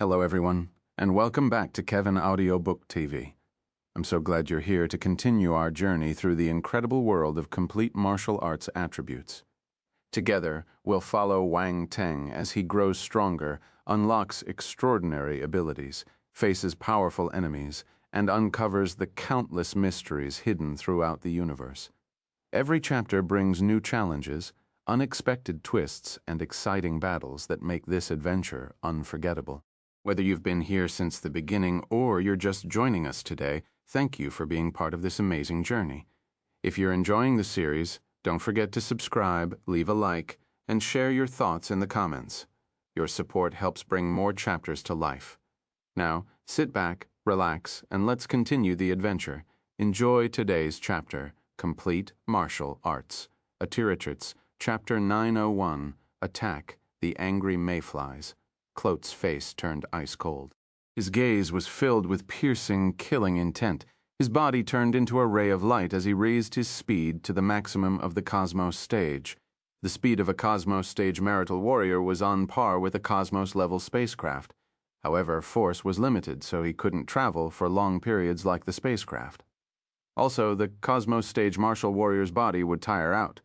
Hello everyone, and welcome back to Kevin Audiobook TV. I'm so glad you're here to continue our journey through the incredible world of complete martial arts attributes. Together, we'll follow Wang Teng as he grows stronger, unlocks extraordinary abilities, faces powerful enemies, and uncovers the countless mysteries hidden throughout the universe. Every chapter brings new challenges, unexpected twists, and exciting battles that make this adventure unforgettable. Whether you've been here since the beginning or you're just joining us today, thank you for being part of this amazing journey. If you're enjoying the series, don't forget to subscribe, leave a like, and share your thoughts in the comments. Your support helps bring more chapters to life. Now, sit back, relax, and let's continue the adventure. Enjoy today's chapter, Complete Martial Arts. Atiratrits, Chapter 901, Attack, the Angry Mayflies. Kloet's face turned ice cold. His gaze was filled with piercing, killing intent. His body turned into a ray of light as he raised his speed to the maximum of the Cosmos stage. The speed of a Cosmos stage marital warrior was on par with a Cosmos-level spacecraft. However, force was limited, so he couldn't travel for long periods like the spacecraft. Also, the Cosmos stage martial warrior's body would tire out.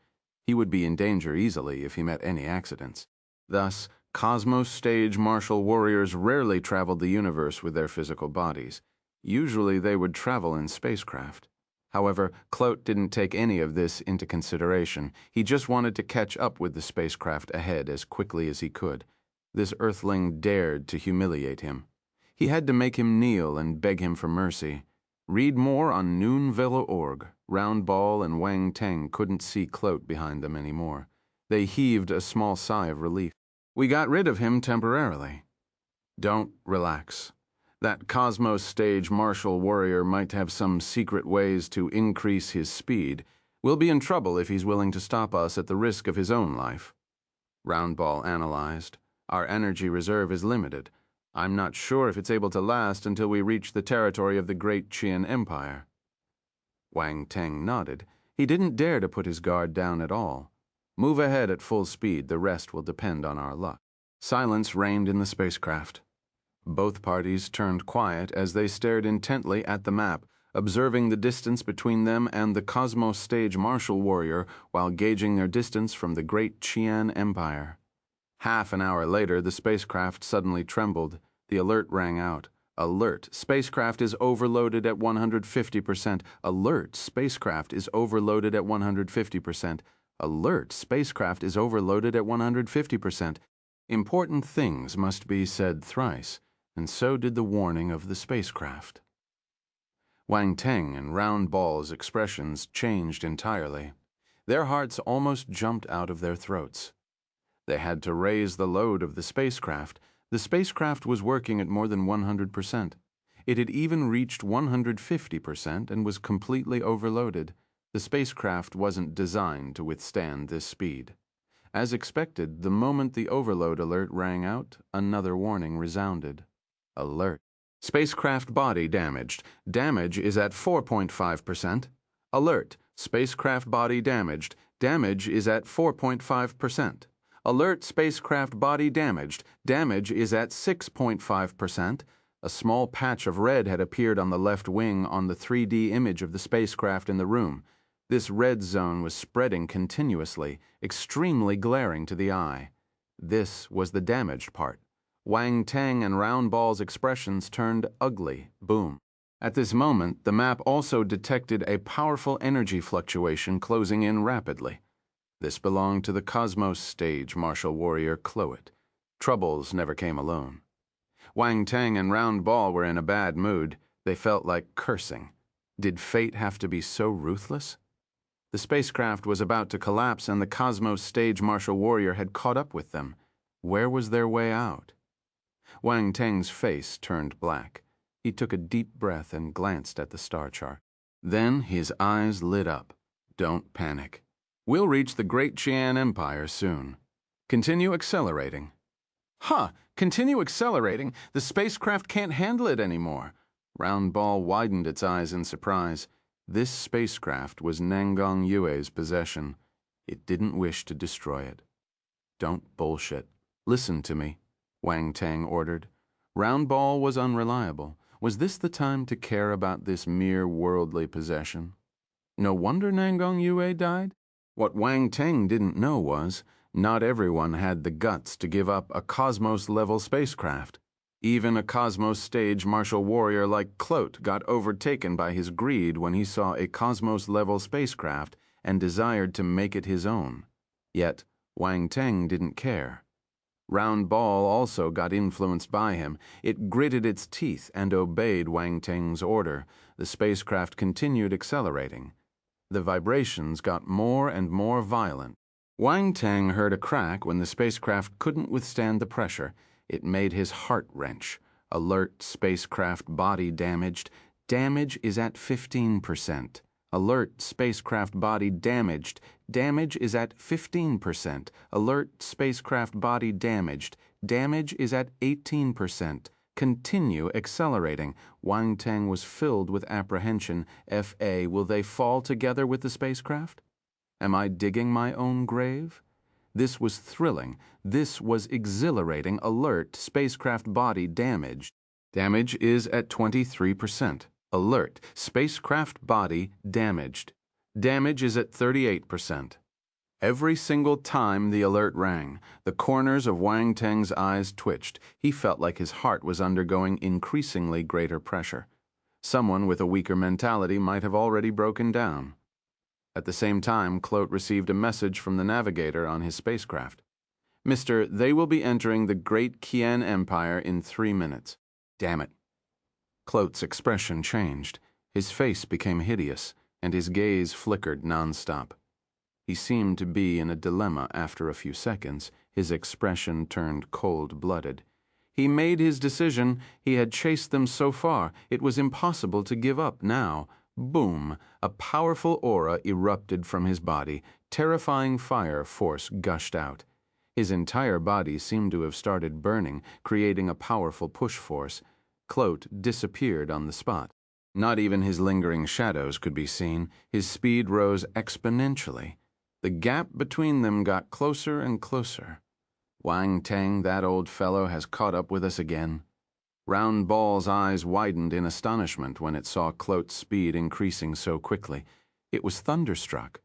He would be in danger easily if he met any accidents. Thus, Cosmos stage martial warriors rarely traveled the universe with their physical bodies. Usually they would travel in spacecraft. However, Kloet didn't take any of this into consideration. He just wanted to catch up with the spacecraft ahead as quickly as he could. This Earthling dared to humiliate him. He had to make him kneel and beg him for mercy. Read more on noonvelo.org. Roundball and Wang Teng couldn't see Kloet behind them anymore. They heaved a small sigh of relief. We got rid of him temporarily. Don't relax. That Cosmos stage martial warrior might have some secret ways to increase his speed. We'll be in trouble if he's willing to stop us at the risk of his own life. Roundball analyzed. Our energy reserve is limited. I'm not sure if it's able to last until we reach the territory of the Great Qian Empire. Wang Teng nodded. He didn't dare to put his guard down at all. Move ahead at full speed, the rest will depend on our luck. Silence reigned in the spacecraft. Both parties turned quiet as they stared intently at the map, observing the distance between them and the Cosmos stage martial warrior while gauging their distance from the Great Qian Empire. Half an hour later, the spacecraft suddenly trembled. The alert rang out. Alert! Spacecraft is overloaded at 150%. Alert! Spacecraft is overloaded at 150%. Alert! Spacecraft is overloaded at 150%. Important things must be said thrice, and so did the warning of the spacecraft. Wang Teng and Roundball's expressions changed entirely. Their hearts almost jumped out of their throats. They had to raise the load of the spacecraft. The spacecraft was working at more than 100%. It had even reached 150% and was completely overloaded. The spacecraft wasn't designed to withstand this speed. As expected, the moment the overload alert rang out, another warning resounded. Alert. Spacecraft body damaged. Damage is at 4.5%. Alert. Spacecraft body damaged. Damage is at 4.5%. Alert. Spacecraft body damaged. Damage is at 6.5%. A small patch of red had appeared on the left wing on the 3D image of the spacecraft in the room. This red zone was spreading continuously, extremely glaring to the eye. This was the damaged part. Wang Teng and Roundball's expressions turned ugly. Boom. At this moment, the map also detected a powerful energy fluctuation closing in rapidly. This belonged to the Cosmos stage martial warrior Kloet. Troubles never came alone. Wang Teng and Roundball were in a bad mood. They felt like cursing. Did fate have to be so ruthless? The spacecraft was about to collapse and the Cosmos stage martial warrior had caught up with them. Where was their way out? Wang Teng's face turned black. He took a deep breath and glanced at the star chart. Then his eyes lit up. Don't panic. We'll reach the Great Qian Empire soon. Continue accelerating. Continue accelerating? The spacecraft can't handle it anymore. Roundball widened its eyes in surprise. This spacecraft was Nangong Yue's possession. It didn't wish to destroy it. Don't bullshit. Listen to me, Wang Teng ordered. Round Ball was unreliable. Was this the time to care about this mere worldly possession? No wonder Nangong Yue died? What Wang Teng didn't know was, not everyone had the guts to give up a Cosmos-level spacecraft. Even a Cosmos stage martial warrior like Kloet got overtaken by his greed when he saw a Cosmos-level spacecraft and desired to make it his own. Yet, Wang Teng didn't care. Round Ball also got influenced by him. It gritted its teeth and obeyed Wang Teng's order. The spacecraft continued accelerating. The vibrations got more and more violent. Wang Teng heard a crack when the spacecraft couldn't withstand the pressure. It made his heart wrench. Alert, spacecraft body damaged. Damage is at 15%. Alert, spacecraft body damaged. Damage is at 15%. Alert, spacecraft body damaged. Damage is at 18%. Continue accelerating. Wang Teng was filled with apprehension. F.A. Will they fall together with the spacecraft? Am I digging my own grave? This was thrilling. This was exhilarating. Alert, spacecraft body damaged. Damage is at 23%. Alert, spacecraft body damaged. Damage is at 38%. Every single time the alert rang, the corners of Wang Teng's eyes twitched. He felt like his heart was undergoing increasingly greater pressure. Someone with a weaker mentality might have already broken down. At the same time, Kloet received a message from the navigator on his spacecraft. "Mister, they will be entering the Great Qian Empire in 3 minutes." Damn it. Kloet's expression changed. His face became hideous, and his gaze flickered nonstop. He seemed to be in a dilemma after a few seconds. His expression turned cold-blooded. He made his decision. He had chased them so far. It was impossible to give up now. Boom! A powerful aura erupted from his body. Terrifying fire force gushed out. His entire body seemed to have started burning, creating a powerful push force. Kloet disappeared on the spot. Not even his lingering shadows could be seen. His speed rose exponentially. The gap between them got closer and closer. Wang Teng, that old fellow, has caught up with us again. Round Ball's eyes widened in astonishment when it saw Kloet's speed increasing so quickly. It was thunderstruck.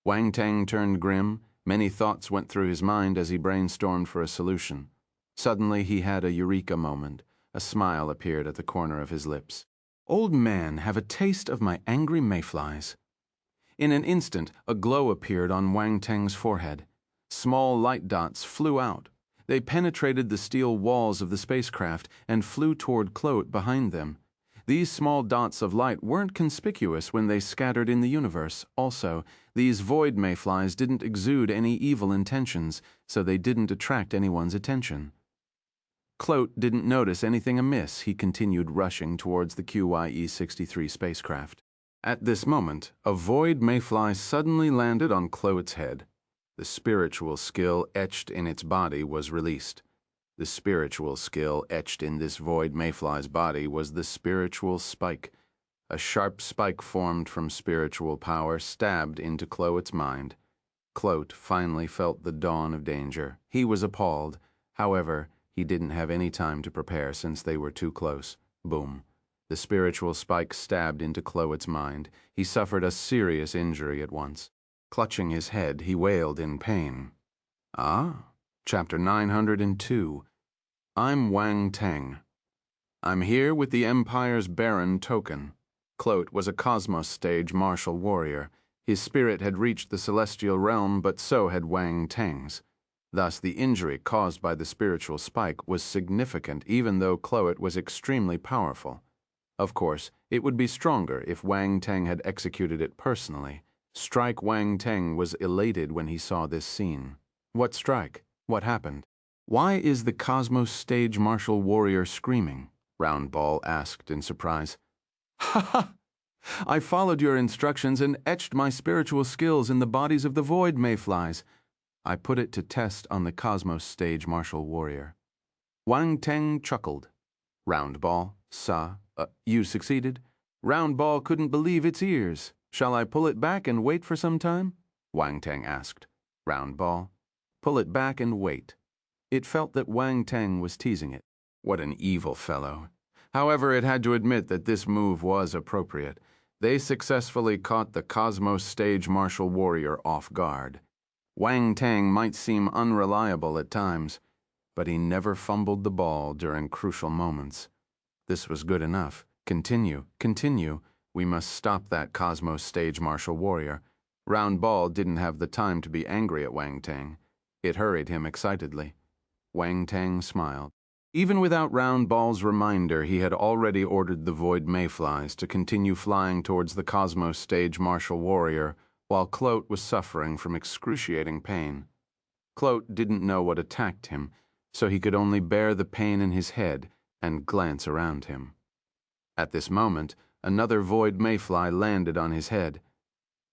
Wang Teng turned grim. Many thoughts went through his mind as he brainstormed for a solution. Suddenly he had a eureka moment. A smile appeared at the corner of his lips. "Old man, have a taste of my angry mayflies." In an instant, a glow appeared on Wang Teng's forehead. Small light dots flew out. They penetrated the steel walls of the spacecraft and flew toward Kloet behind them. These small dots of light weren't conspicuous when they scattered in the universe. Also, these void mayflies didn't exude any evil intentions, so they didn't attract anyone's attention. Kloet didn't notice anything amiss. He continued rushing towards the QYE-63 spacecraft. At this moment, a void mayfly suddenly landed on Kloet's head. The spiritual skill etched in its body was released. The spiritual skill etched in this void mayfly's body was the spiritual spike. A sharp spike formed from spiritual power stabbed into Kloet's mind. Kloet finally felt the dawn of danger. He was appalled. However, he didn't have any time to prepare since they were too close. Boom. The spiritual spike stabbed into Kloet's mind. He suffered a serious injury at once. Clutching his head, he wailed in pain. Chapter 902. I'm Wang Teng. I'm here with the Empire's Baron token. Kloet was a Cosmos stage martial warrior. His spirit had reached the celestial realm, but so had Wang Teng's. Thus, the injury caused by the spiritual spike was significant, even though Kloet was extremely powerful. Of course, it would be stronger if Wang Teng had executed it personally. Strike Wang Teng was elated when he saw this scene. What strike? What happened? Why is the Cosmos stage martial warrior screaming? Round Ball asked in surprise. Ha ha! I followed your instructions and etched my spiritual skills in the bodies of the void mayflies. I put it to test on the Cosmos stage martial warrior. Wang Teng chuckled. Round Ball, you succeeded? Round Ball couldn't believe its ears. Shall I pull it back and wait for some time? Wang Teng asked. Round Ball, pull it back and wait. It felt that Wang Teng was teasing it. What an evil fellow. However, it had to admit that this move was appropriate. They successfully caught the Cosmos Stage Martial Warrior off guard. Wang Tang might seem unreliable at times, but he never fumbled the ball during crucial moments. This was good enough. Continue, continue. We must stop that Cosmos Stage Martial Warrior. Round Ball didn't have the time to be angry at Wang Tang. It hurried him excitedly. Wang Tang smiled. Even without Round Ball's reminder, he had already ordered the Void Mayflies to continue flying towards the Cosmos Stage Martial Warrior, while Kloet was suffering from excruciating pain. Kloet didn't know what attacked him, so he could only bear the pain in his head and glance around him. At this moment, another Void Mayfly landed on his head.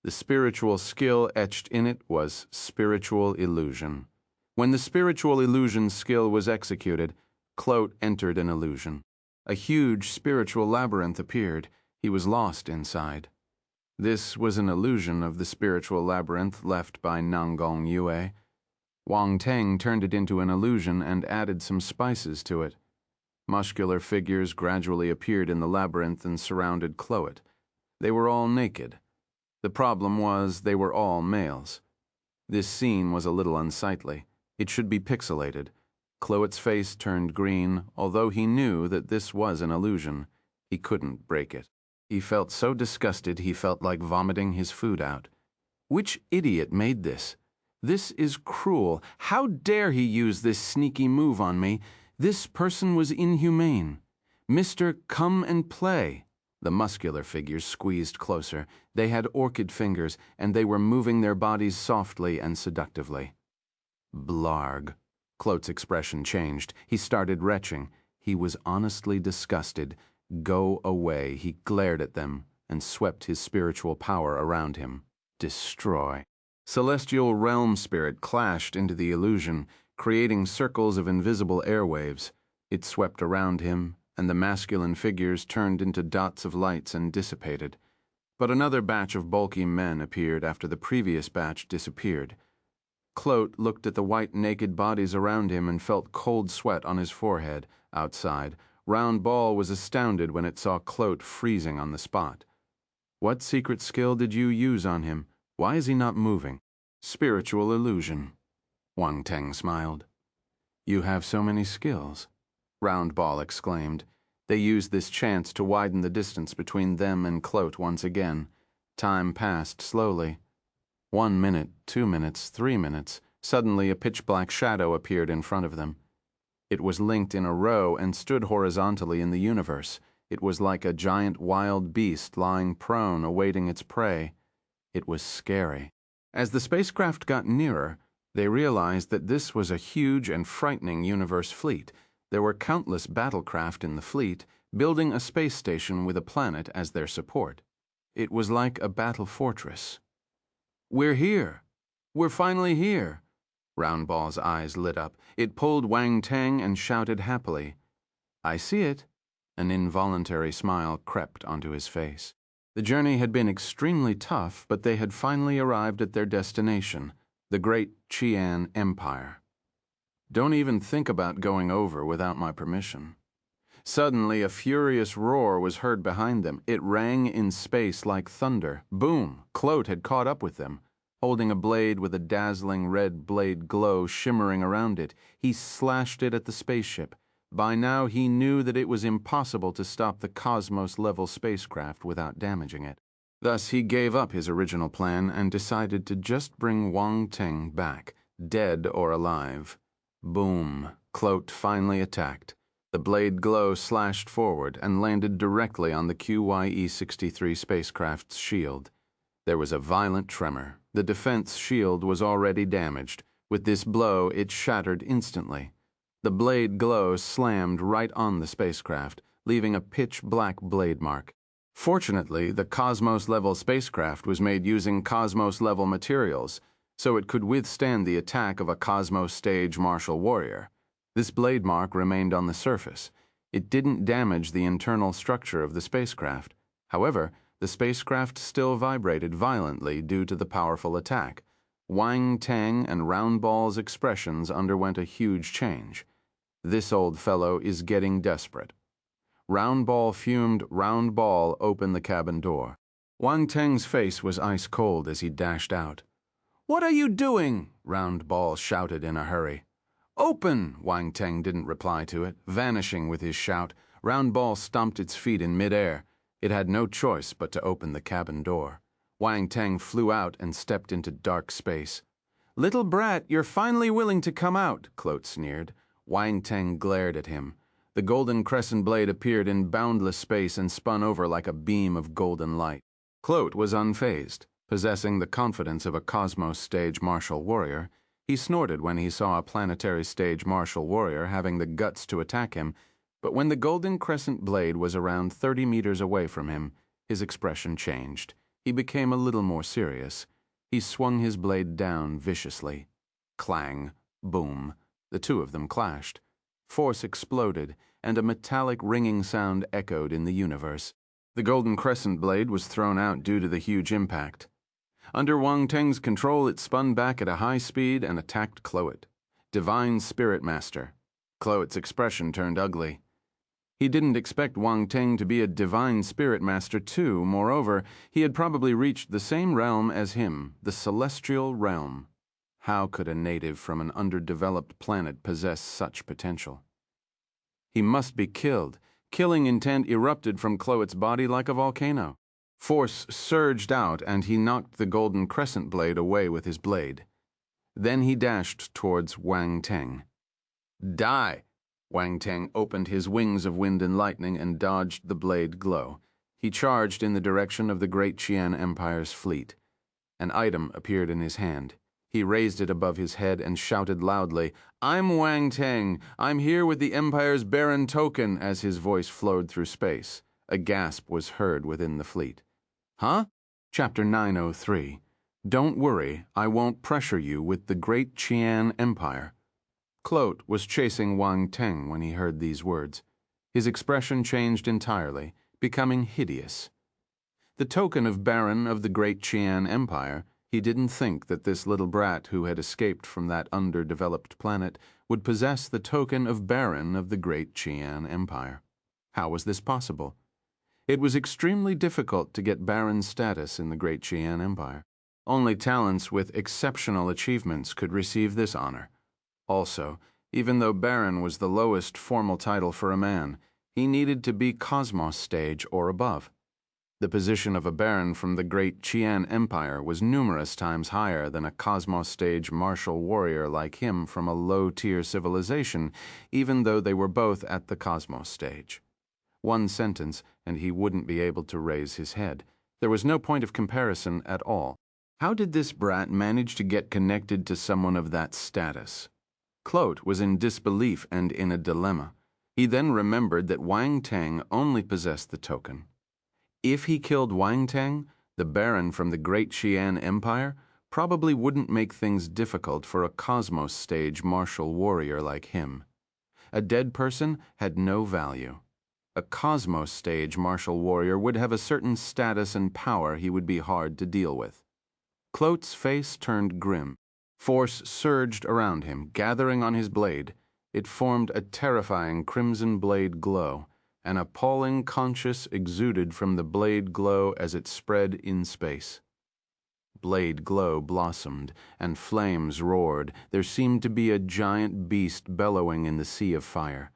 The spiritual skill etched in it was spiritual illusion. When the spiritual illusion skill was executed, Kloet entered an illusion. A huge spiritual labyrinth appeared. He was lost inside. This was an illusion of the spiritual labyrinth left by Nanggong Yue. Wang Tang turned it into an illusion and added some spices to it. Muscular figures gradually appeared in the labyrinth and surrounded Kloet. They were all naked. The problem was they were all males. This scene was a little unsightly. It should be pixelated. Kloet's face turned green, although he knew that this was an illusion. He couldn't break it. He felt so disgusted he felt like vomiting his food out. Which idiot made this? This is cruel. How dare he use this sneaky move on me? This person was inhumane. Mr. Come and Play. The muscular figures squeezed closer. They had orchid fingers, and they were moving their bodies softly and seductively. Blarg. Kloet's expression changed. He started retching. He was honestly disgusted. Go away. He glared at them and swept his spiritual power around him. Destroy. Celestial realm spirit clashed into the illusion, creating circles of invisible airwaves. It swept around him, and the masculine figures turned into dots of lights and dissipated. But another batch of bulky men appeared after the previous batch disappeared. Kloet looked at the white naked bodies around him and felt cold sweat on his forehead. Outside, Round Ball was astounded when it saw Kloet freezing on the spot. What secret skill did you use on him? Why is he not moving? Spiritual illusion. Wang Tang smiled. You have so many skills, Round Ball exclaimed. They used this chance to widen the distance between them and Kloet once again. Time passed slowly. 1 minute, 2 minutes, 3 minutes. Suddenly a pitch-black shadow appeared in front of them. It was linked in a row and stood horizontally in the universe. It was like a giant wild beast lying prone awaiting its prey. It was scary. As the spacecraft got nearer, they realized that this was a huge and frightening universe fleet. There were countless battlecraft in the fleet, building a space station with a planet as their support. It was like a battle fortress. We're here. We're finally here. Round Ball's eyes lit up. It pulled Wang Tang and shouted happily. I see it. An involuntary smile crept onto his face. The journey had been extremely tough, but they had finally arrived at their destination, the great Qian Empire. Don't even think about going over without my permission. Suddenly, a furious roar was heard behind them. It rang in space like thunder. Boom! Kloet had caught up with them. Holding a blade with a dazzling red blade glow shimmering around it, he slashed it at the spaceship. By now, he knew that it was impossible to stop the Cosmos-level spacecraft without damaging it. Thus, he gave up his original plan and decided to just bring Wang Tang back, dead or alive. Boom! Kloet finally attacked. The blade glow slashed forward and landed directly on the QYE-63 spacecraft's shield. There was a violent tremor. The defense shield was already damaged. With this blow, it shattered instantly. The blade glow slammed right on the spacecraft, leaving a pitch-black blade mark. Fortunately, the Cosmos-level spacecraft was made using Cosmos-level materials, so it could withstand the attack of a Cosmos Stage Martial Warrior. This blade mark remained on the surface. It didn't damage the internal structure of the spacecraft. However, the spacecraft still vibrated violently due to the powerful attack. Wang Tang and Round Ball's expressions underwent a huge change. This old fellow is getting desperate. Round Ball fumed. Round Ball opened the cabin door. Wang Teng's face was ice cold as he dashed out. "What are you doing?" Round Ball shouted in a hurry. "Open!" Wang Teng didn't reply to it. Vanishing with his shout, Round Ball stomped its feet in midair. It had no choice but to open the cabin door. Wang Teng flew out and stepped into dark space. "Little brat, you're finally willing to come out," Kloet sneered. Wang Teng glared at him. The golden crescent blade appeared in boundless space and spun over like a beam of golden light. Kloet was unfazed. Possessing the confidence of a cosmos stage martial warrior, he snorted when he saw a planetary stage martial warrior having the guts to attack him, but when the golden crescent blade was around 30 meters away from him, his expression changed. He became a little more serious. He swung his blade down viciously. Clang, boom. The two of them clashed. Force exploded, and a metallic ringing sound echoed in the universe. The golden crescent blade was thrown out due to the huge impact. Under Wang Teng's control, it spun back at a high speed and attacked Kloet. Divine Spirit Master. Kloet's expression turned ugly. He didn't expect Wang Teng to be a divine spirit master too. Moreover, he had probably reached the same realm as him, the celestial realm. How could a native from an underdeveloped planet possess such potential? He must be killed. Killing intent erupted from Kloet's body like a volcano. Force surged out, and he knocked the golden crescent blade away with his blade. Then he dashed towards Wang Teng. "Die!" Wang Teng opened his wings of wind and lightning and dodged the blade glow. He charged in the direction of the great Qian Empire's fleet. An item appeared in his hand. He raised it above his head and shouted loudly, "I'm Wang Teng. I'm here with the Empire's Baron token," as his voice flowed through space. A gasp was heard within the fleet. "Huh?" Chapter 903. Don't worry, I won't pressure you with the great Qian Empire. Kloet was chasing Wang Teng when he heard these words. His expression changed entirely, becoming hideous. The token of Baron of the great Qian Empire, he didn't think that this little brat who had escaped from that underdeveloped planet would possess the token of Baron of the great Qian Empire. How was this possible? It was extremely difficult to get Baron status in the great Qian Empire. Only talents with exceptional achievements could receive this honor. Also, even though Baron was the lowest formal title for a man, he needed to be Cosmos stage or above. The position of a Baron from the great Qian Empire was numerous times higher than a Cosmos stage martial warrior like him from a low-tier civilization, even though they were both at the Cosmos stage. One sentence, and he wouldn't be able to raise his head. There was no point of comparison at all. How did this brat manage to get connected to someone of that status? Kloet was in disbelief and in a dilemma. He then remembered that Wang Teng only possessed the token. If he killed Wang Teng, the Baron from the great Qian Empire, probably wouldn't make things difficult for a Cosmos stage martial warrior like him. A dead person had no value. A Cosmos stage martial warrior would have a certain status and power he would be hard to deal with. Kloet's face turned grim. Force surged around him, gathering on his blade. It formed a terrifying crimson blade glow. An appalling conscience exuded from the blade glow as it spread in space. Blade glow blossomed, and flames roared. There seemed to be a giant beast bellowing in the sea of fire.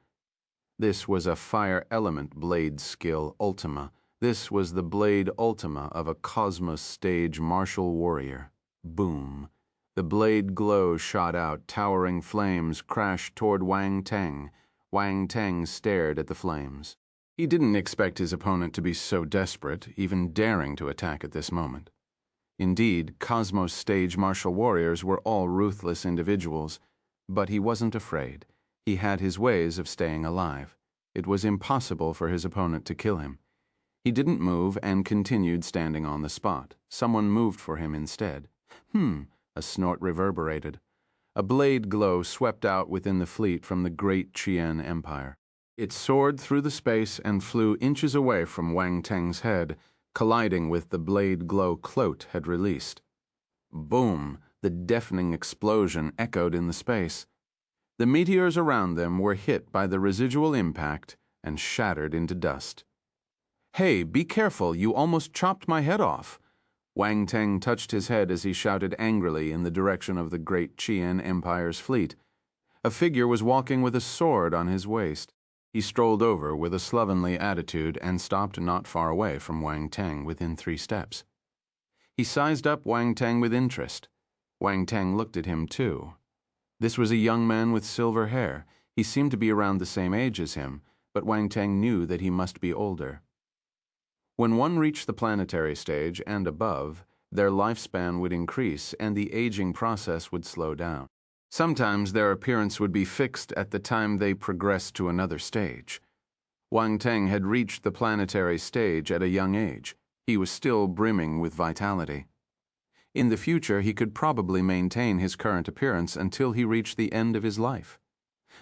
This was a fire element blade skill, Ultima. This was the blade Ultima of a Cosmos stage martial warrior. Boom. The blade glow shot out, towering flames crashed toward Wang Teng. Wang Teng stared at the flames. He didn't expect his opponent to be so desperate, even daring to attack at this moment. Indeed, Cosmos stage martial warriors were all ruthless individuals, but he wasn't afraid. He had his ways of staying alive. It was impossible for his opponent to kill him. He didn't move and continued standing on the spot. Someone moved for him instead. A snort reverberated. A blade glow swept out within the fleet from the great Qian Empire. It soared through the space and flew inches away from Wang Teng's head, colliding with the blade glow Kloet had released. Boom! The deafening explosion echoed in the space. The meteors around them were hit by the residual impact and shattered into dust. "Hey, be careful, you almost chopped my head off." Wang Teng touched his head as he shouted angrily in the direction of the great Qian Empire's fleet. A figure was walking with a sword on his waist. He strolled over with a slovenly attitude and stopped not far away from Wang Teng, within 3 steps. He sized up Wang Teng with interest. Wang Teng looked at him too. This was a young man with silver hair. He seemed to be around the same age as him, but Wang Teng knew that he must be older. When one reached the planetary stage and above, their lifespan would increase and the aging process would slow down. Sometimes their appearance would be fixed at the time they progressed to another stage. Wang Teng had reached the planetary stage at a young age. He was still brimming with vitality. In the future, he could probably maintain his current appearance until he reached the end of his life.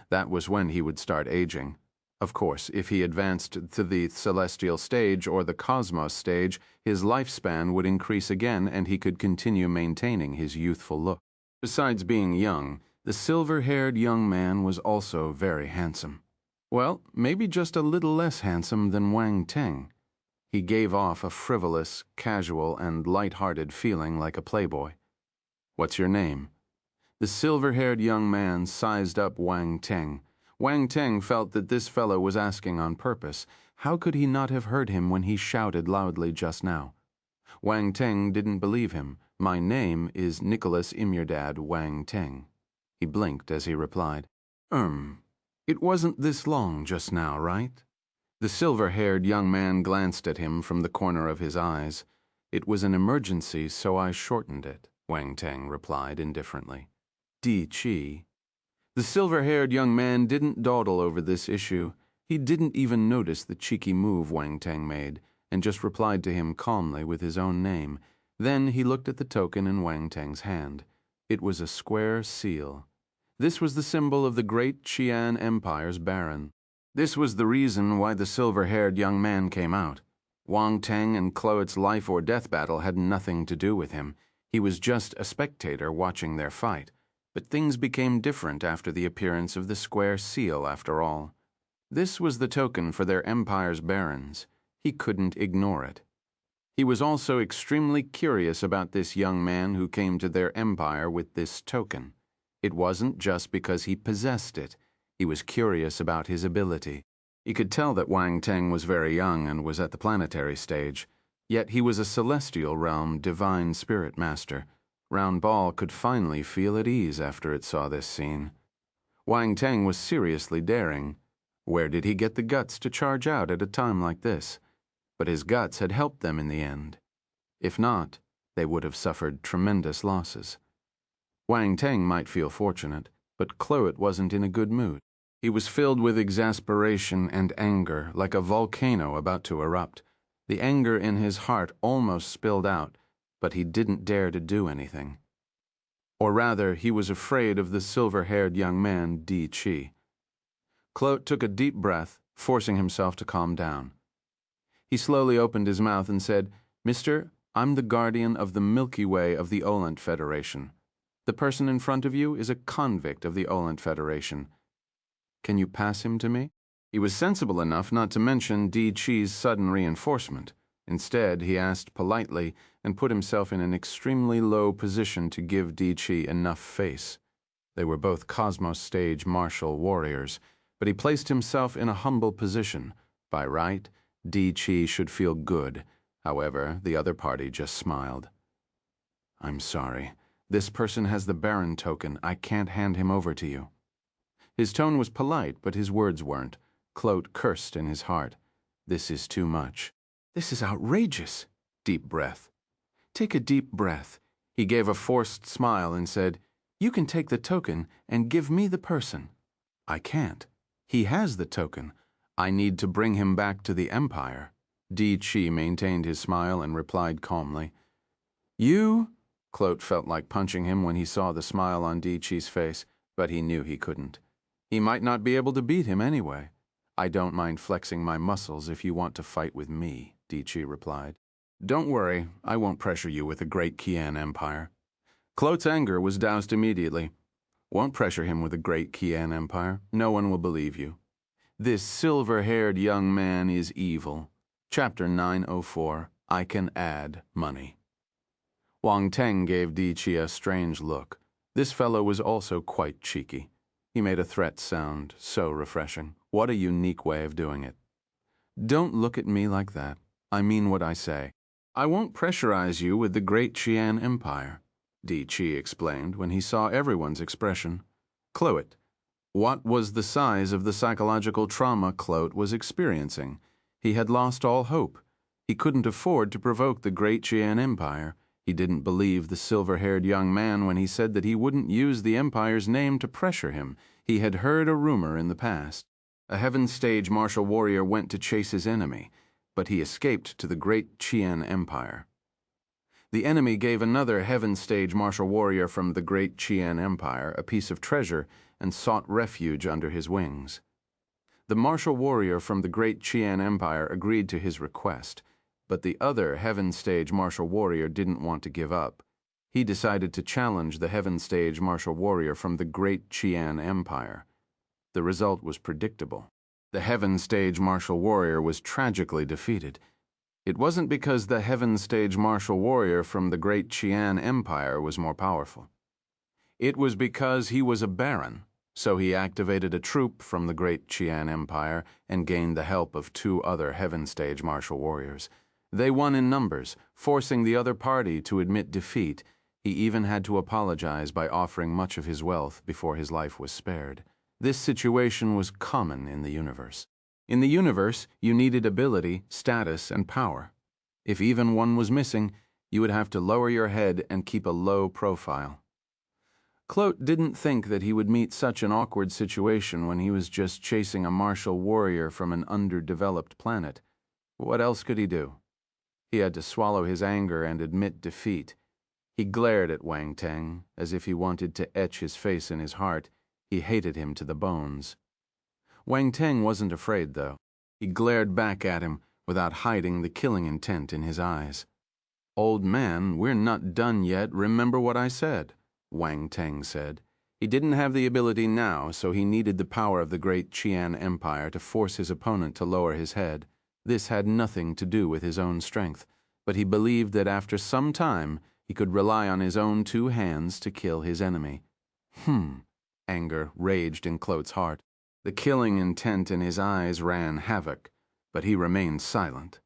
That was when he would start aging. Of course, if he advanced to the celestial stage or the cosmos stage, his lifespan would increase again and he could continue maintaining his youthful look. Besides being young, the silver-haired young man was also very handsome. Well, maybe just a little less handsome than Wang Teng. He gave off a frivolous, casual, and light-hearted feeling like a playboy. "What's your name?" The silver-haired young man sized up Wang Teng. Wang Teng felt that this fellow was asking on purpose. How could he not have heard him when he shouted loudly just now? Wang Teng didn't believe him. "My name is Nicholas Imyrdad Wang Teng." He blinked as he replied. It wasn't this long just now, right?" The silver-haired young man glanced at him from the corner of his eyes. "It was an emergency, so I shortened it," Wang Teng replied indifferently. "Di Chi." The silver-haired young man didn't dawdle over this issue. He didn't even notice the cheeky move Wang Teng made, and just replied to him calmly with his own name. Then he looked at the token in Wang Teng's hand. It was a square seal. This was the symbol of the great Qian Empire's baron. This was the reason why the silver-haired young man came out. Wang Teng and Kloet's life or death battle had nothing to do with him. He was just a spectator watching their fight. But things became different after the appearance of the square seal, after all. This was the token for their empire's barons. He couldn't ignore it. He was also extremely curious about this young man who came to their empire with this token. It wasn't just because he possessed it. He was curious about his ability. He could tell that Wang Teng was very young and was at the planetary stage. Yet he was a celestial realm divine spirit master. Round Ball could finally feel at ease after it saw this scene. Wang Teng was seriously daring. Where did he get the guts to charge out at a time like this? But his guts had helped them in the end. If not, they would have suffered tremendous losses. Wang Teng might feel fortunate, but Kloet wasn't in a good mood. He was filled with exasperation and anger, like a volcano about to erupt. The anger in his heart almost spilled out, but he didn't dare to do anything. Or rather, he was afraid of the silver-haired young man, Di Chi. Kloet took a deep breath, forcing himself to calm down. He slowly opened his mouth and said, "Mister, I'm the guardian of the Milky Way of the Olent Federation. The person in front of you is a convict of the Olent Federation. Can you pass him to me?" He was sensible enough not to mention Di Chi's sudden reinforcement. Instead, he asked politely and put himself in an extremely low position to give Di Chi enough face. They were both Cosmos stage martial warriors, but he placed himself in a humble position. By right, Di Chi should feel good. However, the other party just smiled. "I'm sorry. This person has the Baron token. I can't hand him over to you." His tone was polite, but his words weren't. Kloet cursed in his heart. This is too much. This is outrageous. Deep breath. Take a deep breath. He gave a forced smile and said, "You can take the token and give me the person." "I can't. He has the token. I need to bring him back to the Empire." Di Chi maintained his smile and replied calmly. "You?" Kloet felt like punching him when he saw the smile on Di Chi's face, but he knew he couldn't. He might not be able to beat him anyway. "I don't mind flexing my muscles if you want to fight with me," Di Chi replied. "Don't worry, I won't pressure you with the great Qian Empire." Kloet's anger was doused immediately. Won't pressure him with the great Qian Empire. No one will believe you. This silver-haired young man is evil. Chapter 904, I Can Add Money. Wang Teng gave Di Qi a strange look. This fellow was also quite cheeky. He made a threat sound so refreshing. What a unique way of doing it. Don't look at me like that. I mean what I say. I won't pressurize you with the great Qian Empire, Di Qi explained when he saw everyone's expression. Kloet. What was the size of the psychological trauma Kloet was experiencing? He had lost all hope. He couldn't afford to provoke the great Qian Empire. He didn't believe the silver-haired young man when he said that he wouldn't use the Empire's name to pressure him. He had heard a rumor in the past. A Heaven Stage martial warrior went to chase his enemy, but he escaped to the great Qian Empire. The enemy gave another Heaven Stage martial warrior from the great Qian Empire a piece of treasure and sought refuge under his wings. The martial warrior from the great Qian Empire agreed to his request, but the other Heaven Stage martial warrior didn't want to give up. He decided to challenge the Heaven Stage martial warrior from the great Qian Empire. The result was predictable. The Heaven Stage martial warrior was tragically defeated. It wasn't because the Heaven Stage martial warrior from the great Qian Empire was more powerful. It was because he was a baron, so he activated a troop from the great Qian Empire and gained the help of two other Heaven Stage martial warriors. They won in numbers, forcing the other party to admit defeat. He even had to apologize by offering much of his wealth before his life was spared. This situation was common in the universe. In the universe, you needed ability, status, and power. If even one was missing, you would have to lower your head and keep a low profile. Kloet didn't think that he would meet such an awkward situation when he was just chasing a martial warrior from an underdeveloped planet. What else could he do? He had to swallow his anger and admit defeat. He glared at Wang Teng as if he wanted to etch his face in his heart. He hated him to the bones. Wang Teng wasn't afraid, though. He glared back at him without hiding the killing intent in his eyes. "Old man, we're not done yet, remember what I said," Wang Teng said. He didn't have the ability now, so he needed the power of the great Qian Empire to force his opponent to lower his head. This had nothing to do with his own strength, but he believed that after some time he could rely on his own two hands to kill his enemy. Anger raged in Kloet's heart. The killing intent in his eyes ran havoc, but he remained silent.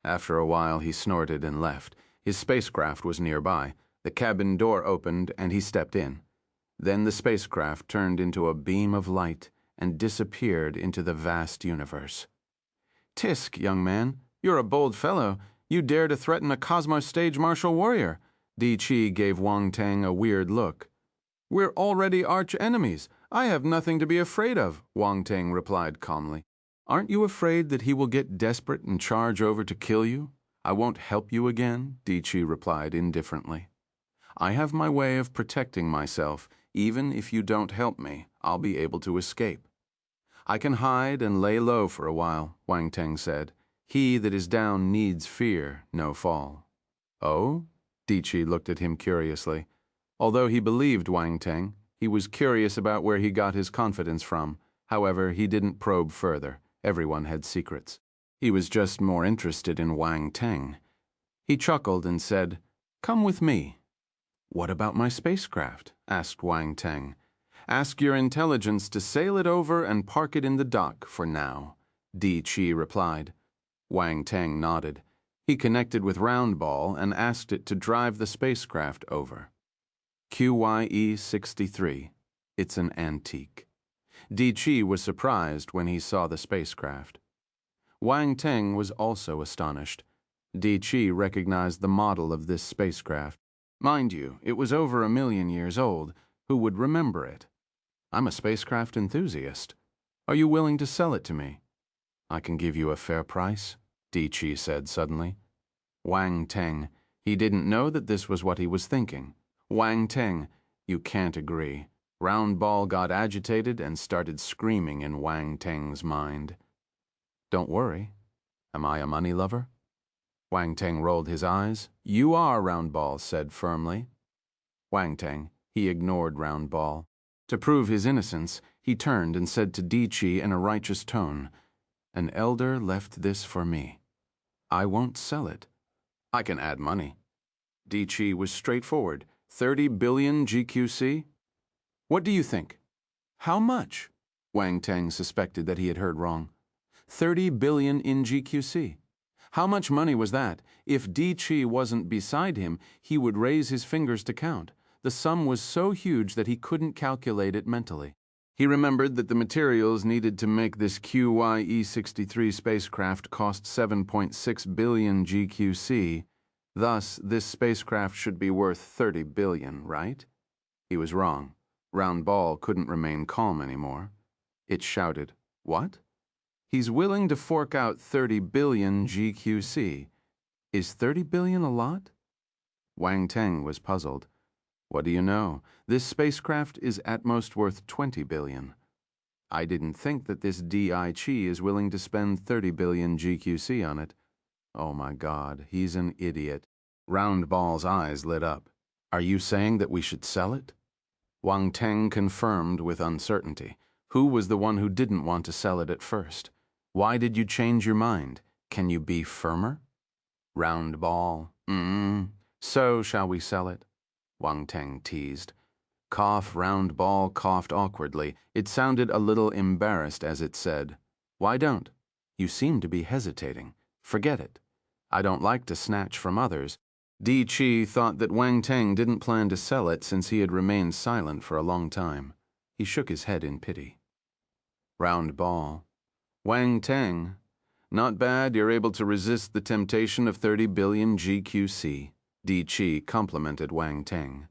After a while he snorted and left. His spacecraft was nearby. The cabin door opened and he stepped in. Then the spacecraft turned into a beam of light and disappeared into the vast universe. "Tisk, young man, you're a bold fellow. You dare to threaten a Cosmos Stage martial warrior." Di Qi gave Wang Teng a weird look. "We're already arch enemies. I have nothing to be afraid of," Wang Teng replied calmly. "Aren't you afraid that he will get desperate and charge over to kill you?" "I won't help you again," Di Qi replied indifferently. "I have my way of protecting myself. Even if you don't help me, I'll be able to escape." "I can hide and lay low for a while," Wang Teng said. "He that is down needs fear, no fall." "Oh?" Di Qi looked at him curiously. Although he believed Wang Teng, he was curious about where he got his confidence from. However, he didn't probe further. Everyone had secrets. He was just more interested in Wang Teng. He chuckled and said, "Come with me." "What about my spacecraft?" asked Wang Teng. "Ask your intelligence to sail it over and park it in the dock for now," Di Qi replied. Wang Teng nodded. He connected with Roundball and asked it to drive the spacecraft over. QYE-63. It's an antique. Di Qi was surprised when he saw the spacecraft. Wang Teng was also astonished. Di Qi recognized the model of this spacecraft. Mind you, it was over 1,000,000 years old. Who would remember it? "I'm a spacecraft enthusiast. Are you willing to sell it to me?" "I can give you a fair price," Di Qi said suddenly. Wang Teng. He didn't know that this was what he was thinking. Wang Teng, you can't agree. Roundball got agitated and started screaming in Wang Teng's mind. "Don't worry. Am I a money lover?" Wang Teng rolled his eyes. "You are," Roundball said firmly. Wang Teng. He ignored Roundball. To prove his innocence, he turned and said to Di-Chi in a righteous tone, "An elder left this for me. I won't sell it. I can add money." Di-Chi was straightforward. 30 billion GQC? What do you think? How much? Wang Teng suspected that he had heard wrong. 30 billion in GQC. How much money was that? If Di-Chi wasn't beside him, he would raise his fingers to count. The sum was so huge that he couldn't calculate it mentally. He remembered that the materials needed to make this QYE-63 spacecraft cost 7.6 billion GQC. Thus, this spacecraft should be worth 30 billion, right? He was wrong. Round Ball couldn't remain calm anymore. It shouted, "What? He's willing to fork out 30 billion GQC. Is 30 billion a lot?" Wang Teng was puzzled. "What do you know? This spacecraft is at most worth 20 billion. I didn't think that this Di-Chi is willing to spend 30 billion GQC on it. Oh my God, he's an idiot." Round Ball's eyes lit up. "Are you saying that we should sell it?" Wang Teng confirmed with uncertainty. Who was the one who didn't want to sell it at first? Why did you change your mind? Can you be firmer? Round Ball, So shall we sell it? Wang Teng teased. Round Ball coughed awkwardly. It sounded a little embarrassed as it said, "Why don't? You seem to be hesitating. Forget it. I don't like to snatch from others." Di-Chi thought that Wang Teng didn't plan to sell it since he had remained silent for a long time. He shook his head in pity. Round Ball. "Wang Teng, not bad you're able to resist the temptation of 30 billion GQC. Di-Chi complimented Wang Teng.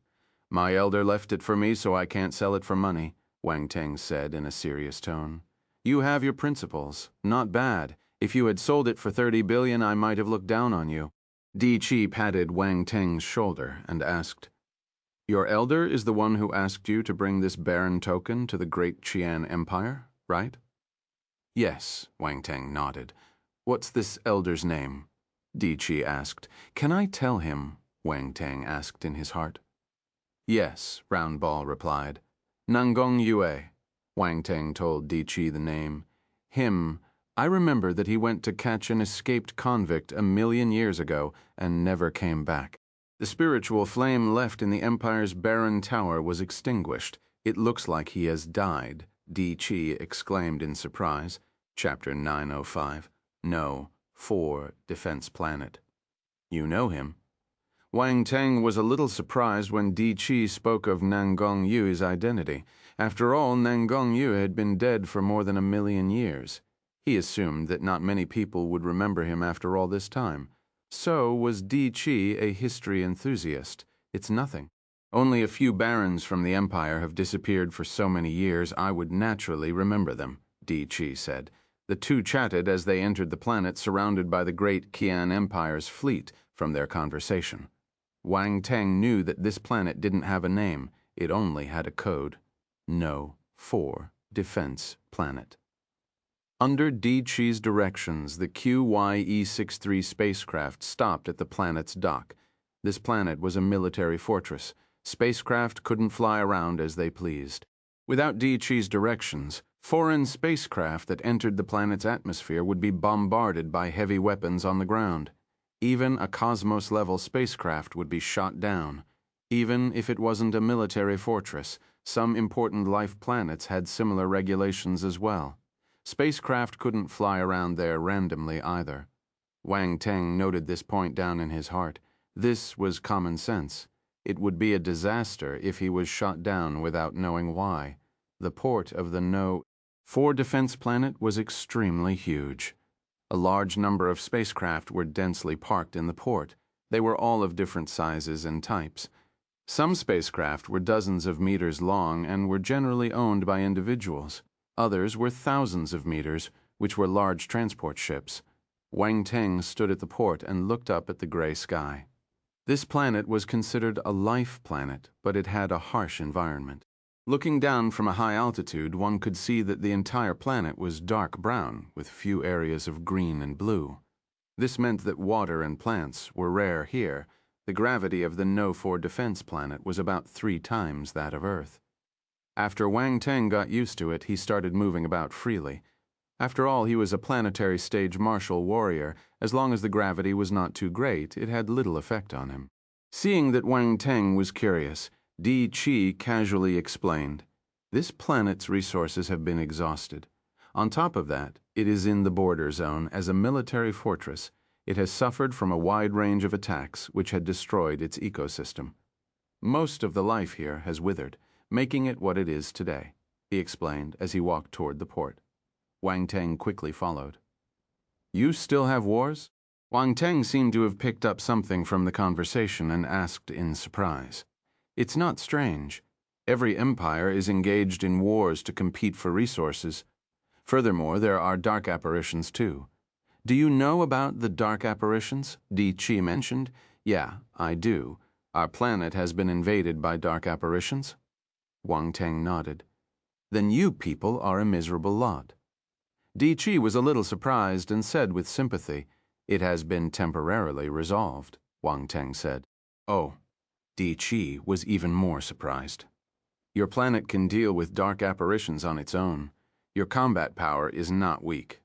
"My elder left it for me, so I can't sell it for money," Wang Teng said in a serious tone. "You have your principles. Not bad. If you had sold it for 30 billion, I might have looked down on you." Di-Chi patted Wang Teng's shoulder and asked, "Your elder is the one who asked you to bring this barren token to the great Qian Empire, right?" "Yes," Wang Teng nodded. "What's this elder's name?" Di-Chi asked. "Can I tell him?" Wang Teng asked in his heart. "Yes," Round Ball replied. "Nangong Yue." Wang Teng told Di-Chi the name. "Him. I remember that he went to catch an escaped convict 1,000,000 years ago and never came back. The spiritual flame left in the Empire's barren tower was extinguished. It looks like he has died," Di-Chi exclaimed in surprise. Chapter 905. No, 4, Defense Planet. "You know him?" Wang Teng was a little surprised when Di-Chi spoke of Nangong Yu's identity. After all, Nangong Yu had been dead for more than 1,000,000 years. He assumed that not many people would remember him after all this time. So was Di-Chi a history enthusiast. It's nothing. Only a few barons from the Empire have disappeared for so many years, I would naturally remember them, Di-Chi said. The two chatted as they entered the planet surrounded by the great Qian Empire's fleet from their conversation. Wang Teng knew that this planet didn't have a name. It only had a code. No, 4, Defense Planet. Under Di-Chi's directions, the QYE-63 spacecraft stopped at the planet's dock. This planet was a military fortress. Spacecraft couldn't fly around as they pleased. Without Di-Chi's directions, foreign spacecraft that entered the planet's atmosphere would be bombarded by heavy weapons on the ground. Even a Cosmos-level spacecraft would be shot down. Even if it wasn't a military fortress, some important life planets had similar regulations as well. Spacecraft couldn't fly around there randomly either. Wang Teng noted this point down in his heart. This was common sense. It would be a disaster if he was shot down without knowing why. The port of the No. 4 Defense Planet was extremely huge. A large number of spacecraft were densely parked in the port. They were all of different sizes and types. Some spacecraft were dozens of meters long and were generally owned by individuals. Others were thousands of meters, which were large transport ships. Wang Teng stood at the port and looked up at the gray sky. This planet was considered a life planet, but it had a harsh environment. Looking down from a high altitude, one could see that the entire planet was dark brown, with few areas of green and blue. This meant that water and plants were rare here. The gravity of the No. 4 Defense Planet was about 3 times that of Earth. After Wang Teng got used to it, he started moving about freely. After all, he was a planetary stage martial warrior. As long as the gravity was not too great, it had little effect on him. Seeing that Wang Teng was curious, Di Chi casually explained, "This planet's resources have been exhausted. On top of that, it is in the border zone as a military fortress. It has suffered from a wide range of attacks which had destroyed its ecosystem. Most of the life here has withered, making it what it is today," he explained as he walked toward the port. Wang Teng quickly followed. "You still have wars?" Wang Teng seemed to have picked up something from the conversation and asked in surprise. "It's not strange. Every empire is engaged in wars to compete for resources. Furthermore, there are dark apparitions too. Do you know about the dark apparitions Di Chi mentioned? Yeah, I do. Our planet has been invaded by dark apparitions." Wang Teng nodded. "Then you people are a miserable lot." Di Chi was a little surprised and said with sympathy, "It has been temporarily resolved," Wang Teng said. Oh, Di Chi was even more surprised. "Your planet can deal with dark apparitions on its own. Your combat power is not weak."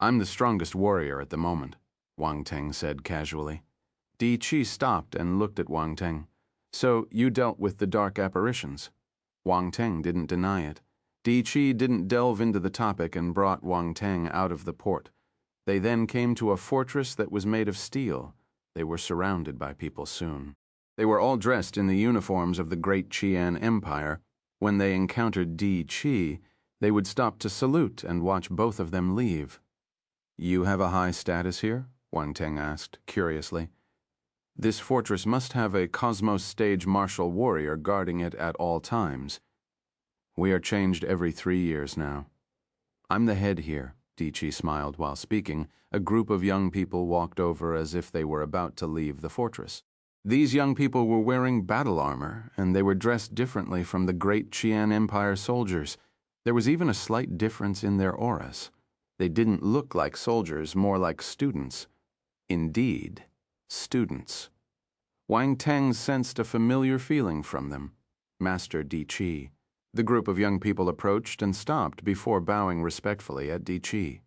"I'm the strongest warrior at the moment," Wang Teng said casually. Di Chi stopped and looked at Wang Teng. "So you dealt with the dark apparitions?" Wang Teng didn't deny it. Di Chi didn't delve into the topic and brought Wang Teng out of the port. They then came to a fortress that was made of steel. They were surrounded by people soon. They were all dressed in the uniforms of the Great Qian Empire. When they encountered Di Chi, they would stop to salute and watch both of them leave. "You have a high status here?" Wang Teng asked, curiously. "This fortress must have a Cosmos Stage martial warrior guarding it at all times." "We are changed every 3 years now." "I'm the head here," Di Chi smiled while speaking. A group of young people walked over as if they were about to leave the fortress. These young people were wearing battle armor, and they were dressed differently from the Great Qian Empire soldiers. There was even a slight difference in their auras. They didn't look like soldiers, more like students. Indeed, students. Wang Teng sensed a familiar feeling from them. Master Di Chi. The group of young people approached and stopped before bowing respectfully at Di Chi.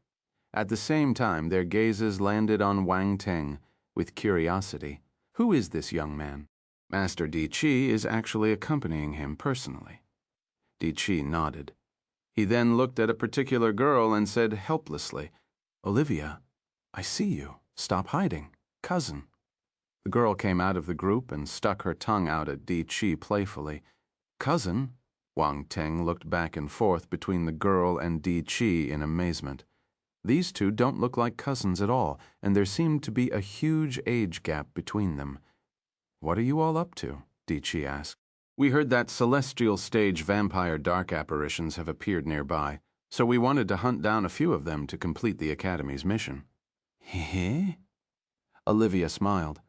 At the same time, their gazes landed on Wang Teng with curiosity. Who is this young man? Master Di Chi is actually accompanying him personally. Di Chi nodded. He then looked at a particular girl and said helplessly, "Olivia, I see you. Stop hiding. Cousin." The girl came out of the group and stuck her tongue out at Di Chi playfully. "Cousin?" Wang Teng looked back and forth between the girl and Di Chi in amazement. These two don't look like cousins at all, and there seemed to be a huge age gap between them. "What are you all up to?" Di Chi asked. "We heard that celestial stage vampire dark apparitions have appeared nearby, so we wanted to hunt down a few of them to complete the Academy's mission." "Heh?" Olivia smiled.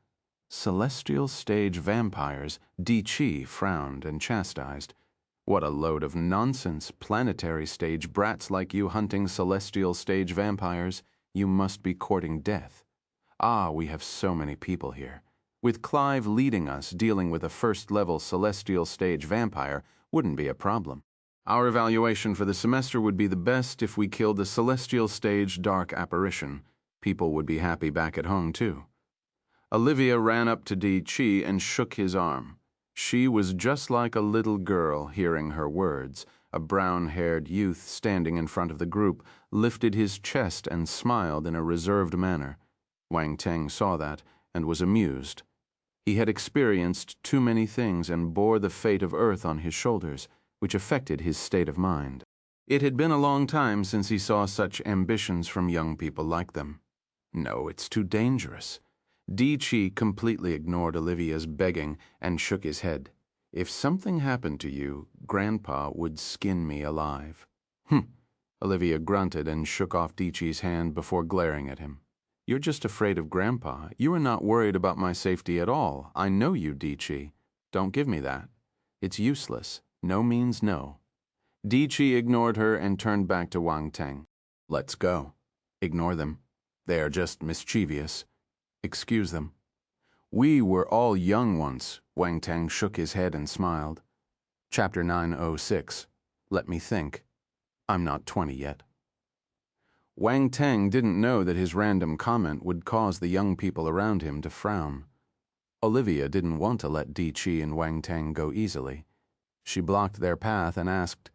"Celestial stage vampires," Di Chi frowned and chastised. "What a load of nonsense, planetary stage brats like you hunting celestial stage vampires. You must be courting death. Ah, we have so many people here. With Clive leading us, dealing with a first-level celestial stage vampire wouldn't be a problem. Our evaluation for the semester would be the best if we killed a celestial stage dark apparition. People would be happy back at home, too." Olivia ran up to Di Chi and shook his arm. She was just like a little girl hearing her words. A brown-haired youth standing in front of the group lifted his chest and smiled in a reserved manner. Wang Teng saw that and was amused. He had experienced too many things and bore the fate of Earth on his shoulders, which affected his state of mind. It had been a long time since he saw such ambitions from young people like them. "No, it's too dangerous." Di Chi completely ignored Olivia's begging and shook his head. "If something happened to you, Grandpa would skin me alive." Olivia grunted and shook off Di Chi's hand before glaring at him. "You're just afraid of Grandpa. You are not worried about my safety at all. I know you, Di Chi. Don't give me that. It's useless. No means no." Di Chi ignored her and turned back to Wang Teng. "Let's go. Ignore them. They are just mischievous. Excuse them." "We were all young once." Wang Teng shook his head and smiled. Chapter 906. Let me think. I'm not 20 yet. Wang Teng didn't know that his random comment would cause the young people around him to frown. Olivia didn't want to let Di Chi and Wang Teng go easily. She blocked their path and asked,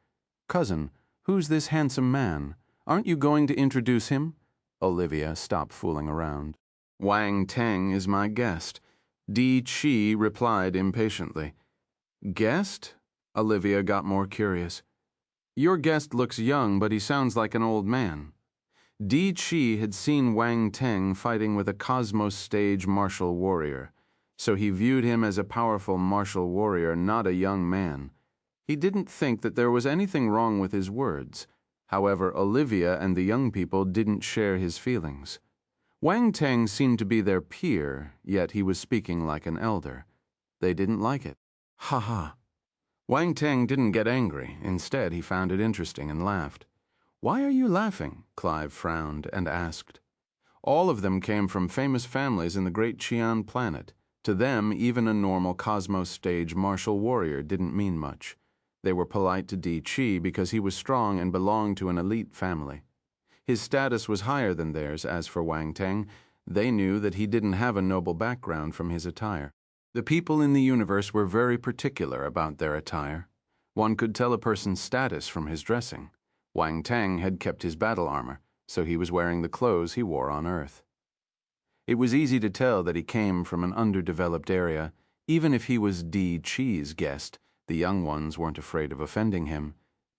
"Cousin, who's this handsome man? Aren't you going to introduce him?" Olivia stopped fooling around. "Wang Teng is my guest," Di Chi replied impatiently. "Guest?" Olivia got more curious. "Your guest looks young, but he sounds like an old man." Di Chi had seen Wang Teng fighting with a Cosmos stage martial warrior, so he viewed him as a powerful martial warrior, not a young man. He didn't think that there was anything wrong with his words. However, Olivia and the young people didn't share his feelings. Wang Teng seemed to be their peer, yet he was speaking like an elder. They didn't like it. Ha ha. Wang Teng didn't get angry. Instead, he found it interesting and laughed. "Why are you laughing?" Clive frowned and asked. All of them came from famous families in the great Qian planet. To them, even a normal Cosmos stage martial warrior didn't mean much. They were polite to Di Chi because he was strong and belonged to an elite family. His status was higher than theirs. As for Wang Teng, they knew that he didn't have a noble background from his attire. The people in the universe were very particular about their attire. One could tell a person's status from his dressing. Wang Teng had kept his battle armor, so he was wearing the clothes he wore on Earth. It was easy to tell that he came from an underdeveloped area. Even if he was Di Chi's guest, the young ones weren't afraid of offending him.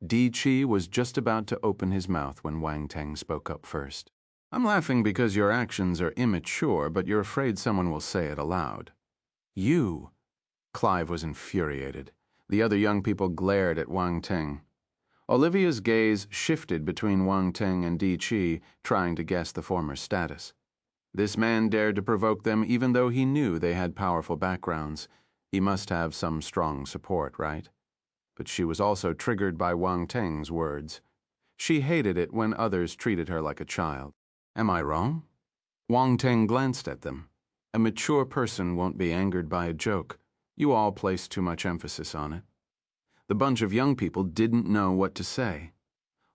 Di Chi was just about to open his mouth when Wang Teng spoke up first. "I'm laughing because your actions are immature, but you're afraid someone will say it aloud." "You!" Clive was infuriated. The other young people glared at Wang Teng. Olivia's gaze shifted between Wang Teng and Di Chi, trying to guess the former's status. This man dared to provoke them even though he knew they had powerful backgrounds. He must have some strong support, right? But she was also triggered by Wang Teng's words. She hated it when others treated her like a child. "Am I wrong?" Wang Teng glanced at them. "A mature person won't be angered by a joke. You all place too much emphasis on it." The bunch of young people didn't know what to say.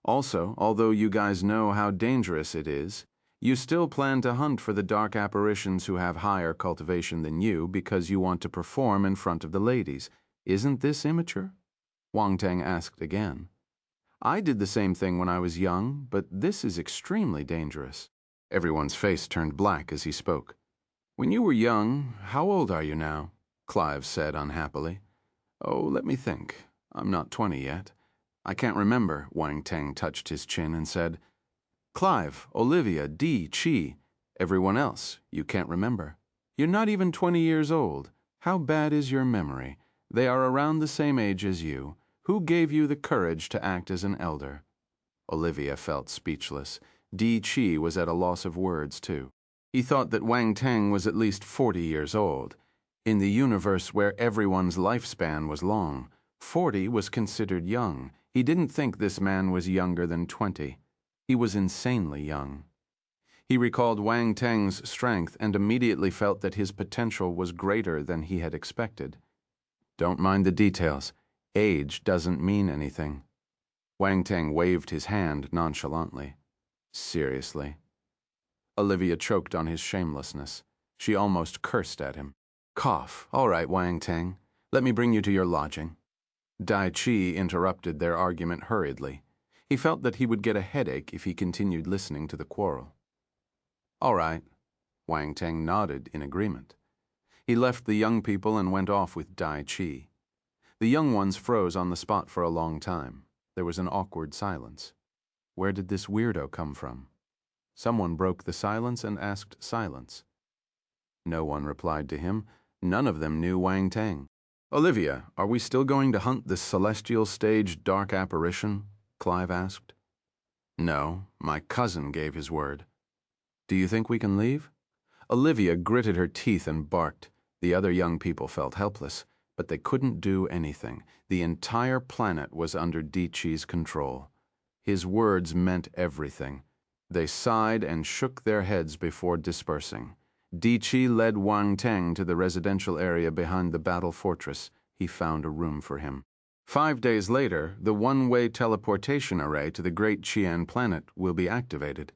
"Also, although you guys know how dangerous it is, you still plan to hunt for the dark apparitions who have higher cultivation than you because you want to perform in front of the ladies. Isn't this immature?" Wang Teng asked again. "I did the same thing when I was young, but this is extremely dangerous." Everyone's face turned black as he spoke. "When you were young, how old are you now?" Clive said unhappily. "Oh, let me think. I'm not 20 yet. I can't remember." Wang Teng touched his chin and said, "Clive, Olivia, Di Chi, everyone else, you can't remember. You're not even 20 years old. How bad is your memory? They are around the same age as you. Who gave you the courage to act as an elder?" Olivia felt speechless. Di Chi was at a loss of words, too. He thought that Wang Teng was at least 40 years old. In the universe where everyone's lifespan was long, 40 was considered young. He didn't think this man was younger than 20. He was insanely young. He recalled Wang Teng's strength and immediately felt that his potential was greater than he had expected. "Don't mind the details. Age doesn't mean anything." Wang Teng waved his hand nonchalantly. "Seriously?" Olivia choked on his shamelessness. She almost cursed at him. "Cough. All right, Wang Teng. Let me bring you to your lodging." Dai Chi interrupted their argument hurriedly. He felt that he would get a headache if he continued listening to the quarrel. "All right." Wang Teng nodded in agreement. He left the young people and went off with Dai Chi. The young ones froze on the spot for a long time. There was an awkward silence. Where did this weirdo come from? Someone broke the silence and asked silence. No one replied to him. None of them knew Wang Teng. "Olivia, are we still going to hunt this celestial stage dark apparition?" Clive asked. "No, my cousin gave his word." "Do you think we can leave?" Olivia gritted her teeth and barked. The other young people felt helpless, but they couldn't do anything. The entire planet was under Di Chi's control. His words meant everything. They sighed and shook their heads before dispersing. Di Chi led Wang Teng to the residential area behind the battle fortress. He found a room for him. 5 days later, the one-way teleportation array to the Great Qian planet will be activated.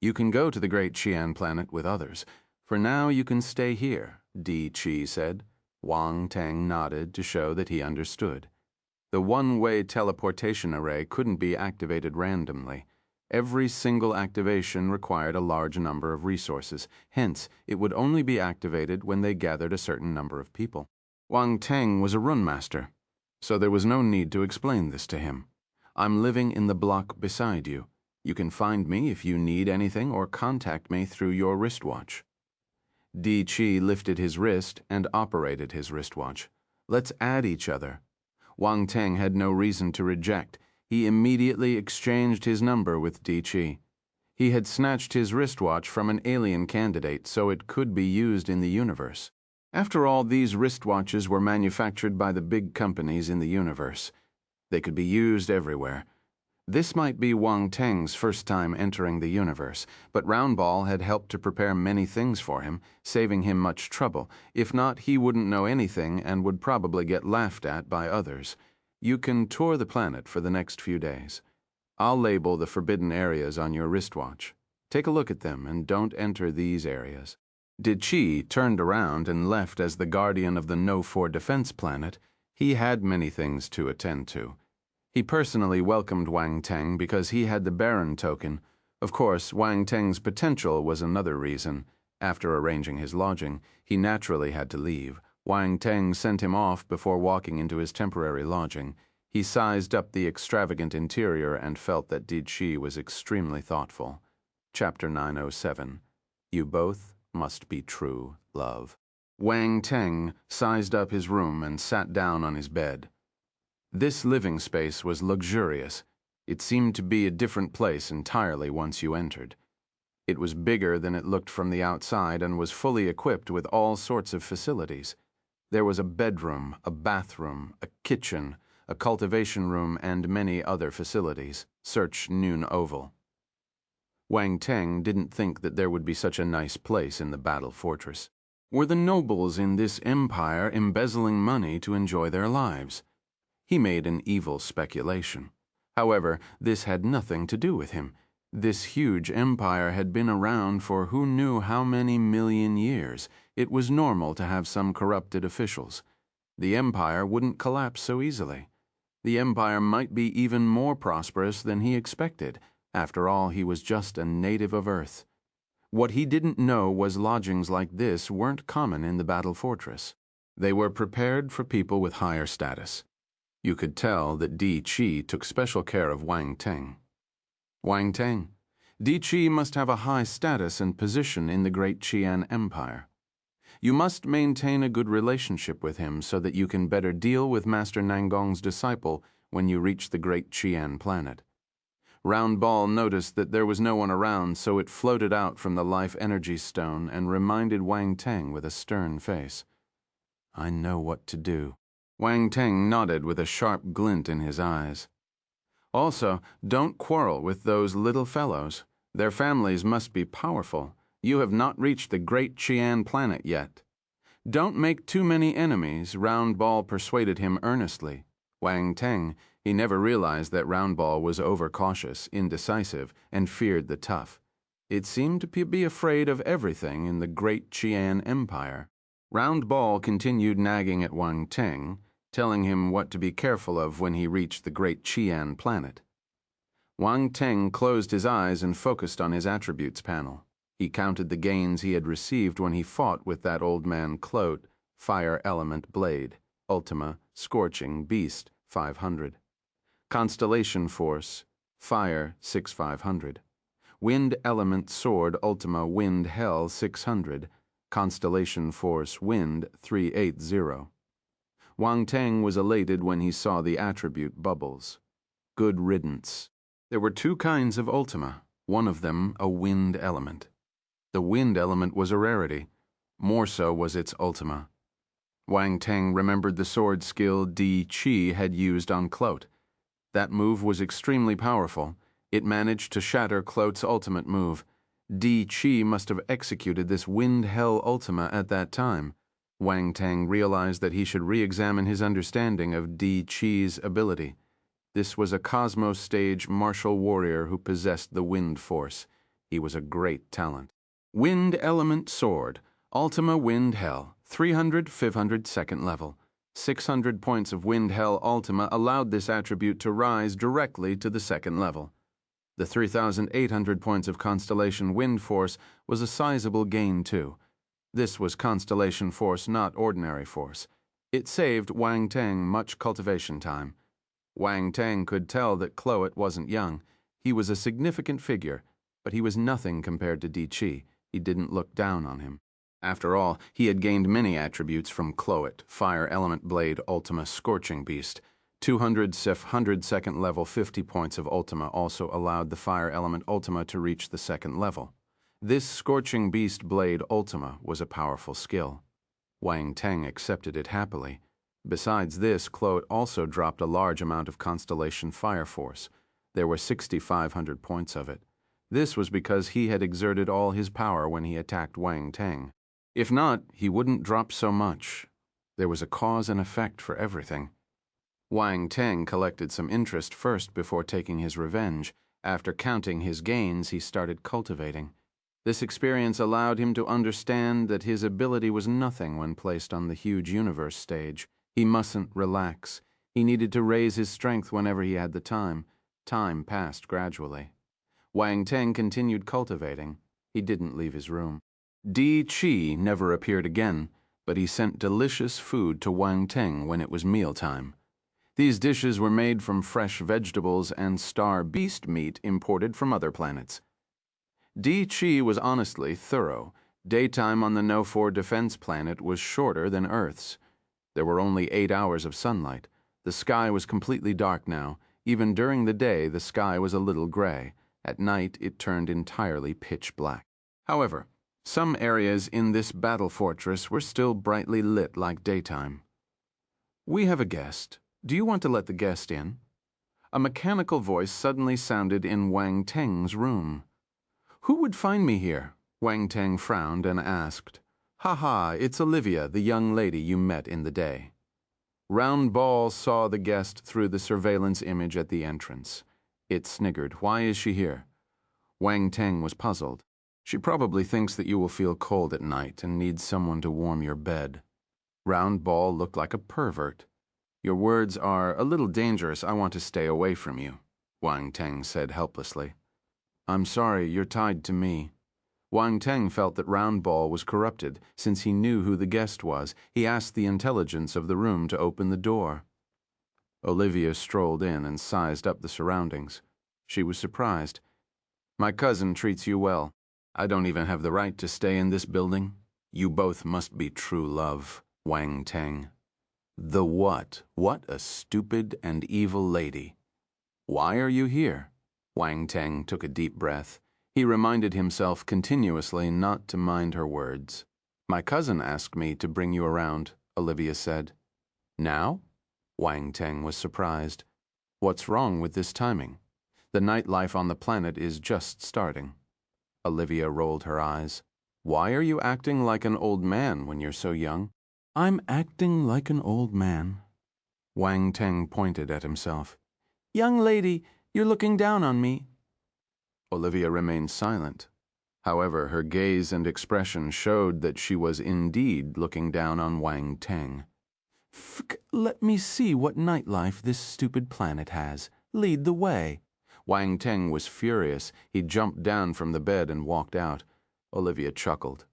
You can go to the Great Qian planet with others. For now, you can stay here, Di Chi said. Wang Teng nodded to show that he understood. The one-way teleportation array couldn't be activated randomly. Every single activation required a large number of resources. Hence, it would only be activated when they gathered a certain number of people. Wang Teng was a runmaster, so there was no need to explain this to him. I'm living in the block beside you. You can find me if you need anything or contact me through your wristwatch. Di Chi lifted his wrist and operated his wristwatch. Let's add each other. Wang Teng had no reason to reject. He immediately exchanged his number with Di Chi. He had snatched his wristwatch from an alien candidate so it could be used in the universe. After all, these wristwatches were manufactured by the big companies in the universe. They could be used everywhere. This might be Wang Teng's first time entering the universe, but Roundball had helped to prepare many things for him, saving him much trouble. If not, he wouldn't know anything and would probably get laughed at by others. You can tour the planet for the next few days. I'll label the forbidden areas on your wristwatch. Take a look at them and don't enter these areas. Di Chi turned around and left as the guardian of the No-4 defense planet. He had many things to attend to. He personally welcomed Wang Teng because he had the Baron token. Of course, Wang Teng's potential was another reason. After arranging his lodging, he naturally had to leave. Wang Teng sent him off before walking into his temporary lodging. He sized up the extravagant interior and felt that Di Chi was extremely thoughtful. Chapter 907. You both must be true love. Wang Teng sized up his room and sat down on his bed. This living space was luxurious. It seemed to be a different place entirely once you entered. It was bigger than it looked from the outside and was fully equipped with all sorts of facilities. There was a bedroom, a bathroom, a kitchen, a cultivation room, and many other facilities. Search Noon Oval. Wang Teng didn't think that there would be such a nice place in the battle fortress. Were the nobles in this empire embezzling money to enjoy their lives? He made an evil speculation. However, this had nothing to do with him. This huge empire had been around for who knew how many million years. It was normal to have some corrupted officials. The empire wouldn't collapse so easily. The empire might be even more prosperous than he expected. After all, he was just a native of Earth. What he didn't know was lodgings like this weren't common in the battle fortress. They were prepared for people with higher status. You could tell that Di Chi took special care of Wang Teng. Wang Teng, Di Chi must have a high status and position in the Great Qian Empire. You must maintain a good relationship with him so that you can better deal with Master Nangong's disciple when you reach the Great Qian planet. Roundball noticed that there was no one around, so it floated out from the life energy stone and reminded Wang Teng with a stern face. I know what to do. Wang Teng nodded with a sharp glint in his eyes. Also, don't quarrel with those little fellows. Their families must be powerful. You have not reached the Great Qian planet yet. Don't make too many enemies, Roundball persuaded him earnestly. Wang Teng, he never realized that Roundball was overcautious, indecisive, and feared the tough. It seemed to be afraid of everything in the Great Qian Empire. Roundball continued nagging at Wang Teng, telling him what to be careful of when he reached the Great Qian planet. Wang Teng closed his eyes and focused on his attributes panel. He counted the gains he had received when he fought with that old man Kloet, Fire Element Blade, Ultima, Scorching, Beast, 500. Constellation Force, Fire, 6500. Wind Element Sword, Ultima, Wind Hell, 600. Constellation Force, Wind, 380. Wang Teng was elated when he saw the attribute bubbles. Good riddance. There were two kinds of Ultima, one of them a wind element. The wind element was a rarity. More so was its Ultima. Wang Teng remembered the sword skill Di Chi had used on Kloet. That move was extremely powerful. It managed to shatter Kloet's ultimate move. Di Chi must have executed this wind hell Ultima at that time. Wang Tang realized that he should re-examine his understanding of Di Chi's ability. This was a cosmos-stage martial warrior who possessed the wind force. He was a great talent. Wind Element Sword, Ultima Wind Hell, 300 500 second level. 600 points of Wind Hell Ultima allowed this attribute to rise directly to the second level. The 3,800 points of Constellation Wind Force was a sizable gain too. This was Constellation Force, not ordinary force. It saved Wang Tang much cultivation time. Wang Tang could tell that Kloet wasn't young. He was a significant figure, but he was nothing compared to Di Chi. He didn't look down on him. After all, he had gained many attributes from Kloet: Fire Element Blade Ultima Scorching Beast. 200 Sif 100 second level 50 points of Ultima also allowed the Fire Element Ultima to reach the second level. This Scorching Beast Blade Ultima was a powerful skill. Wang Tang accepted it happily. Besides this, Kloet also dropped a large amount of Constellation Fire Force. There were 6,500 points of it. This was because he had exerted all his power when he attacked Wang Tang. If not, he wouldn't drop so much. There was a cause and effect for everything. Wang Tang collected some interest first before taking his revenge. After counting his gains, he started cultivating. This experience allowed him to understand that his ability was nothing when placed on the huge universe stage. He mustn't relax. He needed to raise his strength whenever he had the time. Time passed gradually. Wang Tang continued cultivating. He didn't leave his room. Di Chi never appeared again, but he sent delicious food to Wang Tang when it was mealtime. These dishes were made from fresh vegetables and star beast meat imported from other planets. Di Chi was honestly thorough. Daytime on the No-4 defense planet was shorter than Earth's. There were only 8 hours of sunlight. The sky was completely dark now. Even during the day, the sky was a little gray. At night, it turned entirely pitch black. However, some areas in this battle fortress were still brightly lit like daytime. "We have a guest. Do you want to let the guest in?" A mechanical voice suddenly sounded in Wang Tang's room. "Who would find me here?" Wang Tang frowned and asked. "Ha ha, it's Olivia, the young lady you met in the day." Round Ball saw the guest through the surveillance image at the entrance. It sniggered. "Why is she here?" Wang Tang was puzzled. "She probably thinks that you will feel cold at night and needs someone to warm your bed." Round Ball looked like a pervert. "Your words are a little dangerous. I want to stay away from you," Wang Tang said helplessly. "I'm sorry, you're tied to me." Wang Tang felt that Round Ball was corrupted. Since he knew who the guest was, he asked the intelligence of the room to open the door. Olivia strolled in and sized up the surroundings. She was surprised. "My cousin treats you well. I don't even have the right to stay in this building. You both must be true love, Wang Tang." "The what? What a stupid and evil lady." "Why are you here?" Wang Tang took a deep breath. He reminded himself continuously not to mind her words. "My cousin asked me to bring you around," Olivia said. "Now?" Wang Tang was surprised. "What's wrong with this timing? The nightlife on the planet is just starting." Olivia rolled her eyes. "Why are you acting like an old man when you're so young?" "I'm acting like an old man." Wang Tang pointed at himself. "Young lady, you're looking down on me." Olivia remained silent. However, her gaze and expression showed that she was indeed looking down on Wang Tang. Let me see what nightlife this stupid planet has. Lead the way." Wang Tang was furious. He jumped down from the bed and walked out. Olivia chuckled.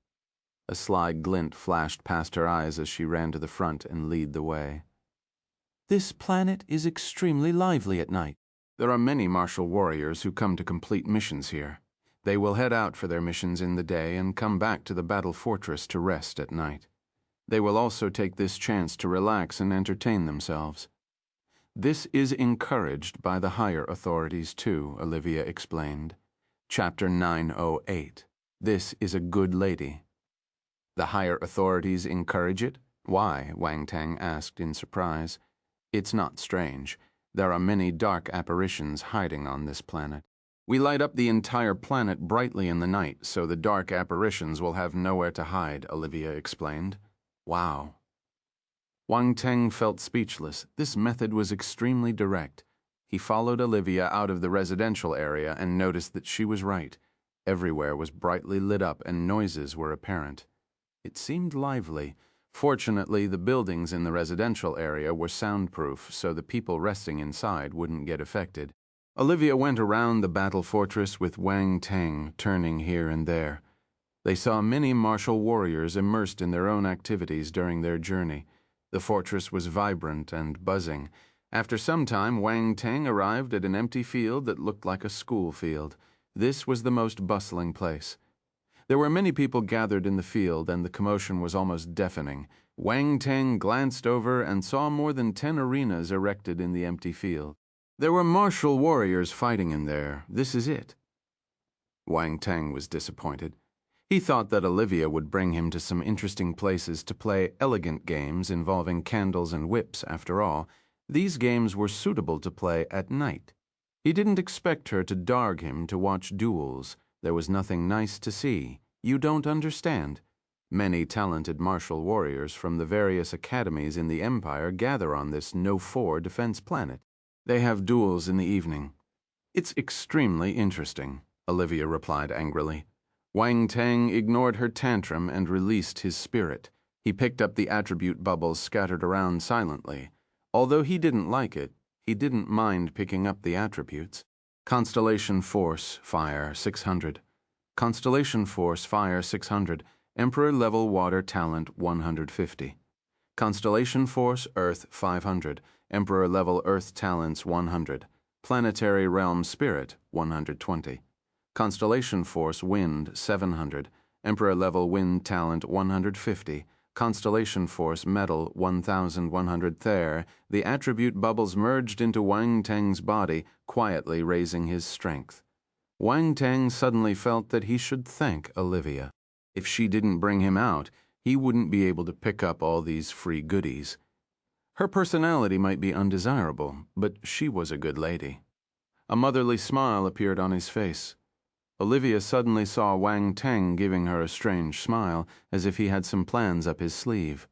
A sly glint flashed past her eyes as she ran to the front and led the way. "This planet is extremely lively at night. There are many martial warriors who come to complete missions here. They will head out for their missions in the day and come back to the battle fortress to rest at night. They will also take this chance to relax and entertain themselves. This is encouraged by the higher authorities too," Olivia explained. Chapter 908. This is a good lady. "The higher authorities encourage it? Why?" Wang Tang asked in surprise. "It's not strange. There are many dark apparitions hiding on this planet. We light up the entire planet brightly in the night, so the dark apparitions will have nowhere to hide," Olivia explained. Wow. Wang Teng felt speechless. This method was extremely direct. He followed Olivia out of the residential area and noticed that she was right. Everywhere was brightly lit up and noises were apparent. It seemed lively. Fortunately, the buildings in the residential area were soundproof, so the people resting inside wouldn't get affected. Olivia went around the battle fortress with Wang Teng, turning here and there. They saw many martial warriors immersed in their own activities during their journey. The fortress was vibrant and buzzing. After some time, Wang Teng arrived at an empty field that looked like a school field. This was the most bustling place. There were many people gathered in the field, and the commotion was almost deafening. Wang Teng glanced over and saw more than 10 arenas erected in the empty field. There were martial warriors fighting in there. This is it. Wang Teng was disappointed. He thought that Olivia would bring him to some interesting places to play elegant games involving candles and whips. After all, these games were suitable to play at night. He didn't expect her to darg him to watch duels. There was nothing nice to see. You don't understand. Many talented martial warriors from the various academies in the Empire gather on this No-4 defense planet. They have duels in the evening. It's extremely interesting, Olivia replied angrily. Wang Teng ignored her tantrum and released his spirit. He picked up the attribute bubbles scattered around silently. Although he didn't like it, he didn't mind picking up the attributes. Constellation Force, Fire, 600. Constellation Force, Fire, 600. Emperor Level Water Talent, 150. Constellation Force, Earth, 500. Emperor Level Earth Talents, 100. Planetary Realm Spirit, 120. Constellation Force Wind, 700. Emperor Level Wind Talent, 150. Constellation Force Metal, 1,100 there. The attribute bubbles merged into Wang Teng's body, quietly raising his strength. Wang Teng suddenly felt that he should thank Olivia. If she didn't bring him out, he wouldn't be able to pick up all these free goodies. Her personality might be undesirable, but she was a good lady. A motherly smile appeared on his face. Olivia suddenly saw Wang Teng giving her a strange smile, as if he had some plans up his sleeve.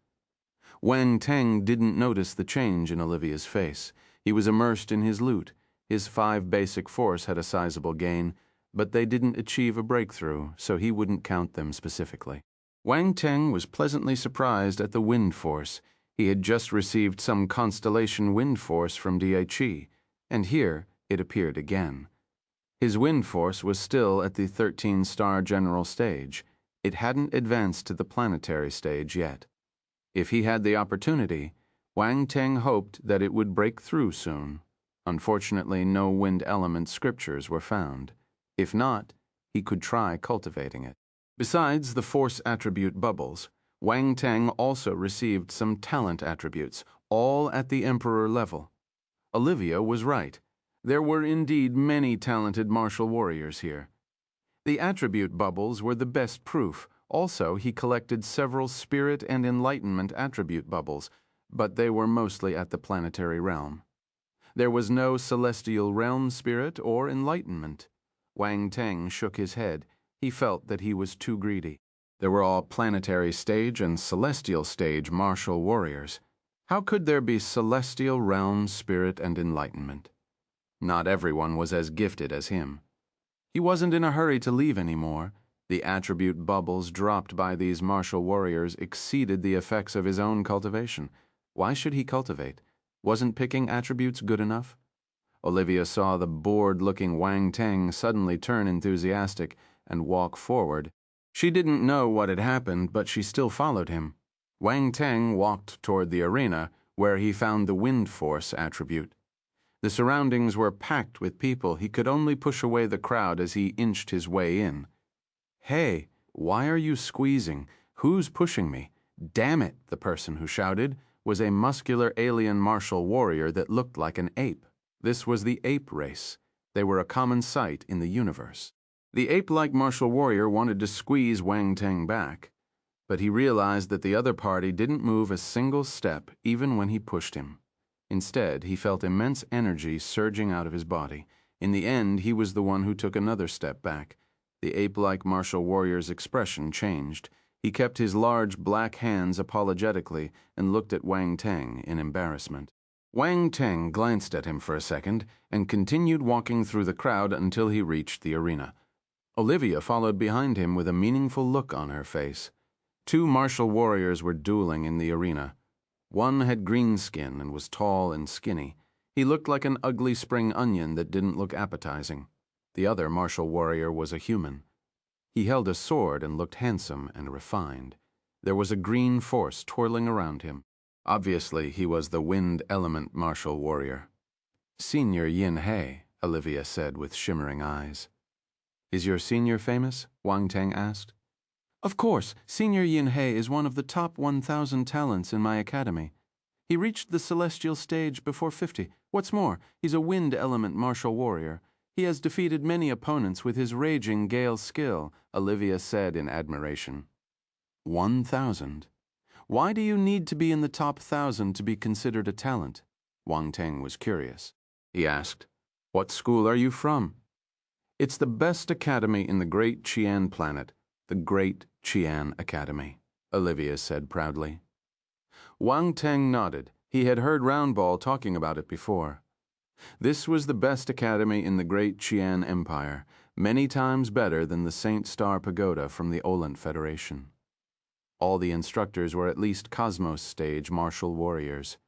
Wang Teng didn't notice the change in Olivia's face. He was immersed in his loot. His 5 basic force had a sizable gain, but they didn't achieve a breakthrough, so he wouldn't count them specifically. Wang Teng was pleasantly surprised at the wind force. He had just received some constellation wind force from DHE, and here it appeared again. His wind force was still at the 13-star general stage. It hadn't advanced to the planetary stage yet. If he had the opportunity, Wang Teng hoped that it would break through soon. Unfortunately, no wind element scriptures were found. If not, he could try cultivating it. Besides the force attribute bubbles, Wang Teng also received some talent attributes, all at the Emperor level. Olivia was right. There were indeed many talented martial warriors here. The attribute bubbles were the best proof. Also, he collected several spirit and enlightenment attribute bubbles, but they were mostly at the planetary realm. There was no celestial realm spirit or enlightenment. Wang Teng shook his head. He felt that he was too greedy. There were all planetary stage and celestial stage martial warriors. How could there be celestial realm spirit and enlightenment? Not everyone was as gifted as him. He wasn't in a hurry to leave anymore. The attribute bubbles dropped by these martial warriors exceeded the effects of his own cultivation. Why should he cultivate? Wasn't picking attributes good enough? Olivia saw the bored-looking Wang Teng suddenly turn enthusiastic and walk forward. She didn't know what had happened, but she still followed him. Wang Teng walked toward the arena, where he found the wind force attribute. The surroundings were packed with people. He could only push away the crowd as he inched his way in. "Hey, why are you squeezing? Who's pushing me? Damn it," the person who shouted was a muscular alien martial warrior that looked like an ape. This was the ape race. They were a common sight in the universe. The ape-like martial warrior wanted to squeeze Wang Teng back, but he realized that the other party didn't move a single step even when he pushed him. Instead, he felt immense energy surging out of his body. In the end, he was the one who took another step back. The ape-like martial warrior's expression changed. He kept his large black hands apologetically and looked at Wang Teng in embarrassment. Wang Teng glanced at him for a second and continued walking through the crowd until he reached the arena. Olivia followed behind him with a meaningful look on her face. Two martial warriors were dueling in the arena. One had green skin and was tall and skinny. He looked like an ugly spring onion that didn't look appetizing. The other martial warrior was a human. He held a sword and looked handsome and refined. There was a green force twirling around him. Obviously, he was the wind element martial warrior. "Senior Yin He," Olivia said with shimmering eyes. "Is your senior famous?" Wang Teng asked. "Of course, Senior Yin He is one of the top 1,000 talents in my academy. He reached the celestial stage before 50. What's more, he's a wind element martial warrior. He has defeated many opponents with his raging gale skill," Olivia said in admiration. 1,000? Why do you need to be in the top 1,000 to be considered a talent? Wang Teng was curious. He asked, "What school are you from?" "It's the best academy in the Great Qian planet, the Great Qian Academy," Olivia said proudly. Wang Teng nodded. He had heard Roundball talking about it before. This was the best academy in the Great Qian Empire, many times better than the Saint Star Pagoda from the Olent Federation. All the instructors were at least Cosmos Stage martial warriors.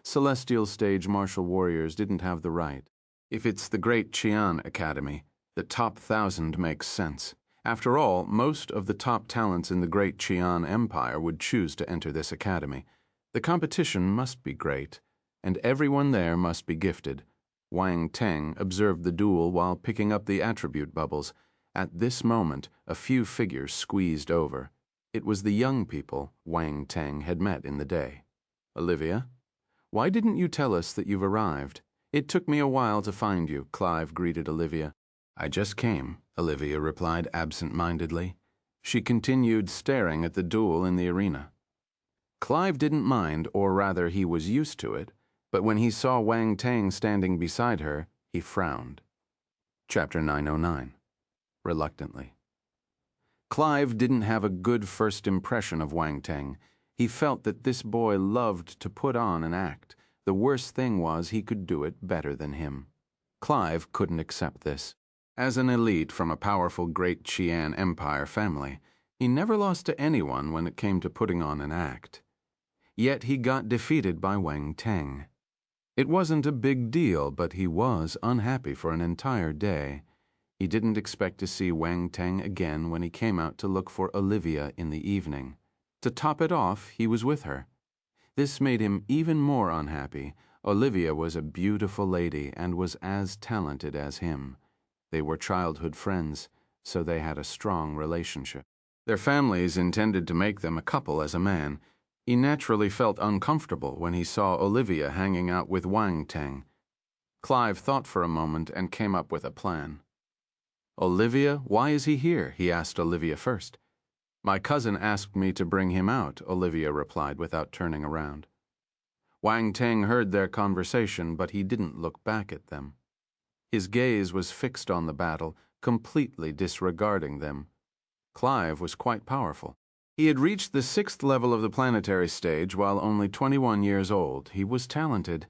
Celestial Stage martial warriors didn't have the right. If it's the Great Qian Academy, the top 1,000 makes sense. After all, most of the top talents in the Great Qian Empire would choose to enter this academy. The competition must be great, and everyone there must be gifted. Wang Teng observed the duel while picking up the attribute bubbles. At this moment, a few figures squeezed over. It was the young people Wang Teng had met in the day. "Olivia, why didn't you tell us that you've arrived? It took me a while to find you," Clive greeted Olivia. "I just came," Olivia replied absent-mindedly. She continued staring at the duel in the arena. Clive didn't mind, or rather he was used to it, but when he saw Wang Teng standing beside her, he frowned. Chapter 909. Reluctantly. Clive didn't have a good first impression of Wang Teng. He felt that this boy loved to put on an act. The worst thing was he could do it better than him. Clive couldn't accept this. As an elite from a powerful Great Qian Empire family, he never lost to anyone when it came to putting on an act. Yet he got defeated by Wang Teng. It wasn't a big deal, but he was unhappy for an entire day. He didn't expect to see Wang Teng again when he came out to look for Olivia in the evening. To top it off, he was with her. This made him even more unhappy. Olivia was a beautiful lady and was as talented as him. They were childhood friends, so they had a strong relationship. Their families intended to make them a couple as a man. He naturally felt uncomfortable when he saw Olivia hanging out with Wang Teng. Clive thought for a moment and came up with a plan. "Olivia, why is he here?" he asked Olivia first. "My cousin asked me to bring him out," Olivia replied without turning around. Wang Teng heard their conversation, but he didn't look back at them. His gaze was fixed on the battle, completely disregarding them. Clive was quite powerful. He had reached the 6th level of the planetary stage while only 21 years old. He was talented.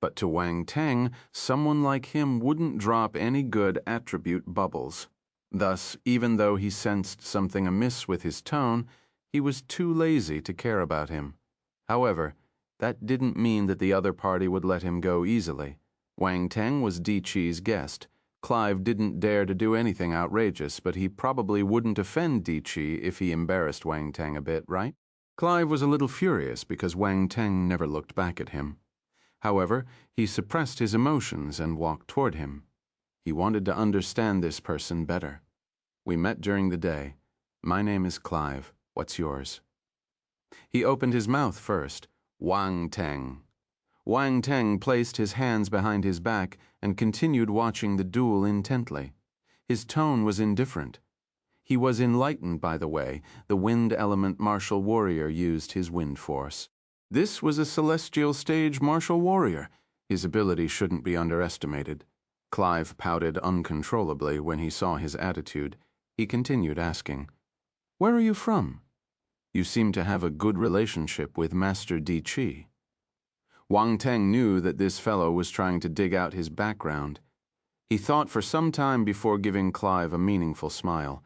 But to Wang Teng, someone like him wouldn't drop any good attribute bubbles. Thus, even though he sensed something amiss with his tone, he was too lazy to care about him. However, that didn't mean that the other party would let him go easily. Wang Teng was Di Chi's guest. Clive didn't dare to do anything outrageous, but he probably wouldn't offend Di Chi if he embarrassed Wang Teng a bit, right? Clive was a little furious because Wang Teng never looked back at him. However, he suppressed his emotions and walked toward him. He wanted to understand this person better. "We met during the day. My name is Clive. What's yours?" He opened his mouth first. "Wang Teng." Wang Teng placed his hands behind his back and continued watching the duel intently. His tone was indifferent. He was enlightened by the way the wind element martial warrior used his wind force. This was a celestial stage martial warrior. His ability shouldn't be underestimated. Clive pouted uncontrollably when he saw his attitude. He continued asking, "Where are you from?" You seem to have a good relationship with Master Di Chi. Wang Teng knew that this fellow was trying to dig out his background. He thought for some time before giving Clive a meaningful smile.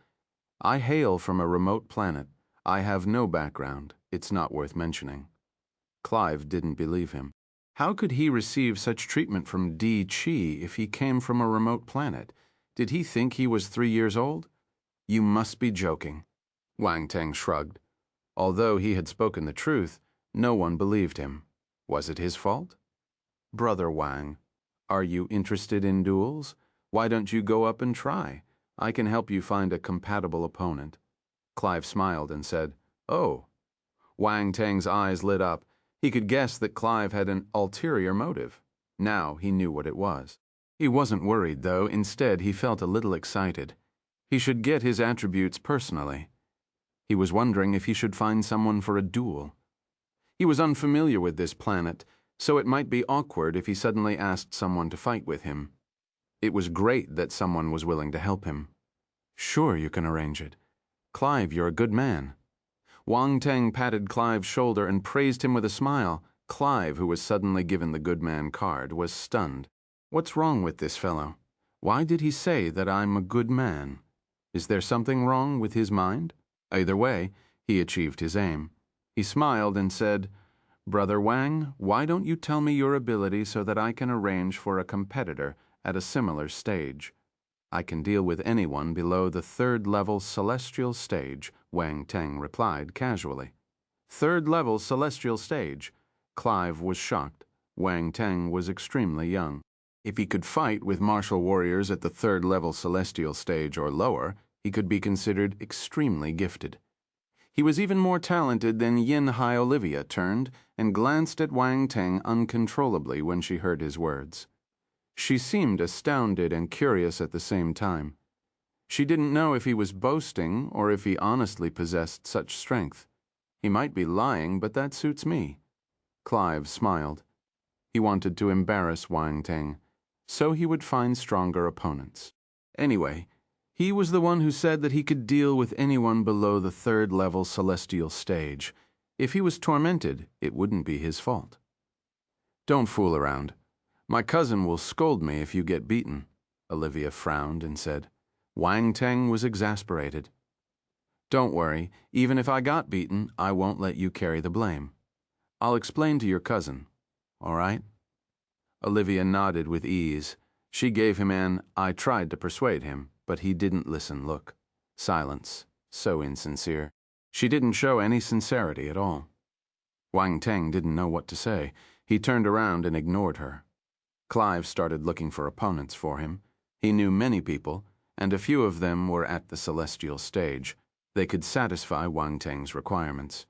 I hail from a remote planet. I have no background. It's not worth mentioning. Clive didn't believe him. How could he receive such treatment from Di Chi if he came from a remote planet? Did he think he was 3 years old? You must be joking. Wang Teng shrugged. Although he had spoken the truth, no one believed him. Was it his fault? Brother Wang, are you interested in duels? Why don't you go up and try? I can help you find a compatible opponent. Clive smiled and said, Oh. Wang Teng's eyes lit up. He could guess that Clive had an ulterior motive. Now he knew what it was. He wasn't worried, though. Instead, he felt a little excited. He should get his attributes personally. He was wondering if he should find someone for a duel. He was unfamiliar with this planet, so it might be awkward if he suddenly asked someone to fight with him. It was great that someone was willing to help him. Sure, you can arrange it. Clive, you're a good man. Wang Teng patted Clive's shoulder and praised him with a smile. Clive, who was suddenly given the good man card, was stunned. What's wrong with this fellow? Why did he say that I'm a good man? Is there something wrong with his mind? Either way, he achieved his aim. He smiled and said, Brother Wang, why don't you tell me your ability so that I can arrange for a competitor at a similar stage? I can deal with anyone below the 3rd level celestial stage, Wang Teng replied casually. 3rd level celestial stage. Clive was shocked. Wang Teng was extremely young. If he could fight with martial warriors at the 3rd level celestial stage or lower, he could be considered extremely gifted. He was even more talented than Yin Hai. Olivia turned and glanced at Wang Teng uncontrollably when she heard his words. She seemed astounded and curious at the same time. She didn't know if he was boasting or if he honestly possessed such strength. He might be lying, but that suits me. Clive smiled. He wanted to embarrass Wang Teng, so he would find stronger opponents. Anyway, he was the one who said that he could deal with anyone below the 3rd level celestial stage. If he was tormented, it wouldn't be his fault. Don't fool around. My cousin will scold me if you get beaten. Olivia frowned and said. Wang Teng was exasperated. Don't worry, even if I got beaten, I won't let you carry the blame. I'll explain to your cousin. All right? Olivia nodded with ease. She gave him an I tried to persuade him, but he didn't listen look. Silence, so insincere. She didn't show any sincerity at all. Wang Teng didn't know what to say. He turned around and ignored her. Clive started looking for opponents for him. He knew many people, and a few of them were at the celestial stage. They could satisfy Wang Teng's requirements.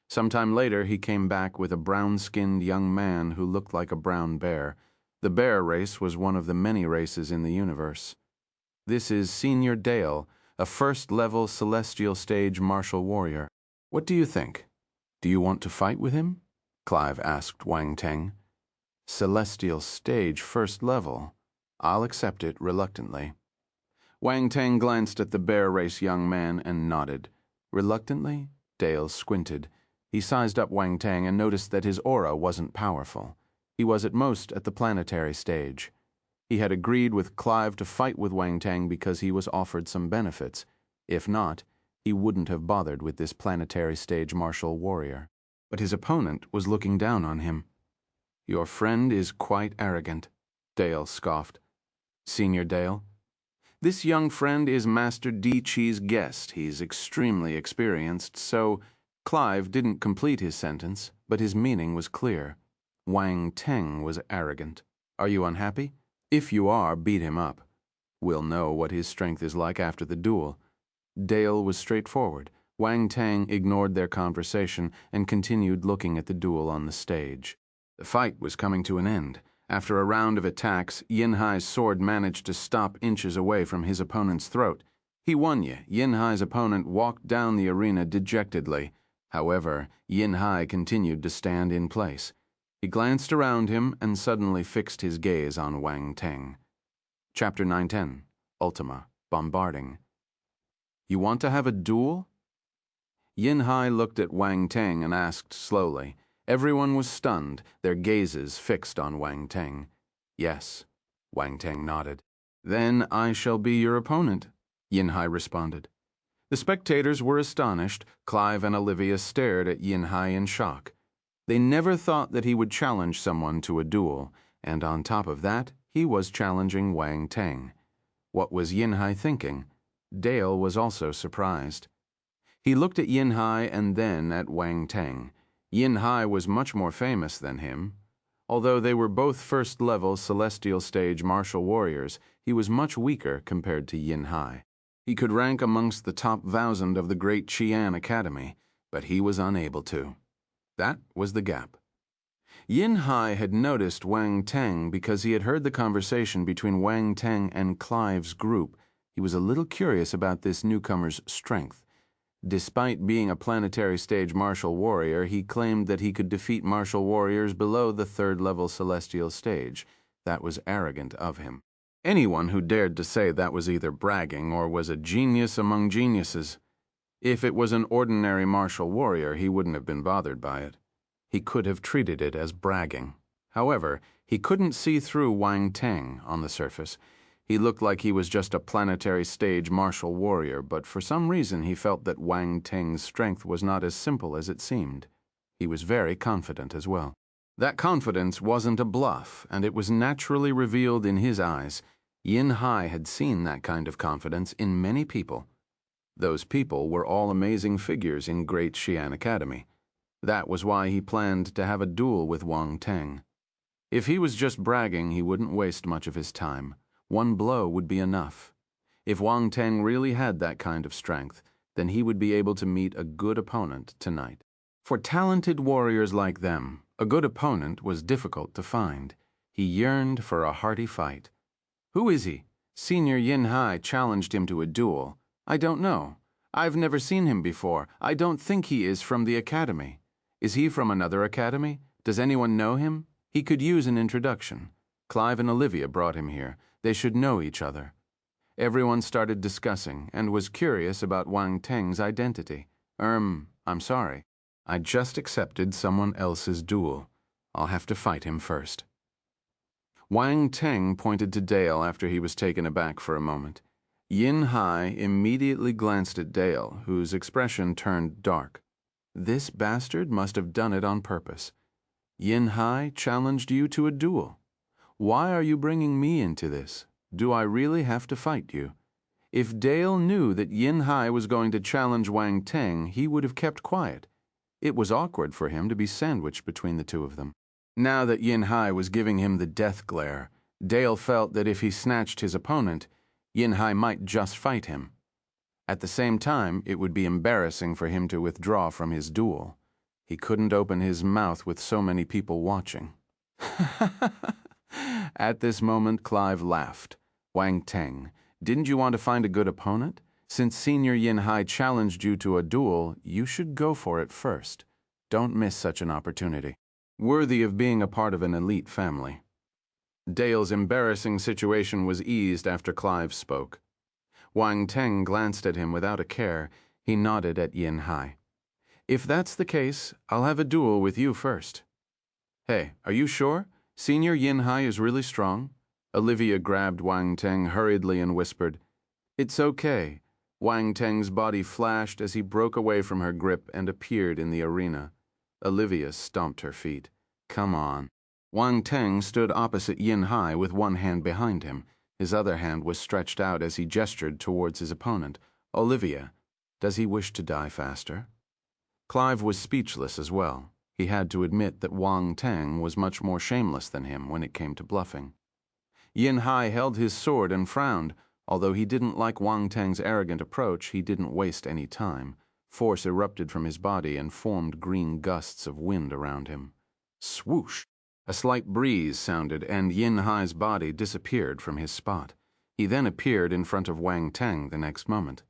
Sometime later, he came back with a brown-skinned young man who looked like a brown bear. The bear race was one of the many races in the universe. This is Senior Dale, a 1st-level celestial stage martial warrior. What do you think? Do you want to fight with him? Clive asked Wang Teng. Celestial stage 1st level. I'll accept it reluctantly. Wang Teng glanced at the bear race young man and nodded. Reluctantly, Dale squinted. He sized up Wang Teng and noticed that his aura wasn't powerful. He was at most at the planetary stage. He had agreed with Clive to fight with Wang Teng because he was offered some benefits. If not, he wouldn't have bothered with this planetary stage martial warrior. But his opponent was looking down on him. Your friend is quite arrogant, Dale scoffed. Senior Dale? This young friend is Master Di Chi's guest. He's extremely experienced, so Clive didn't complete his sentence, but his meaning was clear. Wang Teng was arrogant. Are you unhappy? If you are, beat him up. We'll know what his strength is like after the duel. Dale was straightforward. Wang Teng ignored their conversation and continued looking at the duel on the stage. The fight was coming to an end. After a round of attacks, Yin Hai's sword managed to stop inches away from his opponent's throat. He won you. Yin Hai's opponent walked down the arena dejectedly. However, Yin Hai continued to stand in place. He glanced around him and suddenly fixed his gaze on Wang Teng. Chapter 910, Ultima Bombarding. You want to have a duel? Yin Hai looked at Wang Teng and asked slowly. Everyone was stunned, their gazes fixed on Wang Teng. Yes, Wang Teng nodded. Then I shall be your opponent, Yin Hai responded. The spectators were astonished. Clive and Olivia stared at Yin Hai in shock. They never thought that he would challenge someone to a duel, and on top of that, he was challenging Wang Teng. What was Yin Hai thinking? Dale was also surprised. He looked at Yin Hai and then at Wang Teng. Yin Hai was much more famous than him. Although they were both first-level celestial stage martial warriors, he was much weaker compared to Yin Hai. He could rank amongst the top 1,000 of the great Qian Academy, but he was unable to. That was the gap. Yin Hai had noticed Wang Teng because he had heard the conversation between Wang Teng and Clive's group. He was a little curious about this newcomer's strength. Despite being a planetary stage martial warrior, he claimed that he could defeat martial warriors below the third-level celestial stage. That was arrogant of him. Anyone who dared to say that was either bragging or was a genius among geniuses. If it was an ordinary martial warrior, he wouldn't have been bothered by it. He could have treated it as bragging. However, he couldn't see through Wang Teng on the surface. He looked like he was just a planetary stage martial warrior, but for some reason he felt that Wang Teng's strength was not as simple as it seemed. He was very confident as well. That confidence wasn't a bluff, and it was naturally revealed in his eyes. Yin Hai had seen that kind of confidence in many people. Those people were all amazing figures in Great Qian Academy. That was why he planned to have a duel with Wang Teng. If he was just bragging, he wouldn't waste much of his time. One blow would be enough. If Wang Teng really had that kind of strength, then he would be able to meet a good opponent tonight. For talented warriors like them, a good opponent was difficult to find. He yearned for a hearty fight. Who is he? Senior Yin Hai challenged him to a duel. I don't know. I've never seen him before. I don't think he is from the academy. Is he from another academy? Does anyone know him? He could use an introduction. Clive and Olivia brought him here. They should know each other. Everyone started discussing and was curious about Wang Teng's identity. I'm sorry. I just accepted someone else's duel. I'll have to fight him first. Wang Teng pointed to Dale after he was taken aback for a moment. Yin Hai immediately glanced at Dale, whose expression turned dark. This bastard must have done it on purpose. Yin Hai challenged you to a duel. Why are you bringing me into this? Do I really have to fight you? If Dale knew that Yin Hai was going to challenge Wang Teng, he would have kept quiet. It was awkward for him to be sandwiched between the two of them. Now that Yin Hai was giving him the death glare, Dale felt that if he snatched his opponent, Yin Hai might just fight him. At the same time, it would be embarrassing for him to withdraw from his duel. He couldn't open his mouth with so many people watching. At this moment, Clive laughed. Wang Teng, didn't you want to find a good opponent? Since Senior Yin Hai challenged you to a duel, you should go for it first. Don't miss such an opportunity. Worthy of being a part of an elite family. Dale's embarrassing situation was eased after Clive spoke. Wang Teng glanced at him without a care. He nodded at Yin Hai. If that's the case, I'll have a duel with you first. Hey, are you sure? Senior Yin Hai is really strong? Olivia grabbed Wang Teng hurriedly and whispered, It's okay. Wang Teng's body flashed as he broke away from her grip and appeared in the arena. Olivia stomped her feet. Come on. Wang Teng stood opposite Yin Hai with one hand behind him. His other hand was stretched out as he gestured towards his opponent. Olivia, does he wish to die faster? Clive was speechless as well. He had to admit that Wang Teng was much more shameless than him when it came to bluffing. Yin Hai held his sword and frowned. Although he didn't like Wang Teng's arrogant approach, he didn't waste any time. Force erupted from his body and formed green gusts of wind around him. Swoosh! A slight breeze sounded, and Yin Hai's body disappeared from his spot. He then appeared in front of Wang Teng the next moment.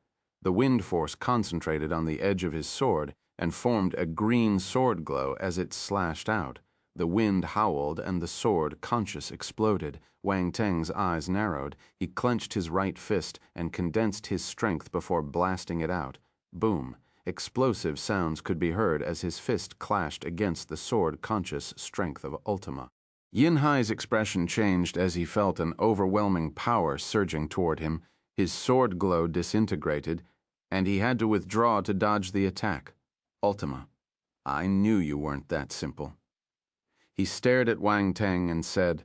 The wind force concentrated on the edge of his sword and formed a green sword glow as it slashed out. The wind howled and the sword, conscious, exploded. Wang Teng's eyes narrowed. He clenched his right fist and condensed his strength before blasting it out. Boom! Explosive sounds could be heard as his fist clashed against the sword-conscious strength of Ultima. Yin Hai's expression changed as he felt an overwhelming power surging toward him. His sword glow disintegrated, and he had to withdraw to dodge the attack. Ultima, I knew you weren't that simple. He stared at Wang Teng and said,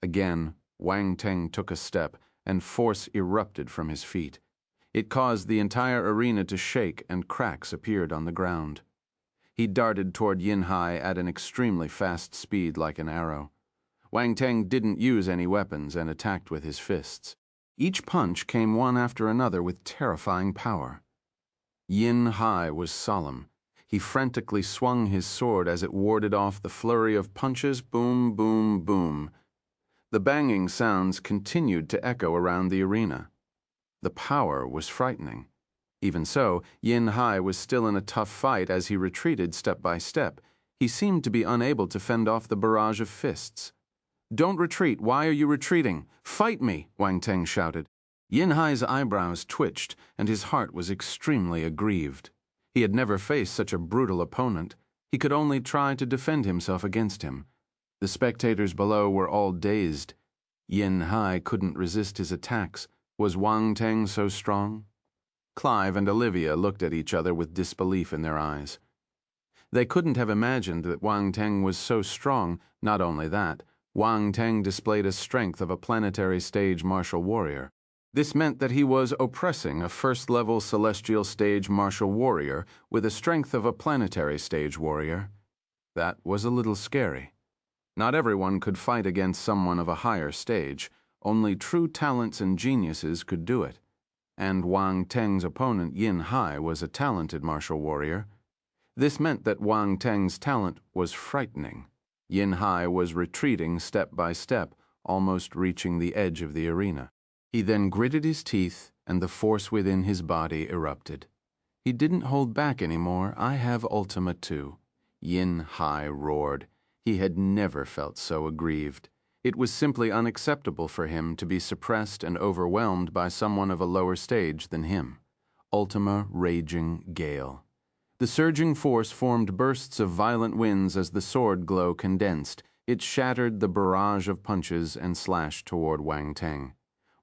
again, Wang Teng took a step, and force erupted from his feet. It caused the entire arena to shake, and cracks appeared on the ground. He darted toward Yin Hai at an extremely fast speed like an arrow. Wang Teng didn't use any weapons and attacked with his fists. Each punch came one after another with terrifying power. Yin Hai was solemn. He frantically swung his sword as it warded off the flurry of punches, boom, boom, boom. The banging sounds continued to echo around the arena. The power was frightening. Even so, Yin Hai was still in a tough fight as he retreated step by step. He seemed to be unable to fend off the barrage of fists. "Don't retreat. Why are you retreating? Fight me!" Wang Teng shouted. Yin Hai's eyebrows twitched, and his heart was extremely aggrieved. He had never faced such a brutal opponent. He could only try to defend himself against him. The spectators below were all dazed. Yin Hai couldn't resist his attacks. Was Wang Teng so strong? Clive and Olivia looked at each other with disbelief in their eyes. They couldn't have imagined that Wang Teng was so strong. Not only that, Wang Teng displayed a strength of a planetary stage martial warrior. This meant that he was oppressing a first-level celestial stage martial warrior with the strength of a planetary stage warrior. That was a little scary. Not everyone could fight against someone of a higher stage. Only true talents and geniuses could do it. And Wang Teng's opponent, Yin Hai, was a talented martial warrior. This meant that Wang Teng's talent was frightening. Yin Hai was retreating step by step, almost reaching the edge of the arena. He then gritted his teeth, and the force within his body erupted. He didn't hold back anymore. "I have Ultima too," Yin Hai roared. He had never felt so aggrieved. It was simply unacceptable for him to be suppressed and overwhelmed by someone of a lower stage than him. Ultima raging gale. The surging force formed bursts of violent winds as the sword glow condensed. It shattered the barrage of punches and slashed toward Wang Teng.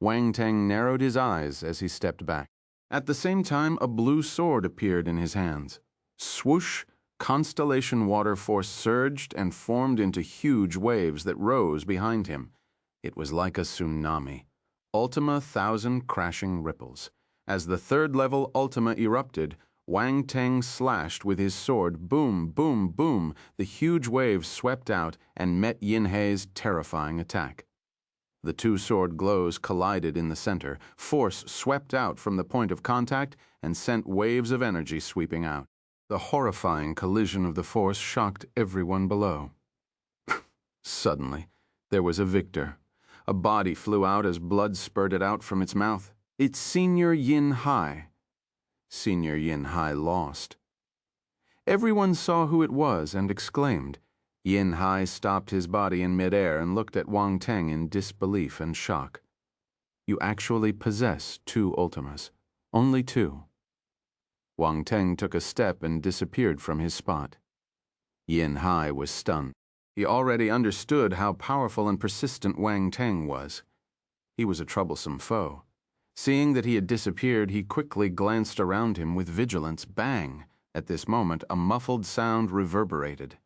Wang Teng narrowed his eyes as he stepped back. At the same time, a blue sword appeared in his hands. Swoosh! Constellation water force surged and formed into huge waves that rose behind him. It was like a tsunami. Ultima 1,000 crashing ripples. As the third-level Ultima erupted, Wang Teng slashed with his sword. Boom, boom, boom. The huge waves swept out and met Yin Hai's terrifying attack. The two sword glows collided in the center. Force swept out from the point of contact and sent waves of energy sweeping out. The horrifying collision of the force shocked everyone below. Suddenly, there was a victor. A body flew out as blood spurted out from its mouth. It's Senior Yin Hai. Senior Yin Hai lost. Everyone saw who it was and exclaimed. Yin Hai stopped his body in midair and looked at Wang Teng in disbelief and shock. "You actually possess 2 Ultimas. Only 2. Wang Teng took a step and disappeared from his spot. Yin Hai was stunned. He already understood how powerful and persistent Wang Teng was. He was a troublesome foe. Seeing that he had disappeared, he quickly glanced around him with vigilance. Bang! At this moment, a muffled sound reverberated.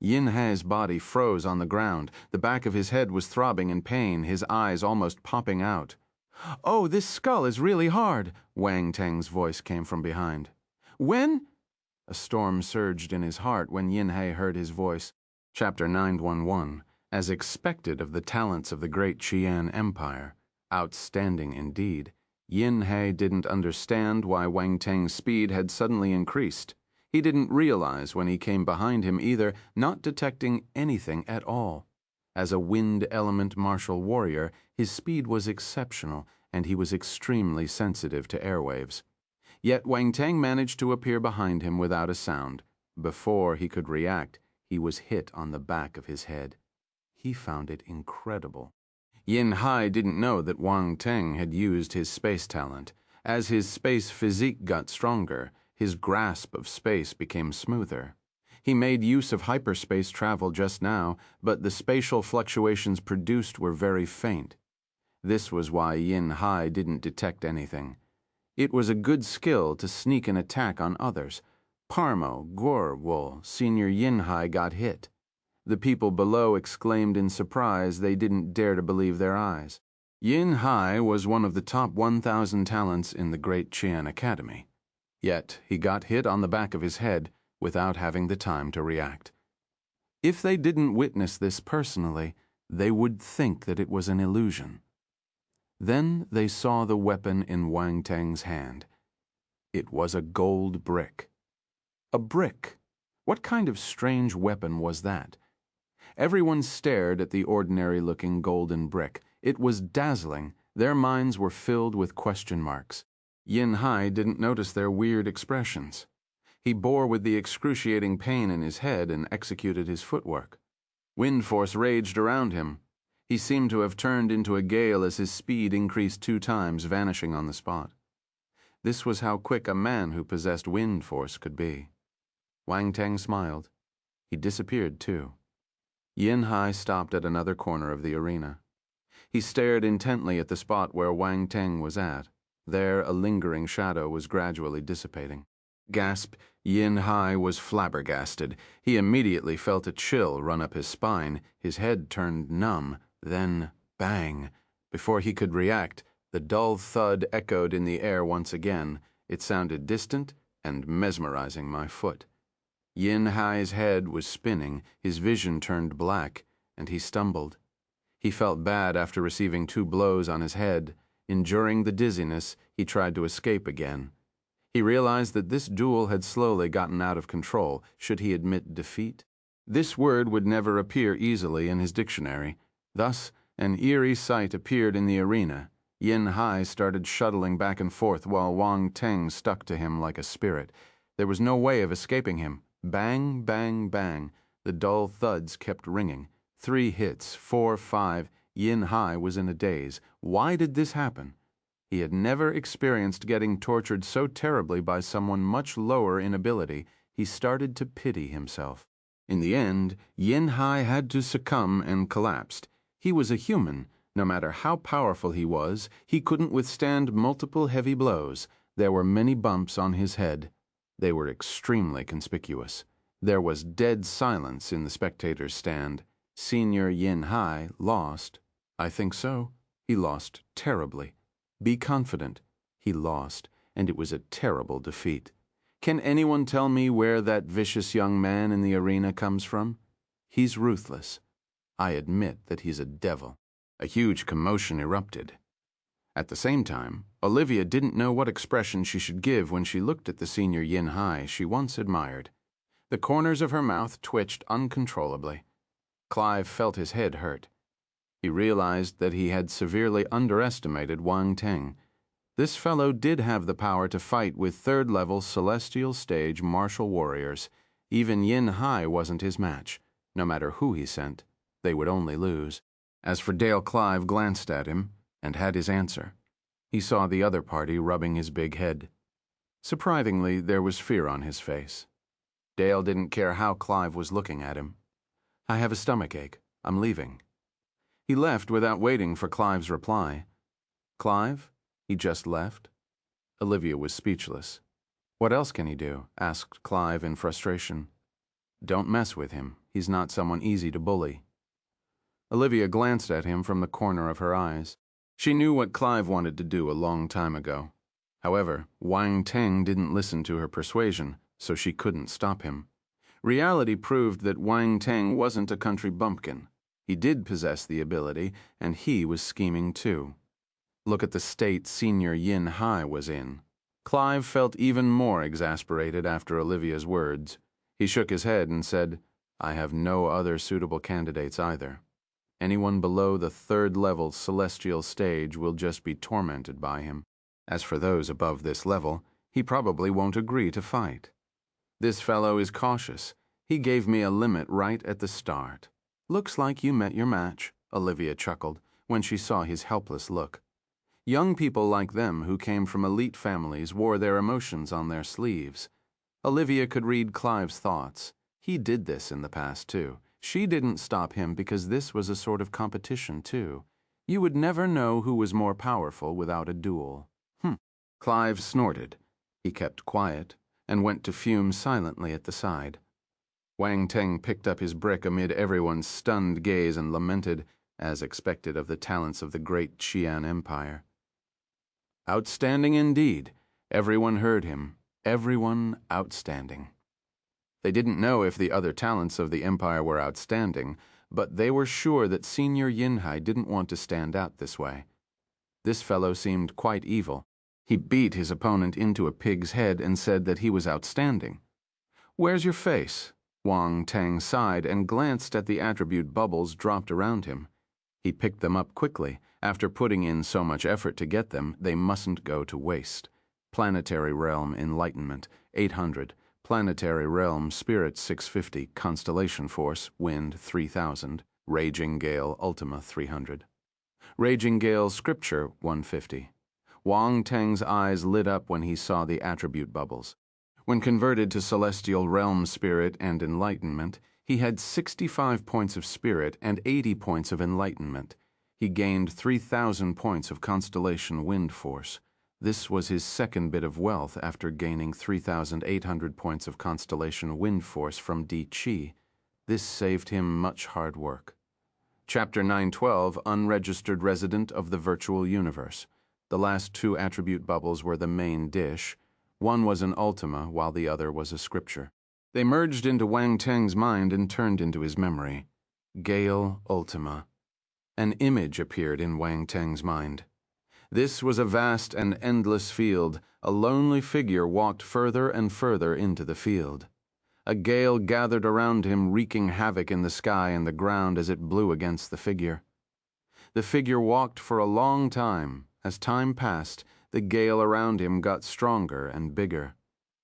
Yin Hai's body froze on the ground. The back of his head was throbbing in pain, his eyes almost popping out. "Oh, this skull is really hard," Wang Teng's voice came from behind. "When?" A storm surged in his heart when Yin Hai heard his voice. Chapter 911, as expected of the talents of the great Qian Empire. Outstanding indeed. Yin Hai didn't understand why Wang Teng's speed had suddenly increased. He didn't realize when he came behind him either, not detecting anything at all. As a wind element martial warrior, his speed was exceptional, and he was extremely sensitive to airwaves. Yet Wang Teng managed to appear behind him without a sound. Before he could react, he was hit on the back of his head. He found it incredible. Yin Hai didn't know that Wang Teng had used his space talent. As his space physique got stronger, his grasp of space became smoother. He made use of hyperspace travel just now, but the spatial fluctuations produced were very faint. This was why Yin Hai didn't detect anything. It was a good skill to sneak an attack on others. Parmo, Gorwol, Senior Yin Hai got hit. The people below exclaimed in surprise. They didn't dare to believe their eyes. Yin Hai was one of the top 1,000 talents in the Great Qian Academy. Yet he got hit on the back of his head without having the time to react. If they didn't witness this personally, they would think that it was an illusion. Then they saw the weapon in Wang Teng's hand. It was a gold brick. A brick! What kind of strange weapon was that? Everyone stared at the ordinary-looking golden brick. It was dazzling. Their minds were filled with question marks. Yin Hai didn't notice their weird expressions. He bore with the excruciating pain in his head and executed his footwork. Wind force raged around him. He seemed to have turned into a gale as his speed increased 2 times, vanishing on the spot. This was how quick a man who possessed wind force could be. Wang Teng smiled. He disappeared too. Yin Hai stopped at another corner of the arena. He stared intently at the spot where Wang Teng was at. There, a lingering shadow was gradually dissipating. Gasp! Yin Hai was flabbergasted. He immediately felt a chill run up his spine. His head turned numb. Then, bang! Before he could react, the dull thud echoed in the air once again. It sounded distant and mesmerizing my foot. Yin Hai's head was spinning, his vision turned black, and he stumbled. He felt bad after receiving 2 blows on his head. Enduring the dizziness, he tried to escape again. He realized that this duel had slowly gotten out of control. Should he admit defeat? This word would never appear easily in his dictionary. Thus, an eerie sight appeared in the arena. Yin Hai started shuttling back and forth while Wang Teng stuck to him like a spirit. There was no way of escaping him. Bang, bang, bang. The dull thuds kept ringing. 3 hits, 4, 5. Yin Hai was in a daze. Why did this happen? He had never experienced getting tortured so terribly by someone much lower in ability. He started to pity himself. In the end, Yin Hai had to succumb and collapsed. He was a human. No matter how powerful he was, he couldn't withstand multiple heavy blows. There were many bumps on his head. They were extremely conspicuous. There was dead silence in the spectators' stand. Senior Yin Hai lost. I think so. He lost terribly. Be confident. He lost, and it was a terrible defeat. Can anyone tell me where that vicious young man in the arena comes from? He's ruthless. I admit that he's a devil. A huge commotion erupted. At the same time, Olivia didn't know what expression she should give when she looked at the senior Yin Hai she once admired. The corners of her mouth twitched uncontrollably. Clive felt his head hurt. He realized that he had severely underestimated Wang Teng. This fellow did have the power to fight with 3rd-level celestial stage martial warriors. Even Yin Hai wasn't his match. No matter who he sent, they would only lose. As for Dale, Clive glanced at him and had his answer. He saw the other party rubbing his big head. Surprisingly, there was fear on his face. Dale didn't care how Clive was looking at him. I have a stomachache. I'm leaving. He left without waiting for Clive's reply. Clive? He just left? Olivia was speechless. What else can he do? Asked Clive in frustration. Don't mess with him. He's not someone easy to bully. Olivia glanced at him from the corner of her eyes. She knew what Clive wanted to do a long time ago. However, Wang Teng didn't listen to her persuasion, so she couldn't stop him. Reality proved that Wang Teng wasn't a country bumpkin. He did possess the ability, and he was scheming too. Look at the state Senior Yin Hai was in. Clive felt even more exasperated after Olivia's words. He shook his head and said, I have no other suitable candidates either. Anyone below the 3rd-level celestial stage will just be tormented by him. As for those above this level, he probably won't agree to fight. This fellow is cautious. He gave me a limit right at the start. Looks like you met your match, Olivia chuckled when she saw his helpless look. Young people like them who came from elite families wore their emotions on their sleeves. Olivia could read Clive's thoughts. He did this in the past, too. She didn't stop him because this was a sort of competition, too. You would never know who was more powerful without a duel. Clive snorted. He kept quiet and went to fume silently at the side. Wang Teng picked up his brick amid everyone's stunned gaze and lamented, as expected of the talents of the great Qian Empire. Outstanding indeed. Everyone heard him. Everyone outstanding. They didn't know if the other talents of the empire were outstanding, but they were sure that Senior Yinhai didn't want to stand out this way. This fellow seemed quite evil. He beat his opponent into a pig's head and said that he was outstanding. "Where's your face?" Wang Teng sighed and glanced at the attribute bubbles dropped around him. He picked them up quickly. After putting in so much effort to get them, they mustn't go to waste. Planetary Realm Enlightenment, 800. Planetary Realm Spirit 650, Constellation Force, Wind 3000, Raging Gale Ultima 300. Raging Gale Scripture 150. Wang Teng's eyes lit up when he saw the attribute bubbles. When converted to Celestial Realm Spirit and Enlightenment, he had 65 points of Spirit and 80 points of Enlightenment. He gained 3,000 points of Constellation Wind Force. This was his second bit of wealth after gaining 3,800 points of Constellation Wind Force from Di Chi. This saved him much hard work. Chapter 912, Unregistered Resident of the Virtual Universe. The last two attribute bubbles were the main dish. One was an Ultima, while the other was a scripture. They merged into Wang Teng's mind and turned into his memory. Gale Ultima. An image appeared in Wang Teng's mind. This was a vast and endless field. A lonely figure walked further and further into the field. A gale gathered around him, wreaking havoc in the sky and the ground as it blew against the figure. The figure walked for a long time. As time passed, the gale around him got stronger and bigger.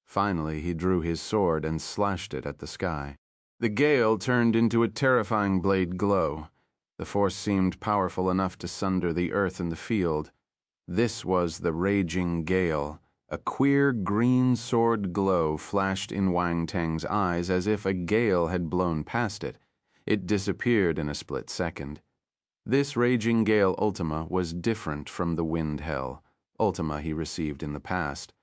Finally, he drew his sword and slashed it at the sky. The gale turned into a terrifying blade glow. The force seemed powerful enough to sunder the earth and the field. This was the raging gale. A queer green sword glow flashed in Wang Teng's eyes as if a gale had blown past it. It disappeared in a split second. This raging gale Ultima was different from the wind hell Ultima he received in the past.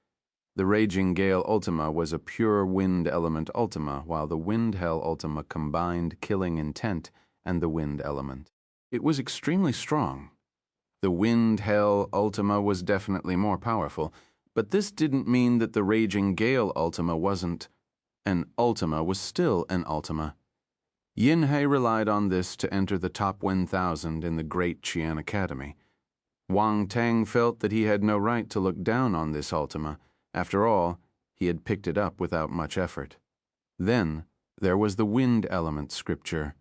The raging gale Ultima was a pure wind element Ultima, while the wind hell Ultima combined killing intent and the wind element. It was extremely strong. The wind hell Ultima was definitely more powerful, but this didn't mean that the raging gale Ultima wasn't. An Ultima was still an Ultima. Yinhei relied on this to enter the top 1,000 in the Great Qian Academy. Wang Teng felt that he had no right to look down on this Ultima. After all, he had picked it up without much effort. Then there was the wind element scripture,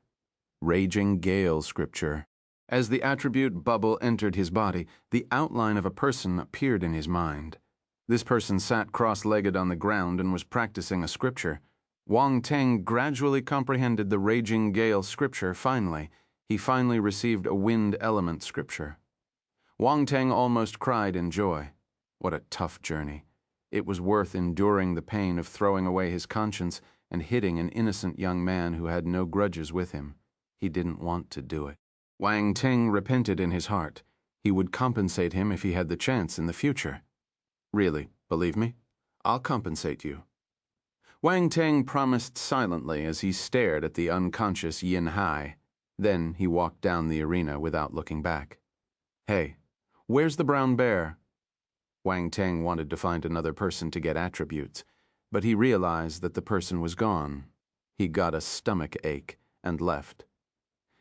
Raging Gale scripture. As the attribute bubble entered his body, the outline of a person appeared in his mind. This person sat cross-legged on the ground and was practicing a scripture. Wang Teng gradually comprehended the Raging Gale scripture. He finally received a wind element scripture. Wang Teng almost cried in joy. What a tough journey. It was worth enduring the pain of throwing away his conscience and hitting an innocent young man who had no grudges with him. He didn't want to do it. Wang Teng repented in his heart. He would compensate him if he had the chance in the future. Really, believe me? I'll compensate you. Wang Teng promised silently as he stared at the unconscious Yinhai. Then he walked down the arena without looking back. Hey, where's the brown bear? Wang Teng wanted to find another person to get attributes, but he realized that the person was gone. He got a stomach ache and left.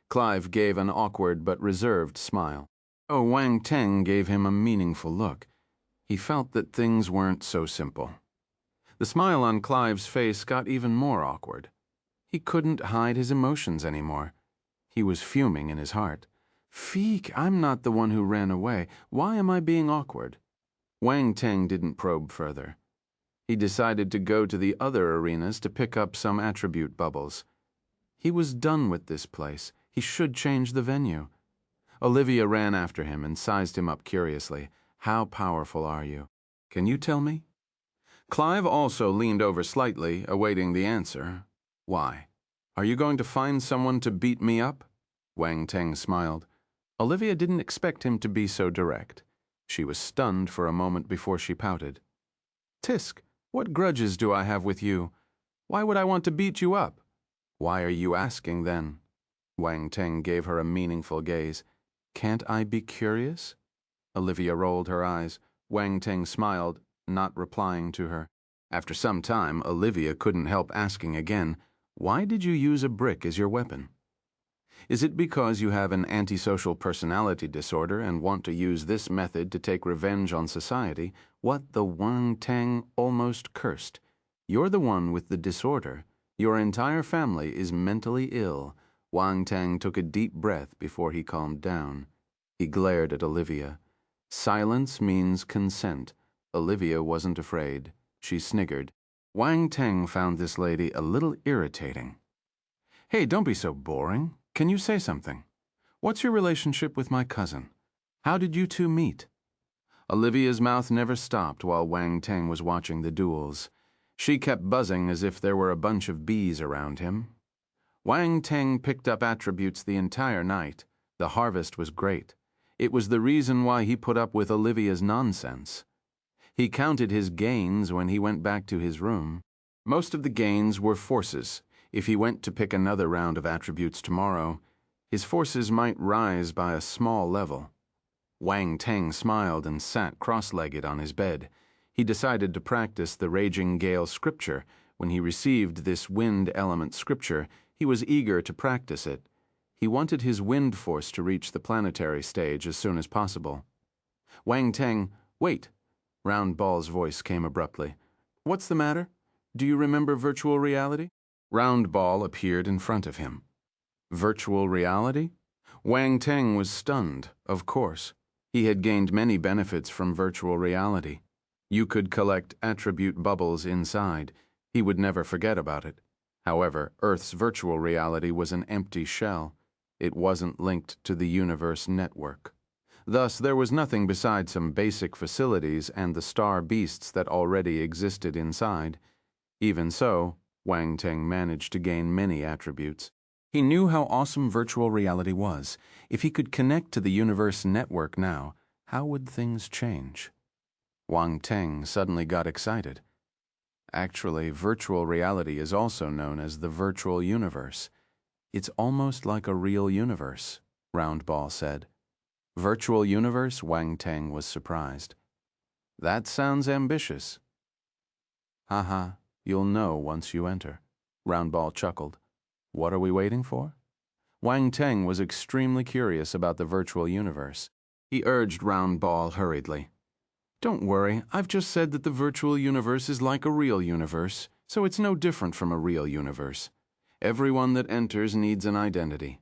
Clive gave an awkward but reserved smile. Oh, Wang Teng gave him a meaningful look. He felt that things weren't so simple. The smile on Clive's face got even more awkward. He couldn't hide his emotions anymore. He was fuming in his heart. Feek, I'm not the one who ran away. Why am I being awkward? Wang Teng didn't probe further. He decided to go to the other arenas to pick up some attribute bubbles. He was done with this place. He should change the venue. Olivia ran after him and sized him up curiously. How powerful are you? Can you tell me? Clive also leaned over slightly, awaiting the answer. Why? Are you going to find someone to beat me up? Wang Teng smiled. Olivia didn't expect him to be so direct. She was stunned for a moment before she pouted. Tisk, what grudges do I have with you? Why would I want to beat you up? Why are you asking then? Wang Teng gave her a meaningful gaze. Can't I be curious? Olivia rolled her eyes. Wang Teng smiled, not replying to her. After some time, Olivia couldn't help asking again, why did you use a brick as your weapon? Is it because you have an antisocial personality disorder and want to use this method to take revenge on society? What the Wang Teng almost cursed. You're the one with the disorder. Your entire family is mentally ill. Wang Teng took a deep breath before he calmed down. He glared at Olivia. Silence means consent. Olivia wasn't afraid. She sniggered. Wang Teng found this lady a little irritating. Hey, don't be so boring. Can you say something? What's your relationship with my cousin? How did you two meet? Olivia's mouth never stopped while Wang Teng was watching the duels. She kept buzzing as if there were a bunch of bees around him. Wang Teng picked up attributes the entire night. The harvest was great. It was the reason why he put up with Olivia's nonsense. He counted his gains when he went back to his room. Most of the gains were forces. If he went to pick another round of attributes tomorrow, his forces might rise by a small level. Wang Teng smiled and sat cross-legged on his bed. He decided to practice the Raging Gale scripture. When he received this wind element scripture, he was eager to practice it. He wanted his wind force to reach the planetary stage as soon as possible. Wang Teng, wait! Round Ball's voice came abruptly. What's the matter? Do you remember virtual reality? Round Ball appeared in front of him. Virtual reality? Wang Teng was stunned, of course. He had gained many benefits from virtual reality. You could collect attribute bubbles inside. He would never forget about it. However, Earth's virtual reality was an empty shell. It wasn't linked to the universe network. Thus, there was nothing beside some basic facilities and the star beasts that already existed inside. Even so, Wang Teng managed to gain many attributes. He knew how awesome virtual reality was. If he could connect to the universe network now, how would things change? Wang Teng suddenly got excited. Actually, virtual reality is also known as the virtual universe. It's almost like a real universe, Round Ball said. Virtual universe? Wang Teng was surprised. That sounds ambitious. Haha, you'll know once you enter, Round Ball chuckled. What are we waiting for? Wang Teng was extremely curious about the virtual universe. He urged Round Ball hurriedly. Don't worry, I've just said that the virtual universe is like a real universe, so it's no different from a real universe. Everyone that enters needs an identity.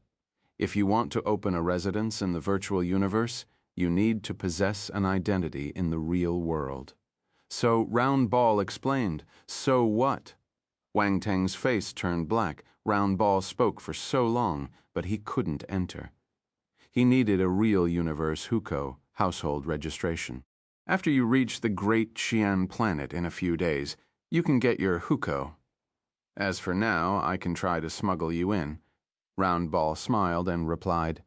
If you want to open a residence in the virtual universe, you need to possess an identity in the real world. So Round Ball explained, so what? Wang Teng's face turned black. Round Ball spoke for so long, but he couldn't enter. He needed a real universe hukou, household registration. After you reach the Great Xian planet in a few days, you can get your hukou. As for now, I can try to smuggle you in. Round Ball smiled and replied,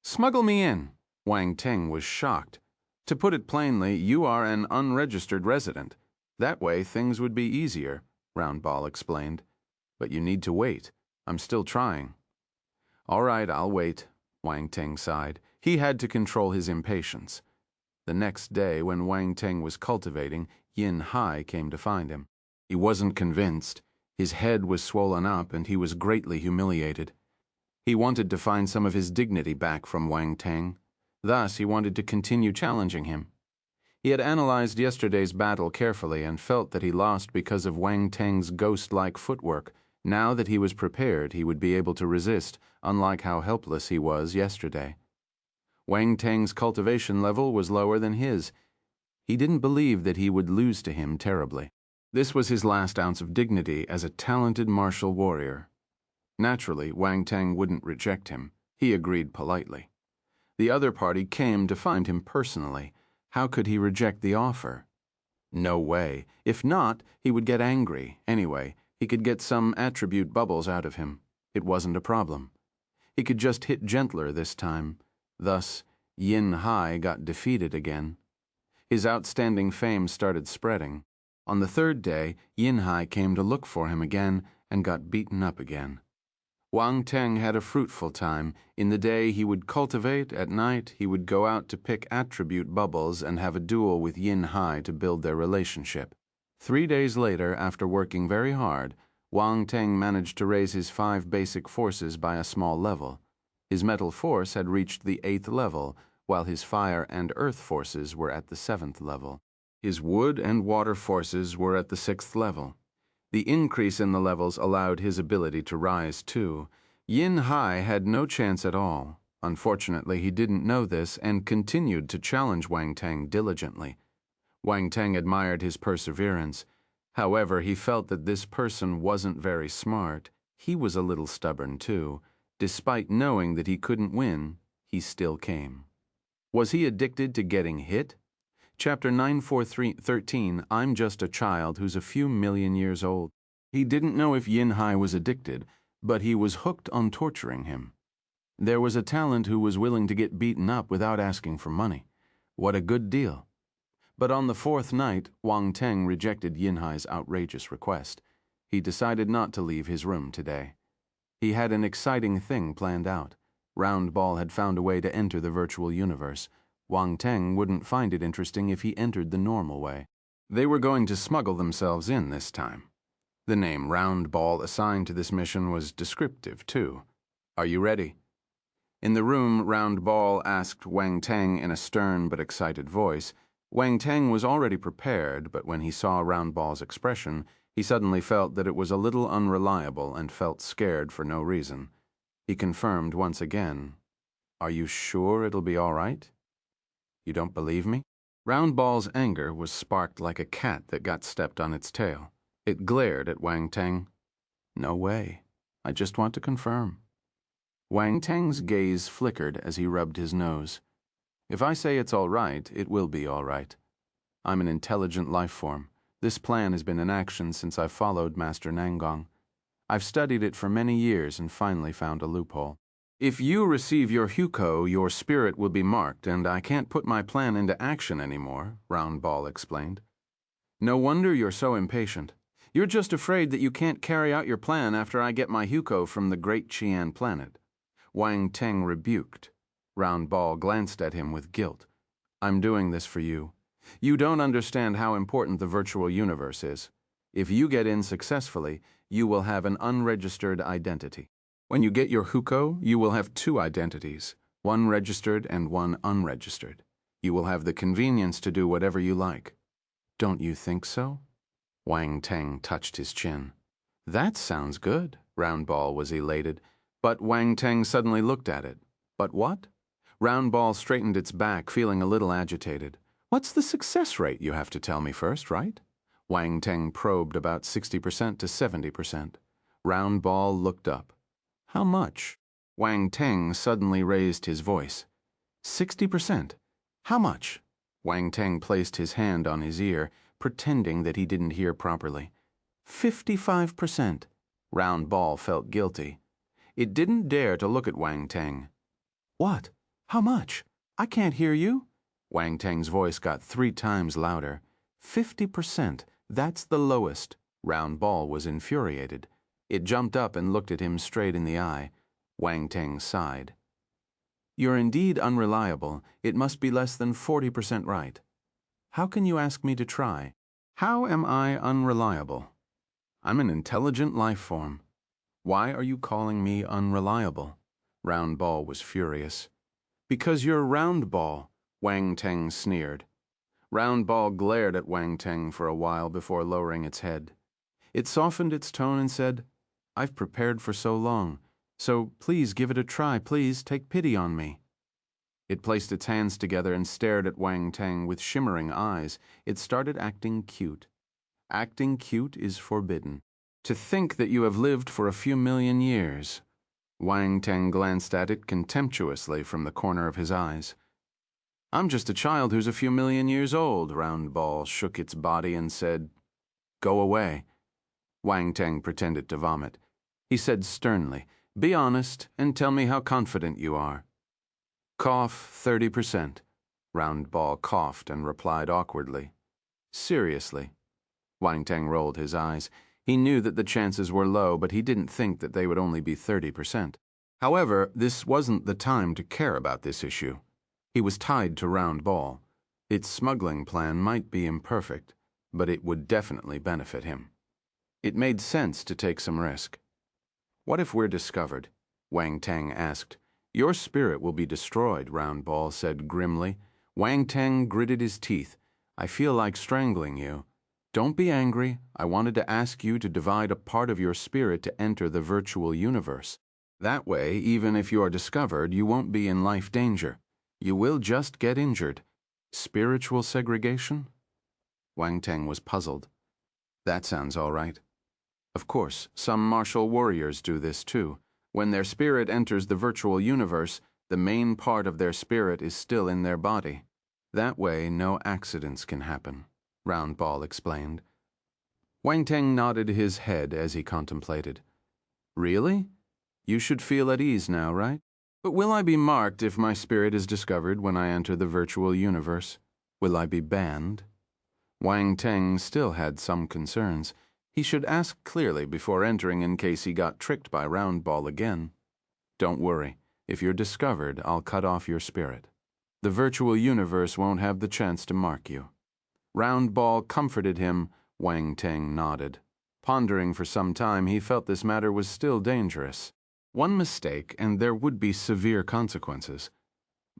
Smuggle me in. Wang Teng was shocked. To put it plainly, you are an unregistered resident. That way things would be easier, Round Ball explained. But you need to wait. I'm still trying. All right, I'll wait, Wang Teng sighed. He had to control his impatience. The next day, when Wang Teng was cultivating, Yin Hai came to find him. He wasn't convinced. His head was swollen up and he was greatly humiliated. He wanted to find some of his dignity back from Wang Teng. Thus, he wanted to continue challenging him. He had analyzed yesterday's battle carefully and felt that he lost because of Wang Teng's ghost-like footwork. Now that he was prepared, he would be able to resist, unlike how helpless he was yesterday. Wang Teng's cultivation level was lower than his. He didn't believe that he would lose to him terribly. This was his last ounce of dignity as a talented martial warrior. Naturally, Wang Teng wouldn't reject him. He agreed politely. The other party came to find him personally. How could he reject the offer? No way. If not, he would get angry. Anyway, he could get some attribute bubbles out of him. It wasn't a problem. He could just hit gentler this time. Thus, Yin Hai got defeated again. His outstanding fame started spreading. On the third day, Yin Hai came to look for him again and got beaten up again. Wang Teng had a fruitful time. In the day he would cultivate, at night he would go out to pick attribute bubbles and have a duel with Yin Hai to build their relationship. 3 days later, after working very hard, Wang Teng managed to raise his 5 basic forces by a small level. His metal force had reached the 8th level, while his fire and earth forces were at the 7th level. His wood and water forces were at the 6th level. The increase in the levels allowed his ability to rise too. Yin Hai had no chance at all. Unfortunately, he didn't know this and continued to challenge Wang Teng diligently. Wang Teng admired his perseverance. However, he felt that this person wasn't very smart. He was a little stubborn too. Despite knowing that he couldn't win, he still came. Was he addicted to getting hit? Chapter 94313, I'm just a child who's a few million years old. He didn't know if Yin Hai was addicted, but he was hooked on torturing him. There was a talent who was willing to get beaten up without asking for money. What a good deal. But on the 4th night, Wang Teng rejected Yin Hai's outrageous request. He decided not to leave his room today. He had an exciting thing planned out. Round Ball had found a way to enter the virtual universe. Wang Teng wouldn't find it interesting if he entered the normal way. They were going to smuggle themselves in this time. The name Round Ball assigned to this mission was descriptive, too. Are you ready? In the room, Round Ball asked Wang Teng in a stern but excited voice. Wang Teng was already prepared, but when he saw Round Ball's expression, he suddenly felt that it was a little unreliable and felt scared for no reason. He confirmed once again, "Are you sure it'll be all right? You don't believe me?" Round Ball's anger was sparked like a cat that got stepped on its tail. It glared at Wang Teng. "No way. I just want to confirm." Wang Teng's gaze flickered as he rubbed his nose. "If I say it's all right, it will be all right. I'm an intelligent life form. This plan has been in action since I followed Master Nangong. I've studied it for many years and finally found a loophole. If you receive your Huko, your spirit will be marked, and I can't put my plan into action anymore," Round Ball explained. "No wonder you're so impatient. You're just afraid that you can't carry out your plan after I get my Huko from the Great Qian planet." Wang Teng rebuked. Round Ball glanced at him with guilt. "I'm doing this for you. You don't understand how important the virtual universe is. If you get in successfully, you will have an unregistered identity. When you get your Huko, you will have 2 identities, one registered and one unregistered. You will have the convenience to do whatever you like." "Don't you think so?" Wang Teng touched his chin. "That sounds good." Round Ball was elated, but Wang Teng suddenly looked at it. "But what?" Round Ball straightened its back, feeling a little agitated. "What's the success rate, you have to tell me first, right?" Wang Teng probed about 60% to 70%. Round Ball looked up. "How much?" Wang Teng suddenly raised his voice. 60%. How much?" Wang Teng placed his hand on his ear, pretending that he didn't hear properly. 55%. Round Ball felt guilty. It didn't dare to look at Wang Teng. "What? How much? I can't hear you." Wang Teng's voice got 3 times louder. 50%. That's the lowest." Round Ball was infuriated. It jumped up and looked at him straight in the eye. Wang Teng sighed. "You're indeed unreliable. It must be less than 40% right. How can you ask me to try?" "How am I unreliable? I'm an intelligent life form. Why are you calling me unreliable?" Round Ball was furious. "Because you're Round Ball," Wang Teng sneered. Round Ball glared at Wang Teng for a while before lowering its head. It softened its tone and said, "I've prepared for so long, so please give it a try. Please take pity on me." It placed its hands together and stared at Wang Teng with shimmering eyes. It started acting cute. Acting cute is forbidden. To think that you have lived for a few million years. Wang Teng glanced at it contemptuously from the corner of his eyes. I'm just a child who's a few million years old. Round Ball shook its body and said, Go away. Wang Teng pretended to vomit. He said sternly, Be honest and tell me how confident you are. Cough 30%. Round Ball coughed and replied awkwardly. Seriously. Wang Teng rolled his eyes. He knew that the chances were low, but he didn't think that they would only be 30%. However, this wasn't the time to care about this issue. He was tied to Round Ball. Its smuggling plan might be imperfect, but it would definitely benefit him. It made sense to take some risk. What if we're discovered? Wang Teng asked. Your spirit will be destroyed, Round Ball said grimly. Wang Teng gritted his teeth. I feel like strangling you. Don't be angry. I wanted to ask you to divide a part of your spirit to enter the virtual universe. That way, even if you are discovered, you won't be in life danger. You will just get injured. Spiritual segregation? Wang Teng was puzzled. That sounds all right. Of course, some martial warriors do this too. When their spirit enters the virtual universe, the main part of their spirit is still in their body. That way, no accidents can happen, Round Ball explained. Wang Teng nodded his head as he contemplated. Really? You should feel at ease now, right? But will I be marked if my spirit is discovered when I enter the virtual universe? Will I be banned? Wang Teng still had some concerns. He should ask clearly before entering in case he got tricked by Round Ball again. Don't worry. If you're discovered, I'll cut off your spirit. The virtual universe won't have the chance to mark you. Round Ball comforted him. Wang Teng nodded. Pondering for some time, he felt this matter was still dangerous. One mistake, and there would be severe consequences.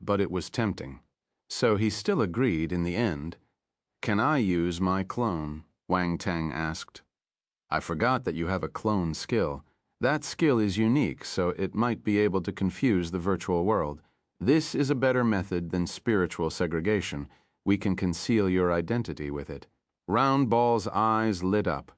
But it was tempting. So he still agreed in the end. Can I use my clone? Wang Teng asked. I forgot that you have a clone skill. That skill is unique, so it might be able to confuse the virtual world. This is a better method than spiritual segregation. We can conceal your identity with it. Round Ball's eyes lit up.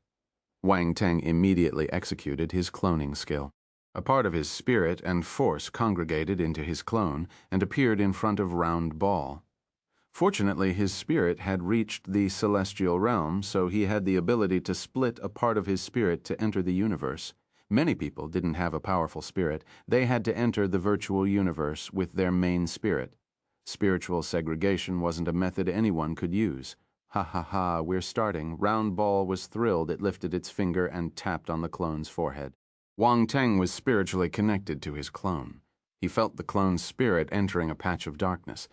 Wang Teng immediately executed his cloning skill. A part of his spirit and force congregated into his clone and appeared in front of Round Ball. Fortunately, his spirit had reached the celestial realm, so he had the ability to split a part of his spirit to enter the universe. Many people didn't have a powerful spirit. They had to enter the virtual universe with their main spirit. Spiritual segregation wasn't a method anyone could use. Ha ha ha, we're starting. Round Ball was thrilled. It lifted its finger and tapped on the clone's forehead. Wang Teng was spiritually connected to his clone. He felt the clone's spirit entering a patch of darkness.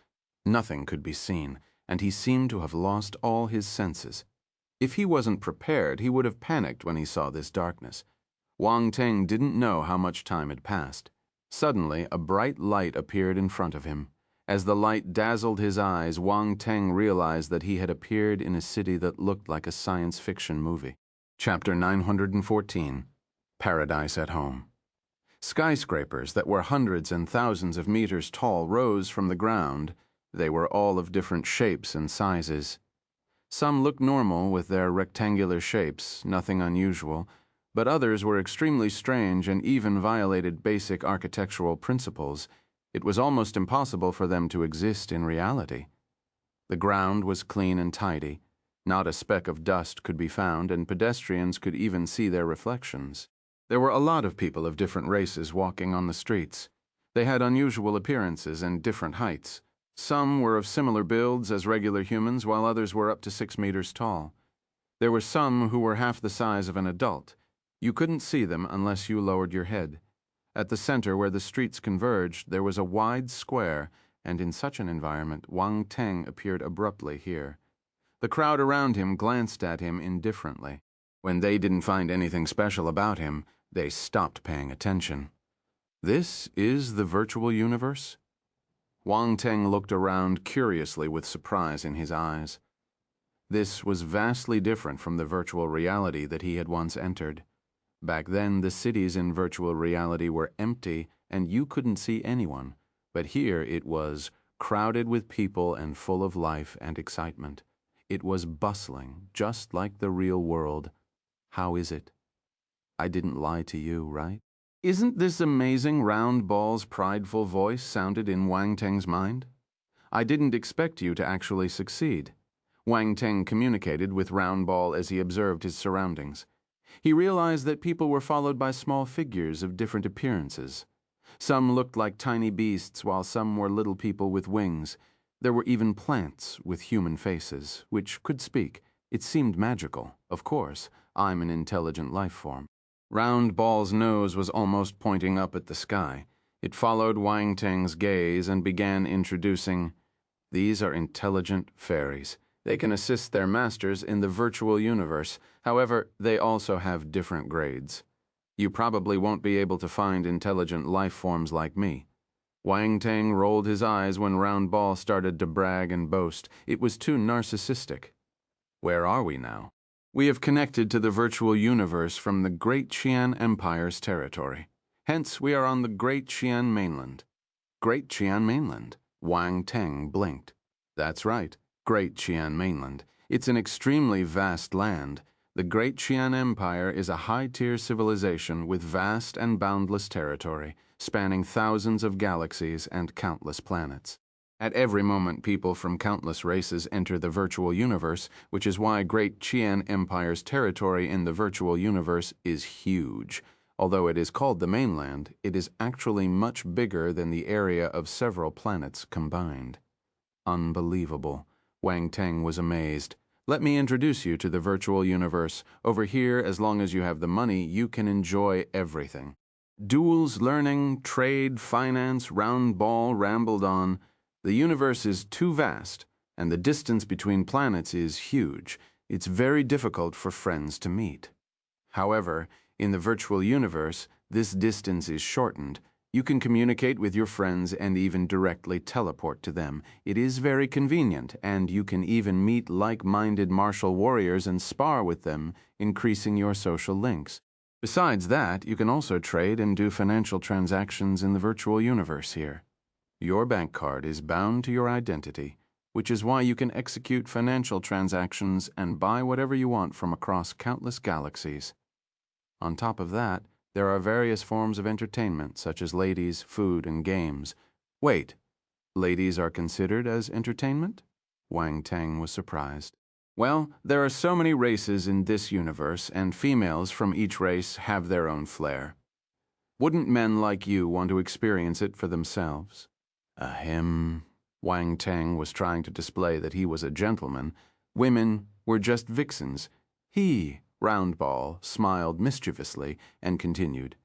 Nothing could be seen, and he seemed to have lost all his senses. If he wasn't prepared, he would have panicked when he saw this darkness. Wang Teng didn't know how much time had passed. Suddenly, a bright light appeared in front of him. As the light dazzled his eyes, Wang Teng realized that he had appeared in a city that looked like a science fiction movie. Chapter 914. Paradise at Home. Skyscrapers that were hundreds and thousands of meters tall rose from the ground. They were all of different shapes and sizes. Some looked normal with their rectangular shapes, nothing unusual, but others were extremely strange and even violated basic architectural principles. It was almost impossible for them to exist in reality. The ground was clean and tidy. Not a speck of dust could be found, and pedestrians could even see their reflections. There were a lot of people of different races walking on the streets. They had unusual appearances and different heights. Some were of similar builds as regular humans, while others were up to 6 meters tall. There were some who were half the size of an adult. You couldn't see them unless you lowered your head. At the center where the streets converged, there was a wide square, and in such an environment, Wang Teng appeared abruptly here. The crowd around him glanced at him indifferently. When they didn't find anything special about him, they stopped paying attention. This is the virtual universe? Wang Teng looked around curiously with surprise in his eyes. This was vastly different from the virtual reality that he had once entered. Back then, the cities in virtual reality were empty and you couldn't see anyone, but here it was crowded with people and full of life and excitement. It was bustling, just like the real world. How is it? I didn't lie to you, right? Isn't this amazing? Round Ball's prideful voice sounded in Wang Teng's mind. I didn't expect you to actually succeed. Wang Teng communicated with Round Ball as he observed his surroundings. He realized that people were followed by small figures of different appearances. Some looked like tiny beasts, while some were little people with wings. There were even plants with human faces, which could speak. It seemed magical. Of course, I'm an intelligent life form. Round Ball's nose was almost pointing up at the sky. It followed Wang Teng's gaze and began introducing, "These are intelligent fairies. They can assist their masters in the virtual universe. However, they also have different grades. You probably won't be able to find intelligent life forms like me." Wang Teng rolled his eyes when Round Ball started to brag and boast. It was too narcissistic. Where are we now? We have connected to the virtual universe from the Great Qian Empire's territory. Hence, we are on the Great Qian mainland. Great Qian mainland? Wang Teng blinked. That's right, Great Qian mainland. It's an extremely vast land. The Great Qian Empire is a high-tier civilization with vast and boundless territory, spanning thousands of galaxies and countless planets. At every moment, people from countless races enter the virtual universe, which is why Great Qian Empire's territory in the virtual universe is huge. Although it is called the mainland, it is actually much bigger than the area of several planets combined. Unbelievable. Wang Teng was amazed. Let me introduce you to the virtual universe. Over here, as long as you have the money, you can enjoy everything. Duels, learning, trade, finance, Round Ball rambled on. The universe is too vast, and the distance between planets is huge. It's very difficult for friends to meet. However, in the virtual universe, this distance is shortened. You can communicate with your friends and even directly teleport to them. It is very convenient, and you can even meet like-minded martial warriors and spar with them, increasing your social links. Besides that, you can also trade and do financial transactions in the virtual universe here. Your bank card is bound to your identity, which is why you can execute financial transactions and buy whatever you want from across countless galaxies. On top of that, there are various forms of entertainment, such as ladies, food, and games. Wait, ladies are considered as entertainment? Wang Teng was surprised. Well, there are so many races in this universe, and females from each race have their own flair. Wouldn't men like you want to experience it for themselves? Ahem. Wang Teng was trying to display that he was a gentleman. Women were just vixens. He, Round Ball, smiled mischievously and continued.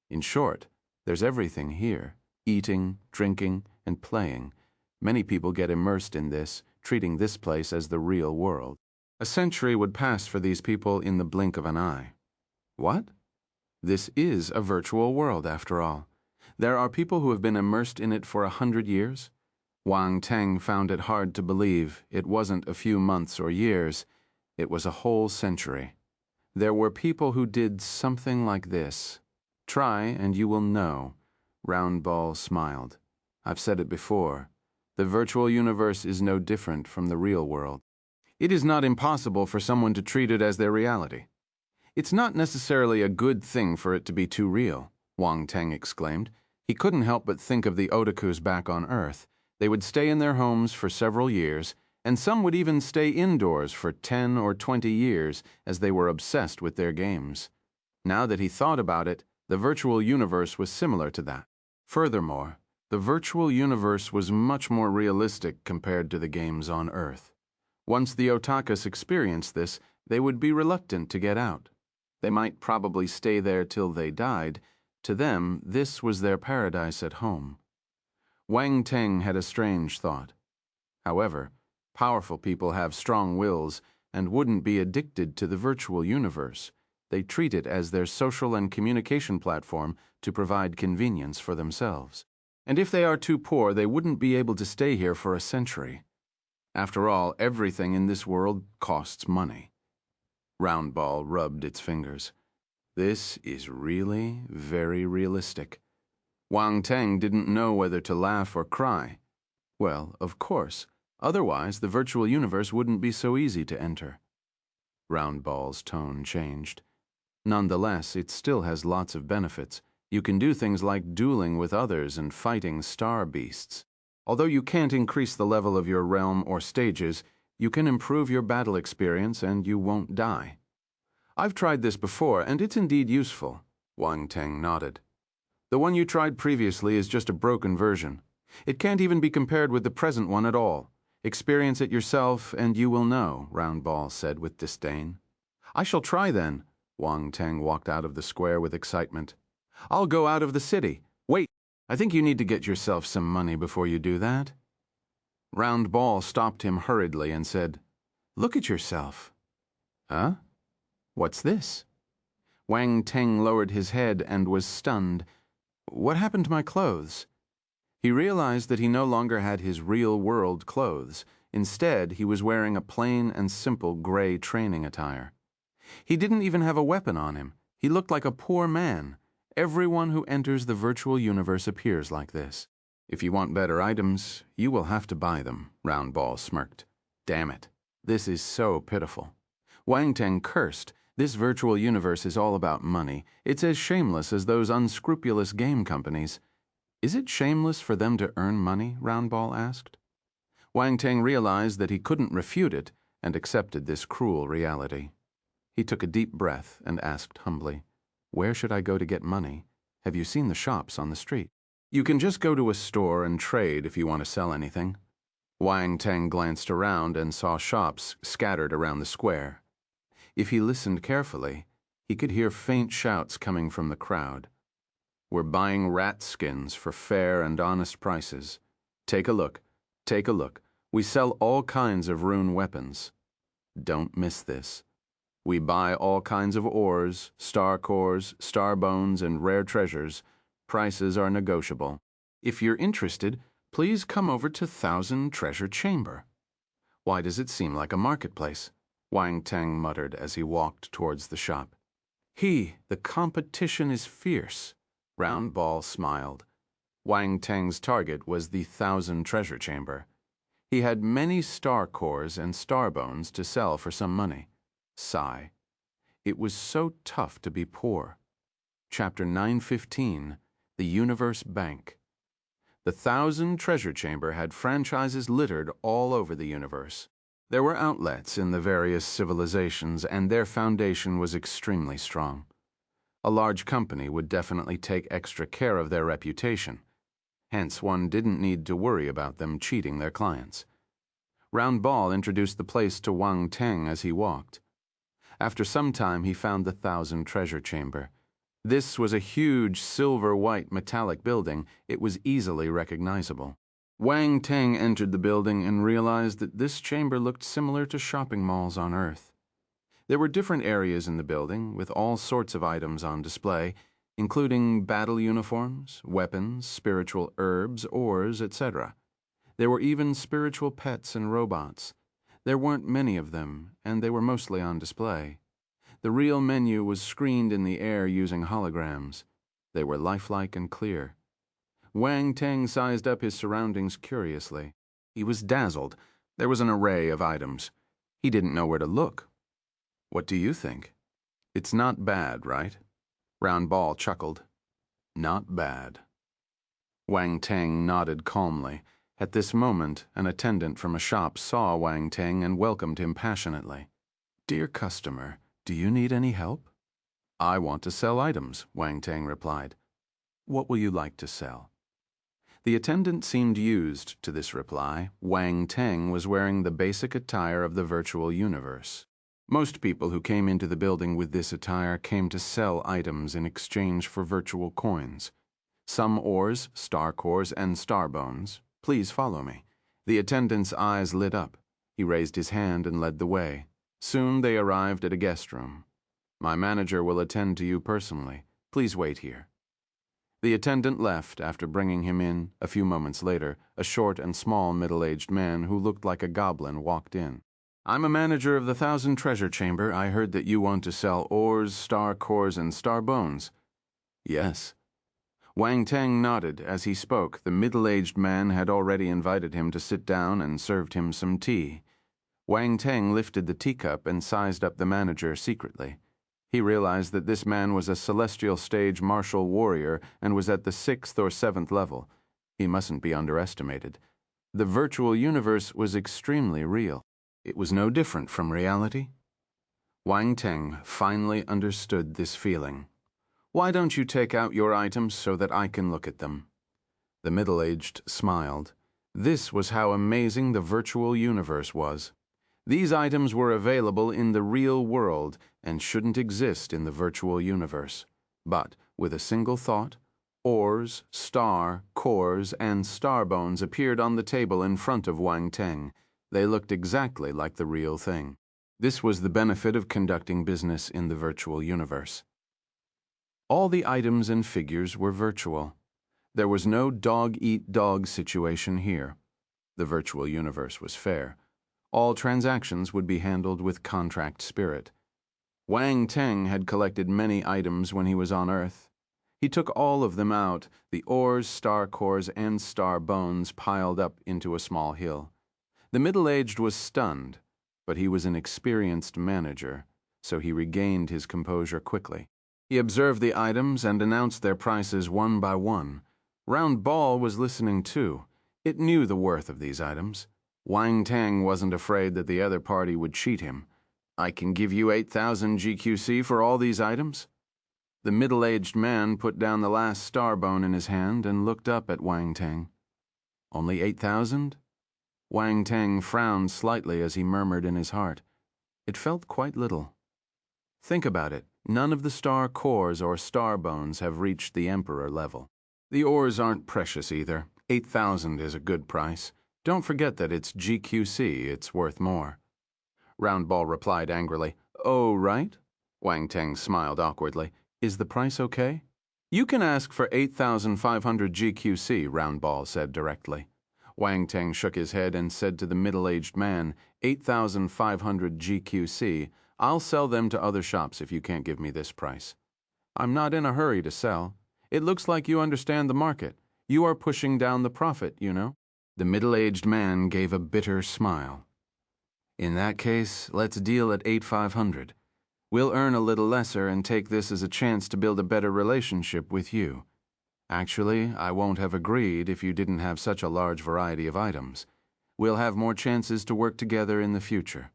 In short, there's everything here. Eating, drinking, and playing. Many people get immersed in this, treating this place as the real world. A century would pass for these people in the blink of an eye. What? This is a virtual world, after all. There are people who have been immersed in it for 100 years. Wang Teng found it hard to believe. It wasn't a few months or years. It was a whole century. There were people who did something like this. Try and you will know. Round Ball smiled. I've said it before. The virtual universe is no different from the real world. It is not impossible for someone to treat it as their reality. It's not necessarily a good thing for it to be too real, Wang Teng exclaimed. He couldn't help but think of the otakus back on Earth. They would stay in their homes for several years, and some would even stay indoors for 10 or 20 years as they were obsessed with their games. Now that he thought about it, the virtual universe was similar to that. Furthermore, the virtual universe was much more realistic compared to the games on Earth. Once the otakus experienced this, they would be reluctant to get out. They might probably stay there till they died. To them, this was their paradise at home. Wang Teng had a strange thought. However, powerful people have strong wills and wouldn't be addicted to the virtual universe. They treat it as their social and communication platform to provide convenience for themselves. And if they are too poor, they wouldn't be able to stay here for a century. After all, everything in this world costs money. Round Ball rubbed its fingers. This is really very realistic. Wang Teng didn't know whether to laugh or cry. Well, of course. Otherwise, the virtual universe wouldn't be so easy to enter. Round Ball's tone changed. Nonetheless, it still has lots of benefits. You can do things like dueling with others and fighting star beasts. Although you can't increase the level of your realm or stages, you can improve your battle experience and you won't die. I've tried this before, and it's indeed useful. Wang Teng nodded. The one you tried previously is just a broken version. It can't even be compared with the present one at all. Experience it yourself and you will know, Roundball said with disdain. I shall try then. Wang Teng walked out of the square with excitement. I'll go out of the city. Wait, I think you need to get yourself some money before you do that. Roundball stopped him hurriedly and said, Look at yourself. Huh? What's this? Wang Teng lowered his head and was stunned. What happened to my clothes? He realized that he no longer had his real-world clothes. Instead, he was wearing a plain and simple gray training attire. He didn't even have a weapon on him. He looked like a poor man. Everyone who enters the virtual universe appears like this. If you want better items, you will have to buy them, Roundball smirked. Damn it, this is so pitiful. Wang Teng cursed. This virtual universe is all about money. It's as shameless as those unscrupulous game companies. Is it shameless for them to earn money? Roundball asked. Wang Teng realized that he couldn't refute it and accepted this cruel reality. He took a deep breath and asked humbly, Where should I go to get money? Have you seen the shops on the street? You can just go to a store and trade if you want to sell anything. Wang Teng glanced around and saw shops scattered around the square. If he listened carefully, he could hear faint shouts coming from the crowd. We're buying rat skins for fair and honest prices. Take a look. Take a look. We sell all kinds of rune weapons. Don't miss this. We buy all kinds of ores, star cores, star bones, and rare treasures. Prices are negotiable. If you're interested, please come over to Thousand Treasure Chamber. Why does it seem like a marketplace? Wang Teng muttered as he walked towards the shop. The competition is fierce. Roundball smiled. Wang Teng's target was the Thousand Treasure Chamber. He had many star cores and star bones to sell for some money. Sigh. It was so tough to be poor. Chapter 915, The Universe Bank. The Thousand Treasure Chamber had franchises littered all over the universe. There were outlets in the various civilizations, and their foundation was extremely strong. A large company would definitely take extra care of their reputation. Hence, one didn't need to worry about them cheating their clients. Roundball introduced the place to Wang Teng as he walked. After some time, he found the Thousand Treasure Chamber. This was a huge silver-white metallic building. It was easily recognizable. Wang Teng entered the building and realized that this chamber looked similar to shopping malls on Earth. There were different areas in the building with all sorts of items on display, including battle uniforms, weapons, spiritual herbs, ores, etc. There were even spiritual pets and robots. There weren't many of them, and they were mostly on display. The real menu was screened in the air using holograms. They were lifelike and clear. Wang Teng sized up his surroundings curiously. He was dazzled. There was an array of items. He didn't know where to look. What do you think? It's not bad, right? Roundball chuckled. Not bad. Wang Teng nodded calmly. At this moment, an attendant from a shop saw Wang Teng and welcomed him passionately. Dear customer, do you need any help? I want to sell items, Wang Teng replied. What will you like to sell? The attendant seemed used to this reply. Wang Teng was wearing the basic attire of the virtual universe. Most people who came into the building with this attire came to sell items in exchange for virtual coins. Some ores, star cores, and star bones. Please follow me. The attendant's eyes lit up. He raised his hand and led the way. Soon they arrived at a guest room. My manager will attend to you personally. Please wait here. The attendant left after bringing him in. A few moments later, a short and small middle-aged man who looked like a goblin walked in. I'm a manager of the Thousand Treasure Chamber. I heard that you want to sell ores, star cores, and star bones. Yes. Wang Teng nodded. As he spoke, the middle-aged man had already invited him to sit down and served him some tea. Wang Teng lifted the teacup and sized up the manager secretly. He realized that this man was a celestial stage martial warrior and was at the 6th or 7th level. He mustn't be underestimated. The virtual universe was extremely real. It was no different from reality. Wang Teng finally understood this feeling. "Why don't you take out your items so that I can look at them?" The middle-aged smiled. This was how amazing the virtual universe was. These items were available in the real world and shouldn't exist in the virtual universe. But with a single thought, ores, star, cores, and star bones appeared on the table in front of Wang Teng. They looked exactly like the real thing. This was the benefit of conducting business in the virtual universe. All the items and figures were virtual. There was no dog-eat-dog situation here. The virtual universe was fair. All transactions would be handled with contract spirit. Wang Teng had collected many items when he was on Earth. He took all of them out, the ores, star cores, and star bones piled up into a small hill. The middle-aged was stunned, but he was an experienced manager, so he regained his composure quickly. He observed the items and announced their prices one by one. Round Ball was listening too. It knew the worth of these items. Wang Teng wasn't afraid that the other party would cheat him. "I can give you 8,000 GQC for all these items?" The middle-aged man put down the last star bone in his hand and looked up at Wang Teng. "Only 8,000? Wang Teng frowned slightly as he murmured in his heart. It felt quite little. Think about it. None of the star cores or star bones have reached the Emperor level. The ores aren't precious either. 8,000 is a good price. Don't forget that it's GQC, it's worth more." Roundball replied angrily. "Oh, right?" Wang Teng smiled awkwardly. "Is the price okay?" "You can ask for 8,500 GQC, Roundball said directly. Wang Teng shook his head and said to the middle-aged man, 8,500 GQC, I'll sell them to other shops if you can't give me this price. I'm not in a hurry to sell. It looks like you understand the market. You are pushing down the profit, you know." The middle-aged man gave a bitter smile. "In that case, let's deal at 8,500. We'll earn a little lesser and take this as a chance to build a better relationship with you. Actually, I won't have agreed if you didn't have such a large variety of items. We'll have more chances to work together in the future."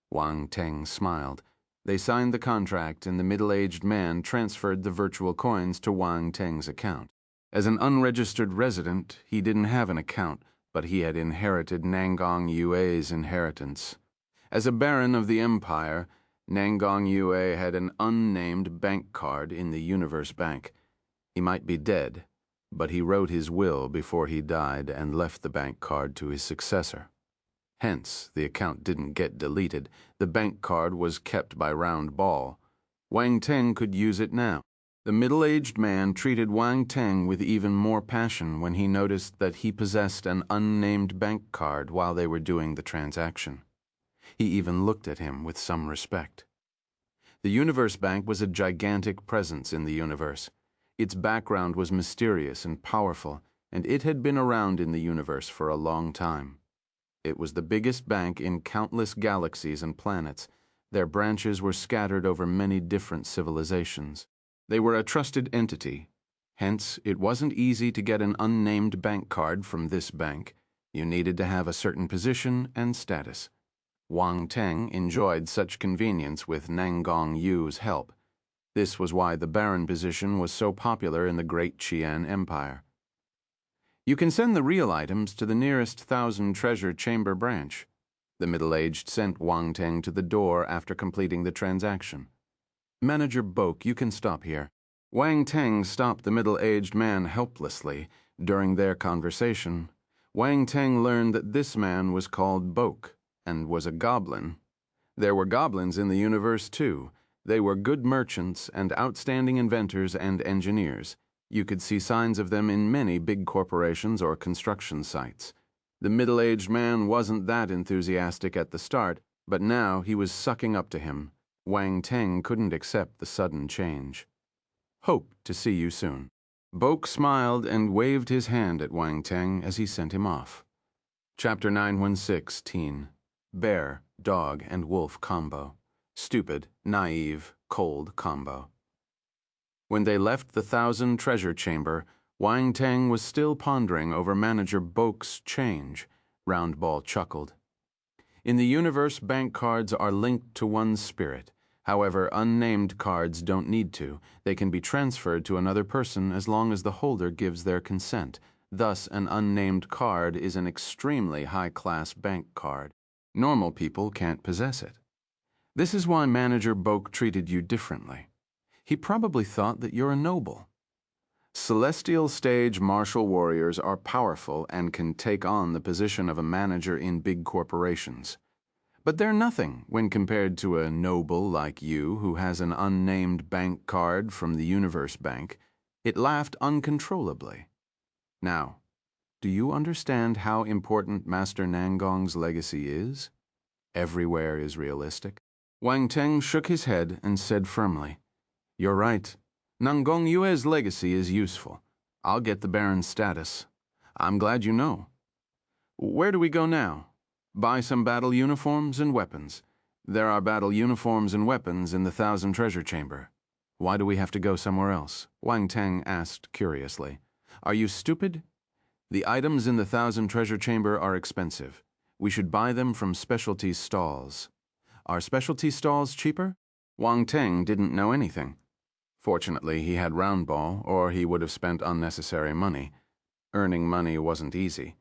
Wang Teng smiled. They signed the contract and the middle-aged man transferred the virtual coins to Wang Teng's account. As an unregistered resident, he didn't have an account, but he had inherited Nangong Yue's inheritance. As a baron of the empire, Nangong Yue had an unnamed bank card in the Universe Bank. He might be dead, but he wrote his will before he died and left the bank card to his successor. Hence, the account didn't get deleted. The bank card was kept by Round Ball. Wang Teng could use it now. The middle-aged man treated Wang Teng with even more passion when he noticed that he possessed an unnamed bank card while they were doing the transaction. He even looked at him with some respect. The Universe Bank was a gigantic presence in the universe. Its background was mysterious and powerful, and it had been around in the universe for a long time. It was the biggest bank in countless galaxies and planets. Their branches were scattered over many different civilizations. They were a trusted entity. Hence, it wasn't easy to get an unnamed bank card from this bank. You needed to have a certain position and status. Wang Teng enjoyed such convenience with Nangong Yu's help. This was why the Baron position was so popular in the Great Qian Empire. "You can send the real items to the nearest 1,000 Treasure Chamber branch." The middle-aged sent Wang Teng to the door after completing the transaction. "Manager Boke, you can stop here." Wang Teng stopped the middle-aged man helplessly. During their conversation, Wang Teng learned that this man was called Boke and was a goblin. There were goblins in the universe too. They were good merchants and outstanding inventors and engineers. You could see signs of them in many big corporations or construction sites. The middle-aged man wasn't that enthusiastic at the start, but now he was sucking up to him. Wang Teng couldn't accept the sudden change. "Hope to see you soon." Boke smiled and waved his hand at Wang Teng as he sent him off. Chapter 916, Teen. Bear, Dog, and Wolf Combo. Stupid, naive, cold combo. When they left the Thousand Treasure Chamber, Wang Teng was still pondering over Manager Boke's change. Roundball chuckled. In the universe, bank cards are linked to one's spirit. However, unnamed cards don't need to. They can be transferred to another person as long as the holder gives their consent. Thus, an unnamed card is an extremely high-class bank card. Normal people can't possess it. This is why Manager Boke treated you differently. He probably thought that you're a noble. Celestial stage martial warriors are powerful and can take on the position of a manager in big corporations. But they're nothing when compared to a noble like you who has an unnamed bank card from the Universe Bank. It laughed uncontrollably. Now, do you understand how important Master Nangong's legacy is? Everywhere is realistic. Wang Teng shook his head and said firmly, "You're right. Nangong Yue's legacy is useful. I'll get the Baron's status. I'm glad you know. Where do we go now? Buy some battle uniforms and weapons. There are battle uniforms and weapons in the Thousand Treasure Chamber. Why do we have to go somewhere else?" Wang Teng asked curiously. "Are you stupid? The items in the Thousand Treasure Chamber are expensive. We should buy them from specialty stalls. Are specialty stalls cheaper?" Wang Teng didn't know anything. Fortunately, he had Roundball, or he would have spent unnecessary money. Earning money wasn't easy.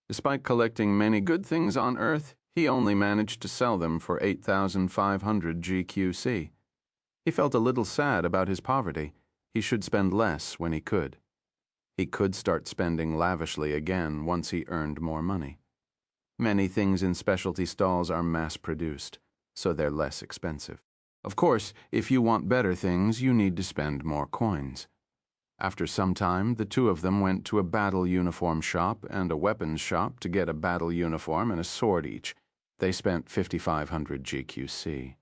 Despite collecting many good things on Earth, he only managed to sell them for 8,500 GQC. He felt a little sad about his poverty. He should spend less when he could. He could start spending lavishly again once he earned more money. Many things in specialty stalls are mass-produced, so they're less expensive. Of course, if you want better things, you need to spend more coins. After some time, the two of them went to a battle uniform shop and a weapons shop to get a battle uniform and a sword each. They spent 5,500 GQC.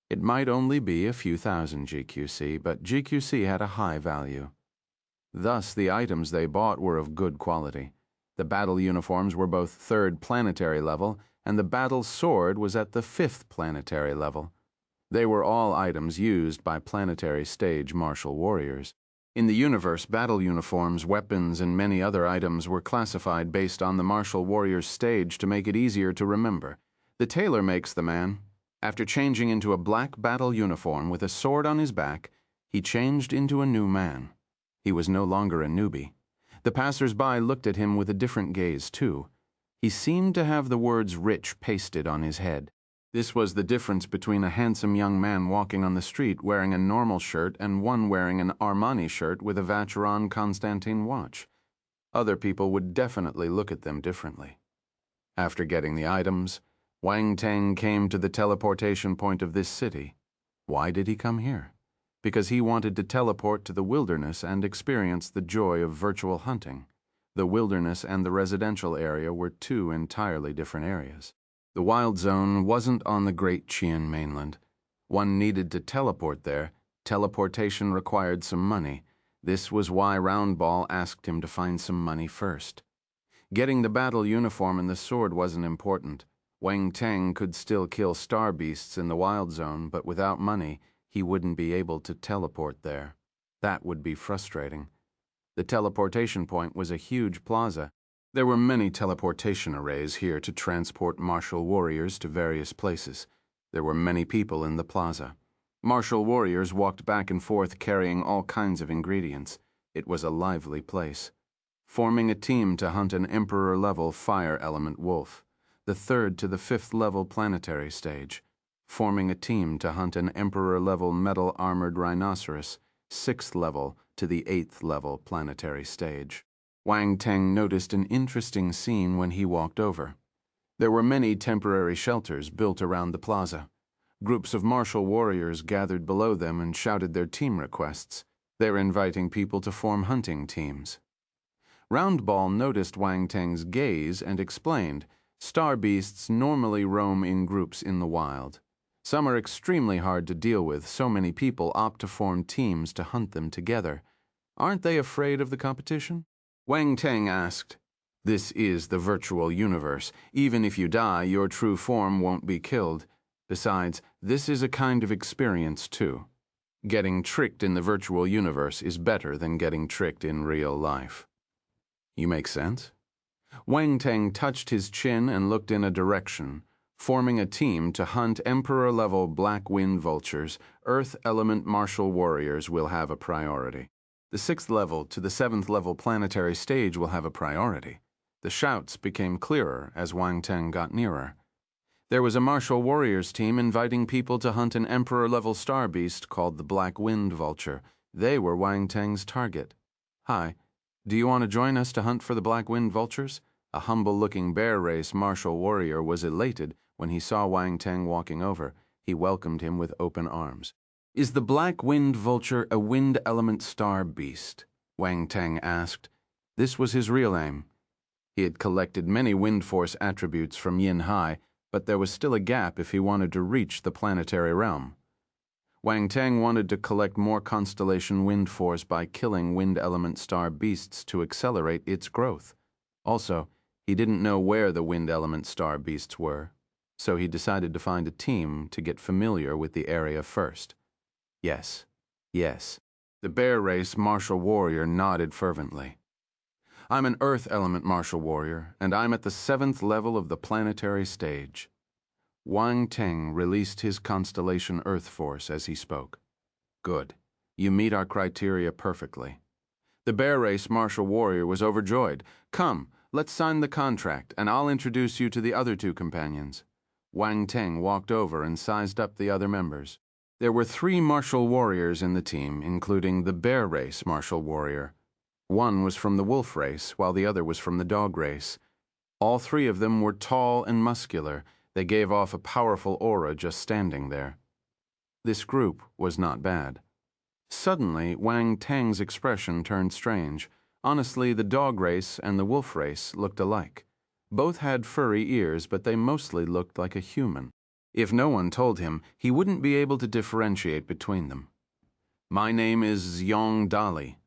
It might only be a few thousand GQC, but GQC had a high value. Thus, the items they bought were of good quality. The battle uniforms were both 3rd planetary level, and the battle sword was at the 5th planetary level. They were all items used by planetary stage martial warriors. In the universe, battle uniforms, weapons, and many other items were classified based on the martial warrior's stage to make it easier to remember. The tailor makes the man. After changing into a black battle uniform with a sword on his back, he changed into a new man. He was no longer a newbie. The passers-by looked at him with a different gaze, too. He seemed to have the words "rich" pasted on his head. This was the difference between a handsome young man walking on the street wearing a normal shirt and one wearing an Armani shirt with a Vacheron Constantin watch. Other people would definitely look at them differently. After getting the items, Wang Teng came to the teleportation point of this city. Why did he come here? Because he wanted to teleport to the wilderness and experience the joy of virtual hunting. The wilderness and the residential area were two entirely different areas. The wild zone wasn't on the Great Qian mainland. One needed to teleport there. Teleportation required some money. This was why Roundball asked him to find some money first. Getting the battle uniform and the sword wasn't important. Wang Teng could still kill star beasts in the wild zone, but without money, he wouldn't be able to teleport there. That would be frustrating. The teleportation point was a huge plaza. There were many teleportation arrays here to transport martial warriors to various places. There were many people in the plaza. Martial warriors walked back and forth carrying all kinds of ingredients. It was a lively place. Forming a team to hunt an Emperor-level fire element wolf. The 3rd to the 5th level planetary stage. Forming a team to hunt an Emperor-level metal-armored rhinoceros. 6th level to the 8th level planetary stage. Wang Teng noticed an interesting scene when he walked over. There were many temporary shelters built around the plaza. Groups of martial warriors gathered below them and shouted their team requests. They're inviting people to form hunting teams. Roundball noticed Wang Teng's gaze and explained, "Star beasts normally roam in groups in the wild. Some are extremely hard to deal with, so many people opt to form teams to hunt them together. Aren't they afraid of the competition?" Wang Teng asked, "This is the virtual universe. Even if you die, your true form won't be killed. Besides, this is a kind of experience too. Getting tricked in the virtual universe is better than getting tricked in real life. You make sense? Wang Teng touched his chin and looked in a direction, forming a team to hunt Emperor-level Black Wind Vultures. Earth element martial warriors will have a priority. The 6th level to the 7th level planetary stage will have a priority. The shouts became clearer as Wang Teng got nearer. There was a martial warriors team inviting people to hunt an Emperor-level star beast called the Black Wind Vulture. They were Wang Teng's target. Hi, do you want to join us to hunt for the Black Wind Vultures? A humble-looking bear race martial warrior was elated when he saw Wang Teng walking over. He welcomed him with open arms. Is the Black Wind Vulture a wind element star beast? Wang Teng asked. This was his real aim. He had collected many wind force attributes from Yin Hai, but there was still a gap if he wanted to reach the planetary realm. Wang Teng wanted to collect more constellation wind force by killing wind element star beasts to accelerate its growth. Also, he didn't know where the wind element star beasts were, so he decided to find a team to get familiar with the area first. Yes, yes. The bear race martial warrior nodded fervently. I'm an earth element martial warrior, and I'm at the 7th level of the planetary stage. Wang Teng released his constellation Earth Force as he spoke. Good. You meet our criteria perfectly. The bear race martial warrior was overjoyed. Come, let's sign the contract, and I'll introduce you to the other 2 companions. Wang Teng walked over and sized up the other members. There were 3 martial warriors in the team, including the bear race martial warrior. One was from the wolf race, while the other was from the dog race. All 3 of them were tall and muscular. They gave off a powerful aura just standing there. This group was not bad. Suddenly, Wang Teng's expression turned strange. Honestly, the dog race and the wolf race looked alike. Both had furry ears, but they mostly looked like a human. If no one told him, he wouldn't be able to differentiate between them. My name is Xiong Dali.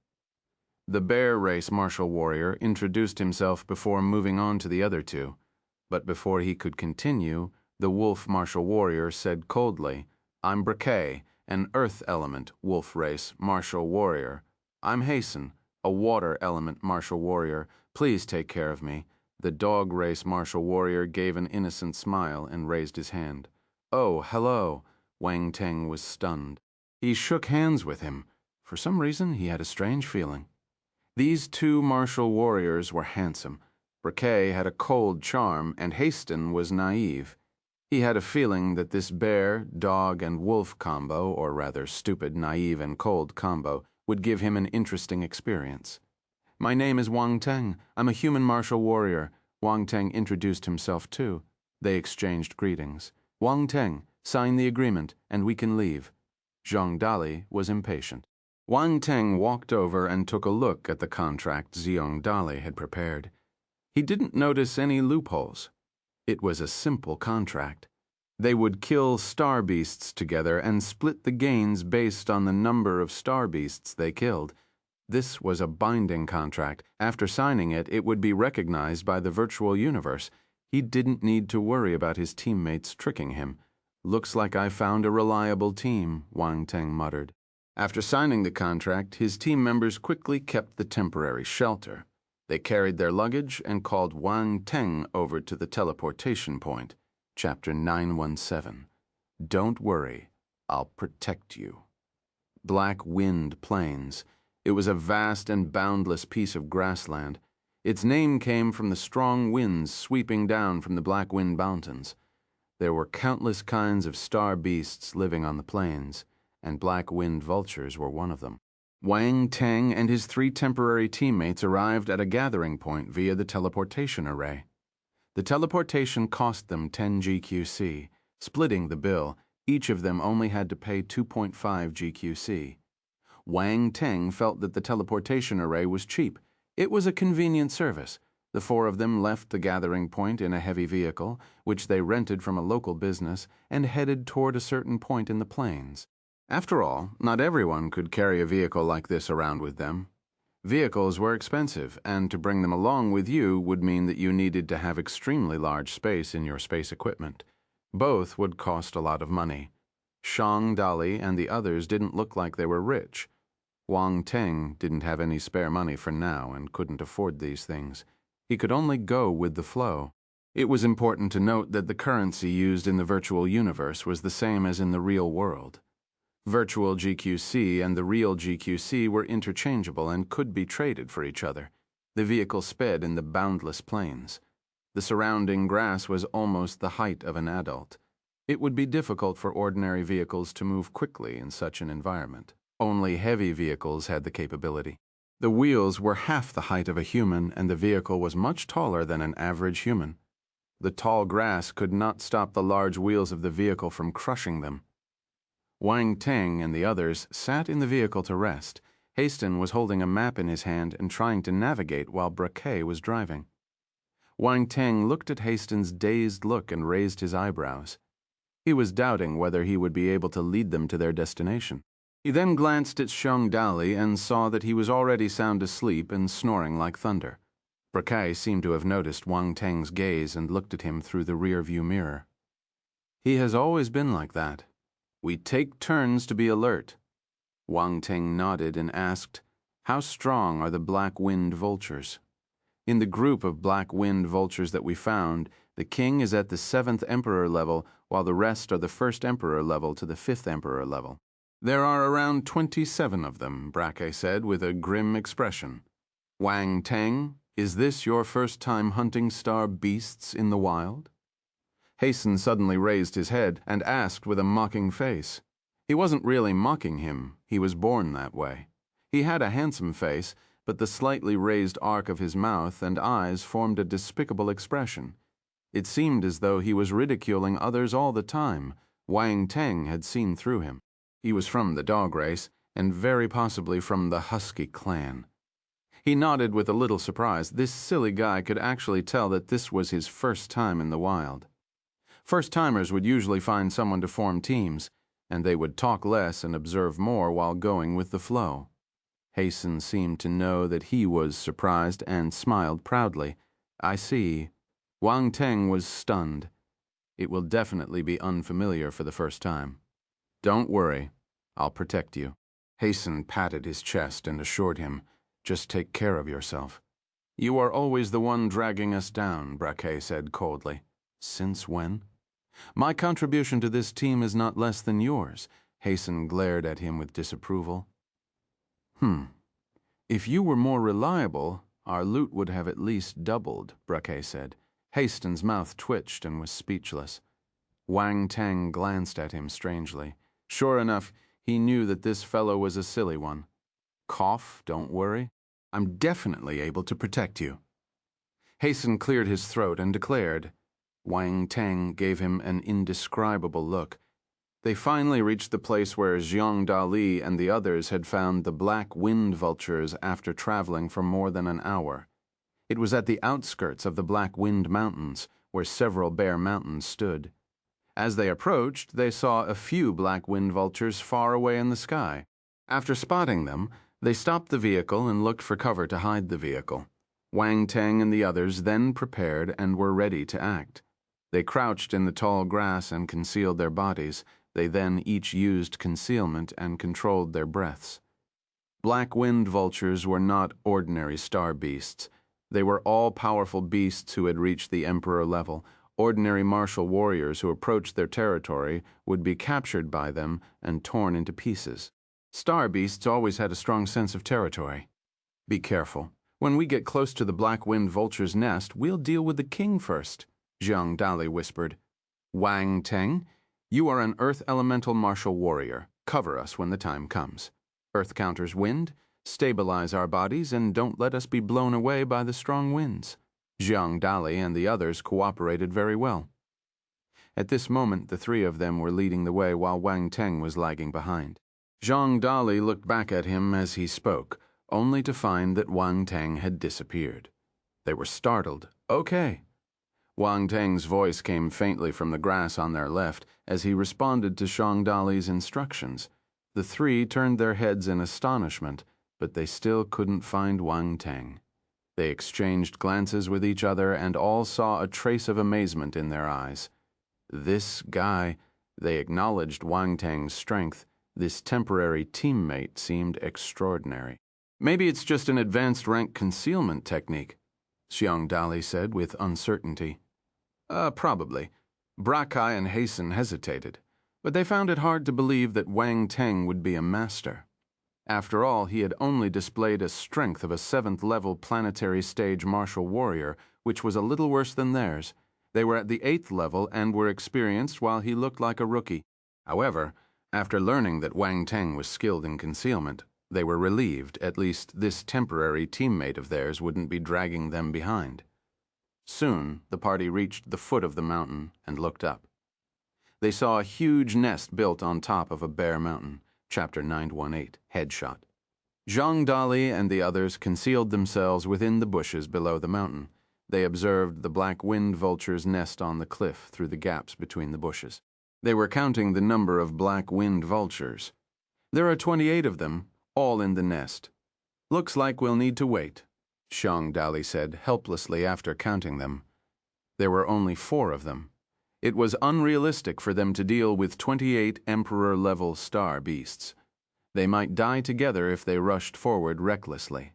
The bear race martial warrior introduced himself before moving on to the other 2. But before he could continue, the wolf martial warrior said coldly, I'm Brakay, an earth element wolf race martial warrior. I'm Hasten, a water element martial warrior. Please take care of me. The dog race martial warrior gave an innocent smile and raised his hand. Oh, hello. Wang Teng was stunned. He shook hands with him. For some reason, he had a strange feeling. These 2 martial warriors were handsome. Brakay had a cold charm, and Hasten was naive. He had a feeling that this bear, dog, and wolf combo, or rather stupid, naive, and cold combo, would give him an interesting experience. My name is Wang Teng. I'm a human martial warrior. Wang Teng introduced himself too. They exchanged greetings. Wang Teng, sign the agreement, and we can leave. Xiong Dali was impatient. Wang Teng walked over and took a look at the contract Xiong Dali had prepared. He didn't notice any loopholes. It was a simple contract. They would kill star beasts together and split the gains based on the number of star beasts they killed. This was a binding contract. After signing it, it would be recognized by the virtual universe. He didn't need to worry about his teammates tricking him. Looks like I found a reliable team, Wang Teng muttered. After signing the contract, his team members quickly kept the temporary shelter. They carried their luggage and called Wang Teng over to the teleportation point. Chapter 917. Don't worry, I'll protect you. Black Wind Plains. It was a vast and boundless piece of grassland. Its name came from the strong winds sweeping down from the Black Wind Mountains. There were countless kinds of star beasts living on the plains, and Black Wind Vultures were one of them. Wang Teng and his 3 temporary teammates arrived at a gathering point via the teleportation array. The teleportation cost them 10 GQC. Splitting the bill, each of them only had to pay 2.5 GQC. Wang Teng felt that the teleportation array was cheap. It was a convenient service. The 4 of them left the gathering point in a heavy vehicle, which they rented from a local business, and headed toward a certain point in the plains. After all, not everyone could carry a vehicle like this around with them. Vehicles were expensive, and to bring them along with you would mean that you needed to have extremely large space in your space equipment. Both would cost a lot of money. Shang Dali and the others didn't look like they were rich. Wang Teng didn't have any spare money for now and couldn't afford these things. He could only go with the flow. It was important to note that the currency used in the virtual universe was the same as in the real world. Virtual GQC and the real GQC were interchangeable and could be traded for each other. The vehicle sped in the boundless plains. The surrounding grass was almost the height of an adult. It would be difficult for ordinary vehicles to move quickly in such an environment. Only heavy vehicles had the capability. The wheels were half the height of a human, and the vehicle was much taller than an average human. The tall grass could not stop the large wheels of the vehicle from crushing them. Wang Teng and the others sat in the vehicle to rest. Haston was holding a map in his hand and trying to navigate while Braquet was driving. Wang Teng looked at Haston's dazed look and raised his eyebrows. He was doubting whether he would be able to lead them to their destination. He then glanced at Xiong Dali and saw that he was already sound asleep and snoring like thunder. Braquet seemed to have noticed Wang Teng's gaze and looked at him through the rear-view mirror. He has always been like that. We take turns to be alert. Wang Teng nodded and asked, "How strong are the black-winged vultures?" In the group of black-winged vultures that we found, the king is at the 7th Emperor level, while the rest are the 1st Emperor level to the 5th Emperor level. There are around 27 of them, Braquet said with a grim expression. Wang Teng, is this your first time hunting star beasts in the wild? Haston suddenly raised his head and asked with a mocking face. He wasn't really mocking him, he was born that way. He had a handsome face, but the slightly raised arc of his mouth and eyes formed a despicable expression. It seemed as though he was ridiculing others all the time. Wang Teng had seen through him. He was from the dog race, and very possibly from the Husky clan. He nodded with a little surprise. This silly guy could actually tell that this was his first time in the wild. First-timers would usually find someone to form teams, and they would talk less and observe more while going with the flow. Haston seemed to know that he was surprised and smiled proudly. I see. Wang Teng was stunned. It will definitely be unfamiliar for the first time. Don't worry, I'll protect you. Haston patted his chest and assured him, just take care of yourself. You are always the one dragging us down, Braquet said coldly. Since when? My contribution to this team is not less than yours. Haston glared at him with disapproval. If you were more reliable, our loot would have at least doubled, Braquet said. Haston's mouth twitched and was speechless. Wang Teng glanced at him strangely. Sure enough, he knew that this fellow was a silly one. Cough, don't worry. I'm definitely able to protect you. Haston cleared his throat and declared. Wang Teng gave him an indescribable look. They finally reached the place where Xiong Dali and the others had found the black wind vultures after traveling for more than an hour. It was at the outskirts of the Black Wind Mountains, where several bare mountains stood. As they approached, they saw a few black wind vultures far away in the sky. After spotting them, they stopped the vehicle and looked for cover to hide the vehicle. Wang Teng and the others then prepared and were ready to act. They crouched in the tall grass and concealed their bodies. They then each used concealment and controlled their breaths. Black wind vultures were not ordinary star beasts. They were all-powerful beasts who had reached the Emperor level. Ordinary martial warriors who approached their territory would be captured by them and torn into pieces. Star beasts always had a strong sense of territory. Be careful. When we get close to the Black Wind Vulture's nest, we'll deal with the king first, Xiong Dali whispered. Wang Teng, you are an Earth Elemental martial warrior. Cover us when the time comes. Earth counters wind, stabilize our bodies, and don't let us be blown away by the strong winds. Xiong Dali and the others cooperated very well. At this moment, the three of them were leading the way while Wang Teng was lagging behind. Xiong Dali looked back at him as he spoke, only to find that Wang Teng had disappeared. They were startled. Okay. Wang Teng's voice came faintly from the grass on their left as he responded to Xiong Dali's instructions. The three turned their heads in astonishment, but they still couldn't find Wang Teng. They exchanged glances with each other and all saw a trace of amazement in their eyes. This guy, they acknowledged Wang Tang's strength. This temporary teammate seemed extraordinary. Maybe it's just an advanced rank concealment technique, Xiang Dali said with uncertainty. Probably. Brakai and Hasten hesitated, but they found it hard to believe that Wang Tang would be a master. After all, he had only displayed a strength of a 7th-level planetary stage martial warrior, which was a little worse than theirs. They were at the 8th level and were experienced while he looked like a rookie. However, after learning that Wang Tang was skilled in concealment, they were relieved at least this temporary teammate of theirs wouldn't be dragging them behind. Soon, the party reached the foot of the mountain and looked up. They saw a huge nest built on top of a bare mountain. Chapter 918, Headshot. Xiang Dali and the others concealed themselves within the bushes below the mountain. They observed the black wind vulture's nest on the cliff through the gaps between the bushes. They were counting the number of black wind vultures. There are 28 of them, all in the nest. Looks like we'll need to wait, Xiang Dali said helplessly after counting them. There were only 4 of them. It was unrealistic for them to deal with 28 Emperor-level star beasts. They might die together if they rushed forward recklessly.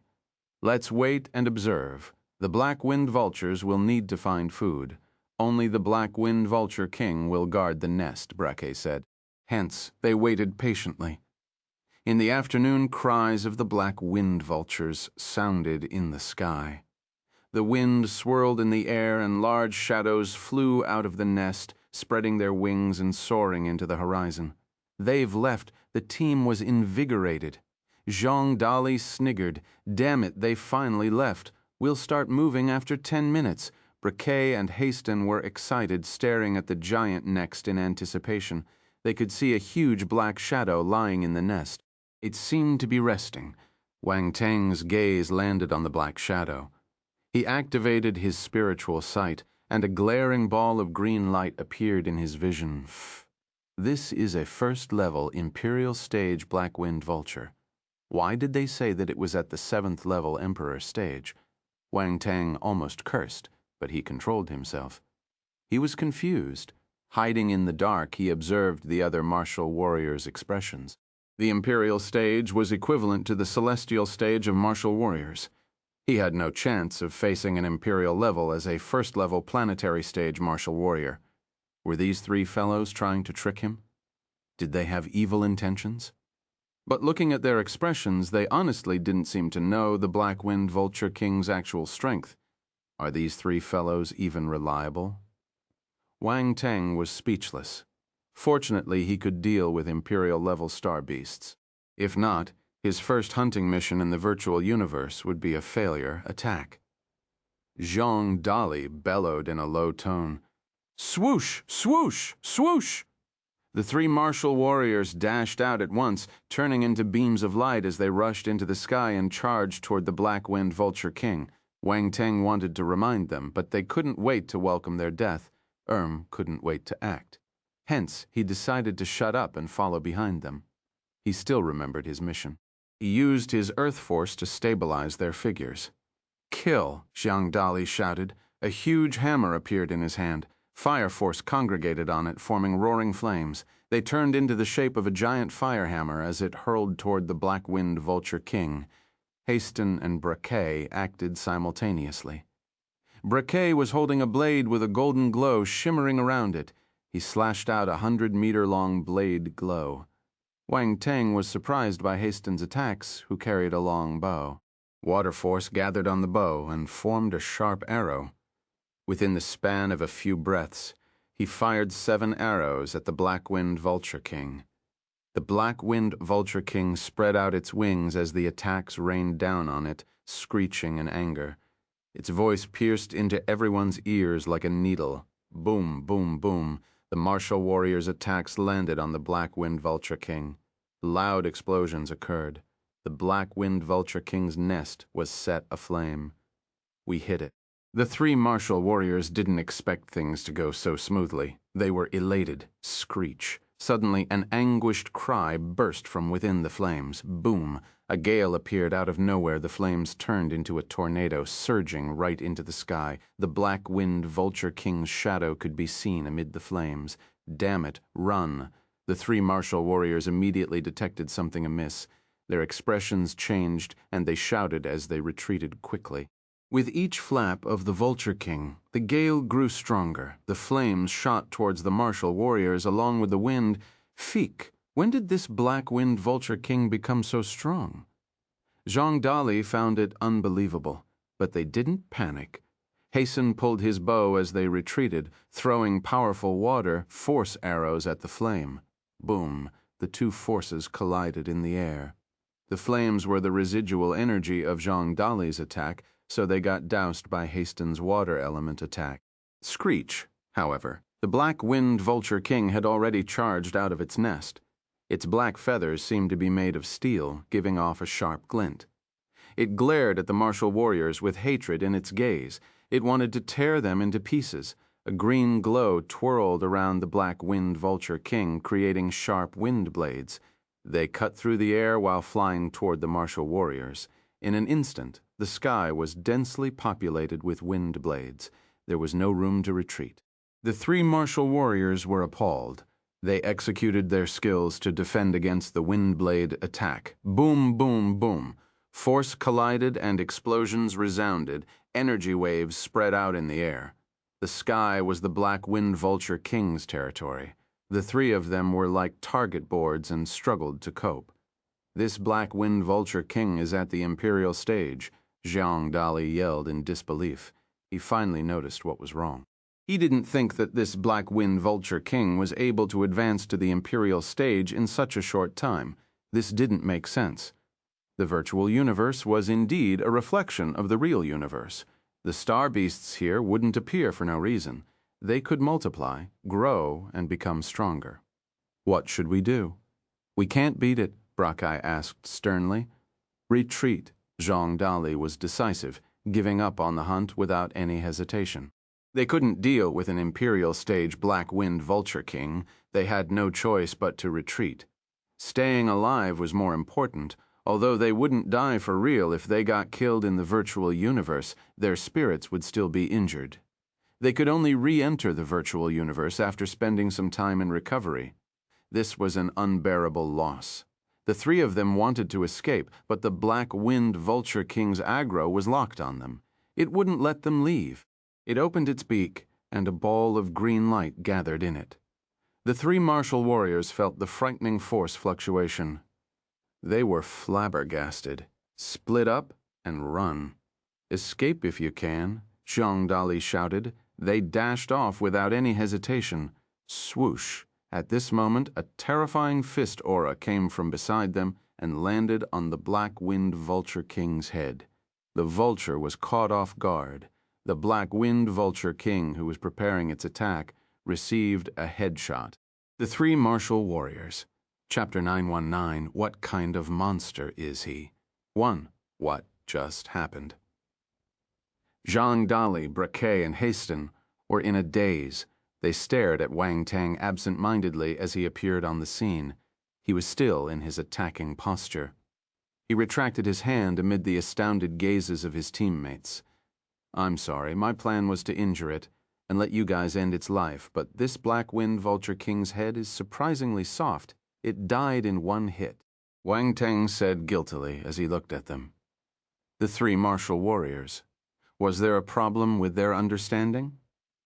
Let's wait and observe. The Black Wind Vultures will need to find food. Only the Black Wind Vulture King will guard the nest, Braque said. Hence, they waited patiently. In the afternoon, cries of the Black Wind Vultures sounded in the sky. The wind swirled in the air and large shadows flew out of the nest, spreading their wings and soaring into the horizon. They've left. The team was invigorated. Xiang Dali sniggered. Damn it, they finally left. We'll start moving after 10 minutes. Braque and Hasten were excited, staring at the giant next in anticipation. They could see a huge black shadow lying in the nest. It seemed to be resting. Wang Tang's gaze landed on the black shadow. He activated his spiritual sight, and a glaring ball of green light appeared in his vision. This is a 1st-level Imperial Stage Black Wind Vulture. Why did they say that it was at the 7th-level Emperor stage? Wang Tang almost cursed, but he controlled himself. He was confused. Hiding in the dark, he observed the other martial warriors' expressions. The Imperial stage was equivalent to the Celestial stage of martial warriors. He had no chance of facing an Imperial level as a 1st-level planetary stage martial warrior. Were these 3 fellows trying to trick him? Did they have evil intentions? But looking at their expressions, they honestly didn't seem to know the Black Wind Vulture King's actual strength. Are these 3 fellows even reliable? Wang Tang was speechless. Fortunately, he could deal with Imperial-level star beasts. If not, his first hunting mission in the virtual universe would be a failure attack. Xiang Dali bellowed in a low tone. Swoosh! Swoosh! Swoosh! The 3 martial warriors dashed out at once, turning into beams of light as they rushed into the sky and charged toward the Black Wind Vulture King. Wang Tang wanted to remind them, but they couldn't wait to welcome their death. Couldn't wait to act. Hence, he decided to shut up and follow behind them. He still remembered his mission. He used his Earth force to stabilize their figures. Kill, Xiang Dali shouted. A huge hammer appeared in his hand. Fire force congregated on it, forming roaring flames. They turned into the shape of a giant fire hammer as it hurled toward the Black Wind Vulture King. Hasten and Braque acted simultaneously. Braque was holding a blade with a golden glow shimmering around it. He slashed out a 100-meter-long blade glow. Wang Tang was surprised by Hasten's attacks, who carried a long bow. Water force gathered on the bow and formed a sharp arrow. Within the span of a few breaths, he fired 7 arrows at the Black Wind Vulture King. The Black Wind Vulture King spread out its wings as the attacks rained down on it, screeching in anger. Its voice pierced into everyone's ears like a needle. Boom, boom, boom. The martial warriors' attacks landed on the Black Wind Vulture King. Loud explosions occurred. The Black Wind Vulture King's nest was set aflame. We hit it. The 3 martial warriors didn't expect things to go so smoothly. They were elated. Screech. Suddenly, an anguished cry burst from within the flames. Boom! A gale appeared out of nowhere. The flames turned into a tornado, surging right into the sky. The black-winged Vulture King's shadow could be seen amid the flames. Damn it, run! The three martial warriors immediately detected something amiss. Their expressions changed, and they shouted as they retreated quickly. With each flap of the Vulture King, the gale grew stronger. The flames shot towards the martial warriors along with the wind. Feek, when did this black-winged Vulture King become so strong? Zhang Dali found it unbelievable, but they didn't panic. Hasten pulled his bow as they retreated, throwing powerful water force arrows at the flame. Boom! The two forces collided in the air. The flames were the residual energy of Zhang Dali's attack, so they got doused by Hasten's water element attack. Screech, however. The black-winged Vulture King had already charged out of its nest. Its black feathers seemed to be made of steel, giving off a sharp glint. It glared at the martial warriors with hatred in its gaze. It wanted to tear them into pieces. A green glow twirled around the black-winged Vulture King, creating sharp wind blades. They cut through the air while flying toward the martial warriors. In an instant, the sky was densely populated with wind blades. There was no room to retreat. The three martial warriors were appalled. They executed their skills to defend against the wind blade attack. Boom, boom, boom. Force collided and explosions resounded. Energy waves spread out in the air. The sky was the black-winged Vulture King's territory. The three of them were like target boards and struggled to cope. This black-winged Vulture King is at the Imperial stage, Zhang Dali yelled in disbelief. He finally noticed what was wrong. He didn't think that this black-winged Vulture King was able to advance to the Imperial stage in such a short time. This didn't make sense. The virtual universe was indeed a reflection of the real universe. The star beasts here wouldn't appear for no reason. They could multiply, grow, and become stronger. What should we do? We can't beat it, Brakai asked sternly. Retreat. Zhang Dali was decisive, giving up on the hunt without any hesitation. They couldn't deal with an Imperial stage black-winged Vulture King. They had no choice but to retreat. Staying alive was more important. Although they wouldn't die for real if they got killed in the virtual universe, their spirits would still be injured. They could only re-enter the virtual universe after spending some time in recovery. This was an unbearable loss. The three of them wanted to escape, but the black-winged Vulture King's aggro was locked on them. It wouldn't let them leave. It opened its beak, and a ball of green light gathered in it. The three martial warriors felt the frightening force fluctuation. They were flabbergasted. Split up and run. Escape if you can, Zhang Dali shouted. They dashed off without any hesitation. Swoosh! At this moment, a terrifying fist aura came from beside them and landed on the black-winged Vulture King's head. The vulture was caught off guard. The black-winged Vulture King, who was preparing its attack, received a headshot. The three martial warriors. Chapter 919, What Kind of Monster Is He? 1. What just happened? Zhang Dali, Braquet, and Hasten were in a daze. They stared at Wang Tang absent-mindedly as he appeared on the scene. He was still in his attacking posture. He retracted his hand amid the astounded gazes of his teammates. I'm sorry, my plan was to injure it and let you guys end its life, but this black-winged Vulture King's head is surprisingly soft. It died in one hit. Wang Tang said guiltily as he looked at them. The three martial warriors. Was there a problem with their understanding?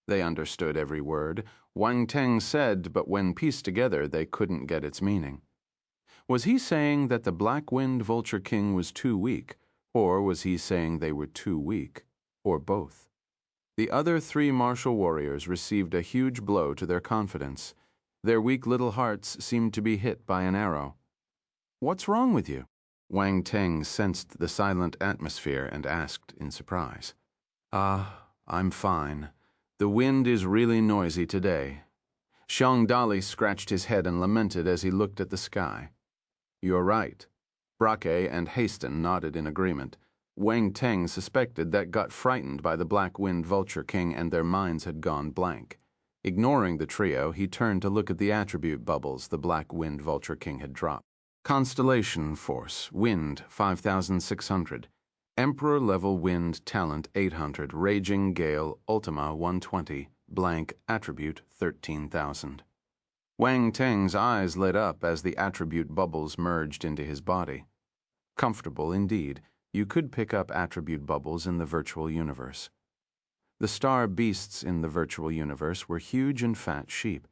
They understood every word. Wang Tang said, but when pieced together, they couldn't get its meaning. Was he saying that the black-winged Vulture King was too weak, or was he saying they were too weak, or both? The other three martial warriors received a huge blow to their confidence. Their weak little hearts seemed to be hit by an arrow. What's wrong with you? Wang Tang sensed the silent atmosphere and asked in surprise. I'm fine. The wind is really noisy today. Zhang Dali scratched his head and lamented as he looked at the sky. You're right. Braquet and Hasten nodded in agreement. Wang Tang suspected that got frightened by the black-winged Vulture King and their minds had gone blank. Ignoring the trio, he turned to look at the attribute bubbles the Black Wind Vulture King had dropped. Constellation Force, Wind 5,600. Emperor Level Wind Talent 800. Raging Gale Ultima 120. Blank Attribute 13,000. Wang Teng's eyes lit up as the attribute bubbles merged into his body. Comfortable indeed. You could pick up attribute bubbles in the virtual universe. The star beasts in the virtual universe were huge and fat sheep.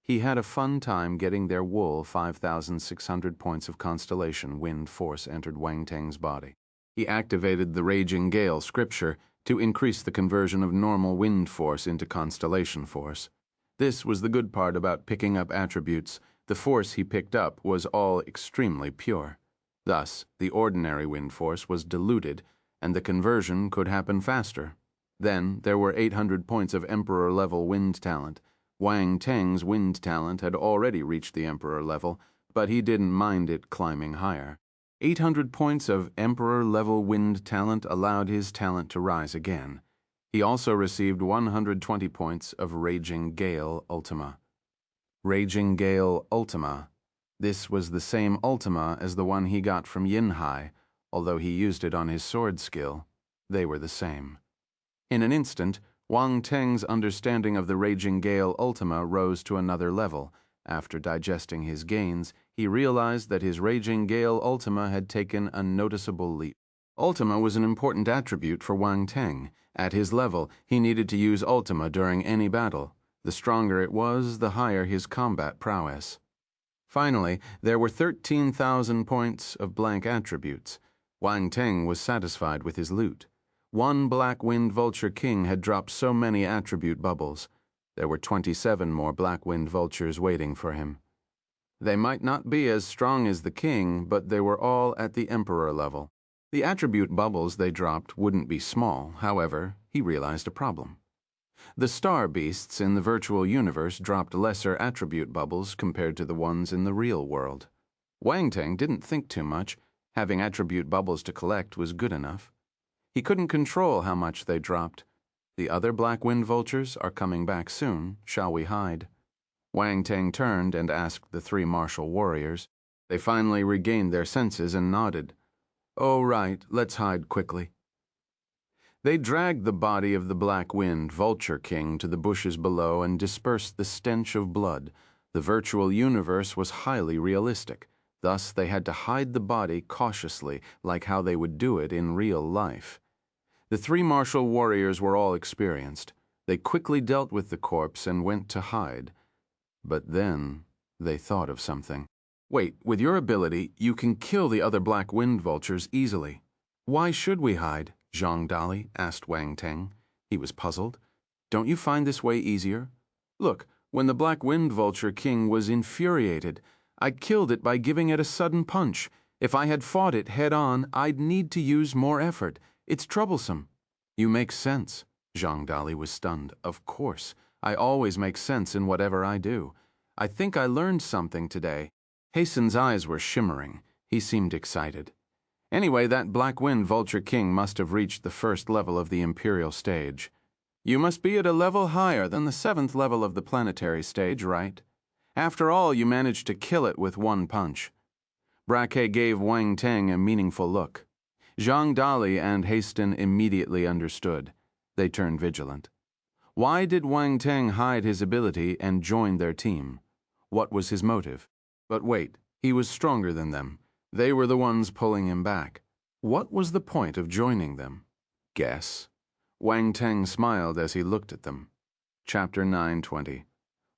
He had a fun time getting their wool. 5,600 points of constellation wind force entered Wang Teng's body. He activated the Raging Gale scripture to increase the conversion of normal wind force into constellation force. This was the good part about picking up attributes. The force he picked up was all extremely pure. Thus, the ordinary wind force was diluted, and the conversion could happen faster. Then, there were 800 points of Emperor-level wind talent. Wang Teng's wind talent had already reached the Emperor level, but he didn't mind it climbing higher. 800 points of Emperor-level wind talent allowed his talent to rise again. He also received 120 points of Raging Gale Ultima. Raging Gale Ultima. This was the same Ultima as the one he got from Yinhai, although he used it on his sword skill. They were the same. In an instant, Wang Teng's understanding of the Raging Gale Ultima rose to another level. After digesting his gains, he realized that his Raging Gale Ultima had taken a noticeable leap. Ultima was an important attribute for Wang Teng. At his level, he needed to use Ultima during any battle. The stronger it was, the higher his combat prowess. Finally, there were 13,000 points of blank attributes. Wang Teng was satisfied with his loot. One Black Wind Vulture King had dropped so many attribute bubbles. There were 27 more Black Wind Vultures waiting for him. They might not be as strong as the king, but they were all at the Emperor level. The attribute bubbles they dropped wouldn't be small. However, he realized a problem. The star beasts in the virtual universe dropped lesser attribute bubbles compared to the ones in the real world. Wang Teng didn't think too much. Having attribute bubbles to collect was good enough. He couldn't control how much they dropped. The other Black Wind Vultures are coming back soon. Shall we hide? Wang Teng turned and asked the three martial warriors. They finally regained their senses and nodded. "Oh, right, let's hide quickly." They dragged the body of the Black Wind Vulture King to the bushes below and dispersed the stench of blood. The virtual universe was highly realistic. Thus, they had to hide the body cautiously, like how they would do it in real life. The three martial warriors were all experienced. They quickly dealt with the corpse and went to hide. But then, they thought of something. "Wait, with your ability, you can kill the other Black Wind Vultures easily. Why should we hide?" Zhang Dali asked Wang Teng. He was puzzled. "Don't you find this way easier? Look, when the Black Wind Vulture King was infuriated, I killed it by giving it a sudden punch. If I had fought it head-on, I'd need to use more effort. It's troublesome." "You make sense." Zhang Dali was stunned. "Of course. I always make sense in whatever I do. I think I learned something today." Hason's eyes were shimmering. He seemed excited. "Anyway, that Black Wind Vulture King must have reached the first level of the Imperial stage. You must be at a level higher than the 7th level of the planetary stage, right? After all, you managed to kill it with one punch." Braque gave Wang Teng a meaningful look. Zhang Dali and Haston immediately understood. They turned vigilant. Why did Wang Teng hide his ability and join their team? What was his motive? But wait, he was stronger than them. They were the ones pulling him back. What was the point of joining them? Guess. Wang Teng smiled as he looked at them. Chapter 920.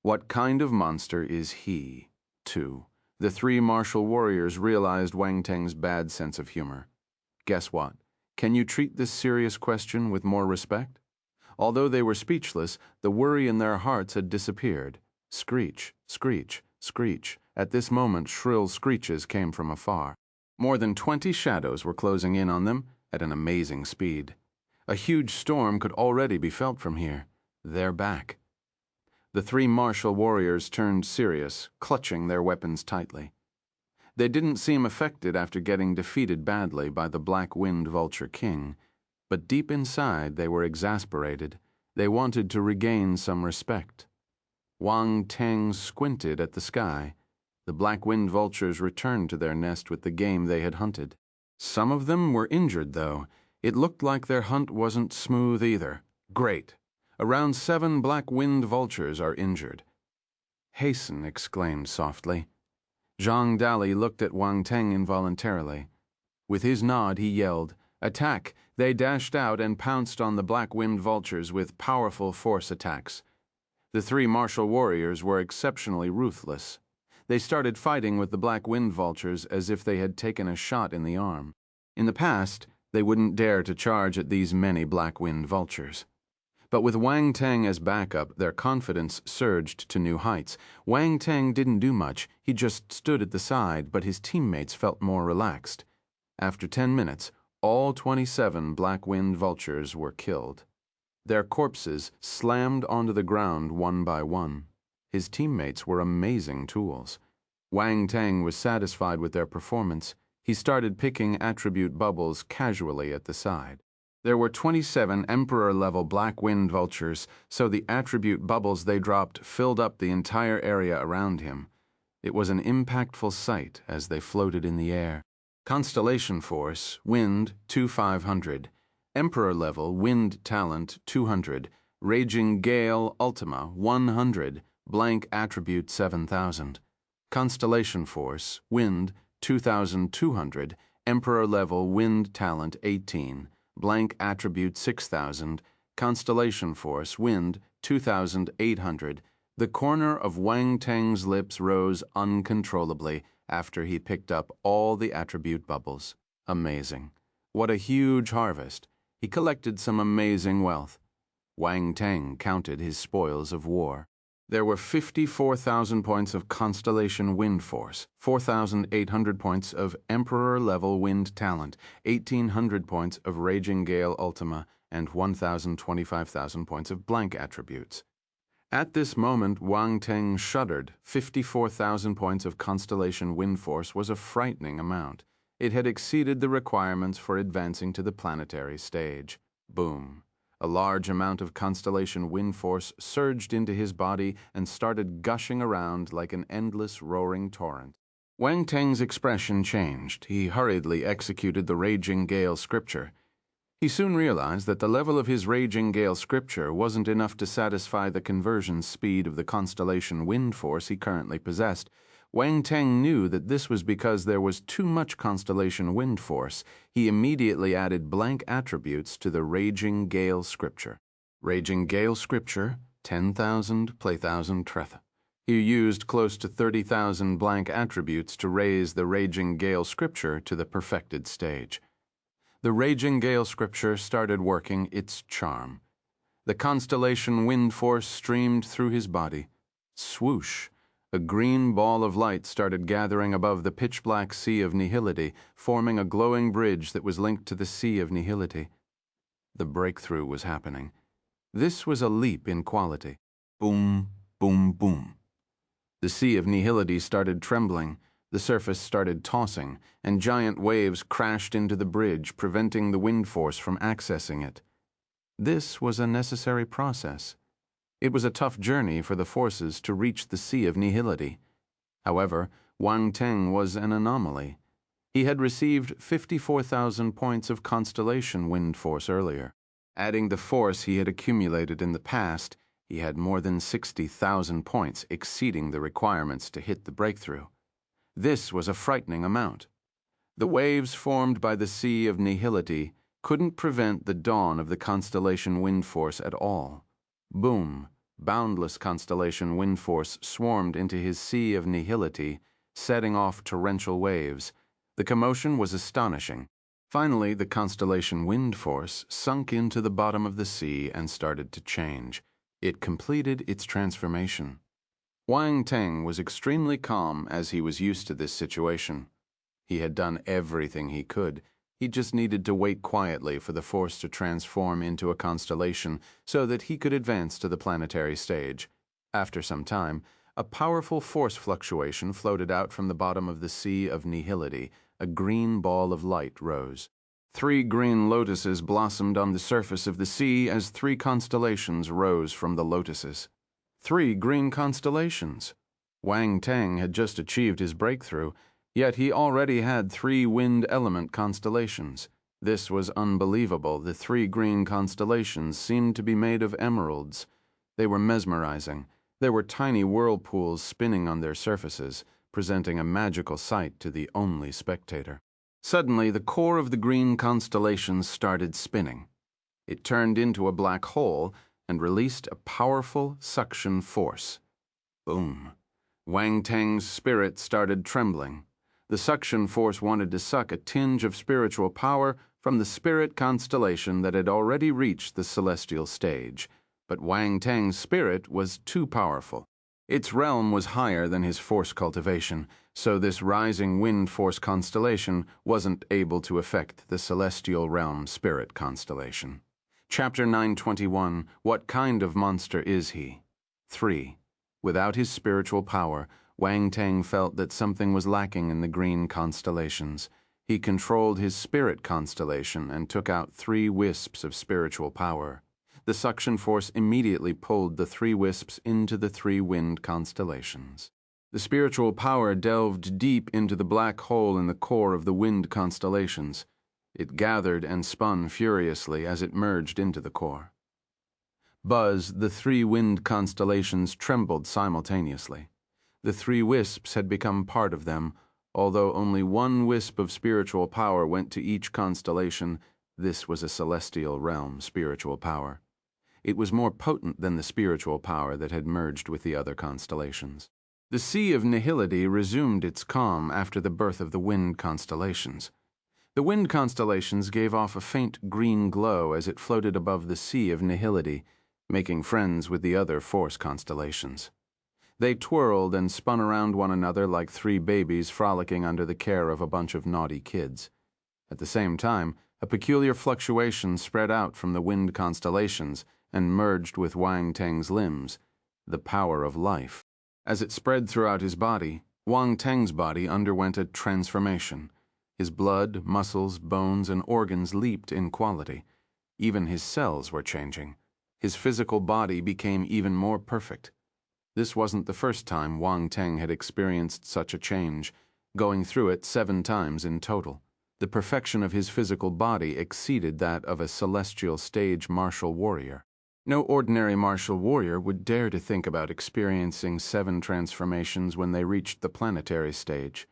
What kind of monster is he? 2. The three martial warriors realized Wang Teng's bad sense of humor. Guess what? Can you treat this serious question with more respect? Although they were speechless, the worry in their hearts had disappeared. Screech, screech, screech. At this moment, shrill screeches came from afar. More than 20 shadows were closing in on them at an amazing speed. A huge storm could already be felt from here. They're back. The three martial warriors turned serious, clutching their weapons tightly. They didn't seem affected after getting defeated badly by the Black Wind Vulture King, but deep inside they were exasperated. They wanted to regain some respect. Wang Teng squinted at the sky. The black wind vultures returned to their nest with the game they had hunted. Some of them were injured, though. It looked like their hunt wasn't smooth either. Great. Around 7 black wind vultures are injured. Hasten, exclaimed softly. Zhang Dali looked at Wang Teng involuntarily. With his nod, he yelled, "Attack!" They dashed out and pounced on the black wind vultures with powerful force attacks. The 3 martial warriors were exceptionally ruthless. They started fighting with the black wind vultures as if they had taken a shot in the arm. In the past, they wouldn't dare to charge at these many black wind vultures. But with Wang Teng as backup, their confidence surged to new heights. Wang Teng didn't do much. He just stood at the side, but his teammates felt more relaxed. After 10 minutes, all 27 black wind vultures were killed. Their corpses slammed onto the ground one by one. His teammates were amazing tools. Wang Teng was satisfied with their performance. He started picking attribute bubbles casually at the side. There were 27 Emperor-level black wind vultures, so the attribute bubbles they dropped filled up the entire area around him. It was an impactful sight as they floated in the air. Constellation Force, Wind, 2500. Emperor-level Wind Talent, 200. Raging Gale, Ultima, 100. Blank Attribute, 7000. Constellation Force, Wind, 2200. Emperor-level Wind Talent, 18. Blank Attribute, 6000. Constellation Force, Wind, 2800. The corner of Wang Teng's lips rose uncontrollably after he picked up all the attribute bubbles. Amazing. What a huge harvest. He collected some amazing wealth. Wang Teng counted his spoils of war. There were 54,000 points of Constellation Wind Force, 4,800 points of Emperor-level Wind Talent, 1,800 points of Raging Gale Ultima, and 1,025,000 points of blank attributes. At this moment, Wang Teng shuddered. 54,000 points of Constellation Wind Force was a frightening amount. It had exceeded the requirements for advancing to the planetary stage. Boom. A large amount of Constellation Wind Force surged into his body and started gushing around like an endless roaring torrent. Wang Teng's expression changed. He hurriedly executed the Raging Gale scripture. He soon realized that the level of his Raging Gale scripture wasn't enough to satisfy the conversion speed of the Constellation Wind Force he currently possessed. Wang Teng knew that this was because there was too much Constellation Wind Force. He immediately added blank attributes to the Raging Gale scripture. Raging Gale scripture, 10,000 Playthousand Tretha. He used close to 30,000 blank attributes to raise the Raging Gale scripture to the perfected stage. The Raging Gale scripture started working its charm. The Constellation Wind Force streamed through his body. Swoosh! A green ball of light started gathering above the pitch-black sea of nihility, forming a glowing bridge that was linked to the sea of nihility. The breakthrough was happening. This was a leap in quality. Boom, boom, boom. The sea of nihility started trembling, the surface started tossing, and giant waves crashed into the bridge, preventing the wind force from accessing it. This was a necessary process. It was a tough journey for the forces to reach the sea of nihility. However, Wang Teng was an anomaly. He had received 54,000 points of Constellation Wind Force earlier. Adding the force he had accumulated in the past, he had more than 60,000 points, exceeding the requirements to hit the breakthrough. This was a frightening amount. The waves formed by the sea of nihility couldn't prevent the dawn of the Constellation Wind Force at all. Boom! Boundless Constellation Wind Force swarmed into his sea of nihility, setting off torrential waves. The commotion was astonishing. Finally, the Constellation Wind Force sunk into the bottom of the sea and started to change. It completed its transformation. Wang Teng was extremely calm as he was used to this situation. He had done everything he could. He just needed to wait quietly for the force to transform into a constellation so that he could advance to the planetary stage. After some time, a powerful force fluctuation floated out from the bottom of the sea of nihility. A green ball of light rose. 3 green lotuses blossomed on the surface of the sea as 3 constellations rose from the lotuses. 3 green constellations. Wang Teng had just achieved his breakthrough, yet he already had 3 wind element constellations. This was unbelievable. The 3 green constellations seemed to be made of emeralds. They were mesmerizing. There were tiny whirlpools spinning on their surfaces, presenting a magical sight to the only spectator. Suddenly, the core of the green constellations started spinning. It turned into a black hole and released a powerful suction force. Boom. Wang Teng's spirit started trembling. The suction force wanted to suck a tinge of spiritual power from the spirit constellation that had already reached the celestial stage. But Wang Teng's spirit was too powerful. Its realm was higher than his force cultivation, so this rising wind force constellation wasn't able to affect the celestial realm spirit constellation. Chapter 921, What Kind of Monster Is He? 3. Without his spiritual power, Wang Teng felt that something was lacking in the green constellations. He controlled his spirit constellation and took out 3 wisps of spiritual power. The suction force immediately pulled the 3 wisps into the 3 wind constellations. The spiritual power delved deep into the black hole in the core of the wind constellations. It gathered and spun furiously as it merged into the core. Buzz, the 3 wind constellations trembled simultaneously. The 3 wisps had become part of them. Although only 1 wisp of spiritual power went to each constellation, this was a celestial realm spiritual power. It was more potent than the spiritual power that had merged with the other constellations. The Sea of Nihility resumed its calm after the birth of the wind constellations. The wind constellations gave off a faint green glow as it floated above the Sea of Nihility, making friends with the other force constellations. They twirled and spun around one another like 3 babies frolicking under the care of a bunch of naughty kids. At the same time, a peculiar fluctuation spread out from the wind constellations and merged with Wang Teng's limbs, the power of life. As it spread throughout his body, Wang Teng's body underwent a transformation. His blood, muscles, bones, and organs leaped in quality. Even his cells were changing. His physical body became even more perfect. This wasn't the first time Wang Teng had experienced such a change, going through it 7 times in total. The perfection of his physical body exceeded that of a celestial stage martial warrior. No ordinary martial warrior would dare to think about experiencing 7 transformations when they reached the planetary stage.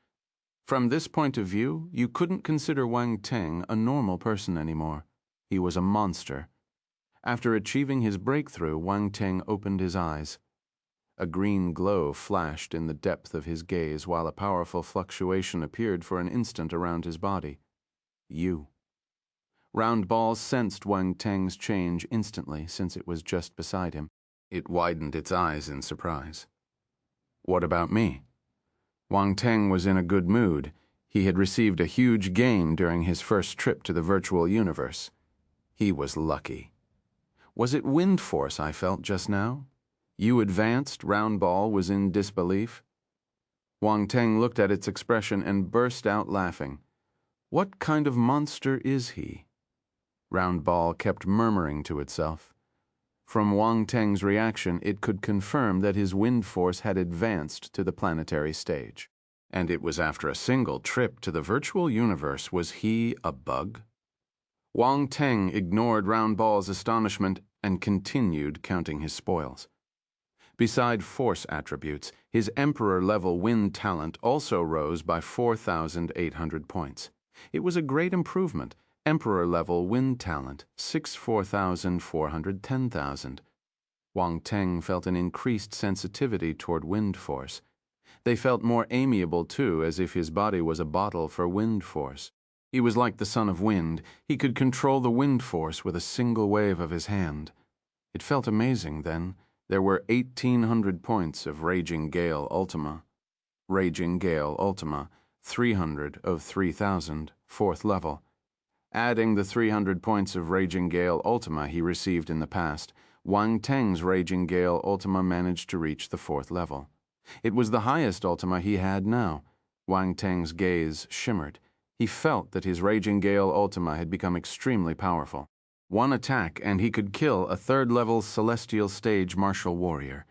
From this point of view, you couldn't consider Wang Teng a normal person anymore. He was a monster. After achieving his breakthrough, Wang Teng opened his eyes. A green glow flashed in the depth of his gaze while a powerful fluctuation appeared for an instant around his body. You. Round Ball sensed Wang Teng's change instantly since it was just beside him. It widened its eyes in surprise. What about me? Wang Teng was in a good mood. He had received a huge gain during his first trip to the virtual universe. He was lucky. Was it wind force I felt just now? You advanced, Round Ball was in disbelief. Wang Teng looked at its expression and burst out laughing. What kind of monster is he? Round Ball kept murmuring to itself. From Wang Teng's reaction, it could confirm that his wind force had advanced to the planetary stage. And it was after a single trip to the virtual universe. Was he a bug? Wang Teng ignored Round Ball's astonishment and continued counting his spoils. Beside force attributes, his Emperor-level wind talent also rose by 4,800 points. It was a great improvement. Emperor-level wind talent, 4,410,000. Wang Teng felt an increased sensitivity toward wind force. They felt more amiable, too, as if his body was a bottle for wind force. He was like the son of wind. He could control the wind force with a single wave of his hand. It felt amazing, then. There were 1,800 points of Raging Gale Ultima. Raging Gale Ultima, 300 of 3,000, 4th level. Adding the 300 points of Raging Gale Ultima he received in the past, Wang Teng's Raging Gale Ultima managed to reach the 4th level. It was the highest Ultima he had now. Wang Teng's gaze shimmered. He felt that his Raging Gale Ultima had become extremely powerful. 1 attack and he could kill a 3rd-level celestial stage martial warrior.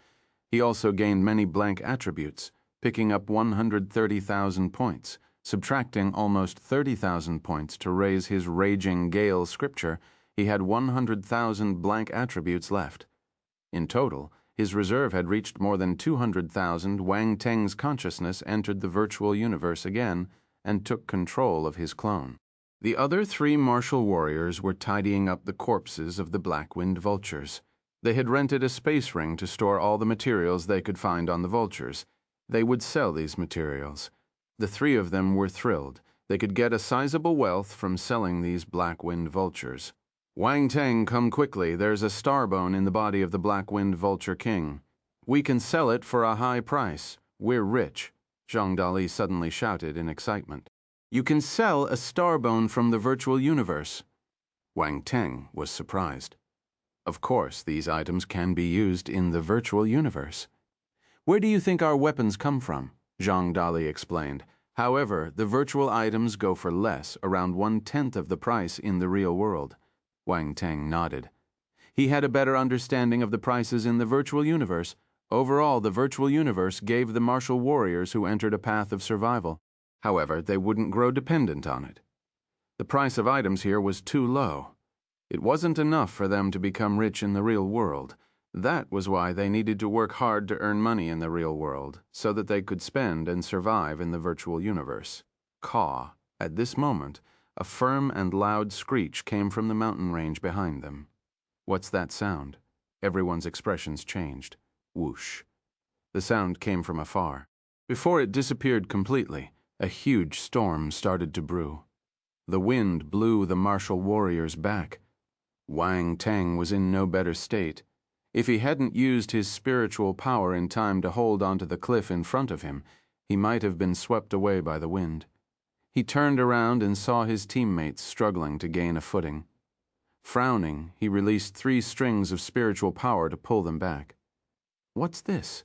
He also gained many blank attributes, picking up 130,000 points. Subtracting almost 30,000 points to raise his raging gale scripture, he had 100,000 blank attributes left. In total, his reserve had reached more than 200,000. Wang Teng's consciousness entered the virtual universe again and took control of his clone. The other three martial warriors were tidying up the corpses of the black-winged vultures. They had rented a space ring to store all the materials they could find on the vultures. They would sell these materials. The three of them were thrilled. They could get a sizable wealth from selling these black-winged vultures. Wang Teng, come quickly. There's a starbone in the body of the black-winged vulture king. We can sell it for a high price. We're rich, Zhang Dali suddenly shouted in excitement. You can sell a starbone from the virtual universe. Wang Teng was surprised. Of course, these items can be used in the virtual universe. Where do you think our weapons come from? Zhang Dali explained. However, the virtual items go for less, around 1/10 of the price in the real world. Wang Teng nodded. He had a better understanding of the prices in the virtual universe. Overall, the virtual universe gave the martial warriors who entered a path of survival. However, they wouldn't grow dependent on it. The price of items here was too low. It wasn't enough for them to become rich in the real world. That was why they needed to work hard to earn money in the real world, so that they could spend and survive in the virtual universe. Caw. At this moment, a firm and loud screech came from the mountain range behind them. What's that sound? Everyone's expressions changed. Whoosh. The sound came from afar. Before it disappeared completely, a huge storm started to brew. The wind blew the martial warriors back. Wang Teng was in no better state. If he hadn't used his spiritual power in time to hold onto the cliff in front of him, he might have been swept away by the wind. He turned around and saw his teammates struggling to gain a footing. Frowning, he released 3 strings of spiritual power to pull them back. What's this?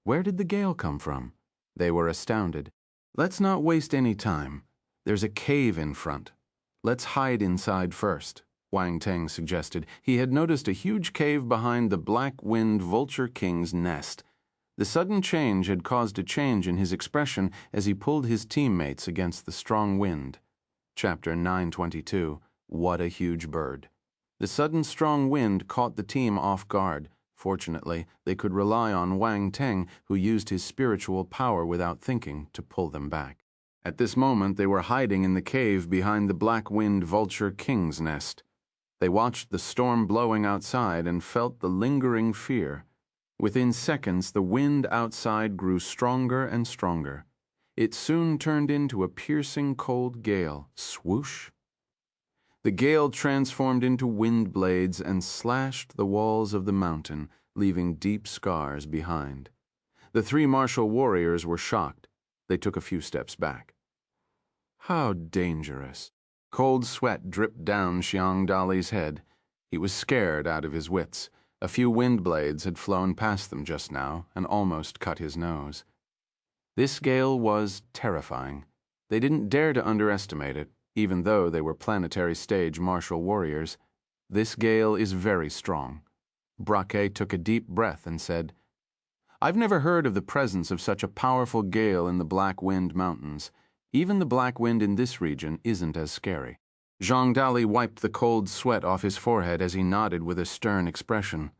Where did the gale come from? They were astounded. Let's not waste any time. There's a cave in front. Let's hide inside first, Wang Teng suggested. He had noticed a huge cave behind the black-winged vulture king's nest. The sudden change had caused a change in his expression as he pulled his teammates against the strong wind. Chapter 922, What a Huge Bird. The sudden strong wind caught the team off guard. Fortunately, they could rely on Wang Teng, who used his spiritual power without thinking to pull them back. At this moment, they were hiding in the cave behind the black-winged vulture king's nest. They watched the storm blowing outside and felt the lingering fear. Within seconds, the wind outside grew stronger and stronger. It soon turned into a piercing cold gale. Swoosh! The gale transformed into wind blades and slashed the walls of the mountain, leaving deep scars behind. The 3 martial warriors were shocked. They took a few steps back. How dangerous! Cold sweat dripped down Xiang Dali's head. He was scared out of his wits. A few wind blades had flown past them just now and almost cut his nose. This gale was terrifying. They didn't dare to underestimate it, even though they were planetary stage martial warriors. This gale is very strong. Braque took a deep breath and said, I've never heard of the presence of such a powerful gale in the Black Wind Mountains. Even the black wind in this region isn't as scary. Zhang Dali wiped the cold sweat off his forehead as he nodded with a stern expression.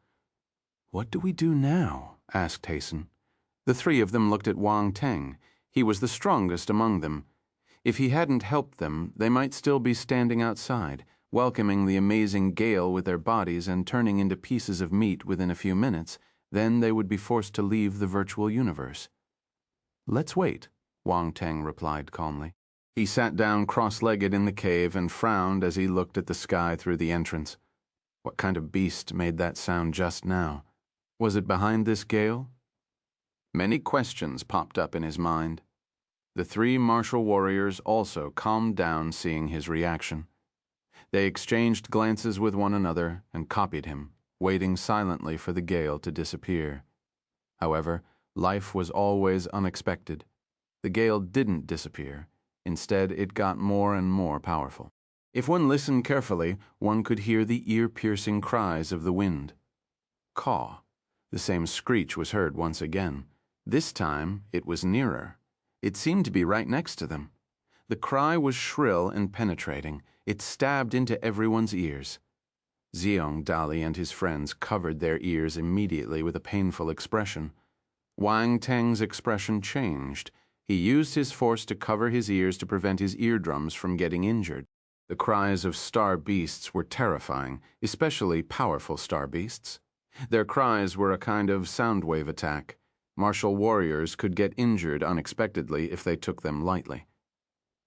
What do we do now? Asked Hasten. The 3 of them looked at Wang Teng. He was the strongest among them. If he hadn't helped them, they might still be standing outside, welcoming the amazing gale with their bodies and turning into pieces of meat within a few minutes. Then they would be forced to leave the virtual universe. Let's wait, Wang Teng replied calmly. He sat down cross-legged in the cave and frowned as he looked at the sky through the entrance. What kind of beast made that sound just now? Was it behind this gale? Many questions popped up in his mind. The 3 martial warriors also calmed down seeing his reaction. They exchanged glances with one another and copied him, waiting silently for the gale to disappear. However, life was always unexpected. The gale didn't disappear. Instead, it got more and more powerful. If one listened carefully, one could hear the ear-piercing cries of the wind. Caw. The same screech was heard once again. This time, it was nearer. It seemed to be right next to them. The cry was shrill and penetrating. It stabbed into everyone's ears. Xiong, Dali, and his friends covered their ears immediately with a painful expression. Wang Teng's expression changed. He used his force to cover his ears to prevent his eardrums from getting injured. The cries of star beasts were terrifying, especially powerful star beasts. Their cries were a kind of sound wave attack. Martial warriors could get injured unexpectedly if they took them lightly.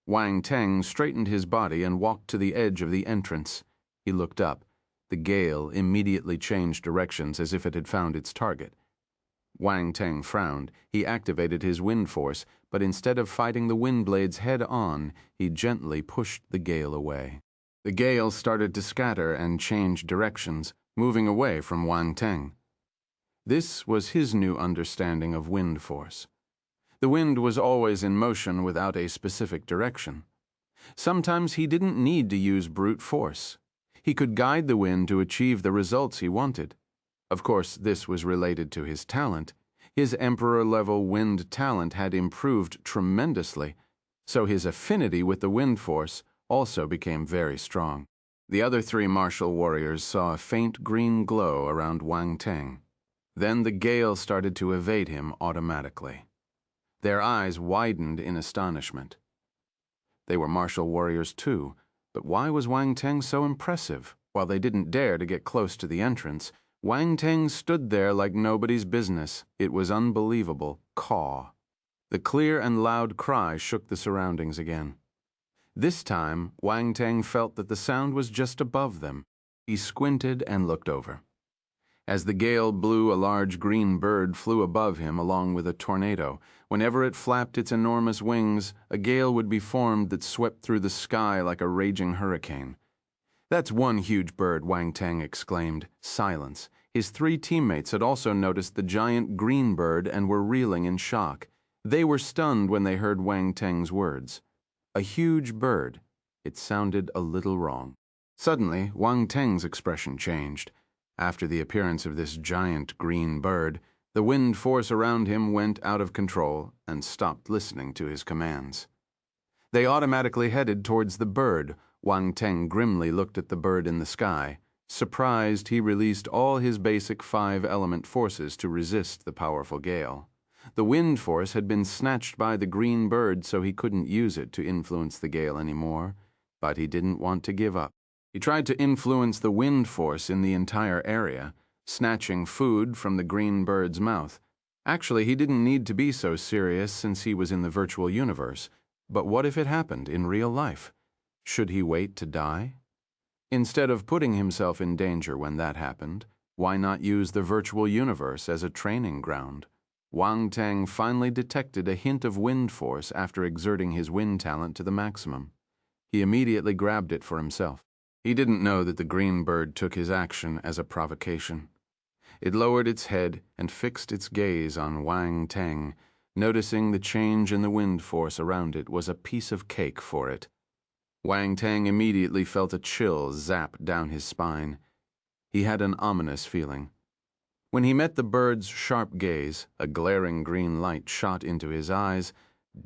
Wang Teng straightened his body and walked to the edge of the entrance. He looked up. The gale immediately changed directions as if it had found its target. Wang Teng frowned. He activated his wind force, but instead of fighting the wind blades head-on, he gently pushed the gale away. The gale started to scatter and change directions, moving away from Wang Teng. This was his new understanding of wind force. The wind was always in motion without a specific direction. Sometimes he didn't need to use brute force. He could guide the wind to achieve the results he wanted. Of course, this was related to his talent. His emperor-level wind talent had improved tremendously, so his affinity with the wind force also became very strong. The other three martial warriors saw a faint green glow around Wang Teng. Then the gale started to evade him automatically. Their eyes widened in astonishment. They were martial warriors too, but why was Wang Teng so impressive? While they didn't dare to get close to the entrance, Wang Teng stood there like nobody's business. It was unbelievable. Caw. The clear and loud cry shook the surroundings again. This time, Wang Teng felt that the sound was just above them. He squinted and looked over. As the gale blew, a large green bird flew above him along with a tornado. Whenever it flapped its enormous wings, a gale would be formed that swept through the sky like a raging hurricane. "That's one huge bird," Wang Teng exclaimed. Silence. His three teammates had also noticed the giant green bird and were reeling in shock. They were stunned when they heard Wang Teng's words. A huge bird. It sounded a little wrong. Suddenly, Wang Teng's expression changed. After the appearance of this giant green bird, the wind force around him went out of control and stopped listening to his commands. They automatically headed towards the bird. Wang Teng grimly looked at the bird in the sky. Surprised, he released all his basic 5-element forces to resist the powerful gale. The wind force had been snatched by the green bird, so he couldn't use it to influence the gale anymore, but he didn't want to give up. He tried to influence the wind force in the entire area, snatching food from the green bird's mouth. Actually, he didn't need to be so serious since he was in the virtual universe. But what if it happened in real life? Should he wait to die? Instead of putting himself in danger when that happened, why not use the virtual universe as a training ground? Wang Teng finally detected a hint of wind force after exerting his wind talent to the maximum. He immediately grabbed it for himself. He didn't know that the green bird took his action as a provocation. It lowered its head and fixed its gaze on Wang Teng, noticing the change in the wind force around it was a piece of cake for it. Wang Teng immediately felt a chill zap down his spine. He had an ominous feeling. When he met the bird's sharp gaze, a glaring green light shot into his eyes.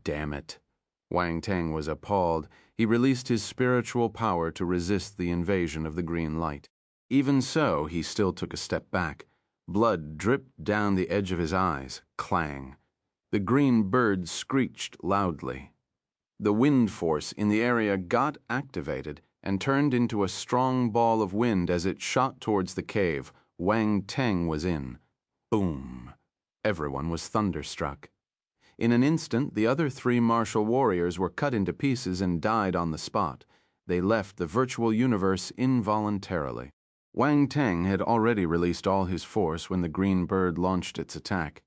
Damn it. Wang Teng was appalled. He released his spiritual power to resist the invasion of the green light. Even so, he still took a step back. Blood dripped down the edge of his eyes. Clang. The green bird screeched loudly. The wind force in the area got activated and turned into a strong ball of wind as it shot towards the cave. Wang Teng was in. Boom. Everyone was thunderstruck. In an instant, the other three martial warriors were cut into pieces and died on the spot. They left the virtual universe involuntarily. Wang Teng had already released all his force when the green bird launched its attack.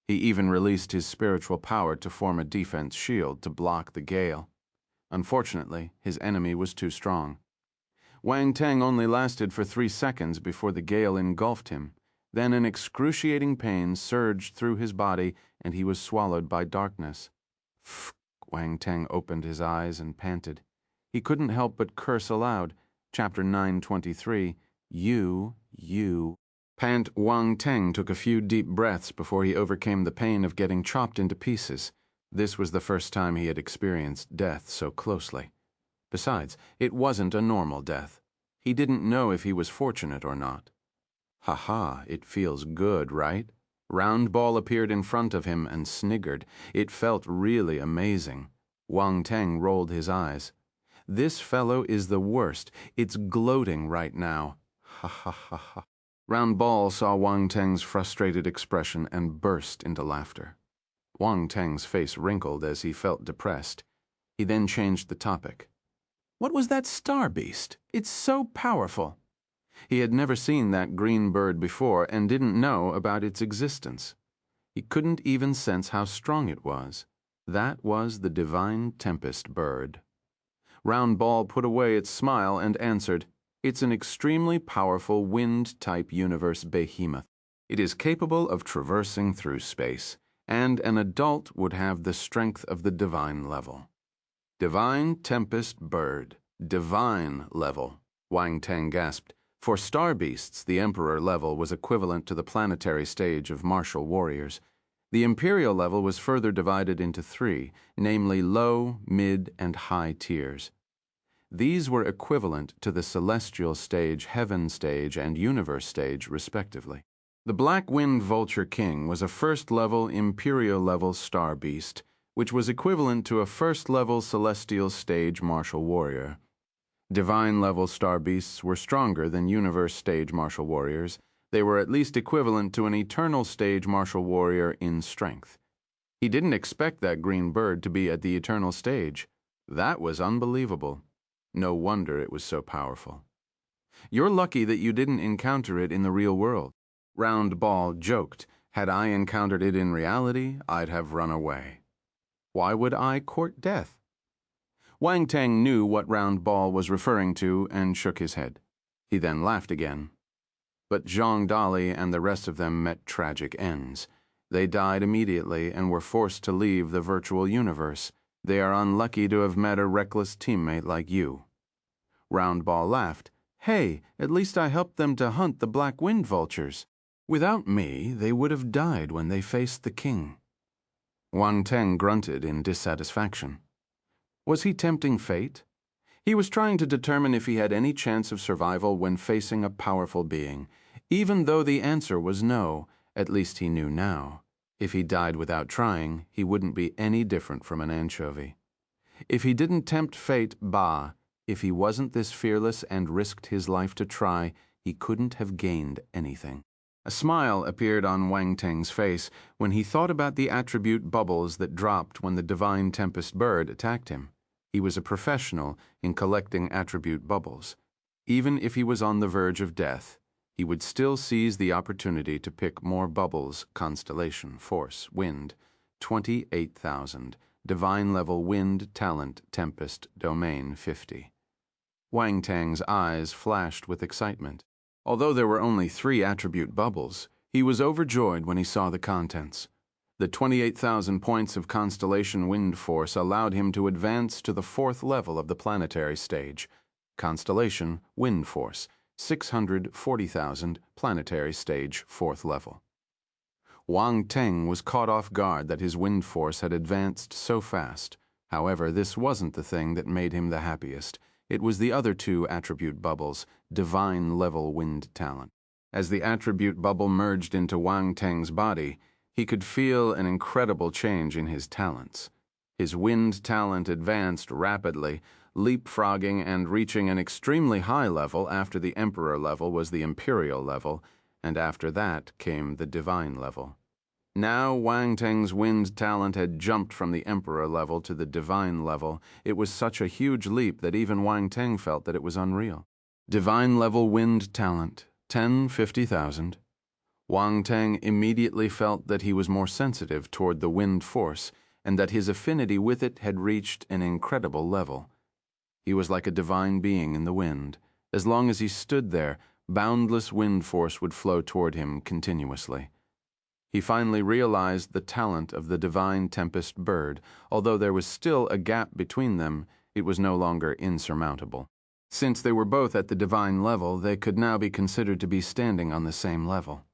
He even released his spiritual power to form a defense shield to block the gale. Unfortunately, his enemy was too strong. Wang Teng only lasted for 3 seconds before the gale engulfed him. Then an excruciating pain surged through his body and he was swallowed by darkness. Wang Teng opened his eyes and panted. He couldn't help but curse aloud. Chapter 923, You. Pant Wang Teng took a few deep breaths before he overcame the pain of getting chopped into pieces. This was the first time he had experienced death so closely. Besides, it wasn't a normal death. He didn't know if he was fortunate or not. Ha, it feels good, right? Round Ball appeared in front of him and sniggered. It felt really amazing. Wang Teng rolled his eyes. This fellow is the worst. It's gloating right now. Ha. Round Ball saw Wang Teng's frustrated expression and burst into laughter. Wang Teng's face wrinkled as he felt depressed. He then changed the topic. What was that star beast? It's so powerful. He had never seen that green bird before and didn't know about its existence. He couldn't even sense how strong it was. That was the divine tempest bird. Round Ball put away its smile and answered, It's an extremely powerful wind-type universe behemoth. It is capable of traversing through space, and an adult would have the strength of the divine level. Divine tempest bird. Divine level. Wang Teng gasped. For star beasts, the emperor level was equivalent to the planetary stage of martial warriors. The imperial level was further divided into three, namely low, mid, and high tiers. These were equivalent to the celestial stage, heaven stage, and universe stage, respectively. The Black Wind Vulture King was a first-level, imperial-level star beast, which was equivalent to a first-level celestial stage martial warrior. Divine-level star beasts were stronger than universe stage martial warriors. They were at least equivalent to an eternal stage martial warrior in strength. He didn't expect that green bird to be at the eternal stage. That was unbelievable. No wonder it was so powerful. You're lucky that you didn't encounter it in the real world. Round Ball joked. Had I encountered it in reality, I'd have run away. Why would I court death? Wang Teng knew what Round Ball was referring to and shook his head. He then laughed again. But Zhang Dali and the rest of them met tragic ends. They died immediately and were forced to leave the virtual universe. They are unlucky to have met a reckless teammate like you. Round Ball laughed. Hey, at least I helped them to hunt the Black Wind Vultures. Without me, they would have died when they faced the king. Wang Teng grunted in dissatisfaction. Was he tempting fate? He was trying to determine if he had any chance of survival when facing a powerful being. Even though the answer was no, at least he knew now. If he died without trying, he wouldn't be any different from an anchovy. If he didn't tempt fate, bah. If he wasn't this fearless and risked his life to try, he couldn't have gained anything. A smile appeared on Wang Teng's face when he thought about the attribute bubbles that dropped when the divine tempest bird attacked him. He was a professional in collecting attribute bubbles. Even if he was on the verge of death, he would still seize the opportunity to pick more bubbles: constellation, force, wind, 28,000, divine level wind, talent, tempest, domain 50. Wang Teng's eyes flashed with excitement. Although there were only 3 attribute bubbles, he was overjoyed when he saw the contents. The 28,000 points of constellation wind force allowed him to advance to the 4th level of the planetary stage. Constellation wind force, 640,000, planetary stage, 4th level. Wang Teng was caught off guard that his wind force had advanced so fast. However, this wasn't the thing that made him the happiest. It was the other 2 attribute bubbles, divine level wind talent. As the attribute bubble merged into Wang Teng's body, he could feel an incredible change in his talents. His wind talent advanced rapidly, leapfrogging and reaching an extremely high level after the Emperor level was the Imperial level, and after that came the Divine level. Now Wang Teng's wind talent had jumped from the Emperor level to the Divine level. It was such a huge leap that even Wang Teng felt that it was unreal. Divine level wind talent, 50,000. Wang Teng immediately felt that he was more sensitive toward the wind force and that his affinity with it had reached an incredible level. He was like a divine being in the wind. As long as he stood there, boundless wind force would flow toward him continuously. He finally realized the talent of the divine tempest bird. Although there was still a gap between them, it was no longer insurmountable. Since they were both at the divine level, they could now be considered to be standing on the same level.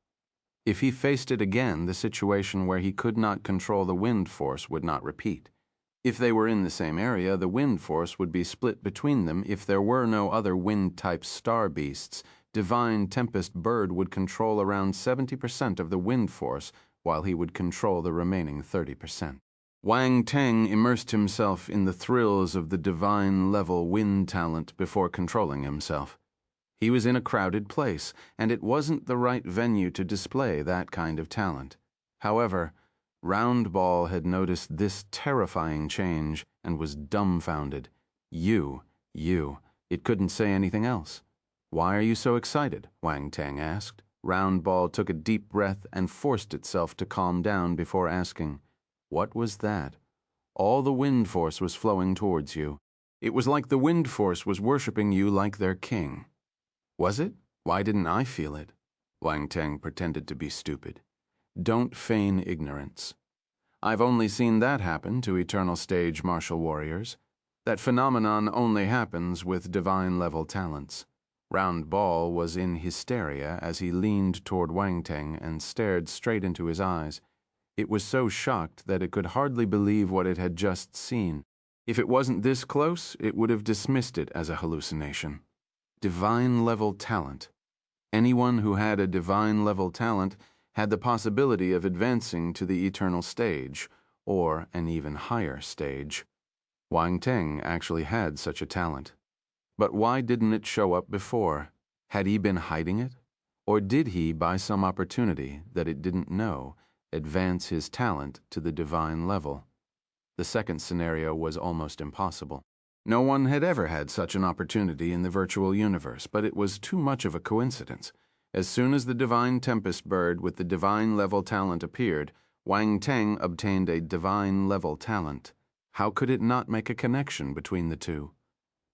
If he faced it again, the situation where he could not control the wind force would not repeat. If they were in the same area, the wind force would be split between them. If there were no other wind-type star beasts, Divine Tempest Bird would control around 70% of the wind force, while he would control the remaining 30%. Wang Teng immersed himself in the thrills of the divine-level wind talent before controlling himself. He was in a crowded place, and it wasn't the right venue to display that kind of talent. However, Roundball had noticed this terrifying change and was dumbfounded. You. It couldn't say anything else. Why are you so excited? Wang Teng asked. Roundball took a deep breath and forced itself to calm down before asking, what was that? All the wind force was flowing towards you. It was like the wind force was worshipping you like their king. Was it? Why didn't I feel it? Wang Teng pretended to be stupid. Don't feign ignorance. I've only seen that happen to eternal stage martial warriors. That phenomenon only happens with divine-level talents. Roundball was in hysteria as he leaned toward Wang Teng and stared straight into his eyes. It was so shocked that it could hardly believe what it had just seen. If it wasn't this close, it would have dismissed it as a hallucination. Divine-level talent. Anyone who had a divine-level talent had the possibility of advancing to the eternal stage, or an even higher stage. Wang Teng actually had such a talent. But why didn't it show up before? Had he been hiding it? Or did he, by some opportunity that it didn't know, advance his talent to the divine level? The second scenario was almost impossible. No one had ever had such an opportunity in the virtual universe, but it was too much of a coincidence. As soon as the Divine Tempest Bird with the divine-level talent appeared, Wang Teng obtained a divine-level talent. How could it not make a connection between the two?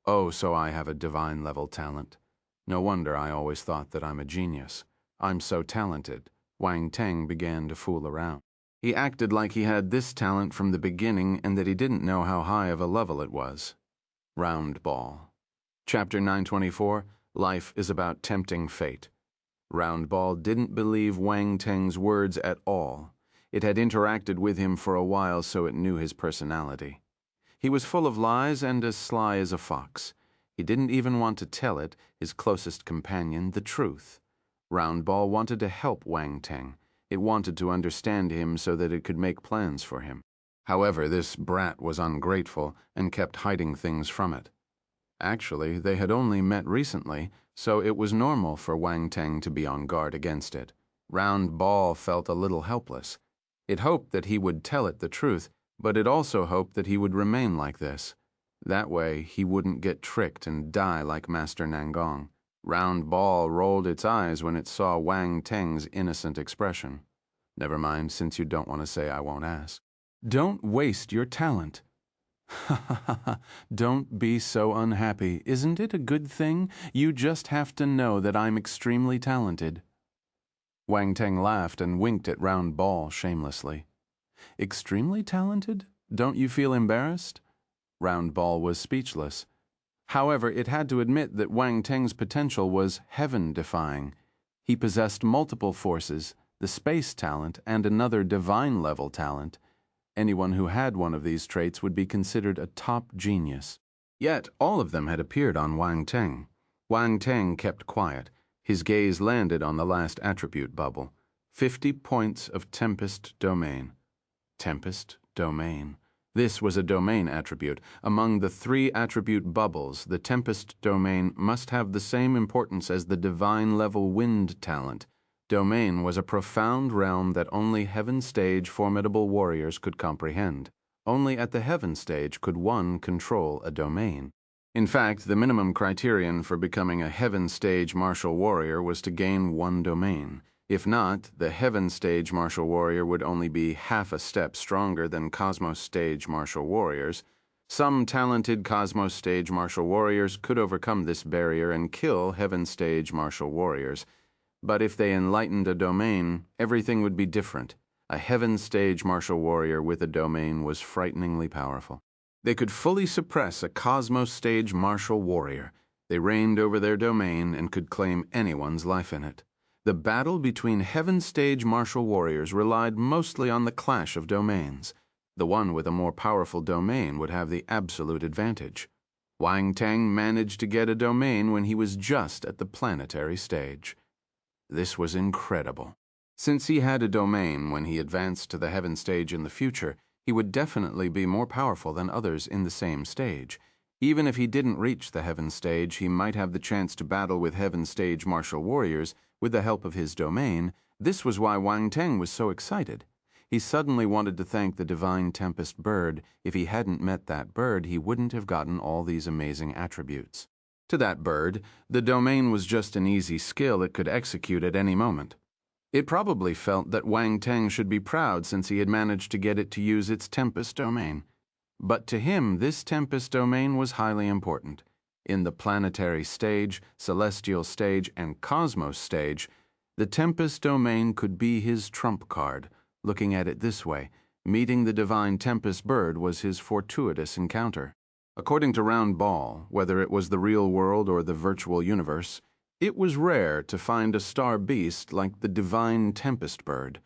Oh, so I have a divine-level talent. No wonder I always thought that I'm a genius. I'm so talented. Wang Teng began to fool around. He acted like he had this talent from the beginning and that he didn't know how high of a level it was. Roundball. Chapter 924, Life is about tempting fate. Roundball didn't believe Wang Teng's words at all. It had interacted with him for a while, so it knew his personality. He was full of lies and as sly as a fox. He didn't even want to tell it, his closest companion, the truth. Roundball wanted to help Wang Teng. It wanted to understand him so that it could make plans for him. However, this brat was ungrateful and kept hiding things from it. Actually, they had only met recently, so it was normal for Wang Teng to be on guard against it. Roundball felt a little helpless. It hoped that he would tell it the truth, but it also hoped that he would remain like this. That way, he wouldn't get tricked and die like Master Nangong. Roundball rolled its eyes when it saw Wang Teng's innocent expression. Never mind, since you don't want to say, I won't ask. Don't waste your talent. Ha ha ha ha. Don't be so unhappy. Isn't it a good thing? You just have to know that I'm extremely talented. Wang Teng laughed and winked at Roundball shamelessly. Extremely talented? Don't you feel embarrassed? Roundball was speechless. However, it had to admit that Wang Teng's potential was heaven-defying. He possessed multiple forces, the space talent and another divine-level talent. Anyone who had one of these traits would be considered a top genius. Yet all of them had appeared on Wang Teng. Wang Teng kept quiet. His gaze landed on the last attribute bubble. 50 points of Tempest Domain. Tempest Domain. This was a domain attribute. Among the 3 attribute bubbles, the Tempest Domain must have the same importance as the divine-level wind talent. Domain was a profound realm that only Heaven Stage formidable warriors could comprehend. Only at the Heaven Stage could one control a domain. In fact, the minimum criterion for becoming a Heaven Stage martial warrior was to gain 1 domain. If not, the Heaven Stage martial warrior would only be half a step stronger than Cosmos Stage martial warriors. Some talented Cosmos Stage martial warriors could overcome this barrier and kill Heaven Stage martial warriors. But if they enlightened a domain, everything would be different. A Heaven Stage martial warrior with a domain was frighteningly powerful. They could fully suppress a Cosmos Stage martial warrior. They reigned over their domain and could claim anyone's life in it. The battle between Heaven Stage martial warriors relied mostly on the clash of domains. The one with a more powerful domain would have the absolute advantage. Wang Teng managed to get a domain when he was just at the planetary stage. This was incredible. Since he had a domain when he advanced to the Heaven Stage in the future, he would definitely be more powerful than others in the same stage. Even if he didn't reach the Heaven Stage, he might have the chance to battle with Heaven Stage martial warriors with the help of his domain. This was why Wang Teng was so excited. He suddenly wanted to thank the Divine Tempest bird. If he hadn't met that bird, he wouldn't have gotten all these amazing attributes. To that bird, the domain was just an easy skill it could execute at any moment. It probably felt that Wang Teng should be proud since he had managed to get it to use its Tempest domain. But to him, this Tempest domain was highly important. In the planetary stage, celestial stage, and cosmos stage, the Tempest domain could be his trump card. Looking at it this way, meeting the Divine Tempest bird was his fortuitous encounter. According to Round Ball, whether it was the real world or the virtual universe, it was rare to find a star beast like the Divine Tempest bird.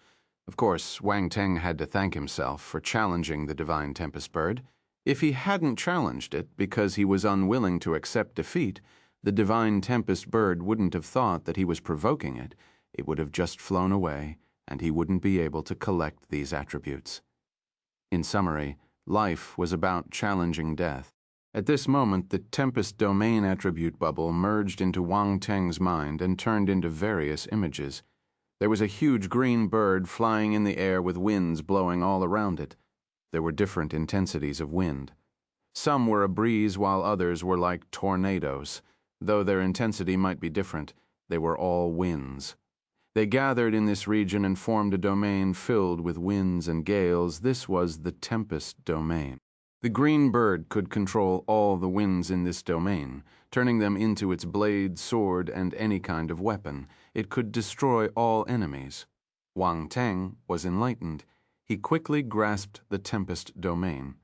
Of course, Wang Teng had to thank himself for challenging the Divine Tempest bird. If he hadn't challenged it because he was unwilling to accept defeat, the Divine Tempest bird wouldn't have thought that he was provoking it. It would have just flown away, and he wouldn't be able to collect these attributes. In summary, life was about challenging death. At this moment, the Tempest domain attribute bubble merged into Wang Teng's mind and turned into various images. There was a huge green bird flying in the air with winds blowing all around it. There were different intensities of wind. Some were a breeze while others were like tornadoes. Though their intensity might be different, they were all winds. They gathered in this region and formed a domain filled with winds and gales. This was the Tempest domain. The green bird could control all the winds in this domain, turning them into its blade, sword, and any kind of weapon. It could destroy all enemies. Wang Teng was enlightened. He quickly grasped the Tempest domain.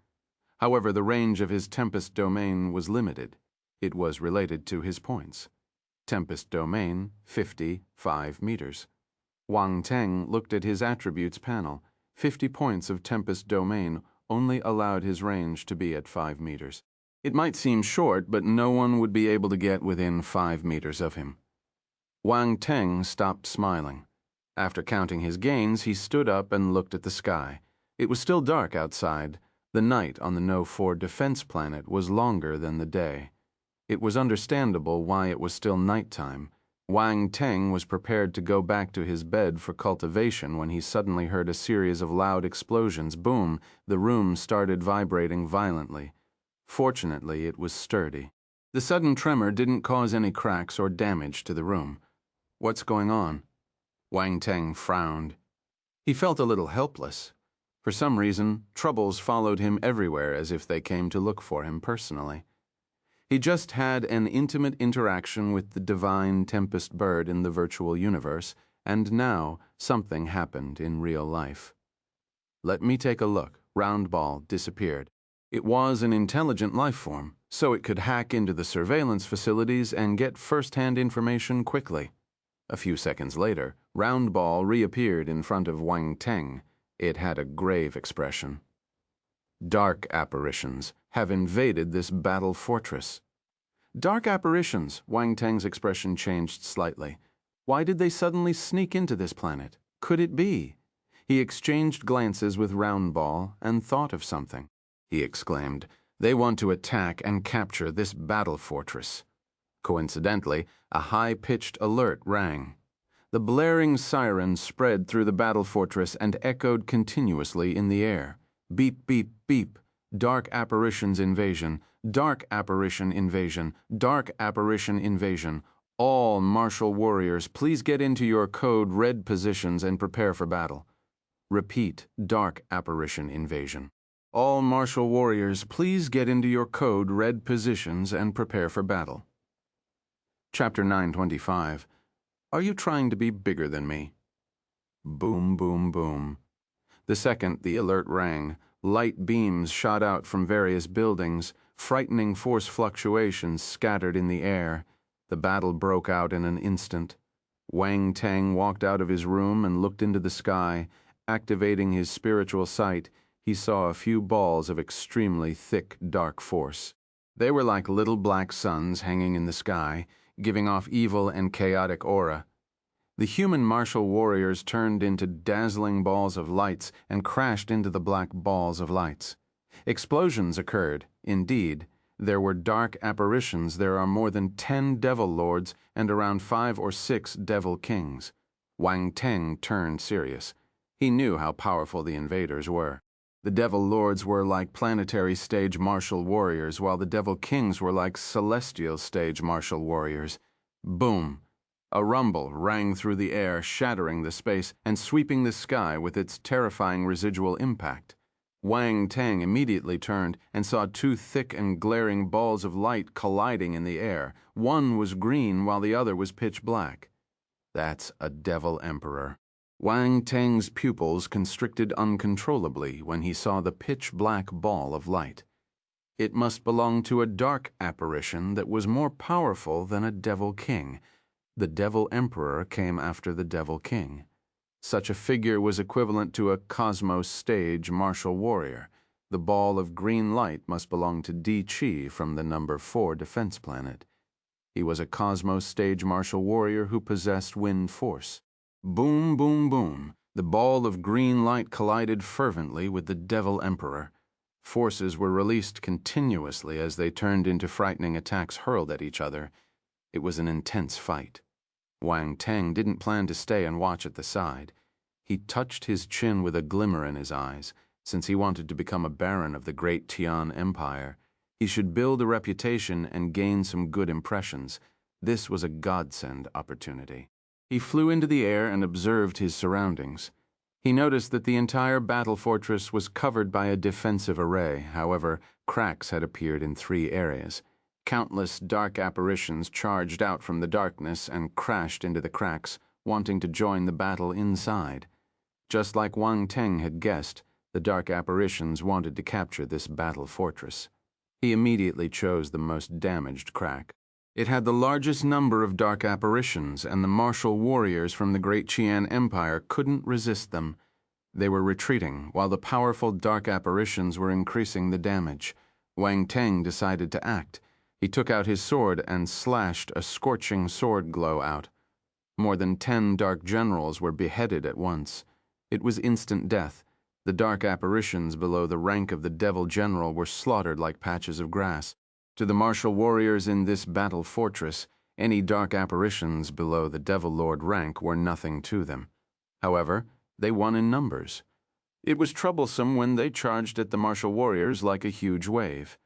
However, the range of his Tempest domain was limited. It was related to his points. Tempest domain, 55 meters. Wang Teng looked at his attributes panel. 50 points of Tempest domain only allowed his range to be at 5 meters. It might seem short, but no one would be able to get within 5 meters of him. Wang Teng stopped smiling. After counting his gains, he stood up and looked at the sky. It was still dark outside. The night on the No-4 defense planet was longer than the day. It was understandable why it was still nighttime. Wang Teng was prepared to go back to his bed for cultivation when he suddenly heard a series of loud explosions. Boom! The room started vibrating violently. Fortunately, it was sturdy. The sudden tremor didn't cause any cracks or damage to the room. What's going on? Wang Teng frowned. He felt a little helpless. For some reason, troubles followed him everywhere as if they came to look for him personally. He just had an intimate interaction with the Divine Tempest bird in the virtual universe, and now something happened in real life. Let me take a look. Round Ball disappeared. It was an intelligent life form, so it could hack into the surveillance facilities and get first-hand information quickly. A few seconds later, Round Ball reappeared in front of Wang Teng. It had a grave expression. Dark apparitions have invaded this battle fortress. Dark apparitions, Wang Teng's expression changed slightly. Why did they suddenly sneak into this planet? Could it be? He exchanged glances with Round Ball and thought of something. He exclaimed, "They want to attack and capture this battle fortress." Coincidentally, a high-pitched alert rang. The blaring siren spread through the battle fortress and echoed continuously in the air. Beep, beep, beep. Dark apparitions invasion. Dark apparition invasion. Dark apparition invasion. All martial warriors, please get into your code red positions and prepare for battle. Repeat, dark apparition invasion. All martial warriors, please get into your code red positions and prepare for battle. Chapter 925. Are you trying to be bigger than me? Boom, boom, boom. The second the alert rang, Light beams shot out from various buildings, frightening force fluctuations scattered in the air. The battle broke out in an instant. Wang Teng walked out of his room and looked into the sky. Activating his spiritual sight, he saw a few balls of extremely thick, dark force. They were like little black suns hanging in the sky, giving off evil and chaotic aura. The human martial warriors turned into dazzling balls of lights and crashed into the black balls of lights. Explosions occurred, indeed. There were dark apparitions. There are more than 10 devil lords and around 5 or 6 devil kings. Wang Teng turned serious. He knew how powerful the invaders were. The devil lords were like planetary stage martial warriors, while the devil kings were like celestial stage martial warriors. Boom! A rumble rang through the air, shattering the space and sweeping the sky with its terrifying residual impact. Wang Teng immediately turned and saw 2 thick and glaring balls of light colliding in the air. One was green while the other was pitch black. That's a devil emperor. Wang Teng's pupils constricted uncontrollably when he saw the pitch black ball of light. It must belong to a dark apparition that was more powerful than a devil king. The devil emperor came after the devil king. Such a figure was equivalent to a cosmos stage martial warrior. The ball of green light must belong to Di Chi from the number 4 defense planet. He was a cosmos stage martial warrior who possessed wind force. Boom, boom, boom. The ball of green light collided fervently with the devil emperor. Forces were released continuously as they turned into frightening attacks hurled at each other. It was an intense fight. Wang Teng didn't plan to stay and watch at the side. He touched his chin with a glimmer in his eyes. Since he wanted to become a baron of the great Tian Empire, he should build a reputation and gain some good impressions. This was a godsend opportunity. He flew into the air and observed his surroundings. He noticed that the entire battle fortress was covered by a defensive array. However, cracks had appeared in 3 areas. Countless dark apparitions charged out from the darkness and crashed into the cracks, wanting to join the battle inside. Just like Wang Teng had guessed, the dark apparitions wanted to capture this battle fortress. He immediately chose the most damaged crack. It had the largest number of dark apparitions, and the martial warriors from the great Tian Empire couldn't resist them. They were retreating, while the powerful dark apparitions were increasing the damage. Wang Teng decided to act. He took out his sword and slashed a scorching sword glow out. More than 10 dark generals were beheaded at once. It was instant death. The dark apparitions below the rank of the devil general were slaughtered like patches of grass. To the martial warriors in this battle fortress, any dark apparitions below the devil lord rank were nothing to them. However, they won in numbers. It was troublesome when they charged at the martial warriors like a huge wave.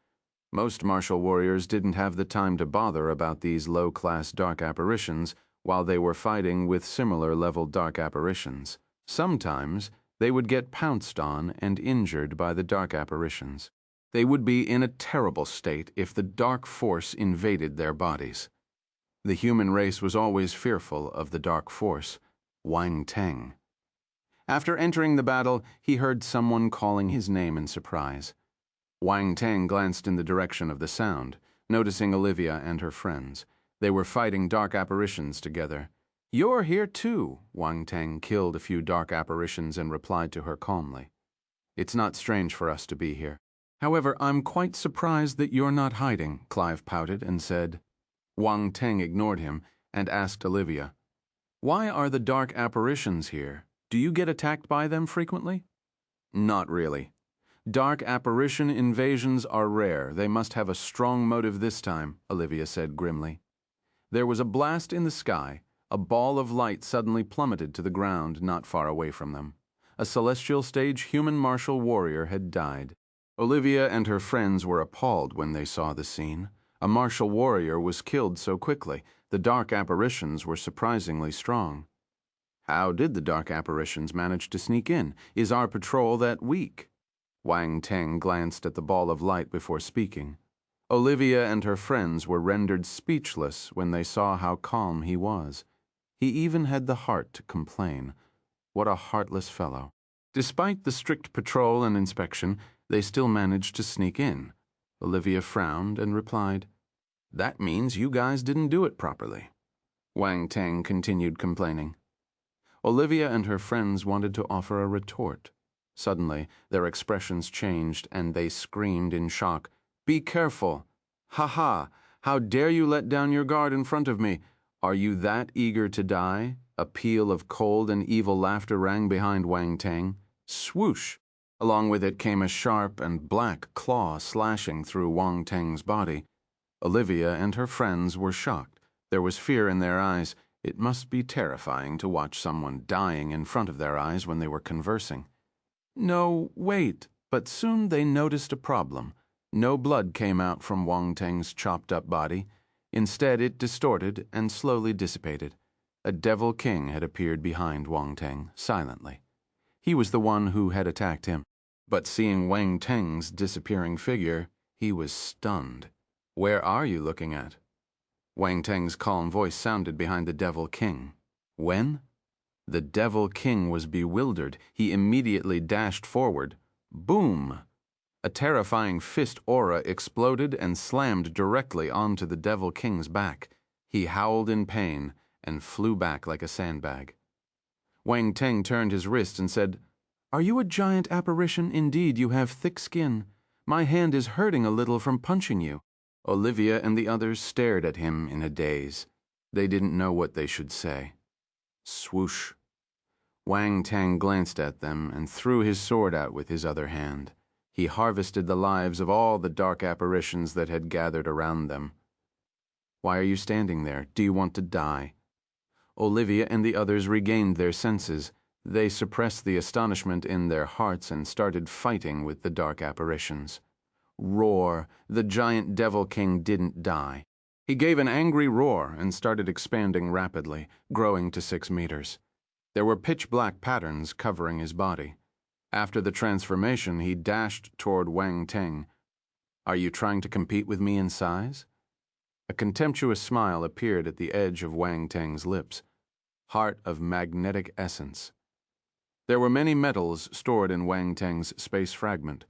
Most martial warriors didn't have the time to bother about these low-class dark apparitions while they were fighting with similar-level dark apparitions. Sometimes, they would get pounced on and injured by the dark apparitions. They would be in a terrible state if the dark force invaded their bodies. The human race was always fearful of the dark force, Wang Teng. After entering the battle, he heard someone calling his name in surprise. Wang Teng glanced in the direction of the sound, noticing Olivia and her friends. They were fighting dark apparitions together. "You're here too." Wang Teng killed a few dark apparitions and replied to her calmly. "It's not strange for us to be here. However, I'm quite surprised that you're not hiding," Clive pouted and said. Wang Teng ignored him and asked Olivia, "Why are the dark apparitions here? Do you get attacked by them frequently?" "Not really. Dark apparition invasions are rare. They must have a strong motive this time," Olivia said grimly. There was a blast in the sky. A ball of light suddenly plummeted to the ground not far away from them. A celestial stage human martial warrior had died. Olivia and her friends were appalled when they saw the scene. A martial warrior was killed so quickly. The dark apparitions were surprisingly strong. How did the dark apparitions manage to sneak in? Is our patrol that weak? Wang Teng glanced at the ball of light before speaking. Olivia and her friends were rendered speechless when they saw how calm he was. He even had the heart to complain. What a heartless fellow. Despite the strict patrol and inspection, they still managed to sneak in. Olivia frowned and replied, "That means you guys didn't do it properly." Wang Teng continued complaining. Olivia and her friends wanted to offer a retort. Suddenly, their expressions changed and they screamed in shock, "Be careful! Ha ha! How dare you let down your guard in front of me? Are you that eager to die?" A peal of cold and evil laughter rang behind Wang Teng. Swoosh! Along with it came a sharp and black claw slashing through Wang Teng's body. Olivia and her friends were shocked. There was fear in their eyes. It must be terrifying to watch someone dying in front of their eyes when they were conversing. No, wait, but soon they noticed a problem. No blood came out from Wang Teng's chopped-up body. Instead, it distorted and slowly dissipated. A devil king had appeared behind Wang Teng, silently. He was the one who had attacked him. But seeing Wang Teng's disappearing figure, he was stunned. "Where are you looking at?" Wang Teng's calm voice sounded behind the devil king. When? The devil king was bewildered. He immediately dashed forward. Boom! A terrifying fist aura exploded and slammed directly onto the devil king's back. He howled in pain and flew back like a sandbag. Wang Teng turned his wrist and said, "Are you a giant apparition? Indeed, you have thick skin. My hand is hurting a little from punching you." Olivia and the others stared at him in a daze. They didn't know what they should say. Swoosh. Wang Teng glanced at them and threw his sword out with his other hand. He harvested the lives of all the dark apparitions that had gathered around them. "Why are you standing there? Do you want to die?" Olivia and the others regained their senses. They suppressed the astonishment in their hearts and started fighting with the dark apparitions. Roar! The giant devil king didn't die. He gave an angry roar and started expanding rapidly, growing to 6 meters. There were pitch-black patterns covering his body. After the transformation, he dashed toward Wang Teng. "Are you trying to compete with me in size?" A contemptuous smile appeared at the edge of Wang Teng's lips. Heart of magnetic essence. There were many metals stored in Wang Teng's space fragment.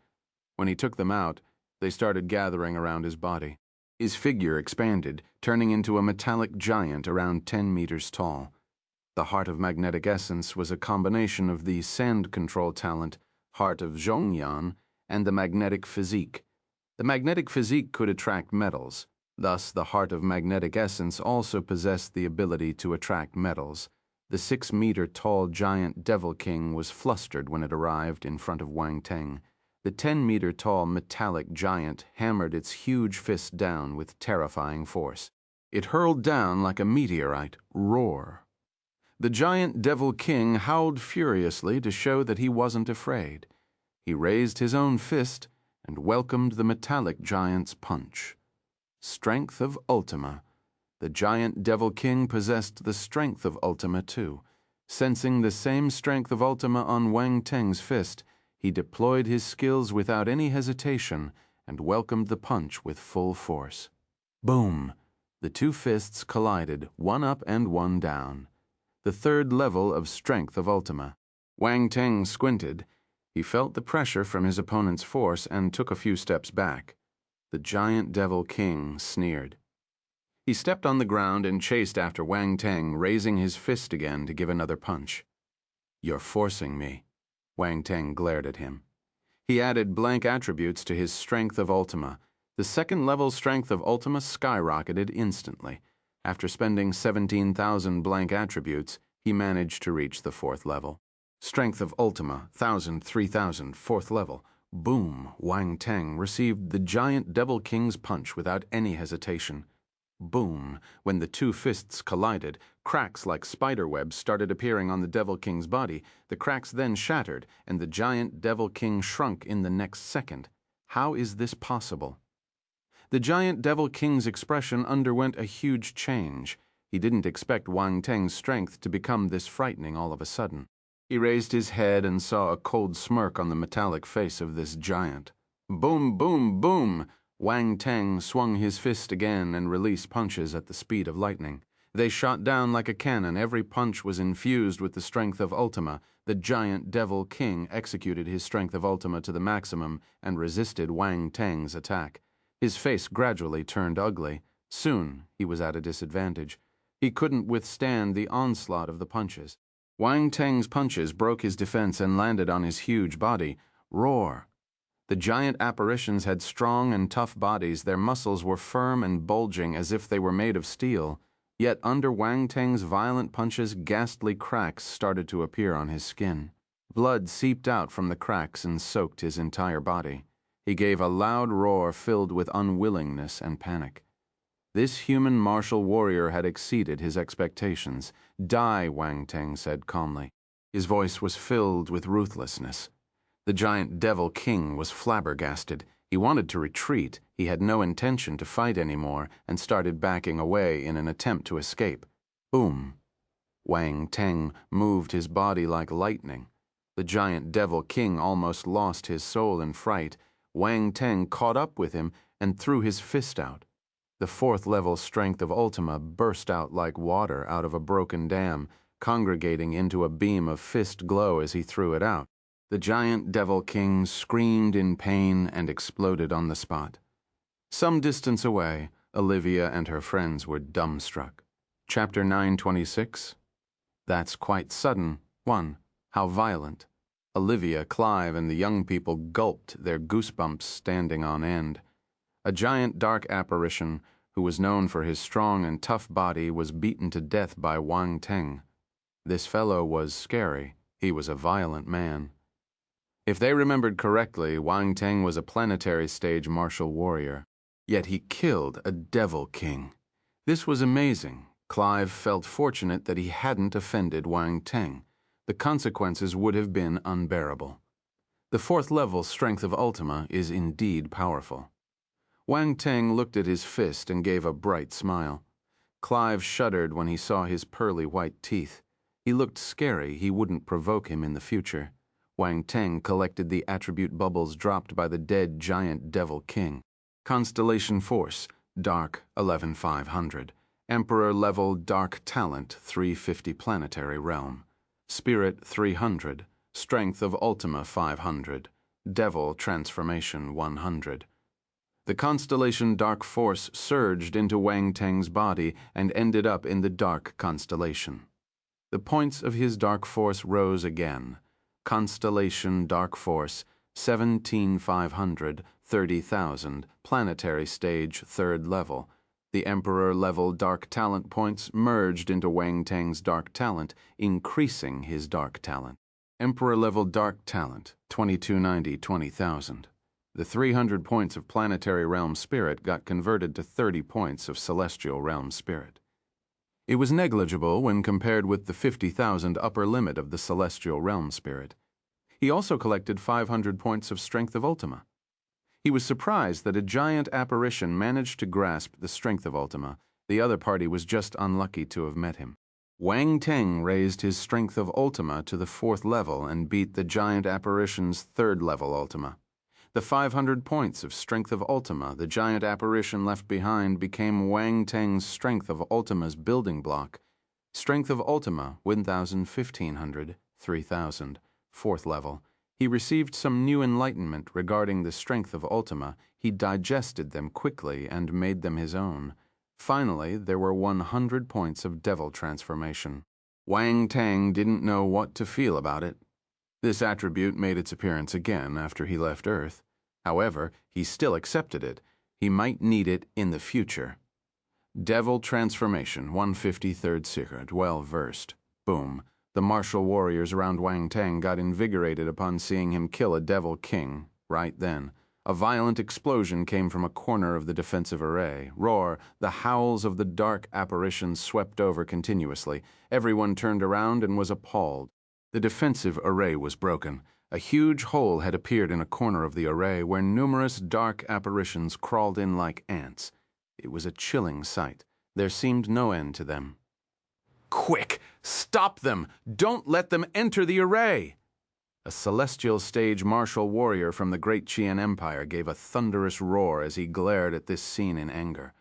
When he took them out, they started gathering around his body. His figure expanded, turning into a metallic giant around 10 meters tall. The Heart of Magnetic Essence was a combination of the sand control talent, Heart of Zhongyan, and the magnetic physique. The magnetic physique could attract metals. Thus, the Heart of Magnetic Essence also possessed the ability to attract metals. The 6-meter-tall giant Devil King was flustered when it arrived in front of Wang Teng. The 10-meter-tall metallic giant hammered its huge fist down with terrifying force. It hurled down like a meteorite. Roar! The giant Devil King howled furiously to show that he wasn't afraid. He raised his own fist and welcomed the metallic giant's punch. Strength of Ultima. The giant Devil King possessed the strength of Ultima too. Sensing the same strength of Ultima on Wang Teng's fist, he deployed his skills without any hesitation and welcomed the punch with full force. Boom! The two fists collided, one up and one down. The third level of strength of Ultima. Wang Teng squinted. He felt the pressure from his opponent's force and took a few steps back. The giant Devil King sneered. He stepped on the ground and chased after Wang Teng, raising his fist again to give another punch. "You're forcing me." Wang Teng glared at him. He added blank attributes to his strength of Ultima. The second-level strength of Ultima skyrocketed instantly. After spending 17,000 blank attributes, he managed to reach the 4th level. Strength of Ultima, 1,000, 3,000, 4th level. Boom! Wang Teng received the giant Devil King's punch without any hesitation. Boom! When the two fists collided, cracks like spiderwebs started appearing on the Devil King's body. The cracks then shattered, and the giant Devil King shrunk in the next second. How is this possible? The giant Devil King's expression underwent a huge change. He didn't expect Wang Teng's strength to become this frightening all of a sudden. He raised his head and saw a cold smirk on the metallic face of this giant. Boom, boom, boom! Wang Teng swung his fist again and released punches at the speed of lightning. They shot down like a cannon. Every punch was infused with the strength of Ultima. The giant devil king executed his strength of Ultima to the maximum and resisted Wang Teng's attack. His face gradually turned ugly. Soon, he was at a disadvantage. He couldn't withstand the onslaught of the punches. Wang Teng's punches broke his defense and landed on his huge body. Roar! The giant apparitions had strong and tough bodies. Their muscles were firm and bulging as if they were made of steel. Yet under Wang Teng's violent punches, ghastly cracks started to appear on his skin. Blood seeped out from the cracks and soaked his entire body. He gave a loud roar filled with unwillingness and panic. This human martial warrior had exceeded his expectations. Die, Wang Teng said calmly. His voice was filled with ruthlessness. The giant devil king was flabbergasted. He wanted to retreat. He had no intention to fight anymore and started backing away in an attempt to escape. Boom! Wang Teng moved his body like lightning. The giant devil king almost lost his soul in fright. Wang Teng caught up with him and threw his fist out. The fourth-level strength of Ultima burst out like water out of a broken dam, congregating into a beam of fist glow as he threw it out. The giant devil king screamed in pain and exploded on the spot. Some distance away, Olivia and her friends were dumbstruck. Chapter 926. That's quite sudden. 1. How violent. Olivia, Clive, and the young people gulped, their goosebumps standing on end. A giant dark apparition, who was known for his strong and tough body, was beaten to death by Wang Teng. This fellow was scary. He was a violent man. If they remembered correctly, Wang Teng was a planetary stage martial warrior. Yet he killed a devil king. This was amazing. Clive felt fortunate that he hadn't offended Wang Teng. The consequences would have been unbearable. The fourth-level strength of Ultima is indeed powerful. Wang Teng looked at his fist and gave a bright smile. Clive shuddered when he saw his pearly white teeth. He looked scary. He wouldn't provoke him in the future. Wang Teng collected the attribute bubbles dropped by the dead giant devil king. Constellation Force, Dark 11500. Emperor level Dark Talent 350 Planetary Realm. Spirit 300. Strength of Ultima 500. Devil Transformation 100. The constellation Dark Force surged into Wang Teng's body and ended up in the Dark Constellation. The points of his Dark Force rose again. Constellation Dark Force 17,500, 30,000, Planetary Stage 3rd Level. The Emperor level Dark Talent points merged into Wang Teng's Dark Talent, increasing his Dark Talent. Emperor level Dark Talent 2290, 20,000. The 300 points of Planetary Realm Spirit got converted to 30 points of Celestial Realm Spirit. It was negligible when compared with the 50,000 upper limit of the Celestial Realm Spirit. He also collected 500 points of Strength of Ultima. He was surprised that a giant apparition managed to grasp the strength of Ultima. The other party was just unlucky to have met him. Wang Teng raised his Strength of Ultima to the 4th level and beat the giant apparition's 3rd level Ultima. The 500 points of Strength of Ultima the giant apparition left behind became Wang Teng's Strength of Ultima's building block. Strength of Ultima 1,000, 1,500, 3,000, 4th level. He received some new enlightenment regarding the strength of Ultima. He digested them quickly and made them his own. Finally, there were 100 points of Devil Transformation. Wang Teng didn't know what to feel about it. This attribute made its appearance again after he left Earth. However, he still accepted it. He might need it in the future. Devil Transformation, 153rd Secret, well versed. Boom. The martial warriors around Wang Teng got invigorated upon seeing him kill a devil king. Right then, a violent explosion came from a corner of the defensive array. Roar, the howls of the dark apparitions swept over continuously. Everyone turned around and was appalled. The defensive array was broken. A huge hole had appeared in a corner of the array where numerous dark apparitions crawled in like ants. It was a chilling sight. There seemed no end to them. Quick! Stop them! Don't let them enter the array! A celestial stage martial warrior from the Great Qian Empire gave a thunderous roar as he glared at this scene in anger.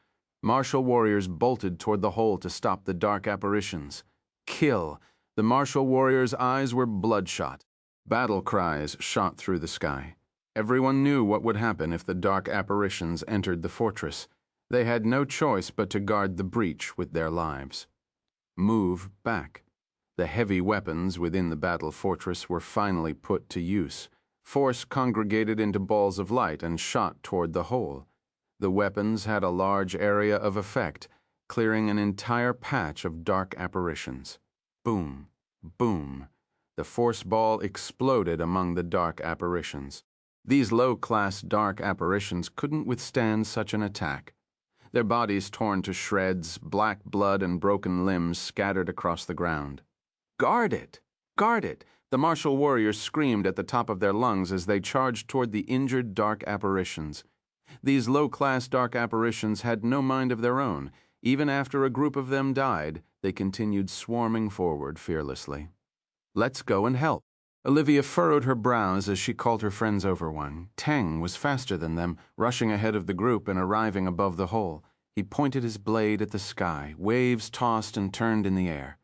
Martial warriors bolted toward the hole to stop the dark apparitions. Kill! The martial warriors' eyes were bloodshot. Battle cries shot through the sky. Everyone knew what would happen if the dark apparitions entered the fortress. They had no choice but to guard the breach with their lives. Move back. The heavy weapons within the battle fortress were finally put to use. Force congregated into balls of light and shot toward the hole. The weapons had a large area of effect, clearing an entire patch of dark apparitions. Boom, boom. The force ball exploded among the dark apparitions. These low-class dark apparitions couldn't withstand such an attack. Their bodies torn to shreds, black blood and broken limbs scattered across the ground. "Guard it! Guard it!" The martial warriors screamed at the top of their lungs as they charged toward the injured dark apparitions. These low-class dark apparitions had no mind of their own. Even after a group of them died, they continued swarming forward fearlessly. "Let's go and help." Olivia furrowed her brows as she called her friends over. Wang Teng was faster than them, rushing ahead of the group and arriving above the hole. He pointed his blade at the sky. Waves tossed and turned in the air.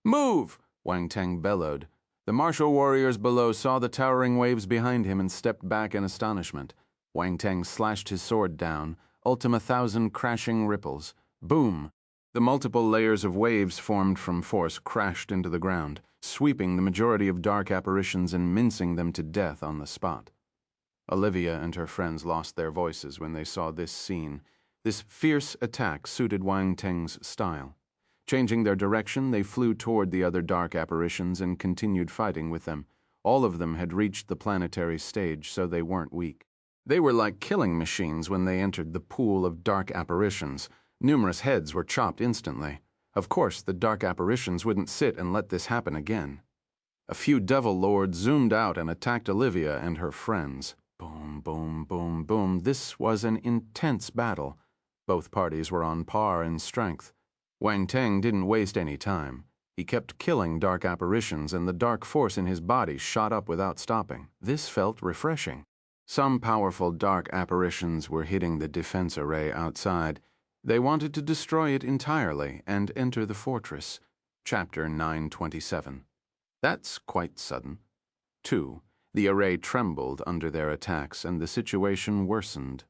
"Move!" Wang Teng bellowed. The martial warriors below saw the towering waves behind him and stepped back in astonishment. Wang Teng slashed his sword down, Ultima 1000 crashing ripples. Boom! The multiple layers of waves formed from force crashed into the ground, sweeping the majority of dark apparitions and mincing them to death on the spot. Olivia and her friends lost their voices when they saw this scene. This fierce attack suited Wang Teng's style. Changing their direction, they flew toward the other dark apparitions and continued fighting with them. All of them had reached the planetary stage, so they weren't weak. They were like killing machines when they entered the pool of dark apparitions. Numerous heads were chopped instantly. Of course, the dark apparitions wouldn't sit and let this happen again. A few devil lords zoomed out and attacked Olivia and her friends. Boom, boom, boom, boom. This was an intense battle. Both parties were on par in strength. Wang Teng didn't waste any time. He kept killing dark apparitions, and the dark force in his body shot up without stopping. This felt refreshing. Some powerful dark apparitions were hitting the defense array outside. They wanted to destroy it entirely and enter the fortress. Chapter 927. That's quite sudden. 2. The array trembled under their attacks, and the situation worsened.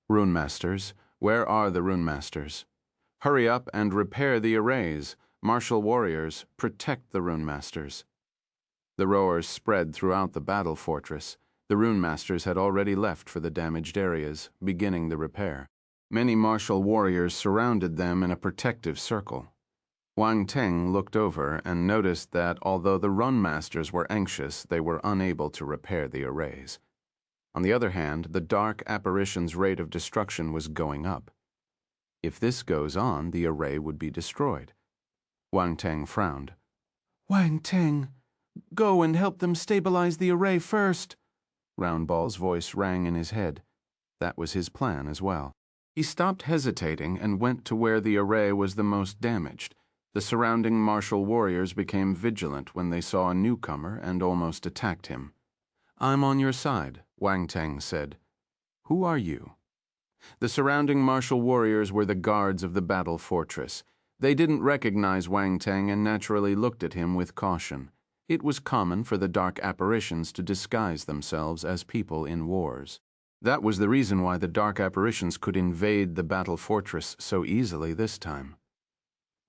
Rune Masters, where are the Rune Masters? Hurry up and repair the arrays. Martial warriors, protect the Rune Masters. The roars spread throughout the battle fortress. The Rune Masters had already left for the damaged areas, beginning the repair. Many martial warriors surrounded them in a protective circle. Wang Teng looked over and noticed that although the Rune Masters were anxious, they were unable to repair the arrays. On the other hand, the dark apparition's rate of destruction was going up. If this goes on, the array would be destroyed. Wang Teng frowned. "Wang Teng, go and help them stabilize the array first." Roundball's voice rang in his head. That was his plan as well. He stopped hesitating and went to where the array was the most damaged. The surrounding martial warriors became vigilant when they saw a newcomer and almost attacked him. "I'm on your side," Wang Teng said. "Who are you?" The surrounding martial warriors were the guards of the battle fortress. They didn't recognize Wang Teng and naturally looked at him with caution. It was common for the dark apparitions to disguise themselves as people in wars. That was the reason why the dark apparitions could invade the battle fortress so easily this time.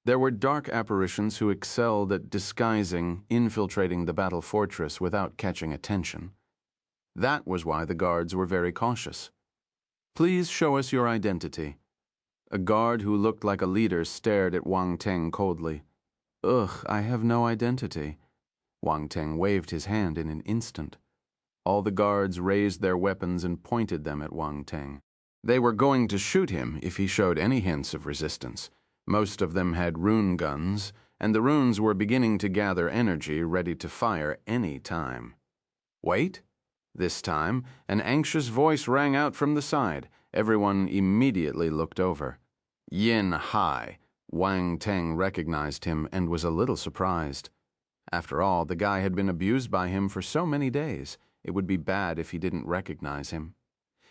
There were dark apparitions who excelled at disguising, infiltrating the battle fortress without catching attention. That was why the guards were very cautious. "Please show us your identity." A guard who looked like a leader stared at Wang Teng coldly. "Ugh, I have no identity." Wang Teng waved his hand in an instant. All the guards raised their weapons and pointed them at Wang Teng. They were going to shoot him if he showed any hints of resistance. Most of them had rune guns, and the runes were beginning to gather energy, ready to fire any time. "Wait!" This time, an anxious voice rang out from the side. Everyone immediately looked over. Yin Hai. Wang Teng recognized him and was a little surprised. After all, the guy had been abused by him for so many days. It would be bad if he didn't recognize him.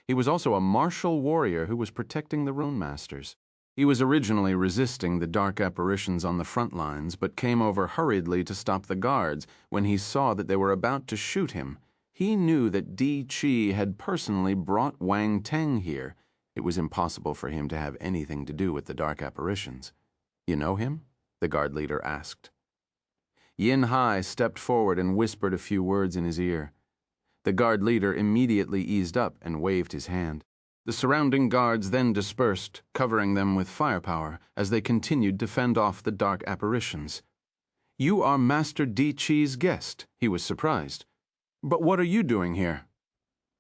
He was also a martial warrior who was protecting the Rune Masters. He was originally resisting the dark apparitions on the front lines, but came over hurriedly to stop the guards when he saw that they were about to shoot him. He knew that Di Chi had personally brought Wang Teng here. It was impossible for him to have anything to do with the dark apparitions. "You know him?" the guard leader asked. Yin Hai stepped forward and whispered a few words in his ear. The guard leader immediately eased up and waved his hand. The surrounding guards then dispersed, covering them with firepower as they continued to fend off the dark apparitions. "You are Master Di Chi's guest," he was surprised. "But what are you doing here?"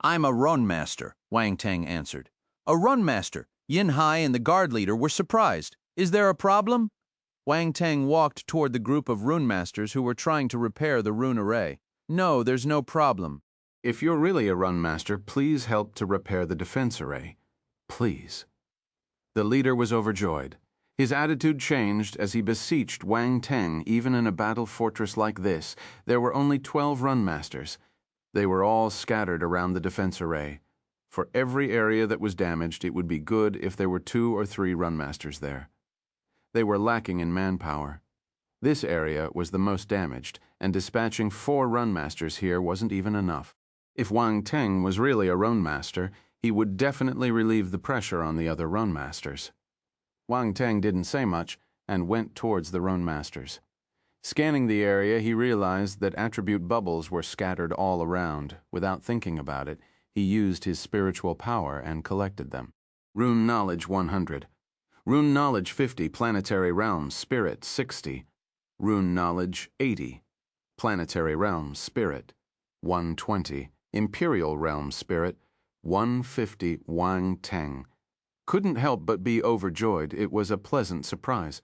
"I'm a run master," Wang Teng answered. "A run master. Yin Hai and the guard leader were surprised. Is there a problem?" Wang Teng walked toward the group of rune masters who were trying to repair the rune array. "No, there's no problem." "If you're really a run master, please help to repair the defense array. Please." The leader was overjoyed. His attitude changed as he beseeched Wang Teng. Even in a battle fortress like this, there were only 12 run masters. They were all scattered around the defense array. For every area that was damaged, it would be good if there were 2 or 3 run masters there. They were lacking in manpower. This area was the most damaged, and dispatching 4 run masters here wasn't even enough. If Wang Teng was really a run master, he would definitely relieve the pressure on the other run masters. Wang Teng didn't say much and went towards the run masters. Scanning the area, he realized that attribute bubbles were scattered all around. Without thinking about it, he used his spiritual power and collected them. Rune Knowledge 100. Rune Knowledge 50, Planetary Realms, Spirit 60. Rune Knowledge 80, Planetary Realms, Spirit 120. Imperial Realm Spirit, 150. Wang Teng couldn't help but be overjoyed. It was a pleasant surprise.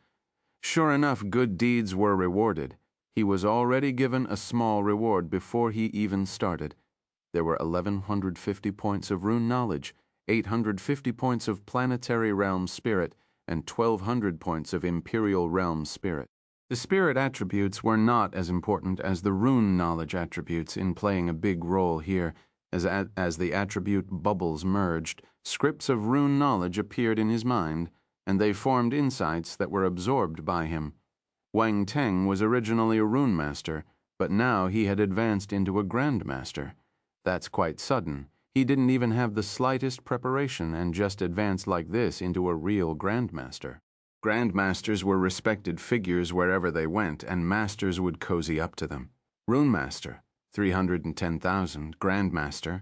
Sure enough, good deeds were rewarded. He was already given a small reward before he even started. There were 1,150 points of rune knowledge, 850 points of Planetary Realm Spirit, and 1,200 points of Imperial Realm Spirit. The spirit attributes were not as important as the rune knowledge attributes in playing a big role here. As the attribute bubbles merged, scripts of rune knowledge appeared in his mind, and they formed insights that were absorbed by him. Wang Teng was originally a rune master, but now he had advanced into a grandmaster. That's quite sudden. He didn't even have the slightest preparation and just advanced like this into a real grandmaster. Grandmasters were respected figures wherever they went, and masters would cozy up to them. Rune Master, 310,000, Grandmaster.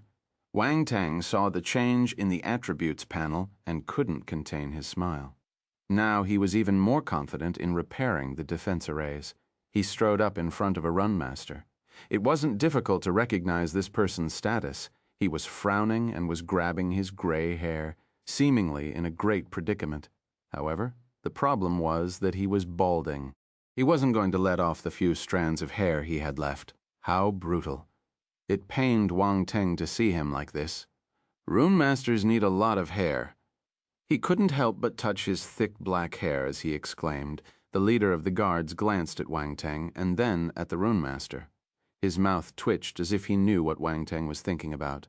Wang Teng saw the change in the attributes panel and couldn't contain his smile. Now he was even more confident in repairing the defense arrays. He strode up in front of a run master. It wasn't difficult to recognize this person's status. He was frowning and was grabbing his gray hair, seemingly in a great predicament. However, the problem was that he was balding. He wasn't going to let off the few strands of hair he had left. How brutal. It pained Wang Teng to see him like this. Rune masters need a lot of hair. He couldn't help but touch his thick black hair as he exclaimed. The leader of the guards glanced at Wang Teng and then at the rune master. His mouth twitched as if he knew what Wang Teng was thinking about.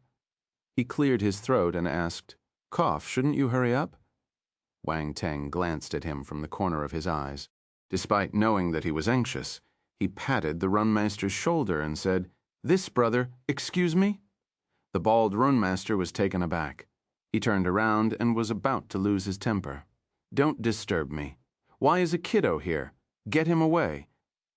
He cleared his throat and asked, "Cough, shouldn't you hurry up?" Wang Teng glanced at him from the corner of his eyes. Despite knowing that he was anxious, he patted the runmaster's shoulder and said, "This brother, excuse me?" The bald runemaster was taken aback. He turned around and was about to lose his temper. "Don't disturb me. Why is a kiddo here? Get him away."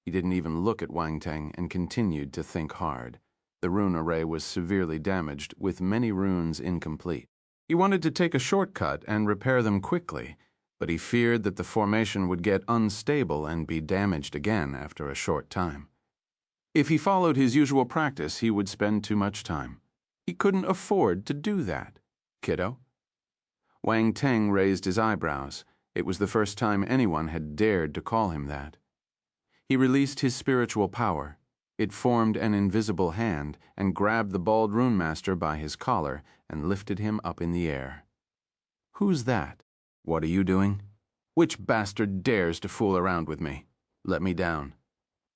He didn't even look at Wang Teng and continued to think hard. The rune array was severely damaged, with many runes incomplete. He wanted to take a shortcut and repair them quickly, but he feared that the formation would get unstable and be damaged again after a short time. If he followed his usual practice, he would spend too much time. He couldn't afford to do that. "Kiddo?" Wang Teng raised his eyebrows. It was the first time anyone had dared to call him that. He released his spiritual power. It formed an invisible hand and grabbed the bald rune master by his collar and lifted him up in the air. "Who's that? What are you doing? Which bastard dares to fool around with me? Let me down."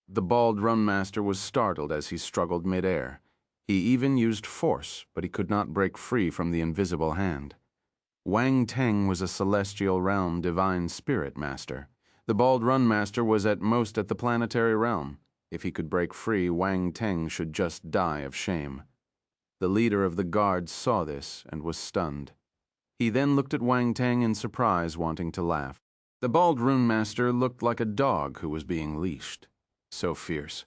The bald rune master was startled as he struggled mid-air. He even used force, but he could not break free from the invisible hand. Wang Teng was a celestial realm divine spirit master. The bald run master was at most at the planetary realm. If he could break free, Wang Teng should just die of shame. The leader of the guards saw this and was stunned. He then looked at Wang Teng in surprise, wanting to laugh. The bald rune master looked like a dog who was being leashed. So fierce.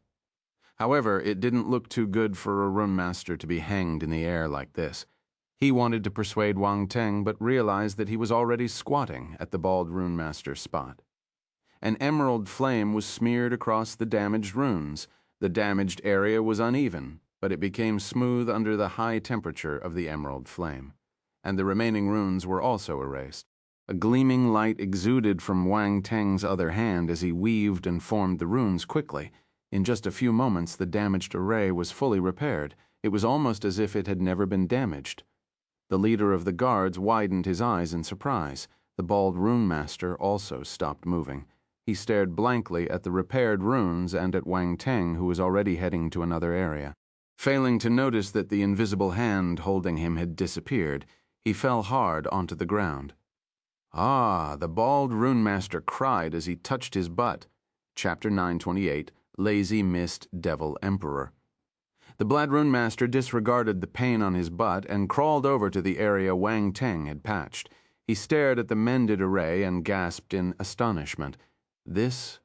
However, it didn't look too good for a rune master to be hanged in the air like this. He wanted to persuade Wang Teng, but realized that he was already squatting at the bald rune master's spot. An emerald flame was smeared across the damaged runes. The damaged area was uneven, but it became smooth under the high temperature of the emerald flame, and the remaining runes were also erased. A gleaming light exuded from Wang Teng's other hand as he weaved and formed the runes quickly. In just a few moments, the damaged array was fully repaired. It was almost as if it had never been damaged. The leader of the guards widened his eyes in surprise. The bald rune master also stopped moving. He stared blankly at the repaired runes and at Wang Teng, who was already heading to another area. Failing to notice that the invisible hand holding him had disappeared, he fell hard onto the ground. Ah, the bald rune master cried as he touched his butt. Chapter 928, Lazy Mist Devil Emperor. The Blad Rune Master disregarded the pain on his butt and crawled over to the area Wang Teng had patched. He stared at the mended array and gasped in astonishment. The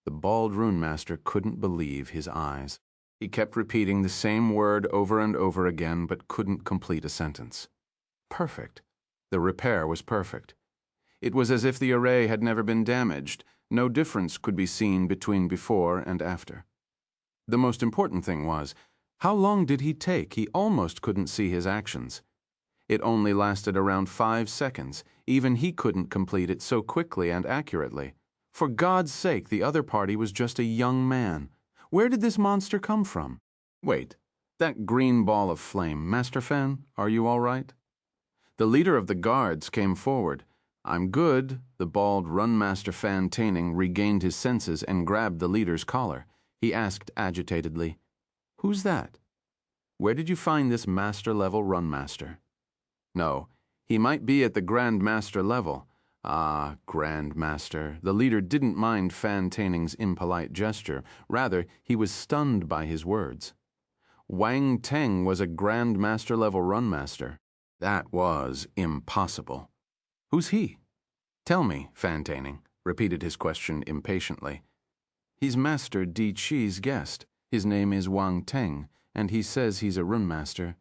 Bald Rune Master couldn't believe his eyes. He kept repeating the same word over and over again, but couldn't complete a sentence. Perfect. The repair was perfect. It was as if the array had never been damaged. No difference could be seen between before and after. The most important thing was, how long did he take? He almost couldn't see his actions. It only lasted around 5 seconds. Even he couldn't complete it so quickly and accurately. For God's sake, the other party was just a young man. Where did this monster come from? Wait, that green ball of flame, Master Fan, are you all right? The leader of the guards came forward. I'm good. The bald Run Master Fan Taining regained his senses and grabbed the leader's collar. He asked agitatedly, Who's that? Where did you find this master-level Run Master? No, he might be at the Grand Master level. Ah, Grand Master. The leader didn't mind Fan Taining's impolite gesture. Rather, he was stunned by his words. Wang Teng was a Grand Master-level Run Master. That was impossible. Who's he? Tell me, Fan Taining repeated his question impatiently. He's Master Di Chi's guest. His name is Wang Teng, and he says he's a Rune Master.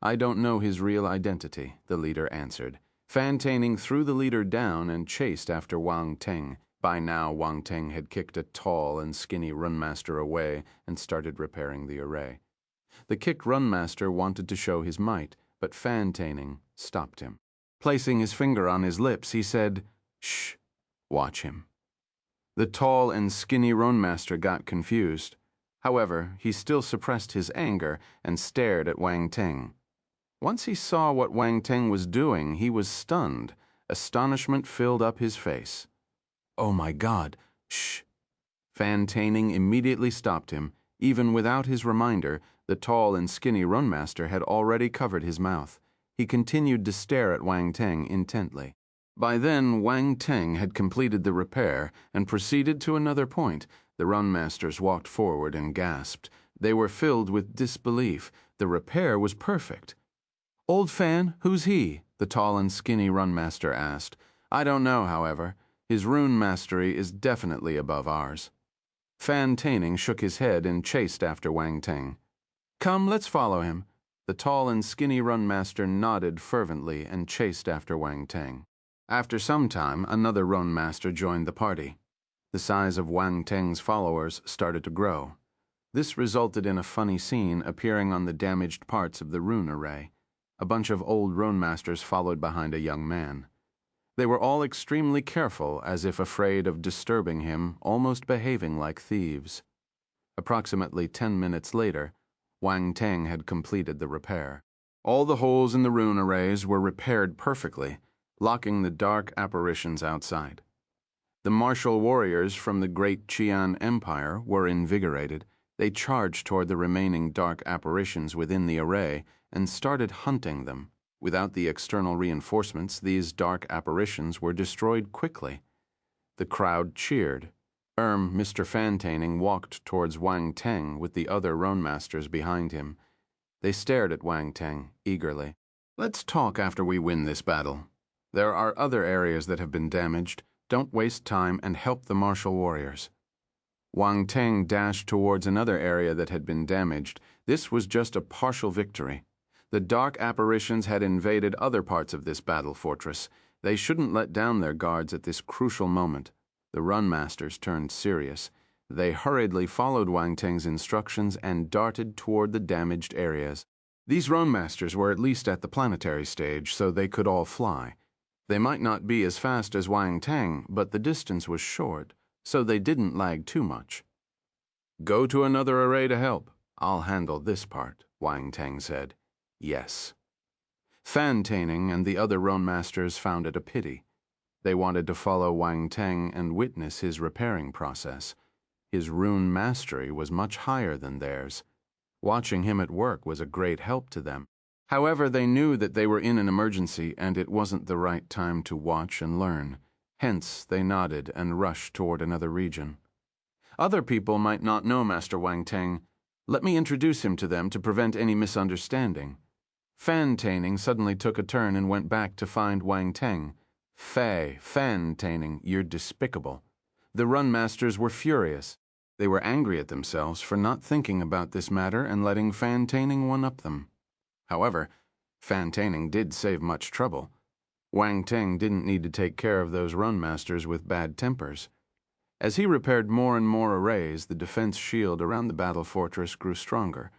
I don't know his real identity, the leader answered. Fan Taining threw the leader down and chased after Wang Teng. By now, Wang Teng had kicked a tall and skinny Rune Master away and started repairing the array. The kicked Rune Master wanted to show his might, but Fan Taining stopped him. Placing his finger on his lips, he said, Shh, watch him. The tall and skinny Rune Master got confused. However, he still suppressed his anger and stared at Wang Teng. Once he saw what Wang Teng was doing, he was stunned. Astonishment filled up his face. Oh my God, shh. Fan Taining immediately stopped him. Even without his reminder, the tall and skinny Rune Master had already covered his mouth. He continued to stare at Wang Teng intently. By then, Wang Teng had completed the repair and proceeded to another point. The Run Masters walked forward and gasped. They were filled with disbelief. The repair was perfect. Old Fan, who's he? The tall and skinny Run Master asked. I don't know, however. His rune mastery is definitely above ours. Fan Taining shook his head and chased after Wang Teng. Come, let's follow him. The tall and skinny Run Master nodded fervently and chased after Wang Teng. After some time, another Run Master joined the party. The size of Wang Teng's followers started to grow. This resulted in a funny scene appearing on the damaged parts of the rune array. A bunch of old Rune Masters followed behind a young man. They were all extremely careful, as if afraid of disturbing him, almost behaving like thieves. Approximately 10 minutes later, Wang Teng had completed the repair. All the holes in the rune arrays were repaired perfectly, locking the dark apparitions outside. The martial warriors from the great Qian Empire were invigorated. They charged toward the remaining dark apparitions within the array and started hunting them. Without the external reinforcements, these dark apparitions were destroyed quickly. The crowd cheered. Mr. Fantaining walked towards Wang Teng with the other Roan Masters behind him. They stared at Wang Teng eagerly. "Let's talk after we win this battle. There are other areas that have been damaged. Don't waste time and help the martial warriors." Wang Teng dashed towards another area that had been damaged. This was just a partial victory. The dark apparitions had invaded other parts of this battle fortress. They shouldn't let down their guards at this crucial moment. The Run Masters turned serious. They hurriedly followed Wang Teng's instructions and darted toward the damaged areas. These Run Masters were at least at the planetary stage, so they could all fly. They might not be as fast as Wang Teng, but the distance was short, so they didn't lag too much. "Go to another array to help. I'll handle this part," Wang Teng said. "Yes." Fantaining and the other Roan Masters found it a pity. They wanted to follow Wang Teng and witness his repairing process. His rune mastery was much higher than theirs. Watching him at work was a great help to them. However, they knew that they were in an emergency and it wasn't the right time to watch and learn. Hence, they nodded and rushed toward another region. "Other people might not know Master Wang Teng. Let me introduce him to them to prevent any misunderstanding." Fantaining suddenly took a turn and went back to find Wang Teng. Fantaining, you're despicable." The Run Masters were furious. They were angry at themselves for not thinking about this matter and letting Fantaining one-up them. However, Fantaining did save much trouble. Wang Teng didn't need to take care of those Run Masters with bad tempers. As he repaired more and more arrays, the defense shield around the battle fortress grew stronger.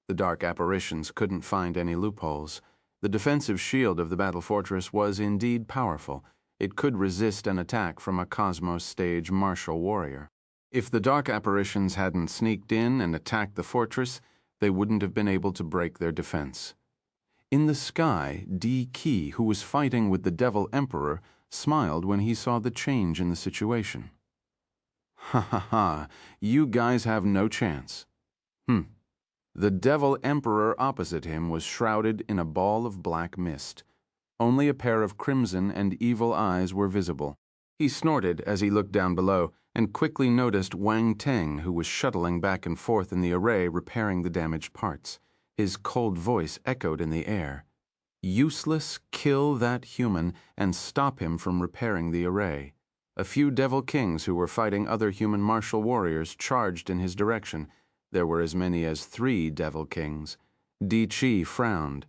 The dark apparitions couldn't find any loopholes. The defensive shield of the battle fortress was indeed powerful. It could resist an attack from a Cosmos stage martial warrior. If the dark apparitions hadn't sneaked in and attacked the fortress, they wouldn't have been able to break their defense. In the sky, D. Qi, who was fighting with the Devil Emperor, smiled when he saw the change in the situation. "Ha ha ha, you guys have no chance." The Devil Emperor opposite him was shrouded in a ball of black mist. Only a pair of crimson and evil eyes were visible. He snorted as he looked down below and quickly noticed Wang Teng, who was shuttling back and forth in the array repairing the damaged parts. His cold voice echoed in the air. "Useless, kill that human and stop him from repairing the array." A few Devil Kings who were fighting other human martial warriors charged in his direction. There were as many as 3 Devil Kings. Di Qi frowned.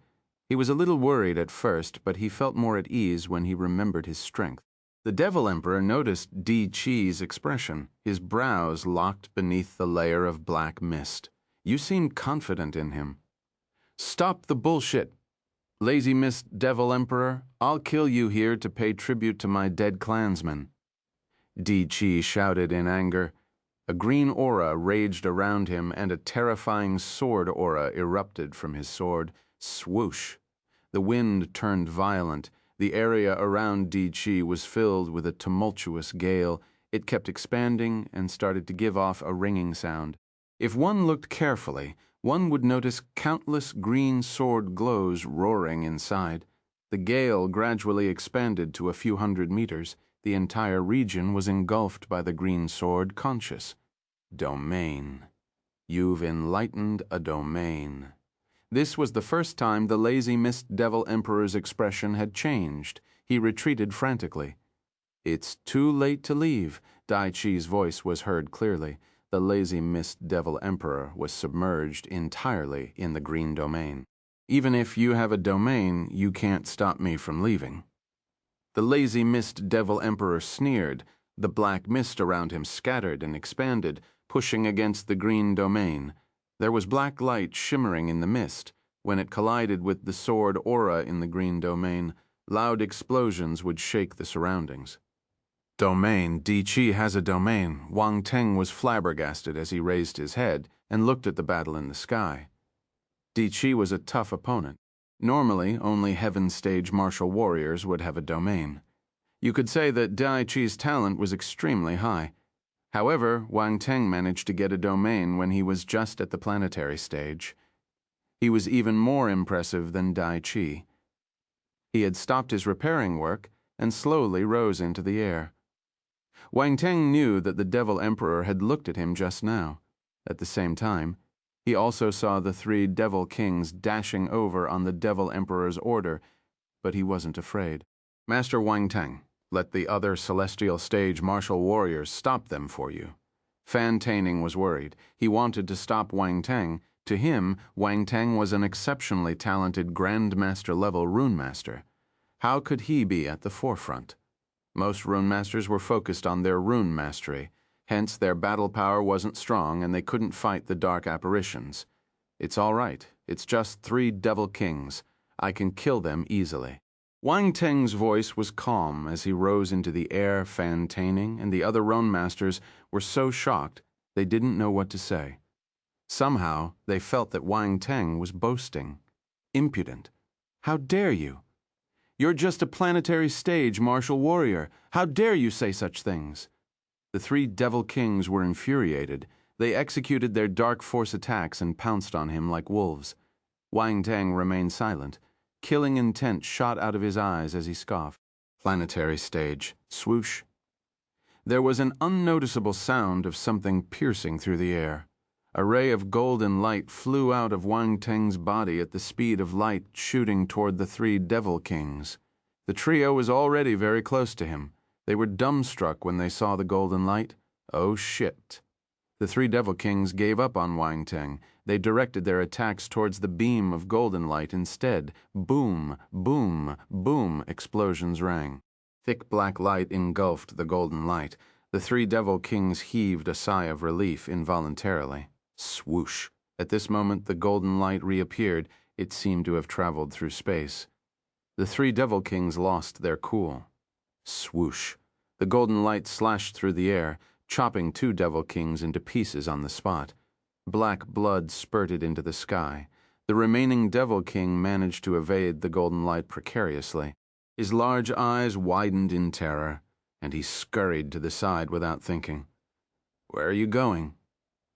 He was a little worried at first, but he felt more at ease when he remembered his strength. The Devil Emperor noticed Di Qi's expression. His brows locked beneath the layer of black mist. "You seem confident in him." "Stop the bullshit. Lazy Mist Devil Emperor, I'll kill you here to pay tribute to my dead clansmen." Di Qi shouted in anger. A green aura raged around him and a terrifying sword aura erupted from his sword. Swoosh! The wind turned violent. The area around Di Qi was filled with a tumultuous gale. It kept expanding and started to give off a ringing sound. If one looked carefully, one would notice countless green sword glows roaring inside. The gale gradually expanded to a few hundred meters. The entire region was engulfed by the green sword conscious. Domain. You've enlightened a domain. This was the first time the Lazy Mist Devil Emperor's expression had changed. He retreated frantically. "It's too late to leave." Dai Chi's voice was heard clearly. The Lazy Mist Devil Emperor was submerged entirely in the green domain. "Even if you have a domain, you can't stop me from leaving." The Lazy Mist Devil Emperor sneered. The black mist around him scattered and expanded, pushing against the green domain. There was black light shimmering in the mist. When it collided with the sword aura in the green domain, loud explosions would shake the surroundings. "Domain, Di Qi has a domain." Wang Teng was flabbergasted as he raised his head and looked at the battle in the sky. Di Qi was a tough opponent. Normally, only Heaven Stage martial warriors would have a domain. You could say that Dai Chi's talent was extremely high. However, Wang Teng managed to get a domain when he was just at the planetary stage. He was even more impressive than Dai Chi. He had stopped his repairing work and slowly rose into the air. Wang Teng knew that the Devil Emperor had looked at him just now. At the same time, he also saw the 3 Devil Kings dashing over on the Devil Emperor's order, but he wasn't afraid. Master Wang Teng, let the other Celestial Stage martial warriors stop them for you. Fan Taining was worried. He wanted to stop Wang Teng. To him, Wang Teng was an exceptionally talented Grandmaster-level rune master. How could he be at the forefront? Most rune masters were focused on their rune mastery. Hence, their battle power wasn't strong and they couldn't fight the dark apparitions. It's all right. It's just 3 Devil Kings. I can kill them easily. Wang Teng's voice was calm as he rose into the air, Fan Taining, and the other rune masters were so shocked they didn't know what to say. Somehow, they felt that Wang Teng was boasting. Impudent. How dare you? You're just a planetary stage martial warrior. How dare you say such things? The 3 Devil Kings were infuriated. They executed their dark force attacks and pounced on him like wolves. Wang Teng remained silent. Killing intent shot out of his eyes as he scoffed. Planetary stage. Swoosh. There was an unnoticeable sound of something piercing through the air. A ray of golden light flew out of Wang Teng's body at the speed of light, shooting toward the 3 Devil Kings. The trio was already very close to him. They were dumbstruck when they saw the golden light. Oh shit. The 3 Devil Kings gave up on Wang Teng. They directed their attacks towards the beam of golden light instead. Boom, boom, boom, explosions rang. Thick black light engulfed the golden light. The 3 Devil Kings heaved a sigh of relief involuntarily. Swoosh. At this moment, the golden light reappeared. It seemed to have traveled through space. The 3 Devil Kings lost their cool. Swoosh. The golden light slashed through the air, chopping 2 Devil Kings into pieces on the spot. Black blood spurted into the sky. The remaining Devil King managed to evade the golden light precariously. His large eyes widened in terror, and he scurried to the side without thinking. Where are you going?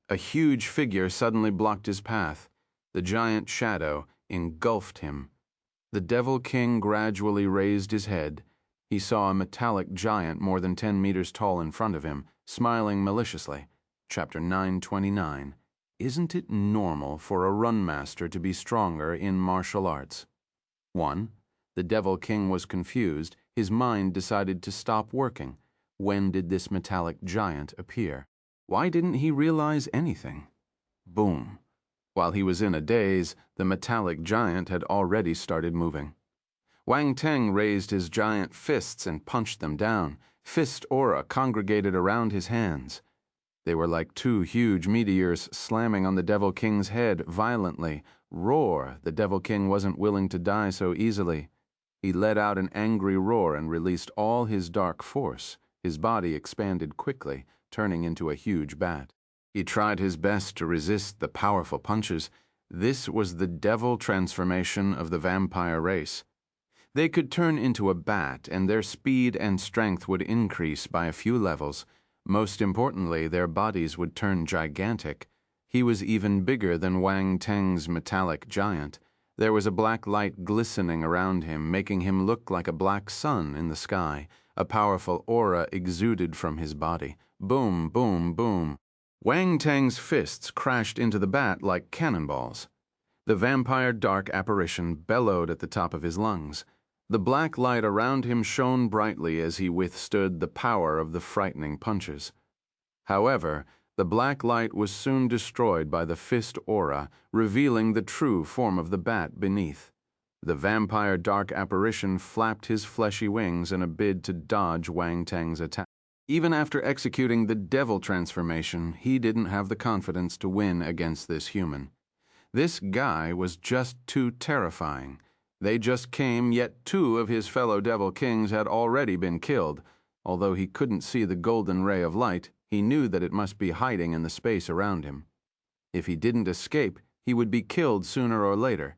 A huge figure suddenly blocked his path. The giant shadow engulfed him. The Devil King gradually raised his head. He saw a metallic giant more than 10 meters tall in front of him, smiling maliciously. Chapter 929. Isn't it normal for a run master to be stronger in martial arts? 1. The Devil King was confused. His mind decided to stop working. When did this metallic giant appear? Why didn't he realize anything? Boom. While he was in a daze, the metallic giant had already started moving. Wang Teng raised his giant fists and punched them down. Fist aura congregated around his hands. They were like 2 huge meteors slamming on the Devil King's head violently. Roar! The Devil King wasn't willing to die so easily. He let out an angry roar and released all his dark force. His body expanded quickly, turning into a huge bat. He tried his best to resist the powerful punches. This was the devil transformation of the vampire race. They could turn into a bat, and their speed and strength would increase by a few levels. Most importantly, their bodies would turn gigantic. He was even bigger than Wang Teng's metallic giant. There was a black light glistening around him, making him look like a black sun in the sky. A powerful aura exuded from his body. Boom, boom, boom. Wang Teng's fists crashed into the bat like cannonballs. The vampire dark apparition bellowed at the top of his lungs. The black light around him shone brightly as he withstood the power of the frightening punches. However, the black light was soon destroyed by the fist aura, revealing the true form of the bat beneath. The vampire dark apparition flapped his fleshy wings in a bid to dodge Wang Teng's attack. Even after executing the devil transformation, he didn't have the confidence to win against this human. This guy was just too terrifying. They just came, yet 2 of his fellow Devil Kings had already been killed. Although he couldn't see the golden ray of light, he knew that it must be hiding in the space around him. If he didn't escape, he would be killed sooner or later.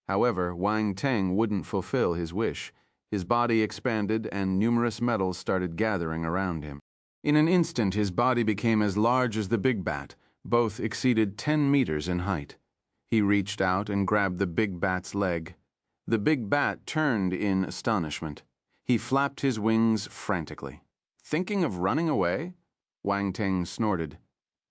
However, Wang Teng wouldn't fulfill his wish. His body expanded and numerous metals started gathering around him. In an instant, his body became as large as the big bat. Both exceeded 10 meters in height. He reached out and grabbed the big bat's leg. The big bat turned in astonishment. He flapped his wings frantically. Thinking of running away? Wang Teng snorted.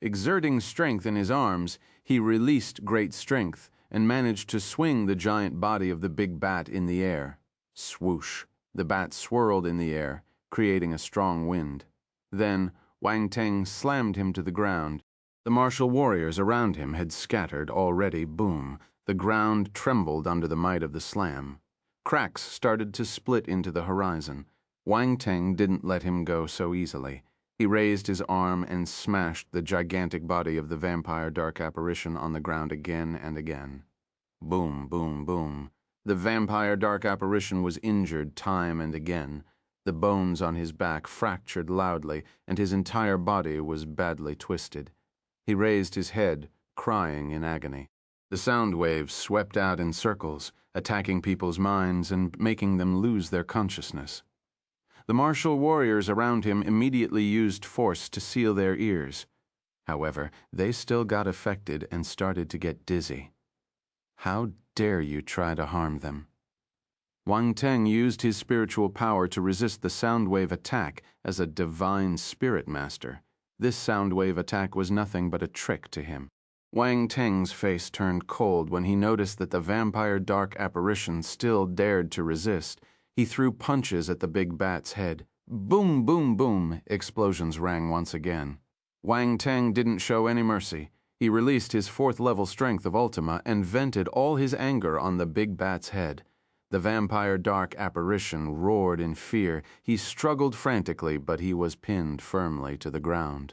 Exerting strength in his arms, he released great strength and managed to swing the giant body of the big bat in the air. Swoosh! The bat swirled in the air, creating a strong wind. Then Wang Teng slammed him to the ground. The martial warriors around him had scattered already. Boom! The ground trembled under the might of the slam. Cracks started to split into the horizon. Wang Teng didn't let him go so easily. He raised his arm and smashed the gigantic body of the vampire dark apparition on the ground again and again. Boom, boom, boom. The vampire dark apparition was injured time and again. The bones on his back fractured loudly, and his entire body was badly twisted. He raised his head, crying in agony. The sound waves swept out in circles, attacking people's minds and making them lose their consciousness. The martial warriors around him immediately used force to seal their ears. However, they still got affected and started to get dizzy. How dare you try to harm them? Wang Teng used his spiritual power to resist the sound wave attack as a divine spirit master. This sound wave attack was nothing but a trick to him. Wang Teng's face turned cold when he noticed that the vampire dark apparition still dared to resist. He threw punches at the big bat's head. Boom, boom, boom, explosions rang once again. Wang Teng didn't show any mercy. He released his 4th-level strength of Ultima and vented all his anger on the big bat's head. The vampire dark apparition roared in fear. He struggled frantically, but he was pinned firmly to the ground.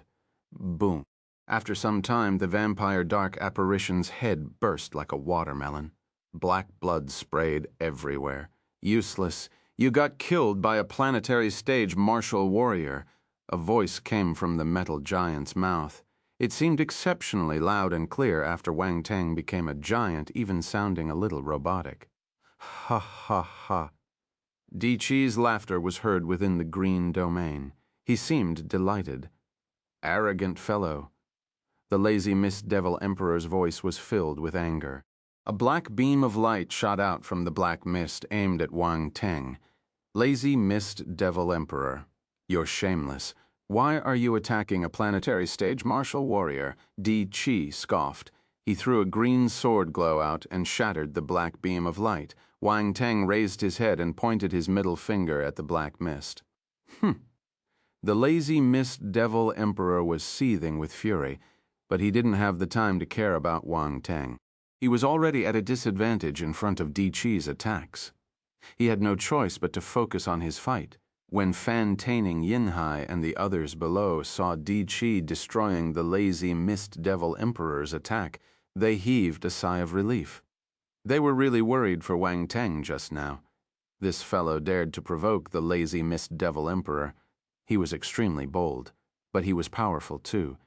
Boom. After some time, the vampire dark apparition's head burst like a watermelon. Black blood sprayed everywhere. Useless. You got killed by a planetary stage martial warrior. A voice came from the metal giant's mouth. It seemed exceptionally loud and clear after Wang Teng became a giant, even sounding a little robotic. Ha ha ha. Di Chi's laughter was heard within the green domain. He seemed delighted. Arrogant fellow. The lazy Mist Devil Emperor's voice was filled with anger. A black beam of light shot out from the black mist aimed at Wang Teng. Lazy Mist Devil Emperor, you're shameless. Why are you attacking a planetary stage martial warrior? Di Chi scoffed. He threw a green sword glow out and shattered the black beam of light. Wang Teng raised his head and pointed his middle finger at the black mist. The lazy Mist Devil Emperor was seething with fury, but he didn't have the time to care about Wang Teng. He was already at a disadvantage in front of Di Chi's attacks. He had no choice but to focus on his fight. When Fan-Taining Yinhai and the others below saw Di Chi destroying the lazy Mist Devil Emperor's attack, they heaved a sigh of relief. They were really worried for Wang Teng just now. This fellow dared to provoke the lazy Mist Devil Emperor. He was extremely bold, but he was powerful too.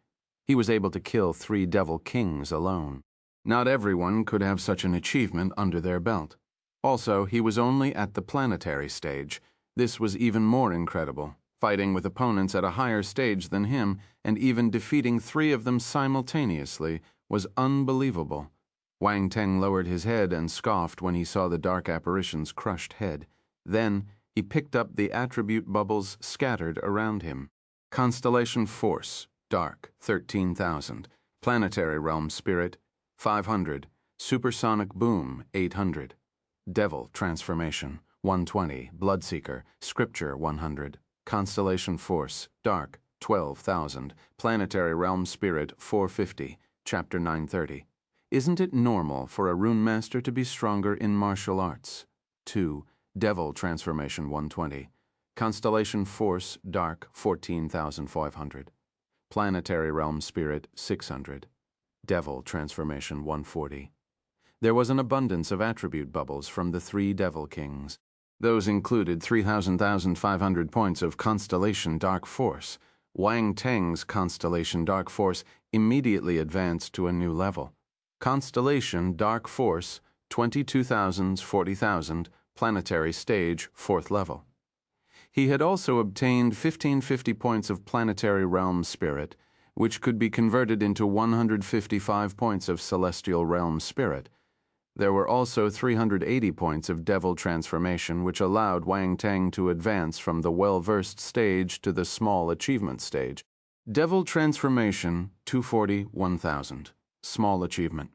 He was able to kill 3 Devil Kings alone. Not everyone could have such an achievement under their belt. Also, he was only at the planetary stage. This was even more incredible, fighting with opponents at a higher stage than him, and even defeating 3 of them simultaneously was unbelievable. Wang Teng lowered his head and scoffed when he saw the dark apparition's crushed head. Then, he picked up the attribute bubbles scattered around him. Constellation Force, Dark, 13,000. Planetary Realm Spirit, 500. Supersonic Boom, 800. Devil Transformation, 120. Bloodseeker, Scripture, 100. Constellation Force, Dark, 12,000. Planetary Realm Spirit, 450. Chapter 930. Isn't it normal for a rune master to be stronger in martial arts? 2. Devil Transformation, 120. Constellation Force, Dark, 14,500. Planetary Realm Spirit, 600. Devil Transformation, 140. There was an abundance of attribute bubbles from the 3 Devil Kings. Those included 3,500 points of Constellation Dark Force. Wang Teng's Constellation Dark Force immediately advanced to a new level. Constellation Dark Force, 22,000, 40,000, Planetary Stage, 4th level. He had also obtained 1,550 points of Planetary Realm Spirit, which could be converted into 155 points of Celestial Realm Spirit. There were also 380 points of devil transformation, which allowed Wang Teng to advance from the well-versed stage to the small achievement stage. Devil transformation, 240, 1000. Small achievement.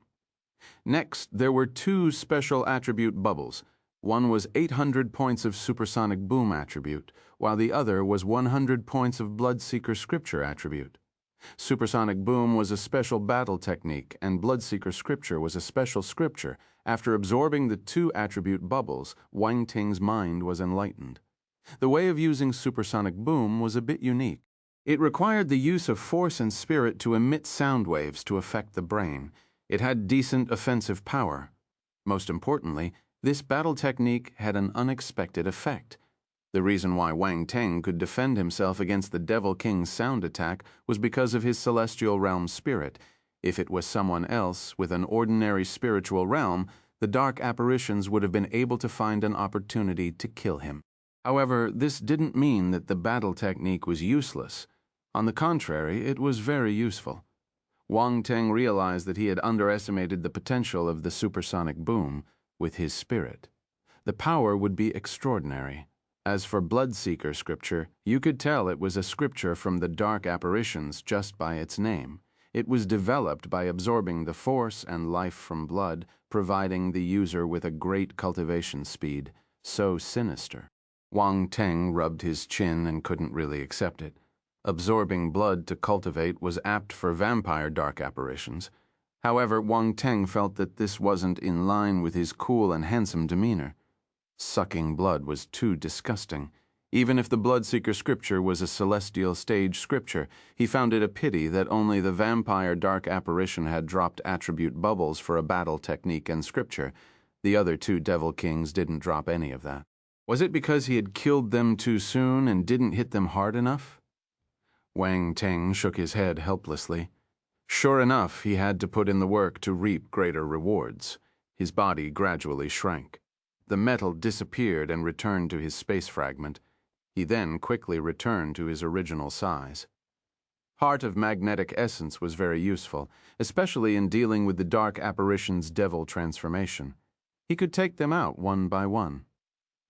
Next, there were 2 special attribute bubbles. One was 800 points of supersonic boom attribute, while the other was 100 points of Bloodseeker Scripture attribute. Supersonic boom was a special battle technique, and Bloodseeker Scripture was a special scripture. After absorbing the 2 attribute bubbles, Wang Ting's mind was enlightened. The way of using supersonic boom was a bit unique. It required the use of force and spirit to emit sound waves to affect the brain. It had decent offensive power. Most importantly, this battle technique had an unexpected effect. The reason why Wang Teng could defend himself against the Devil King's sound attack was because of his celestial realm spirit. If it was someone else with an ordinary spiritual realm, the dark apparitions would have been able to find an opportunity to kill him. However, this didn't mean that the battle technique was useless. On the contrary, it was very useful. Wang Teng realized that he had underestimated the potential of the supersonic boom with his spirit. The power would be extraordinary. As for Bloodseeker Scripture, you could tell it was a scripture from the dark apparitions just by its name. It was developed by absorbing the force and life from blood, providing the user with a great cultivation speed, so sinister. Wang Teng rubbed his chin and couldn't really accept it. Absorbing blood to cultivate was apt for vampire dark apparitions. However, Wang Teng felt that this wasn't in line with his cool and handsome demeanor. Sucking blood was too disgusting. Even if the Bloodseeker Scripture was a celestial stage scripture, he found it a pity that only the vampire dark apparition had dropped attribute bubbles for a battle technique and scripture. The other 2 Devil Kings didn't drop any of that. Was it because he had killed them too soon and didn't hit them hard enough? Wang Teng shook his head helplessly. Sure enough, he had to put in the work to reap greater rewards. His body gradually shrank. The metal disappeared and returned to his space fragment. He then quickly returned to his original size. Heart of Magnetic Essence was very useful, especially in dealing with the dark apparition's devil transformation. He could take them out one by one.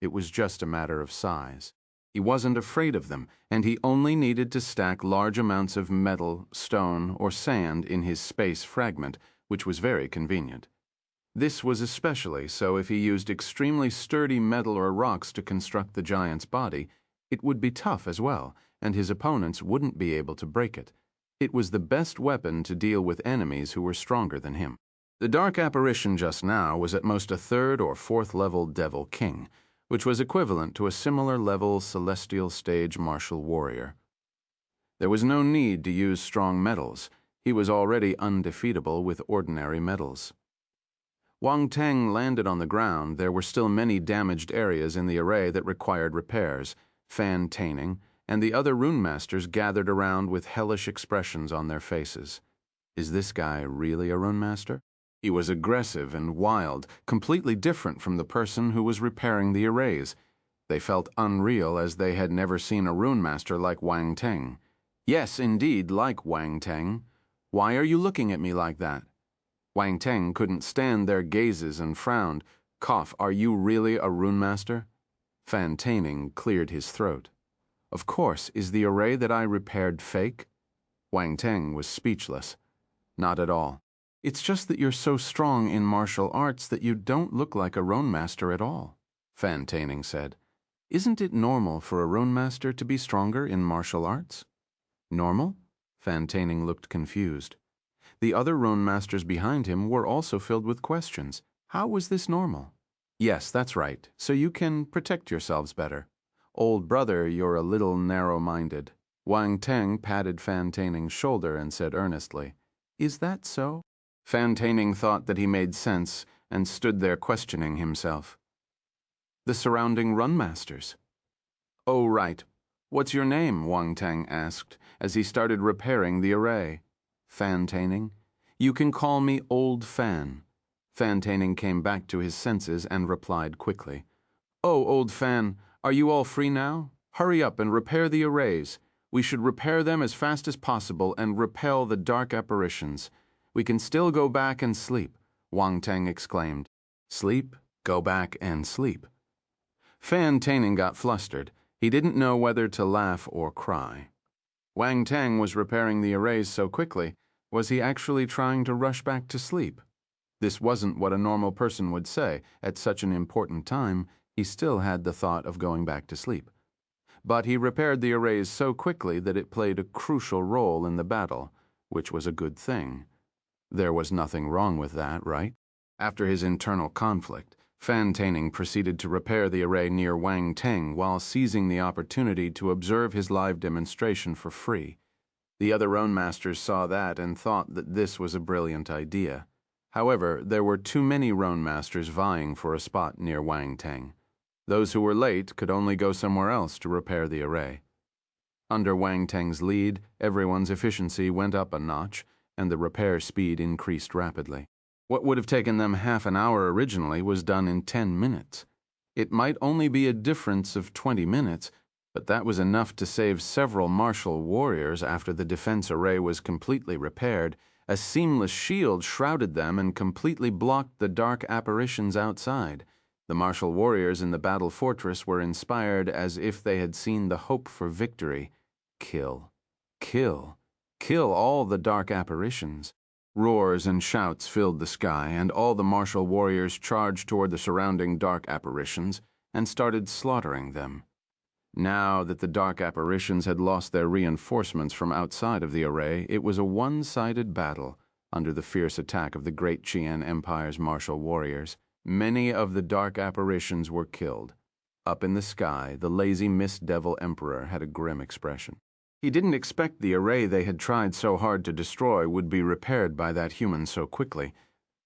It was just a matter of size. He wasn't afraid of them, and he only needed to stack large amounts of metal, stone, or sand in his space fragment, which was very convenient. This was especially so if he used extremely sturdy metal or rocks to construct the giant's body. It would be tough as well, and his opponents wouldn't be able to break it. It was the best weapon to deal with enemies who were stronger than him. The dark apparition just now was at most a 3rd or 4th level Devil King, which was equivalent to a similar level celestial stage martial warrior. There was no need to use strong metals. He was already undefeatable with ordinary metals. Wang Teng landed on the ground. There were still many damaged areas in the array that required repairs. Fan Taining and the other rune masters gathered around with hellish expressions on their faces. Is this guy really a rune master? He was aggressive and wild, completely different from the person who was repairing the arrays. They felt unreal as they had never seen a rune master like Wang Teng. Yes, indeed, like Wang Teng. Why are you looking at me like that? Wang Teng couldn't stand their gazes and frowned. Cough, are you really a rune master? Fan Taining cleared his throat. Of course, is the array that I repaired fake? Wang Teng was speechless. Not at all. It's just that you're so strong in martial arts that you don't look like a rune master at all, Fan Taining said. Isn't it normal for a rune master to be stronger in martial arts? Normal? Fan Taining looked confused. The other rune masters behind him were also filled with questions. How was this normal? Yes, that's right, so you can protect yourselves better. Old brother, you're a little narrow-minded. Wang Teng patted Fan Taining's shoulder and said earnestly, Is that so? Fan Taining thought that he made sense and stood there questioning himself. The surrounding run masters. Oh, right. What's your name? Wang Teng asked as he started repairing the array. Fan Taining. You can call me Old Fan. Fan Taining came back to his senses and replied quickly. Oh, Old Fan, are you all free now? Hurry up and repair the arrays. We should repair them as fast as possible and repel the dark apparitions. We can still go back and sleep, Wang Teng exclaimed. Sleep, go back and sleep. Fan Taining got flustered. He didn't know whether to laugh or cry. Wang Tang was repairing the arrays so quickly. Was he actually trying to rush back to sleep? This wasn't what a normal person would say. At such an important time, he still had the thought of going back to sleep. But he repaired the arrays so quickly that it played a crucial role in the battle, which was a good thing. There was nothing wrong with that, right? After his internal conflict, Fan Taining proceeded to repair the array near Wang Teng while seizing the opportunity to observe his live demonstration for free. The other Roan Masters saw that and thought that this was a brilliant idea. However, there were too many Roan Masters vying for a spot near Wang Teng. Those who were late could only go somewhere else to repair the array. Under Wang Teng's lead, everyone's efficiency went up a notch, and the repair speed increased rapidly. What would have taken them half an hour originally was done in 10 minutes. It might only be a difference of 20 minutes, but that was enough to save several martial warriors after the defense array was completely repaired. A seamless shield shrouded them and completely blocked the dark apparitions outside. The martial warriors in the battle fortress were inspired as if they had seen the hope for victory. Kill, kill, kill all the dark apparitions. Roars and shouts filled the sky, and all the martial warriors charged toward the surrounding dark apparitions and started slaughtering them. Now that the dark apparitions had lost their reinforcements from outside of the array, it was a one-sided battle under the fierce attack of the Great Qian Empire's martial warriors. Many of the dark apparitions were killed. Up in the sky, the lazy Mist Devil Emperor had a grim expression. He didn't expect the array they had tried so hard to destroy would be repaired by that human so quickly.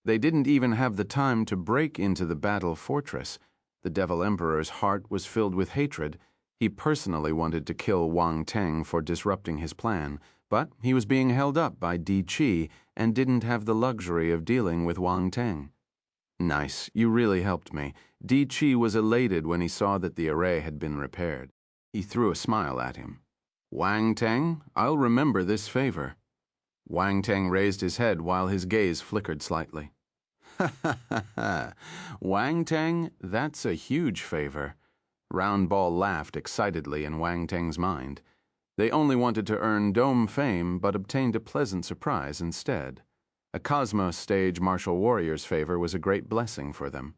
They didn't even have the time to break into the battle fortress. The Devil Emperor's heart was filled with hatred. He personally wanted to kill Wang Teng for disrupting his plan, but he was being held up by Di Qi and didn't have the luxury of dealing with Wang Teng. Nice, you really helped me. Di Qi was elated when he saw that the array had been repaired. He threw a smile at him. Wang Teng, I'll remember this favor. Wang Teng raised his head while his gaze flickered slightly. Ha ha ha ha. Wang Teng, that's a huge favor. Round Ball laughed excitedly in Wang Teng's mind. They only wanted to earn dome fame, but obtained a pleasant surprise instead. A Cosmos Stage martial warrior's favor was a great blessing for them.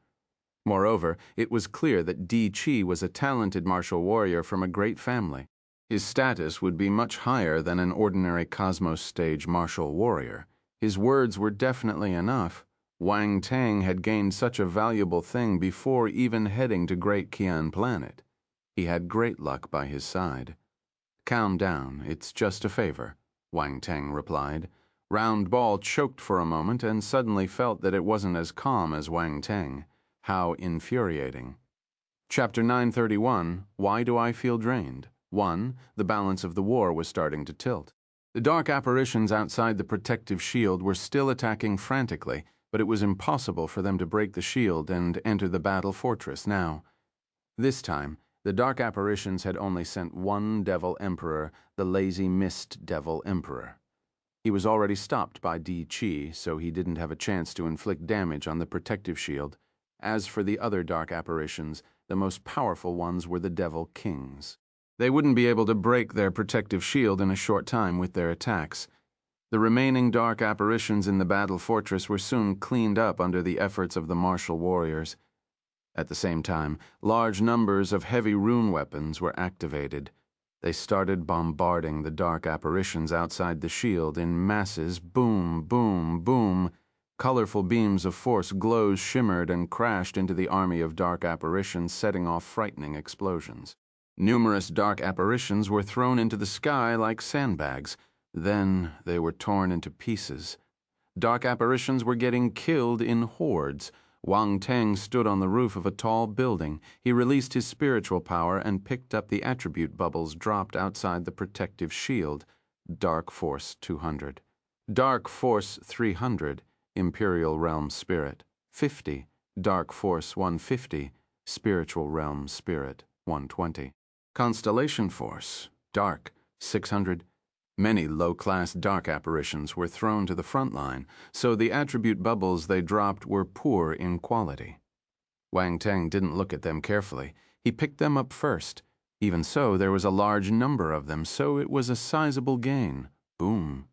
Moreover, it was clear that Di Qi was a talented martial warrior from a great family. His status would be much higher than an ordinary Cosmos Stage martial warrior. His words were definitely enough. Wang Teng had gained such a valuable thing before even heading to Great Qian Planet. He had great luck by his side. Calm down, it's just a favor, Wang Teng replied. Round Ball choked for a moment and suddenly felt that it wasn't as calm as Wang Teng. How infuriating. Chapter 931, Why Do I Feel Drained? 1. The balance of the war was starting to tilt. The dark apparitions outside the protective shield were still attacking frantically, but it was impossible for them to break the shield and enter the battle fortress now. This time, the dark apparitions had only sent one Devil Emperor, the lazy Mist Devil Emperor. He was already stopped by Di Qi, so he didn't have a chance to inflict damage on the protective shield. As for the other dark apparitions, the most powerful ones were the Devil Kings. They wouldn't be able to break their protective shield in a short time with their attacks. The remaining dark apparitions in the battle fortress were soon cleaned up under the efforts of the martial warriors. At the same time, large numbers of heavy rune weapons were activated. They started bombarding the dark apparitions outside the shield in masses. Boom, boom, boom. Colorful beams of force glows shimmered and crashed into the army of dark apparitions, setting off frightening explosions. Numerous dark apparitions were thrown into the sky like sandbags. Then they were torn into pieces. Dark apparitions were getting killed in hordes. Wang Teng stood on the roof of a tall building. He released his spiritual power and picked up the attribute bubbles dropped outside the protective shield. Dark Force 200. Dark Force 300. Imperial Realm Spirit. 50. Dark Force 150. Spiritual Realm Spirit 120. Constellation Force. Dark 600. Many low-class dark apparitions were thrown to the front line, so the attribute bubbles they dropped were poor in quality. Wang Teng didn't look at them carefully. He picked them up first. Even so, there was a large number of them, so it was a sizable gain. Boom.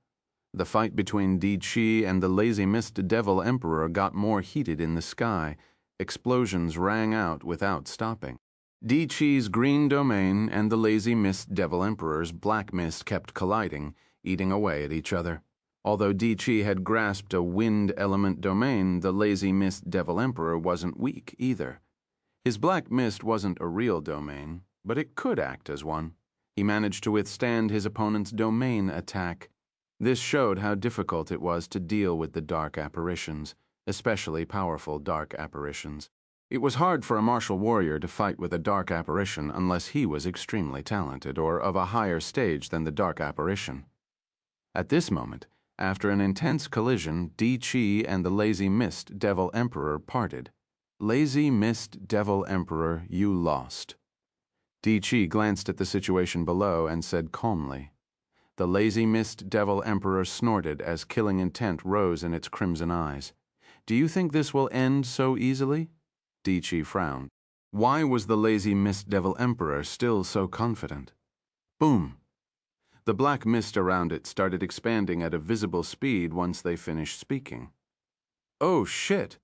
The fight between Di Chi and the Lazy Mist Devil Emperor got more heated in the sky. Explosions rang out without stopping. Di Chi's green domain and the Lazy Mist Devil Emperor's black mist kept colliding, eating away at each other. Although Di Chi had grasped a wind element domain, the Lazy Mist Devil Emperor wasn't weak either. His black mist wasn't a real domain, but it could act as one. He managed to withstand his opponent's domain attack. This showed how difficult it was to deal with the dark apparitions, especially powerful dark apparitions. It was hard for a martial warrior to fight with a dark apparition unless he was extremely talented or of a higher stage than the dark apparition. At this moment, after an intense collision, Di Chi and the Lazy Mist Devil Emperor parted. Lazy Mist Devil Emperor, you lost. Di Chi glanced at the situation below and said calmly. The Lazy Mist Devil Emperor snorted as killing intent rose in its crimson eyes. Do you think this will end so easily? Di Chi frowned. Why was the Lazy Mist Devil Emperor still so confident? Boom! The black mist around it started expanding at a visible speed once they finished speaking. Oh shit!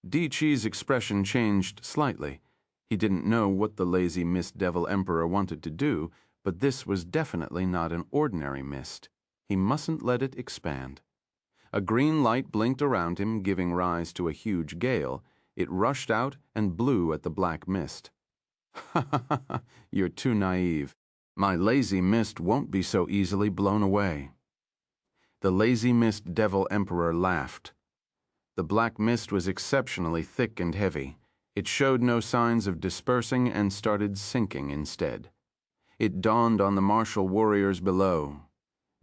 Di Chi's expression changed slightly. He didn't know what the Lazy Mist Devil Emperor wanted to do, but this was definitely not an ordinary mist. He mustn't let it expand. A green light blinked around him, giving rise to a huge gale. It rushed out and blew at the black mist. Ha ha ha ha, you're too naive. My lazy mist won't be so easily blown away. The Lazy Mist Devil Emperor laughed. The black mist was exceptionally thick and heavy. It showed no signs of dispersing and started sinking instead. It dawned on the martial warriors below.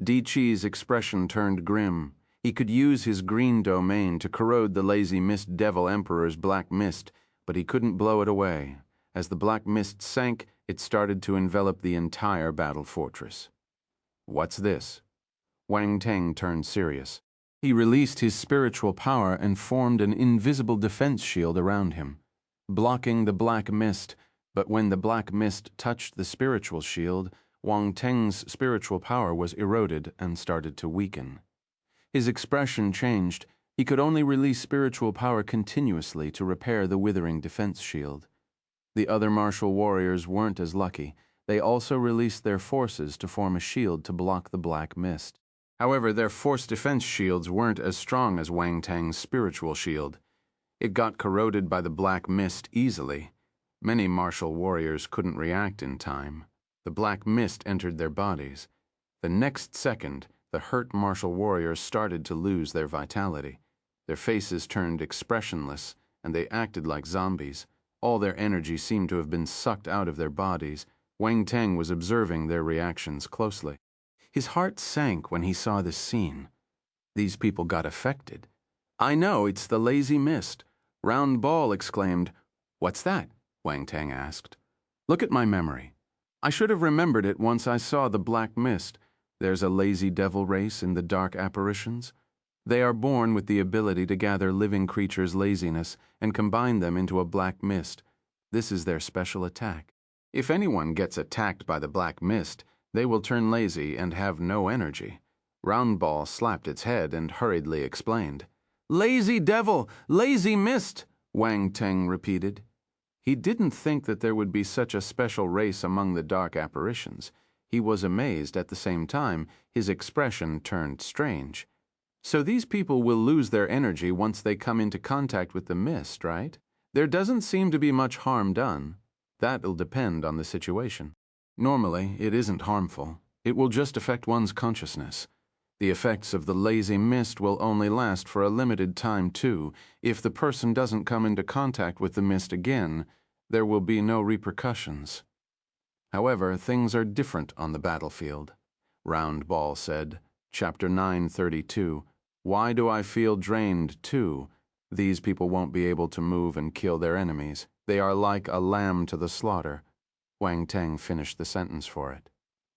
Di Chi's expression turned grim. He could use his green domain to corrode the Lazy Mist Devil Emperor's black mist, but he couldn't blow it away. As the black mist sank, it started to envelop the entire battle fortress. What's this? Wang Teng turned serious. He released his spiritual power and formed an invisible defense shield around him, blocking the black mist. But when the black mist touched the spiritual shield, Wang Teng's spiritual power was eroded and started to weaken. His expression changed. He could only release spiritual power continuously to repair the withering defense shield. The other martial warriors weren't as lucky. They also released their forces to form a shield to block the black mist. However, their force defense shields weren't as strong as Wang Teng's spiritual shield. It got corroded by the black mist easily. Many martial warriors couldn't react in time. The black mist entered their bodies. The next second, the hurt martial warriors started to lose their vitality. Their faces turned expressionless, and they acted like zombies. All their energy seemed to have been sucked out of their bodies. Wang Teng was observing their reactions closely. His heart sank when he saw this scene. These people got affected. I know, it's the Lazy Mist. Round Ball exclaimed. What's that? Wang Teng asked. Look at my memory. I should have remembered it once I saw the black mist. There's a lazy devil race in the dark apparitions. They are born with the ability to gather living creatures' laziness and combine them into a black mist. This is their special attack. If anyone gets attacked by the black mist, they will turn lazy and have no energy. Round Ball slapped its head and hurriedly explained. Lazy devil! Lazy mist! Wang Teng repeated. He didn't think that there would be such a special race among the dark apparitions. He was amazed. At the same time, his expression turned strange. So these people will lose their energy once they come into contact with the mist, right? There doesn't seem to be much harm done. That'll depend on the situation. Normally, it isn't harmful. It will just affect one's consciousness. The effects of the lazy mist will only last for a limited time, too. If the person doesn't come into contact with the mist again, there will be no repercussions. However, things are different on the battlefield. Round Ball said, Chapter 932, Why do I feel drained, too? These people won't be able to move and kill their enemies. They are like a lamb to the slaughter. Wang Teng finished the sentence for it.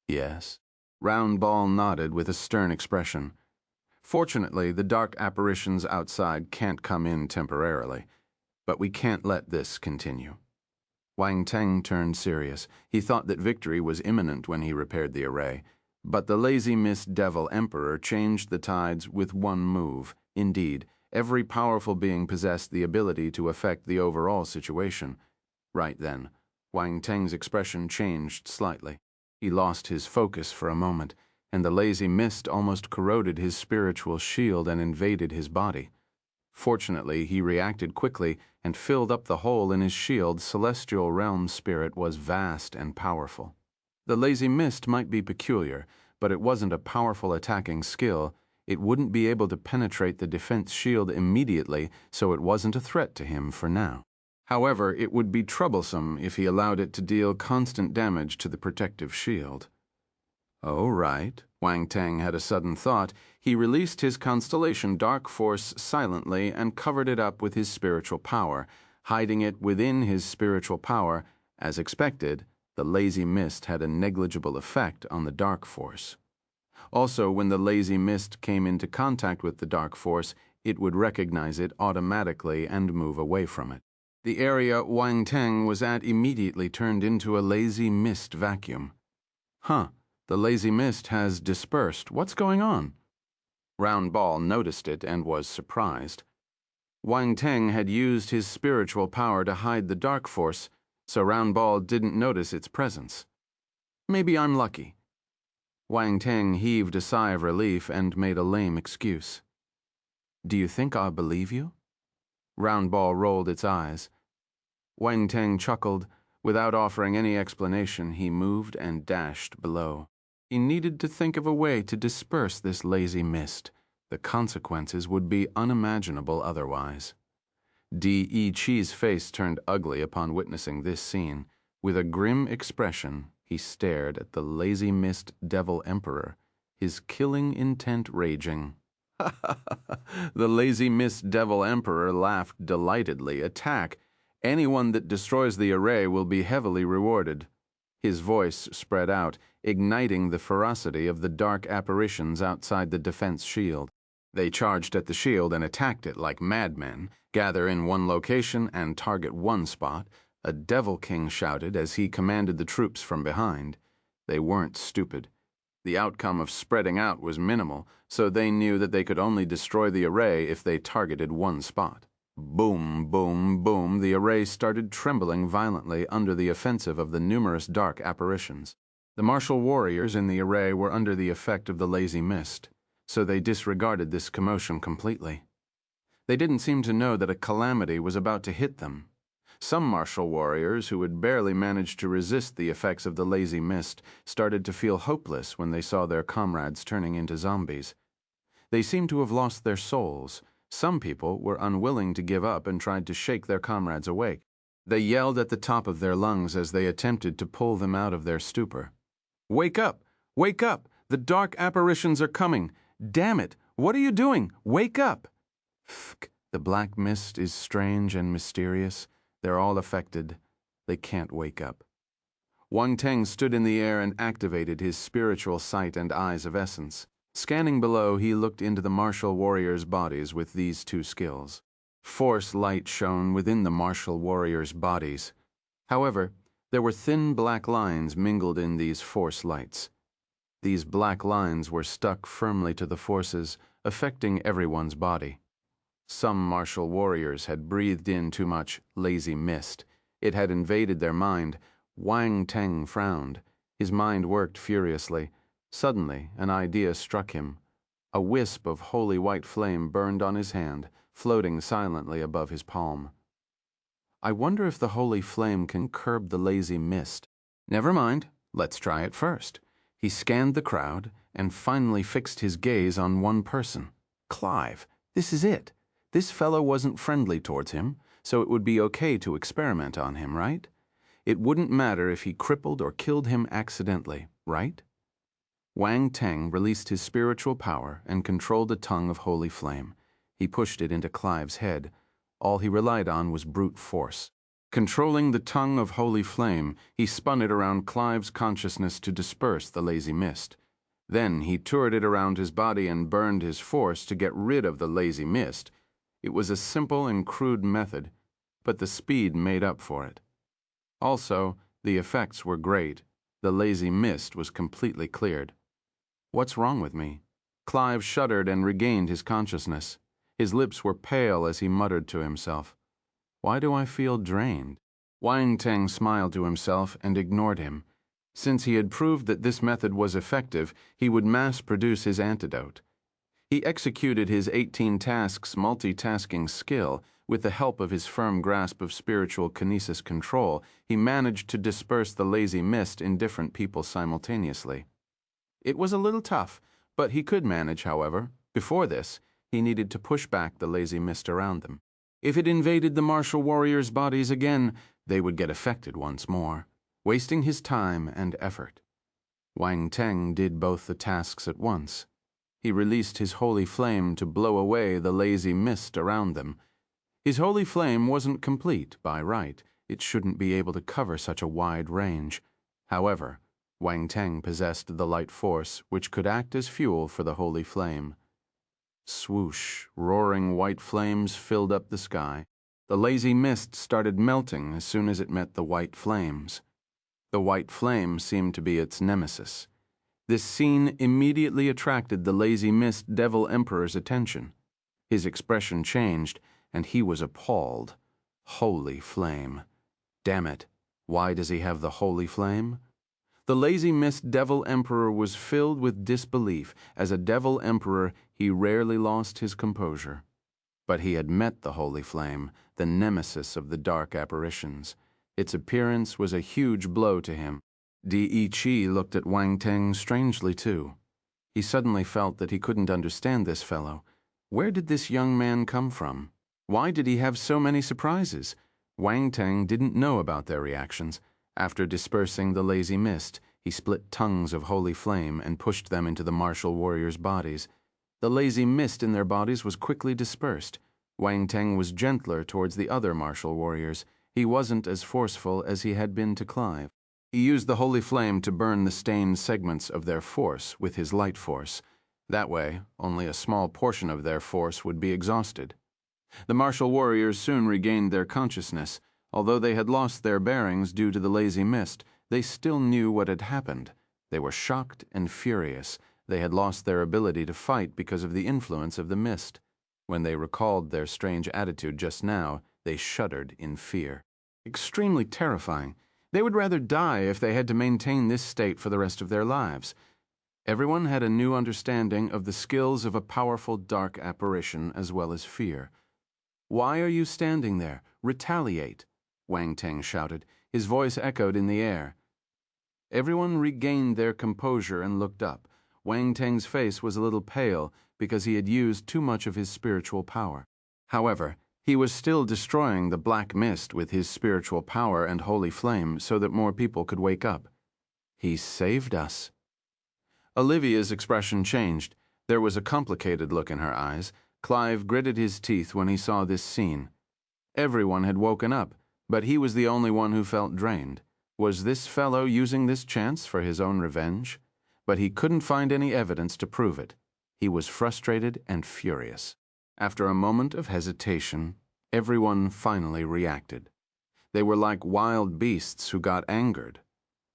Yes. Round Ball nodded with a stern expression. Fortunately, the dark apparitions outside can't come in temporarily, but we can't let this continue. Wang Teng turned serious. He thought that victory was imminent when he repaired the array, but the lazy mist devil emperor changed the tides with one move. Indeed, every powerful being possessed the ability to affect the overall situation. Right then, Wang Teng's expression changed slightly. He lost his focus for a moment, and the lazy mist almost corroded his spiritual shield and invaded his body. Fortunately, he reacted quickly and filled up the hole in his shield. Celestial realm spirit was vast and powerful. The lazy mist might be peculiar, but it wasn't a powerful attacking skill. It wouldn't be able to penetrate the defense shield immediately, so it wasn't a threat to him for now. However, it would be troublesome if he allowed it to deal constant damage to the protective shield. Oh, right. Wang Teng had a sudden thought. He released his constellation Dark Force silently and covered it up with his spiritual power. Hiding it within his spiritual power, as expected, the lazy mist had a negligible effect on the Dark Force. Also, when the lazy mist came into contact with the Dark Force, it would recognize it automatically and move away from it. The area Wang Teng was at immediately turned into a lazy mist vacuum. Huh, the lazy mist has dispersed. What's going on? Round Ball noticed it and was surprised. Wang Teng had used his spiritual power to hide the Dark Force, so Round Ball didn't notice its presence. Maybe I'm lucky. Wang Teng heaved a sigh of relief and made a lame excuse. Do you think I'll believe you? Round Ball rolled its eyes. Wang Teng chuckled. Without offering any explanation, he moved and dashed below. He needed to think of a way to disperse this lazy mist. The consequences would be unimaginable otherwise. D.E. Chi's face turned ugly upon witnessing this scene. With a grim expression, he stared at the lazy mist devil emperor, his killing intent raging. The lazy mist devil emperor laughed delightedly. Attack. Anyone that destroys the array will be heavily rewarded. His voice spread out, igniting the ferocity of the dark apparitions outside the defense shield. They charged at the shield and attacked it like madmen, gather in one location and target one spot. A Devil King shouted as he commanded the troops from behind. They weren't stupid. The outcome of spreading out was minimal, so they knew that they could only destroy the array if they targeted one spot. Boom, boom, boom, the array started trembling violently under the offensive of the numerous dark apparitions. The martial warriors in the array were under the effect of the lazy mist, so they disregarded this commotion completely. They didn't seem to know that a calamity was about to hit them. Some martial warriors who had barely managed to resist the effects of the lazy mist started to feel hopeless when they saw their comrades turning into zombies. They seemed to have lost their souls. Some people were unwilling to give up and tried to shake their comrades awake. They yelled at the top of their lungs as they attempted to pull them out of their stupor. Wake up! Wake up! The dark apparitions are coming! Damn it! What are you doing? Wake up! Phk! The black mist is strange and mysterious. They're all affected. They can't wake up. Wang Teng stood in the air and activated his spiritual sight and eyes of essence. Scanning below, he looked into the martial warriors' bodies with these two skills. Force light shone within the martial warriors' bodies. However, there were thin black lines mingled in these force lights. These black lines were stuck firmly to the forces, affecting everyone's body. Some martial warriors had breathed in too much lazy mist. It had invaded their mind. Wang Teng frowned. His mind worked furiously. Suddenly, an idea struck him. A wisp of holy white flame burned on his hand, floating silently above his palm. I wonder if the holy flame can curb the lazy mist. Never mind, let's try it first. He scanned the crowd and finally fixed his gaze on one person. Clive, this is it. This fellow wasn't friendly towards him, so it would be okay to experiment on him, right? It wouldn't matter if he crippled or killed him accidentally, right? Wang Teng released his spiritual power and controlled a tongue of holy flame. He pushed it into Clive's head. All he relied on was brute force. Controlling the tongue of holy flame, he spun it around Clive's consciousness to disperse the lazy mist. Then he toured it around his body and burned his force to get rid of the lazy mist. It was a simple and crude method, but the speed made up for it. Also, the effects were great. The lazy mist was completely cleared. What's wrong with me? Clive shuddered and regained his consciousness. His lips were pale as he muttered to himself. Why do I feel drained? Wang Teng smiled to himself and ignored him. Since he had proved that this method was effective, he would mass-produce his antidote. He executed his 18 tasks multitasking skill. With the help of his firm grasp of spiritual kinesis control, he managed to disperse the lazy mist in different people simultaneously. It was a little tough, but he could manage, however. Before this, he needed to push back the lazy mist around them. If it invaded the martial warriors' bodies again, they would get affected once more, wasting his time and effort. Wang Teng did both the tasks at once. He released his holy flame to blow away the lazy mist around them. His holy flame wasn't complete by right. It shouldn't be able to cover such a wide range. However, Wang Teng possessed the light force, which could act as fuel for the holy flame. Swoosh, roaring white flames filled up the sky. The lazy mist started melting as soon as it met the white flames. The white flame seemed to be its nemesis. This scene immediately attracted the lazy mist devil emperor's attention. His expression changed, and he was appalled. Holy flame. Damn it, why does he have the holy flame? The lazy mist devil emperor was filled with disbelief. As a devil emperor, he rarely lost his composure. But he had met the holy flame, the nemesis of the dark apparitions. Its appearance was a huge blow to him. Di Chi looked at Wang Teng strangely too. He suddenly felt that he couldn't understand this fellow. Where did this young man come from? Why did he have so many surprises? Wang Teng didn't know about their reactions. After dispersing the lazy mist, he split tongues of holy flame and pushed them into the martial warriors' bodies. The lazy mist in their bodies was quickly dispersed. Wang Teng was gentler towards the other martial warriors. He wasn't as forceful as he had been to Clive. He used the holy flame to burn the stained segments of their force with his light force. That way, only a small portion of their force would be exhausted. The martial warriors soon regained their consciousness. Although they had lost their bearings due to the lazy mist, they still knew what had happened. They were shocked and furious. They had lost their ability to fight because of the influence of the mist. When they recalled their strange attitude just now, they shuddered in fear. Extremely terrifying. They would rather die if they had to maintain this state for the rest of their lives. Everyone had a new understanding of the skills of a powerful dark apparition as well as fear. "Why are you standing there? Retaliate!" Wang Teng shouted. His voice echoed in the air. Everyone regained their composure and looked up. Wang Teng's face was a little pale because he had used too much of his spiritual power. However, he was still destroying the black mist with his spiritual power and holy flame so that more people could wake up. He saved us. Olivia's expression changed. There was a complicated look in her eyes. Clive gritted his teeth when he saw this scene. Everyone had woken up, but he was the only one who felt drained. Was this fellow using this chance for his own revenge? But he couldn't find any evidence to prove it. He was frustrated and furious. After a moment of hesitation, everyone finally reacted. They were like wild beasts who got angered.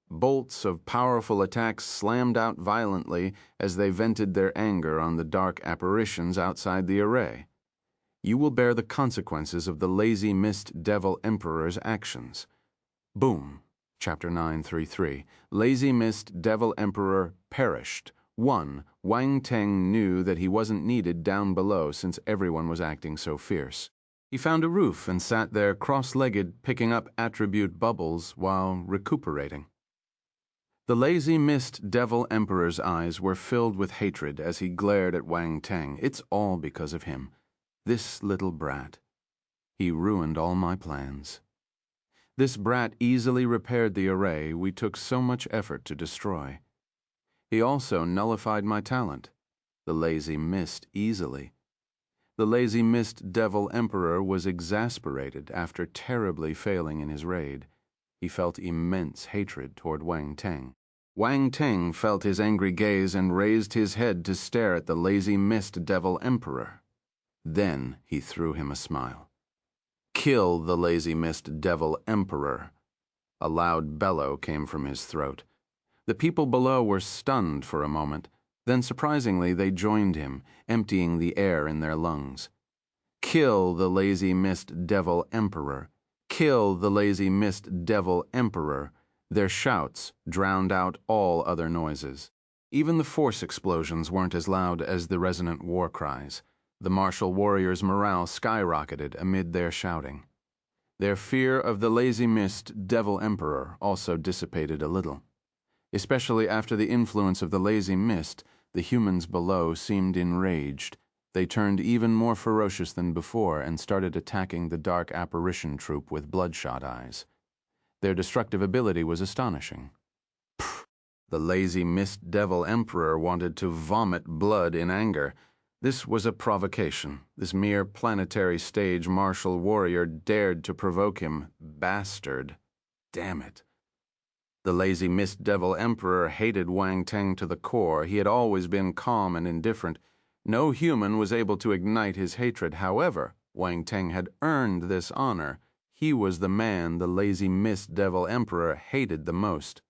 Bolts of powerful attacks slammed out violently as they vented their anger on the dark apparitions outside the array. You will bear the consequences of the lazy mist devil emperor's actions. Boom. Chapter 933. Lazy mist devil emperor perished. 1. Wang Teng knew that he wasn't needed down below since everyone was acting so fierce. He found a roof and sat there cross-legged picking up attribute bubbles while recuperating. The lazy mist devil emperor's eyes were filled with hatred as he glared at Wang Teng. It's all because of him. This little brat. He ruined all my plans. This brat easily repaired the array we took so much effort to destroy. He also nullified my talent, the lazy mist, easily. The lazy mist devil emperor was exasperated after terribly failing in his raid. He felt immense hatred toward Wang Teng. Wang Teng felt his angry gaze and raised his head to stare at the lazy mist devil emperor. Then he threw him a smile. "Kill the lazy mist devil emperor." A loud bellow came from his throat. The people below were stunned for a moment. Then, surprisingly, they joined him, emptying the air in their lungs. "Kill the lazy mist devil emperor. Kill the lazy mist devil emperor." Their shouts drowned out all other noises. Even the force explosions weren't as loud as the resonant war cries. The martial warriors' morale skyrocketed amid their shouting. Their fear of the lazy mist devil emperor also dissipated a little. Especially after the influence of the lazy mist, the humans below seemed enraged. They turned even more ferocious than before and started attacking the dark apparition troop with bloodshot eyes. Their destructive ability was astonishing. Pfft, the lazy mist devil emperor wanted to vomit blood in anger. This was a provocation. This mere planetary stage martial warrior dared to provoke him. Bastard. Damn it. The lazy mist devil emperor hated Wang Teng to the core. He had always been calm and indifferent. No human was able to ignite his hatred. However, Wang Teng had earned this honor. He was the man the lazy mist devil emperor hated the most.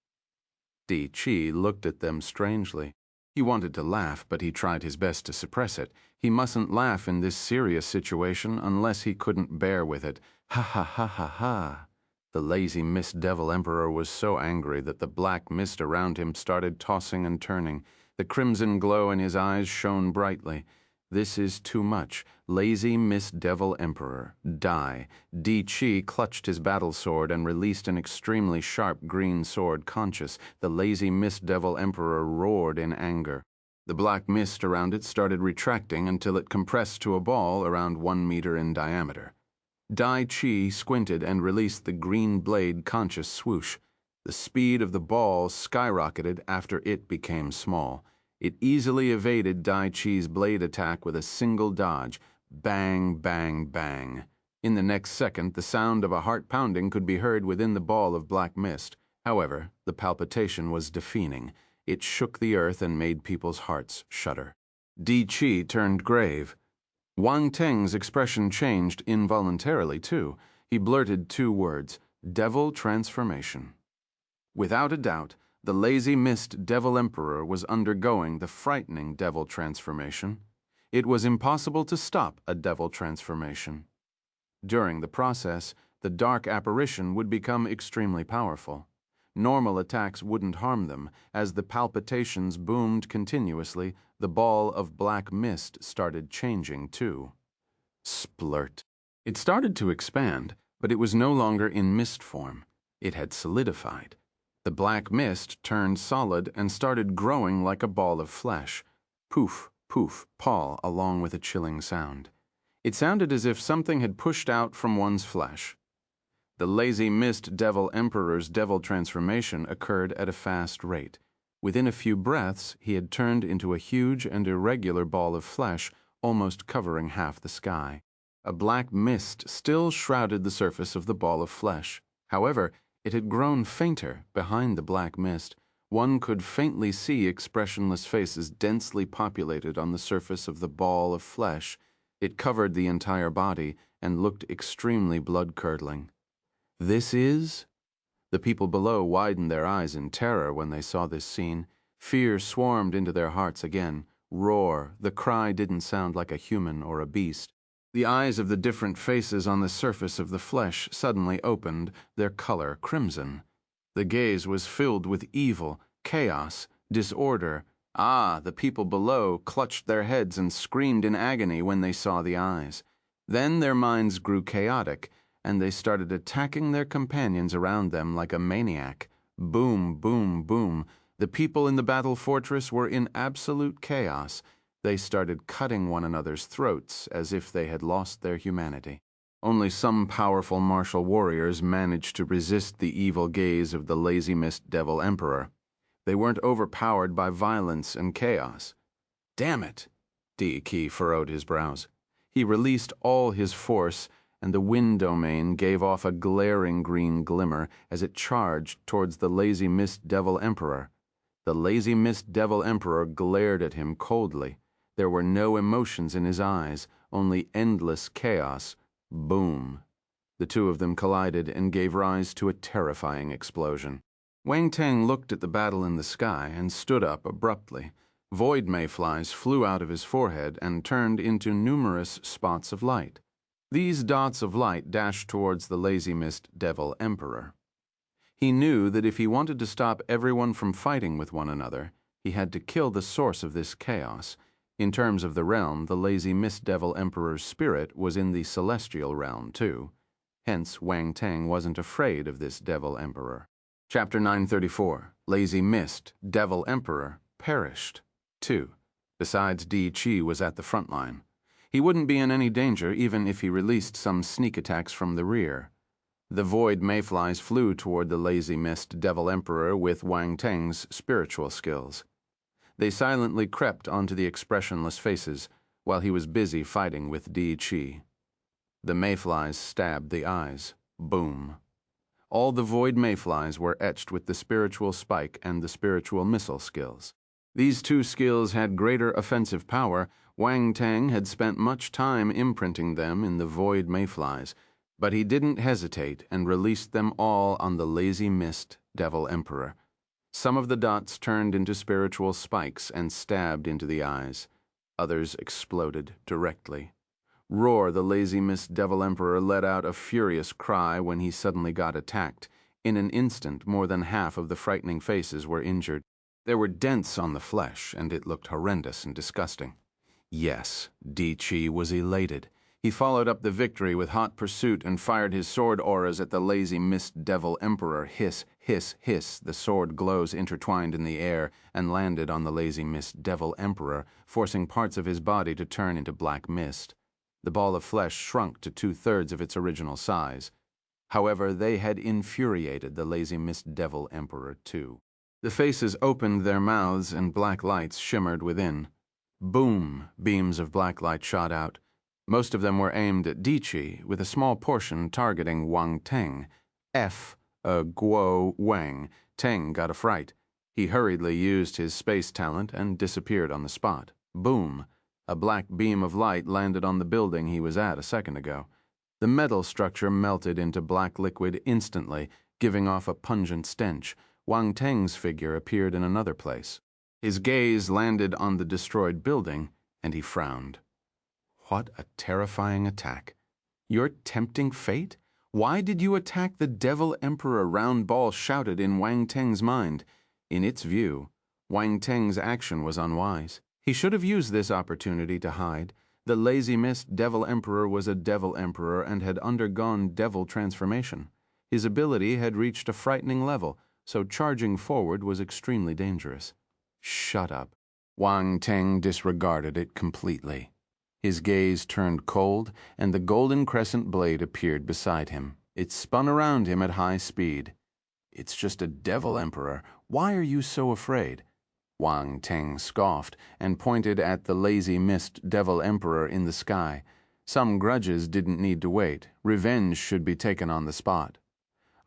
Di Chi looked at them strangely. He wanted to laugh, but he tried his best to suppress it. He mustn't laugh in this serious situation unless he couldn't bear with it. Ha ha ha ha ha. The lazy mist devil emperor was so angry that the black mist around him started tossing and turning. The crimson glow in his eyes shone brightly. This is too much. Lazy mist devil emperor, die. Di Chi clutched his battle sword and released an extremely sharp green sword. Conscious, the lazy mist devil emperor roared in anger. The black mist around it started retracting until it compressed to a ball around 1 meter in diameter. Dai Chi squinted and released the green blade. Conscious swoosh. The speed of the ball skyrocketed after it became small. It easily evaded Dai Chi's blade attack with a single dodge. Bang, bang, bang. In the next second, the sound of a heart pounding could be heard within the ball of black mist. However, the palpitation was deafening. It shook the earth and made people's hearts shudder. Di Chi turned grave. Wang Teng's expression changed involuntarily, too. He blurted 2 words: devil transformation. Without a doubt, the lazy mist devil emperor was undergoing the frightening devil transformation. It was impossible to stop a devil transformation. During the process, the dark apparition would become extremely powerful. Normal attacks wouldn't harm them. As the palpitations boomed continuously, the ball of black mist started changing too. Splurt. It started to expand, but it was no longer in mist form. It had solidified. The black mist turned solid and started growing like a ball of flesh. Poof, poof, paw, along with a chilling sound. It sounded as if something had pushed out from one's flesh. The lazy mist devil emperor's devil transformation occurred at a fast rate. Within a few breaths, he had turned into a huge and irregular ball of flesh, almost covering half the sky. A black mist still shrouded the surface of the ball of flesh. However, it had grown fainter behind the black mist. One could faintly see expressionless faces densely populated on the surface of the ball of flesh. It covered the entire body and looked extremely blood-curdling. This is? The people below widened their eyes in terror when they saw this scene. Fear swarmed into their hearts again. Roar. The cry didn't sound like a human or a beast. The eyes of the different faces on the surface of the flesh suddenly opened, their color crimson. The gaze was filled with evil, chaos, disorder. The people below clutched their heads and screamed in agony when they saw the eyes. Then their minds grew chaotic, and they started attacking their companions around them like a maniac. Boom, boom, boom. The people in the battle fortress were in absolute chaos. They started cutting one another's throats as if they had lost their humanity. Only some powerful martial warriors managed to resist the evil gaze of the lazy mist devil emperor. They weren't overpowered by violence and chaos. Damn it! Di Chi furrowed his brows. He released all his force, and the wind domain gave off a glaring green glimmer as it charged towards the lazy mist devil emperor. The lazy mist devil emperor glared at him coldly. There were no emotions in his eyes, only endless chaos. Boom. The two of them collided and gave rise to a terrifying explosion. Wang Teng looked at the battle in the sky and stood up abruptly. Void mayflies flew out of his forehead and turned into numerous spots of light. These dots of light dashed towards the lazy mist devil emperor. He knew that if he wanted to stop everyone from fighting with one another, he had to kill the source of this chaos. In terms of the realm, the lazy mist devil emperor's spirit was in the celestial realm too. Hence, Wang Teng wasn't afraid of this devil emperor. Chapter 934, Lazy Mist, Devil Emperor, Perished. 2. Besides, Di Qi was at the front line. He wouldn't be in any danger even if he released some sneak attacks from the rear. The void mayflies flew toward the lazy mist devil emperor with Wang Teng's spiritual skills. They silently crept onto the expressionless faces while he was busy fighting with Di Qi. The mayflies stabbed the eyes. Boom. All the void mayflies were etched with the spiritual spike and the spiritual missile skills. These two skills had greater offensive power. Wang Teng had spent much time imprinting them in the void mayflies, but he didn't hesitate and released them all on the lazy mist devil emperor. Some of the dots turned into spiritual spikes and stabbed into the eyes. Others exploded directly. Roar, the lazy mist devil emperor, let out a furious cry when he suddenly got attacked. In an instant, more than half of the frightening faces were injured. There were dents on the flesh, and it looked horrendous and disgusting. Yes, Di Qi was elated. He followed up the victory with hot pursuit and fired his sword auras at the lazy mist devil emperor. Hiss, hiss, hiss, the sword glows intertwined in the air and landed on the lazy mist devil emperor, forcing parts of his body to turn into black mist. The ball of flesh shrunk to 2/3 of its original size. However, they had infuriated the lazy mist devil emperor too. The faces opened their mouths and black lights shimmered within. Boom! Beams of black light shot out. Most of them were aimed at Di Qi, with a small portion targeting Wang Teng. Guo Wang. Teng got a fright. He hurriedly used his space talent and disappeared on the spot. Boom! A black beam of light landed on the building he was at a second ago. The metal structure melted into black liquid instantly, giving off a pungent stench. Wang Teng's figure appeared in another place. His gaze landed on the destroyed building, and he frowned. What a terrifying attack. Your tempting fate? Why did you attack the devil emperor? Round Ball shouted in Wang Teng's mind. In its view, Wang Teng's action was unwise. He should have used this opportunity to hide. The lazy mist devil emperor was a devil emperor and had undergone devil transformation. His ability had reached a frightening level, so charging forward was extremely dangerous. Shut up. Wang Teng disregarded it completely. His gaze turned cold, and the golden crescent blade appeared beside him. It spun around him at high speed. It's just a devil emperor. Why are you so afraid? Wang Teng scoffed and pointed at the lazy mist devil emperor in the sky. Some grudges didn't need to wait. Revenge should be taken on the spot.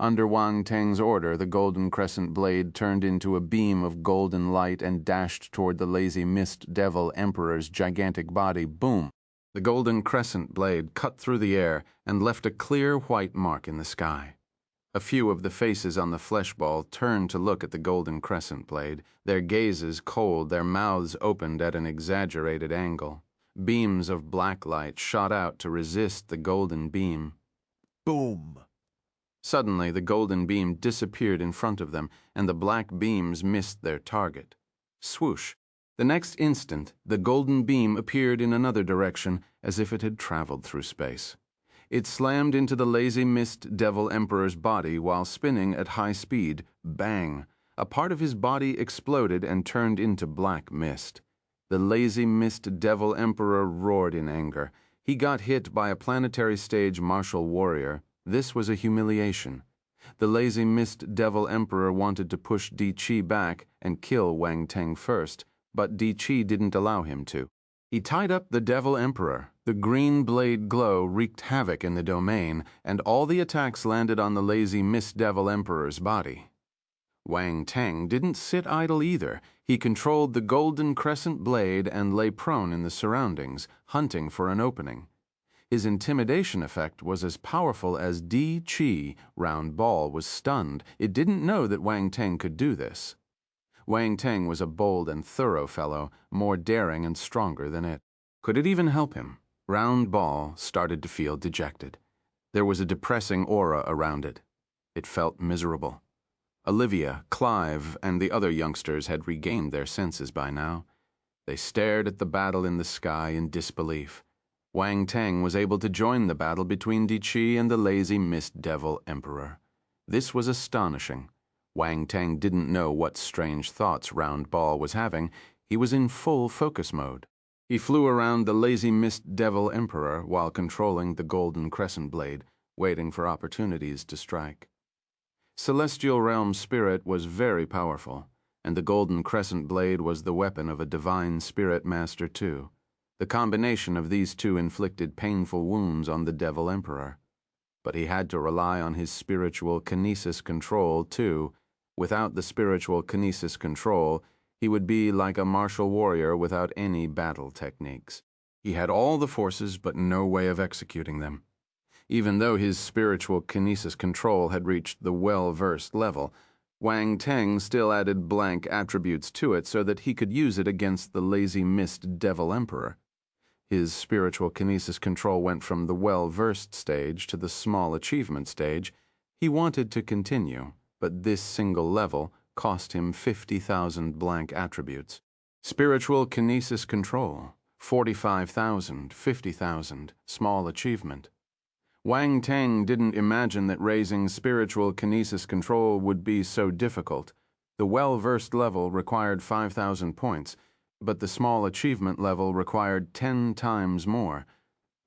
Under Wang Teng's order, the golden crescent blade turned into a beam of golden light and dashed toward the lazy mist devil emperor's gigantic body. Boom! The golden crescent blade cut through the air and left a clear white mark in the sky. A few of the faces on the flesh ball turned to look at the golden crescent blade, their gazes cold, their mouths opened at an exaggerated angle. Beams of black light shot out to resist the golden beam. Boom! Suddenly, the golden beam disappeared in front of them, and the black beams missed their target. Swoosh! The next instant, the golden beam appeared in another direction, as if it had traveled through space. It slammed into the lazy mist devil emperor's body while spinning at high speed. Bang! A part of his body exploded and turned into black mist. The lazy mist devil emperor roared in anger. He got hit by a planetary stage martial warrior. This was a humiliation. The lazy mist devil emperor wanted to push Di Qi back and kill Wang Teng first, but Di Qi didn't allow him to. He tied up the devil emperor. The green blade glow wreaked havoc in the domain, and all the attacks landed on the lazy mist devil emperor's body. Wang Teng didn't sit idle either. He controlled the golden crescent blade and lay prone in the surroundings, hunting for an opening. His intimidation effect was as powerful as Di Chi. Round Ball was stunned. It didn't know that Wang Teng could do this. Wang Teng was a bold and thorough fellow, more daring and stronger than it. Could it even help him? Round Ball started to feel dejected. There was a depressing aura around it. It felt miserable. Olivia, Clive, and the other youngsters had regained their senses by now. They stared at the battle in the sky in disbelief. Wang Teng was able to join the battle between Di Chi and the lazy Mist Devil Emperor. This was astonishing. Wang Teng didn't know what strange thoughts Round Ball was having. He was in full focus mode. He flew around the lazy Mist Devil Emperor while controlling the golden crescent blade, waiting for opportunities to strike. Celestial Realm Spirit was very powerful, and the golden crescent blade was the weapon of a divine spirit master too. The combination of these two inflicted painful wounds on the Devil Emperor. But he had to rely on his spiritual kinesis control too. Without the spiritual kinesis control, he would be like a martial warrior without any battle techniques. He had all the forces but no way of executing them. Even though his spiritual kinesis control had reached the well-versed level, Wang Teng still added blank attributes to it so that he could use it against the lazy Mist Devil Emperor. His spiritual kinesis control went from the well-versed stage to the small achievement stage. He wanted to continue, but this single level cost him 50,000 blank attributes. Spiritual kinesis control, 45,000, 50,000, small achievement. Wang Teng didn't imagine that raising spiritual kinesis control would be so difficult. The well-versed level required 5,000 points, but the small achievement level required 10 times more.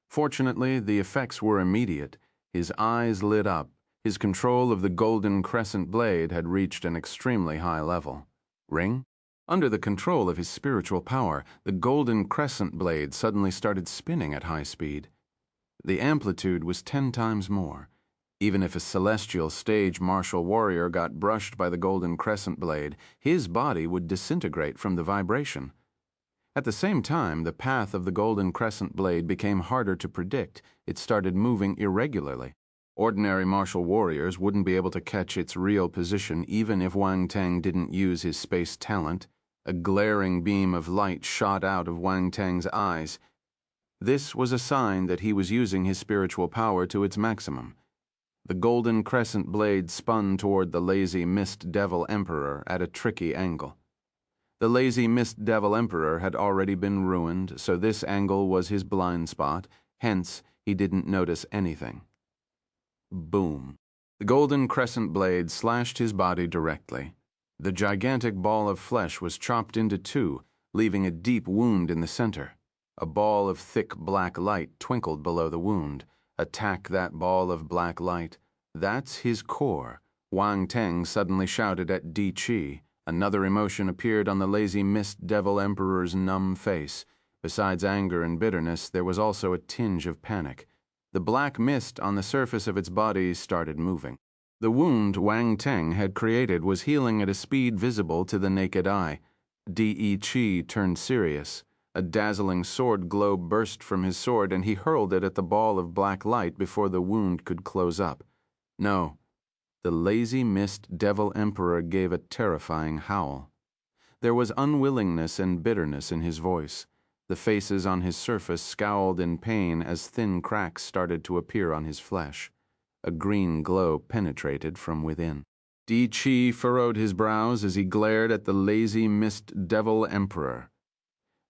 Fortunately, the effects were immediate. His eyes lit up. His control of the golden crescent blade had reached an extremely high level. Ring? Under the control of his spiritual power, the golden crescent blade suddenly started spinning at high speed. The amplitude was 10 times more. Even if a celestial stage martial warrior got brushed by the golden crescent blade, his body would disintegrate from the vibration. At the same time, the path of the golden crescent blade became harder to predict. It started moving irregularly. Ordinary martial warriors wouldn't be able to catch its real position even if Wang Teng didn't use his space talent. A glaring beam of light shot out of Wang Teng's eyes. This was a sign that he was using his spiritual power to its maximum. The golden crescent blade spun toward the lazy Mist Devil Emperor at a tricky angle. The lazy Mist Devil Emperor had already been ruined, so this angle was his blind spot, hence he didn't notice anything. Boom. The golden crescent blade slashed his body directly. The gigantic ball of flesh was chopped into two, leaving a deep wound in the center. A ball of thick black light twinkled below the wound. Attack that ball of black light. That's his core. Wang Teng suddenly shouted at Di Chi. Another emotion appeared on the lazy Mist Devil Emperor's numb face. Besides anger and bitterness, there was also a tinge of panic. The black mist on the surface of its body started moving. The wound Wang Teng had created was healing at a speed visible to the naked eye. Di Chi turned serious. A dazzling sword glow burst from his sword, and he hurled it at the ball of black light before the wound could close up. No. The lazy Mist Devil Emperor gave a terrifying howl. There was unwillingness and bitterness in his voice. The faces on his surface scowled in pain as thin cracks started to appear on his flesh. A green glow penetrated from within. Di Chi furrowed his brows as he glared at the lazy Mist Devil Emperor.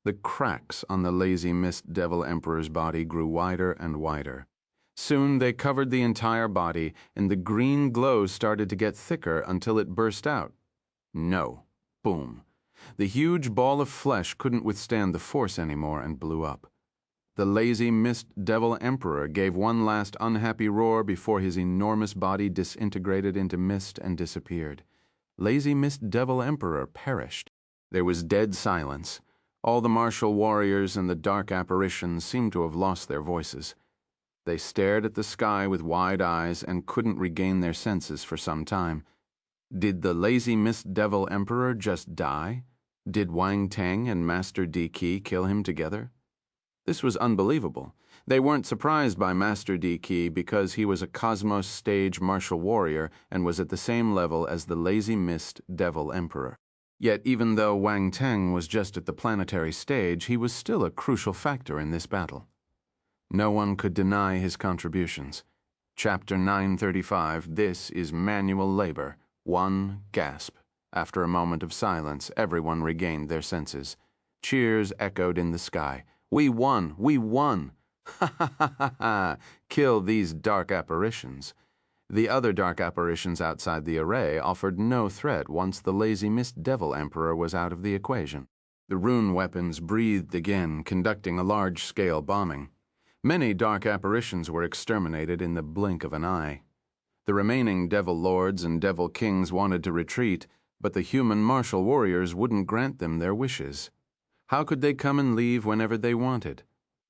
The cracks on the lazy Mist Devil Emperor's body grew wider and wider. Soon they covered the entire body, and the green glow started to get thicker until it burst out. No. Boom. The huge ball of flesh couldn't withstand the force anymore and blew up. The lazy Mist Devil Emperor gave one last unhappy roar before his enormous body disintegrated into mist and disappeared. Lazy Mist Devil Emperor perished. There was dead silence. All the martial warriors and the dark apparitions seemed to have lost their voices. They stared at the sky with wide eyes and couldn't regain their senses for some time. Did the lazy Mist Devil Emperor just die? Did Wang Tang and Master D-Key kill him together? This was unbelievable. They weren't surprised by Master D-Key because he was a Cosmos stage martial warrior and was at the same level as the lazy Mist Devil Emperor. Yet even though Wang Tang was just at the planetary stage, he was still a crucial factor in this battle. No one could deny his contributions. Chapter 935, this is manual labor. One gasp. After a moment of silence, everyone regained their senses. Cheers echoed in the sky. We won! We won! Ha ha ha ha ha! Kill these dark apparitions. The other dark apparitions outside the array offered no threat once the lazy Mist Devil Emperor was out of the equation. The rune weapons breathed again, conducting a large-scale bombing. Many dark apparitions were exterminated in the blink of an eye. The remaining Devil Lords and Devil Kings wanted to retreat, but the human martial warriors wouldn't grant them their wishes. How could they come and leave whenever they wanted?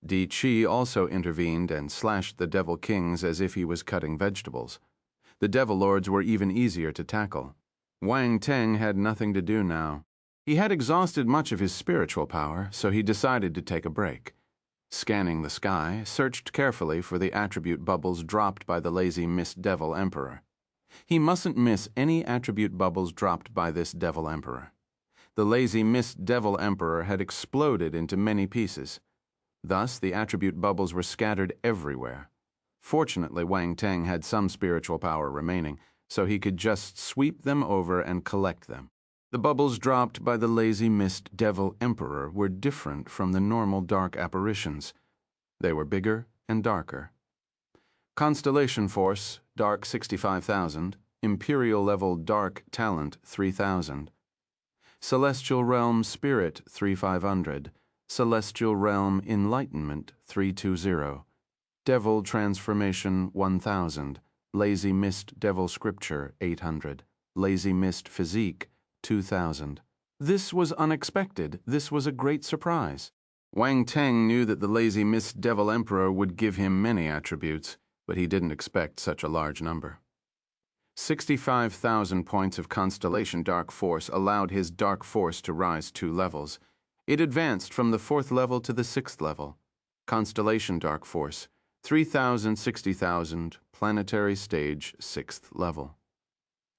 Di Chi also intervened and slashed the Devil Kings as if he was cutting vegetables. The Devil Lords were even easier to tackle. Wang Tang had nothing to do now. He had exhausted much of his spiritual power, so he decided to take a break. Scanning the sky, searched carefully for the attribute bubbles dropped by the lazy Mist Devil Emperor. He mustn't miss any attribute bubbles dropped by this Devil Emperor. The lazy Mist Devil Emperor had exploded into many pieces. Thus, the attribute bubbles were scattered everywhere. Fortunately, Wang Tang had some spiritual power remaining, so he could just sweep them over and collect them. The bubbles dropped by the lazy Mist Devil Emperor were different from the normal dark apparitions. They were bigger and darker. Constellation Force, Dark 65,000, Imperial Level Dark Talent 3,000. Celestial Realm Spirit 3,500, Celestial Realm Enlightenment 320. Devil Transformation 1000, Lazy Mist Devil Scripture 800, Lazy Mist Physique 2000. This was unexpected. This was a great surprise. Wang Tang knew that the lazy Mist Devil Emperor would give him many attributes, but he didn't expect such a large number. 65,000 points of Constellation Dark Force allowed his Dark Force to rise 2 levels. It advanced from the 4th level to the 6th level. Constellation Dark Force, 3,000, 60,000, planetary stage, 6th level.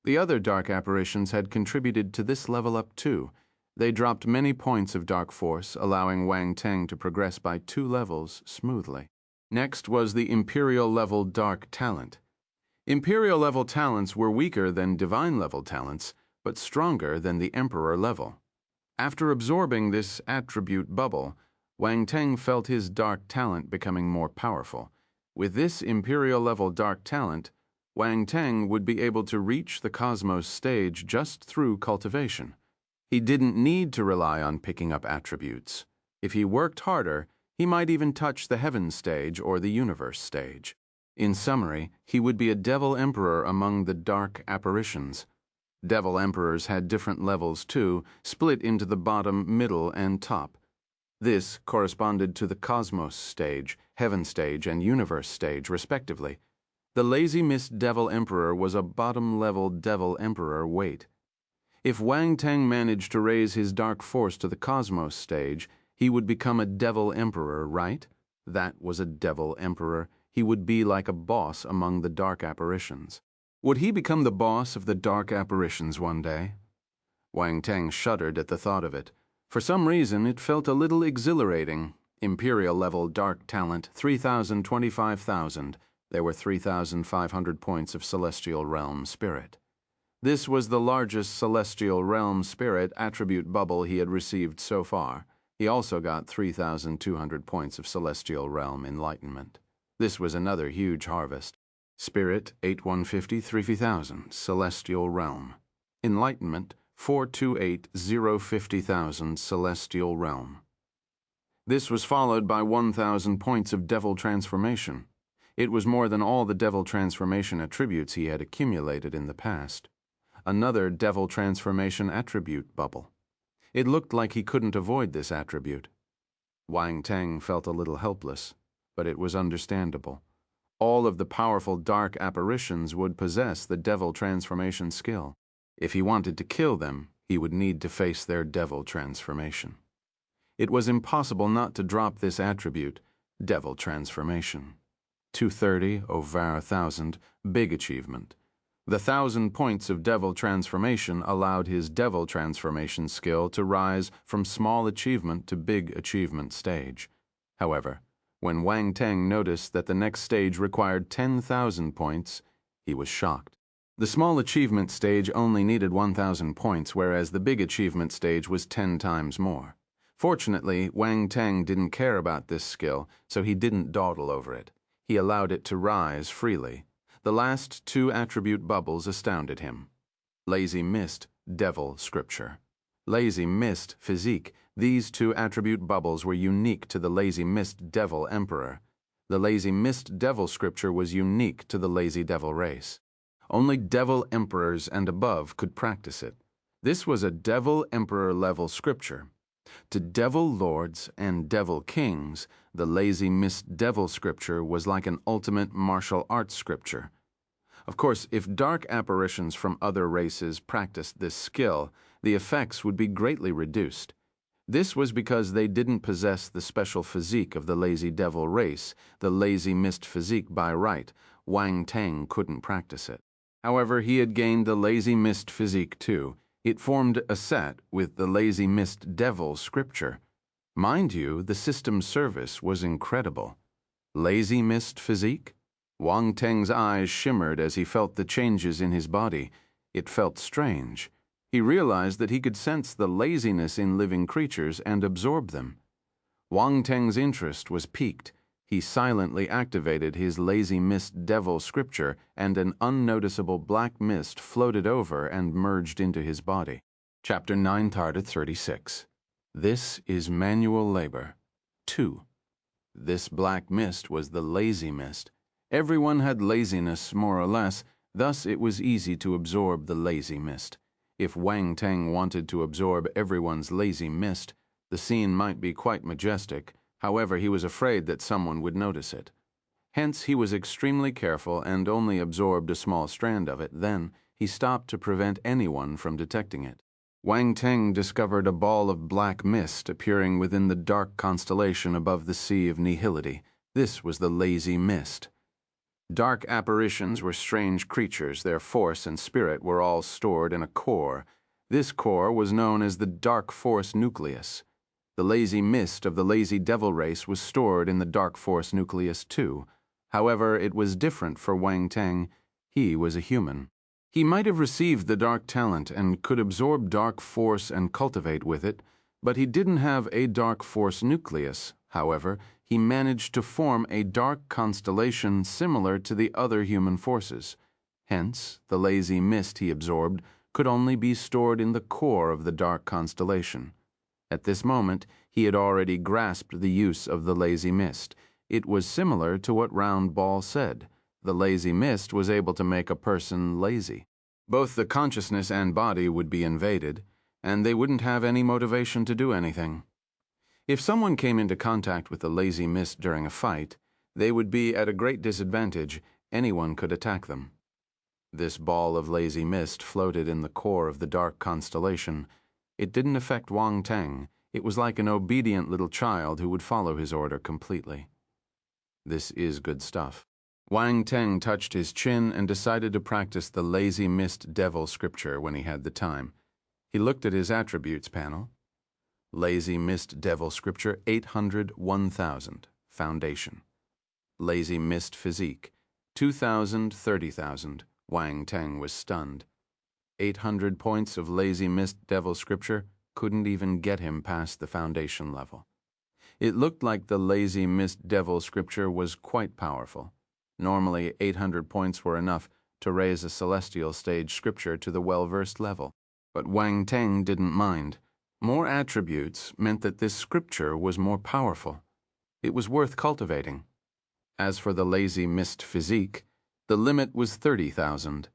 The other dark apparitions had contributed to this level up too. They dropped many points of dark force, allowing Wang Tang to progress by 2 levels smoothly. Next was the Imperial level dark talent. Imperial level talents were weaker than divine level talents, but stronger than the Emperor level. After absorbing this attribute bubble, Wang Tang felt his dark talent becoming more powerful. With this Imperial level dark talent, Wang Tang would be able to reach the cosmos stage just through cultivation. He didn't need to rely on picking up attributes. If he worked harder, he might even touch the heaven stage or the universe stage. In summary, he would be a Devil Emperor among the dark apparitions. Devil Emperors had different levels too, split into the bottom, middle, and top. This corresponded to the cosmos stage, heaven stage, and universe stage, respectively. The lazy Mist Devil Emperor was a bottom-level Devil Emperor weight. If Wang Tang managed to raise his dark force to the cosmos stage, he would become a Devil Emperor, right? That was a Devil Emperor. He would be like a boss among the dark apparitions. Would he become the boss of the dark apparitions one day? Wang Tang shuddered at the thought of it. For some reason, it felt a little exhilarating. Imperial level dark talent, 3,000, 25,000. There were 3,500 points of Celestial Realm Spirit. This was the largest Celestial Realm Spirit attribute bubble he had received so far. He also got 3,200 points of Celestial Realm Enlightenment. This was another huge harvest. Spirit, 8150, 3,000, Celestial Realm. Enlightenment, 428, 050,000, Celestial Realm. This was followed by 1,000 points of Devil Transformation. It was more than all the Devil Transformation attributes he had accumulated in the past. Another Devil Transformation attribute bubble. It looked like he couldn't avoid this attribute. Wang Tang felt a little helpless, but it was understandable. All of the powerful dark apparitions would possess the Devil Transformation skill. If he wanted to kill them, he would need to face their devil transformation. It was impossible not to drop this attribute, devil transformation. 230 over 1,000, big achievement. The 1,000 points of devil transformation allowed his devil transformation skill to rise from small achievement to big achievement stage. However, when Wang Teng noticed that the next stage required 10,000 points, he was shocked. The small achievement stage only needed 1,000 points, whereas the big achievement stage was 10 times more. Fortunately, Wang Teng didn't care about this skill, so he didn't dawdle over it. He allowed it to rise freely. The last 2 attribute bubbles astounded him. Lazy Mist, Devil Scripture. Lazy Mist, Physique. These 2 attribute bubbles were unique to the Lazy Mist Devil Emperor. The Lazy Mist Devil Scripture was unique to the Lazy Devil race. Only Devil Emperors and above could practice it. This was a Devil Emperor level scripture. To Devil Lords and Devil Kings, the Lazy Mist Devil Scripture was like an ultimate martial arts scripture. Of course, if dark apparitions from other races practiced this skill, the effects would be greatly reduced. This was because they didn't possess the special physique of the Lazy Devil race, the Lazy Mist physique by right. Wang Teng couldn't practice it. However, he had gained the Lazy Mist physique too. It formed a set with the Lazy Mist Devil Scripture. Mind you, the system service was incredible. Lazy Mist physique? Wang Teng's eyes shimmered as he felt the changes in his body. It felt strange. He realized that he could sense the laziness in living creatures and absorb them. Wang Teng's interest was piqued. He silently activated his Lazy Mist Devil Scripture, and an unnoticeable black mist floated over and merged into his body. Chapter 936. This is manual labor. 2. This black mist was the lazy mist. Everyone had laziness, more or less, thus it was easy to absorb the lazy mist. If Wang Teng wanted to absorb everyone's lazy mist, the scene might be quite majestic. However, he was afraid that someone would notice it. Hence, he was extremely careful and only absorbed a small strand of it. Then, he stopped to prevent anyone from detecting it. Wang Teng discovered a ball of black mist appearing within the dark constellation above the Sea of Nihility. This was the Lazy Mist. Dark apparitions were strange creatures. Their force and spirit were all stored in a core. This core was known as the Dark Force Nucleus. The Lazy Mist of the Lazy Devil race was stored in the Dark Force Nucleus too. However, it was different for Wang Teng. He was a human. He might have received the dark talent and could absorb dark force and cultivate with it, but he didn't have a Dark Force Nucleus. However, he managed to form a dark constellation similar to the other human forces. Hence, the Lazy Mist he absorbed could only be stored in the core of the dark constellation. At this moment, he had already grasped the use of the Lazy Mist. It was similar to what Round Ball said. The Lazy Mist was able to make a person lazy. Both the consciousness and body would be invaded, and they wouldn't have any motivation to do anything. If someone came into contact with the Lazy Mist during a fight, they would be at a great disadvantage. Anyone could attack them. This ball of Lazy Mist floated in the core of the dark constellation. It didn't affect Wang Teng. It was like an obedient little child who would follow his order completely. This is good stuff. Wang Teng touched his chin and decided to practice the Lazy Mist Devil Scripture when he had the time. He looked at his attributes panel. Lazy Mist Devil Scripture 800 1000 Foundation. Lazy Mist Physique 2000 30,000. Wang Teng was stunned. 800 points of Lazy Mist Devil Scripture couldn't even get him past the foundation level. It looked like the Lazy Mist Devil Scripture was quite powerful. Normally, 800 points were enough to raise a celestial stage scripture to the well-versed level. But Wang Teng didn't mind. More attributes meant that this scripture was more powerful. It was worth cultivating. As for the Lazy Mist Physique, the limit was 30,000.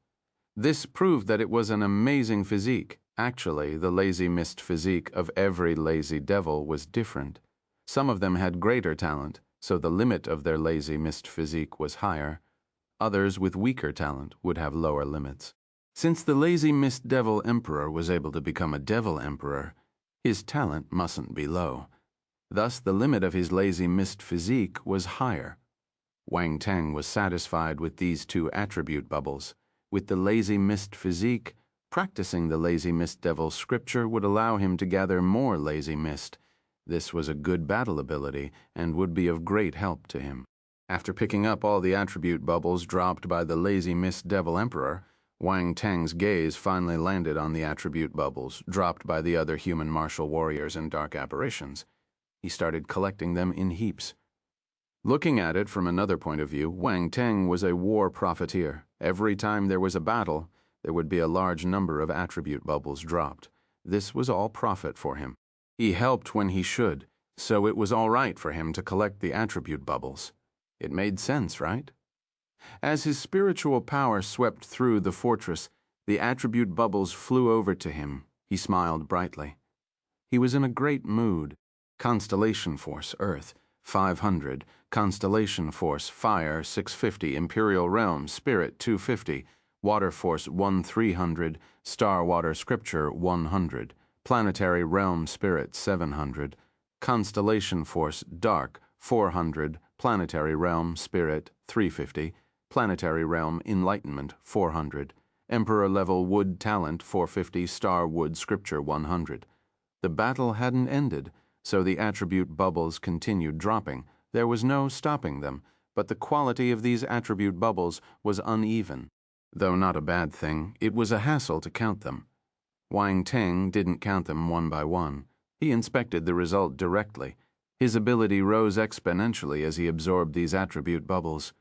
This proved that it was an amazing physique. Actually, the Lazy Mist physique of every Lazy Devil was different. Some of them had greater talent, so the limit of their Lazy Mist physique was higher. Others with weaker talent would have lower limits. Since the lazy mist devil emperor was able to become a devil emperor, his talent mustn't be low. Thus, the limit of his lazy mist physique was higher. Wang Teng was satisfied with these two attribute bubbles. With the lazy mist physique, practicing the lazy mist devil scripture would allow him to gather more lazy mist. This was a good battle ability and would be of great help to him. After picking up all the attribute bubbles dropped by the lazy mist devil emperor, Wang Teng's gaze finally landed on the attribute bubbles dropped by the other human martial warriors and dark apparitions. He started collecting them in heaps. Looking at it from another point of view, Wang Teng was a war profiteer. Every time there was a battle, there would be a large number of attribute bubbles dropped. This was all profit for him. He helped when he should, so it was all right for him to collect the attribute bubbles. It made sense, right? As his spiritual power swept through the fortress, the attribute bubbles flew over to him. He smiled brightly. He was in a great mood. Constellation Force, Earth, 500. Constellation Force, Fire, 650. Imperial Realm, Spirit, 250. Water Force, 1300. Star Water Scripture, 100. Planetary Realm, Spirit, 700. Constellation Force, Dark, 400. Planetary Realm, Spirit, 350. Planetary Realm, Enlightenment, 400. Emperor Level Wood Talent, 450. Star Wood Scripture, 100. The battle hadn't ended, so the attribute bubbles continued dropping. There was no stopping them, but the quality of these attribute bubbles was uneven. Though not a bad thing, it was a hassle to count them. Wang Teng didn't count them one by one. He inspected the result directly. His ability rose exponentially as he absorbed these attribute bubbles.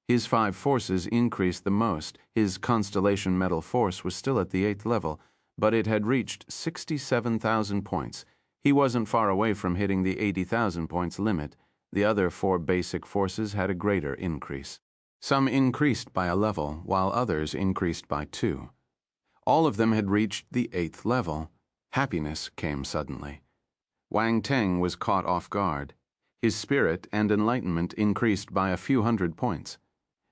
His 5 forces increased the most. His constellation metal force was still at the 8th level, but it had reached 67,000 points. He wasn't far away from hitting the 80,000 points limit. The other 4 basic forces had a greater increase. Some increased by a level, while others increased by 2. All of them had reached the 8th level. Happiness came suddenly. Wang Teng was caught off guard. His spirit and enlightenment increased by a few hundred points.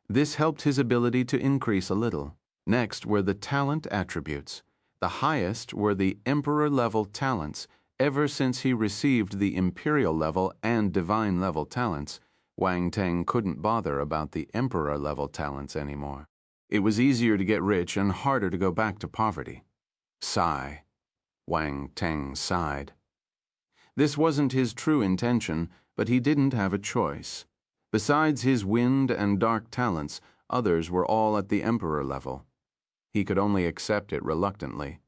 This helped his ability to increase a little. Next were the talent attributes. The highest were the Emperor-level talents. Ever since he received the Imperial-level and Divine-level talents, Wang Teng couldn't bother about the Emperor-level talents anymore. It was easier to get rich and harder to go back to poverty. Sigh. Wang Teng sighed. This wasn't his true intention, but he didn't have a choice. Besides his wind and dark talents, others were all at the Emperor level. He could only accept it reluctantly.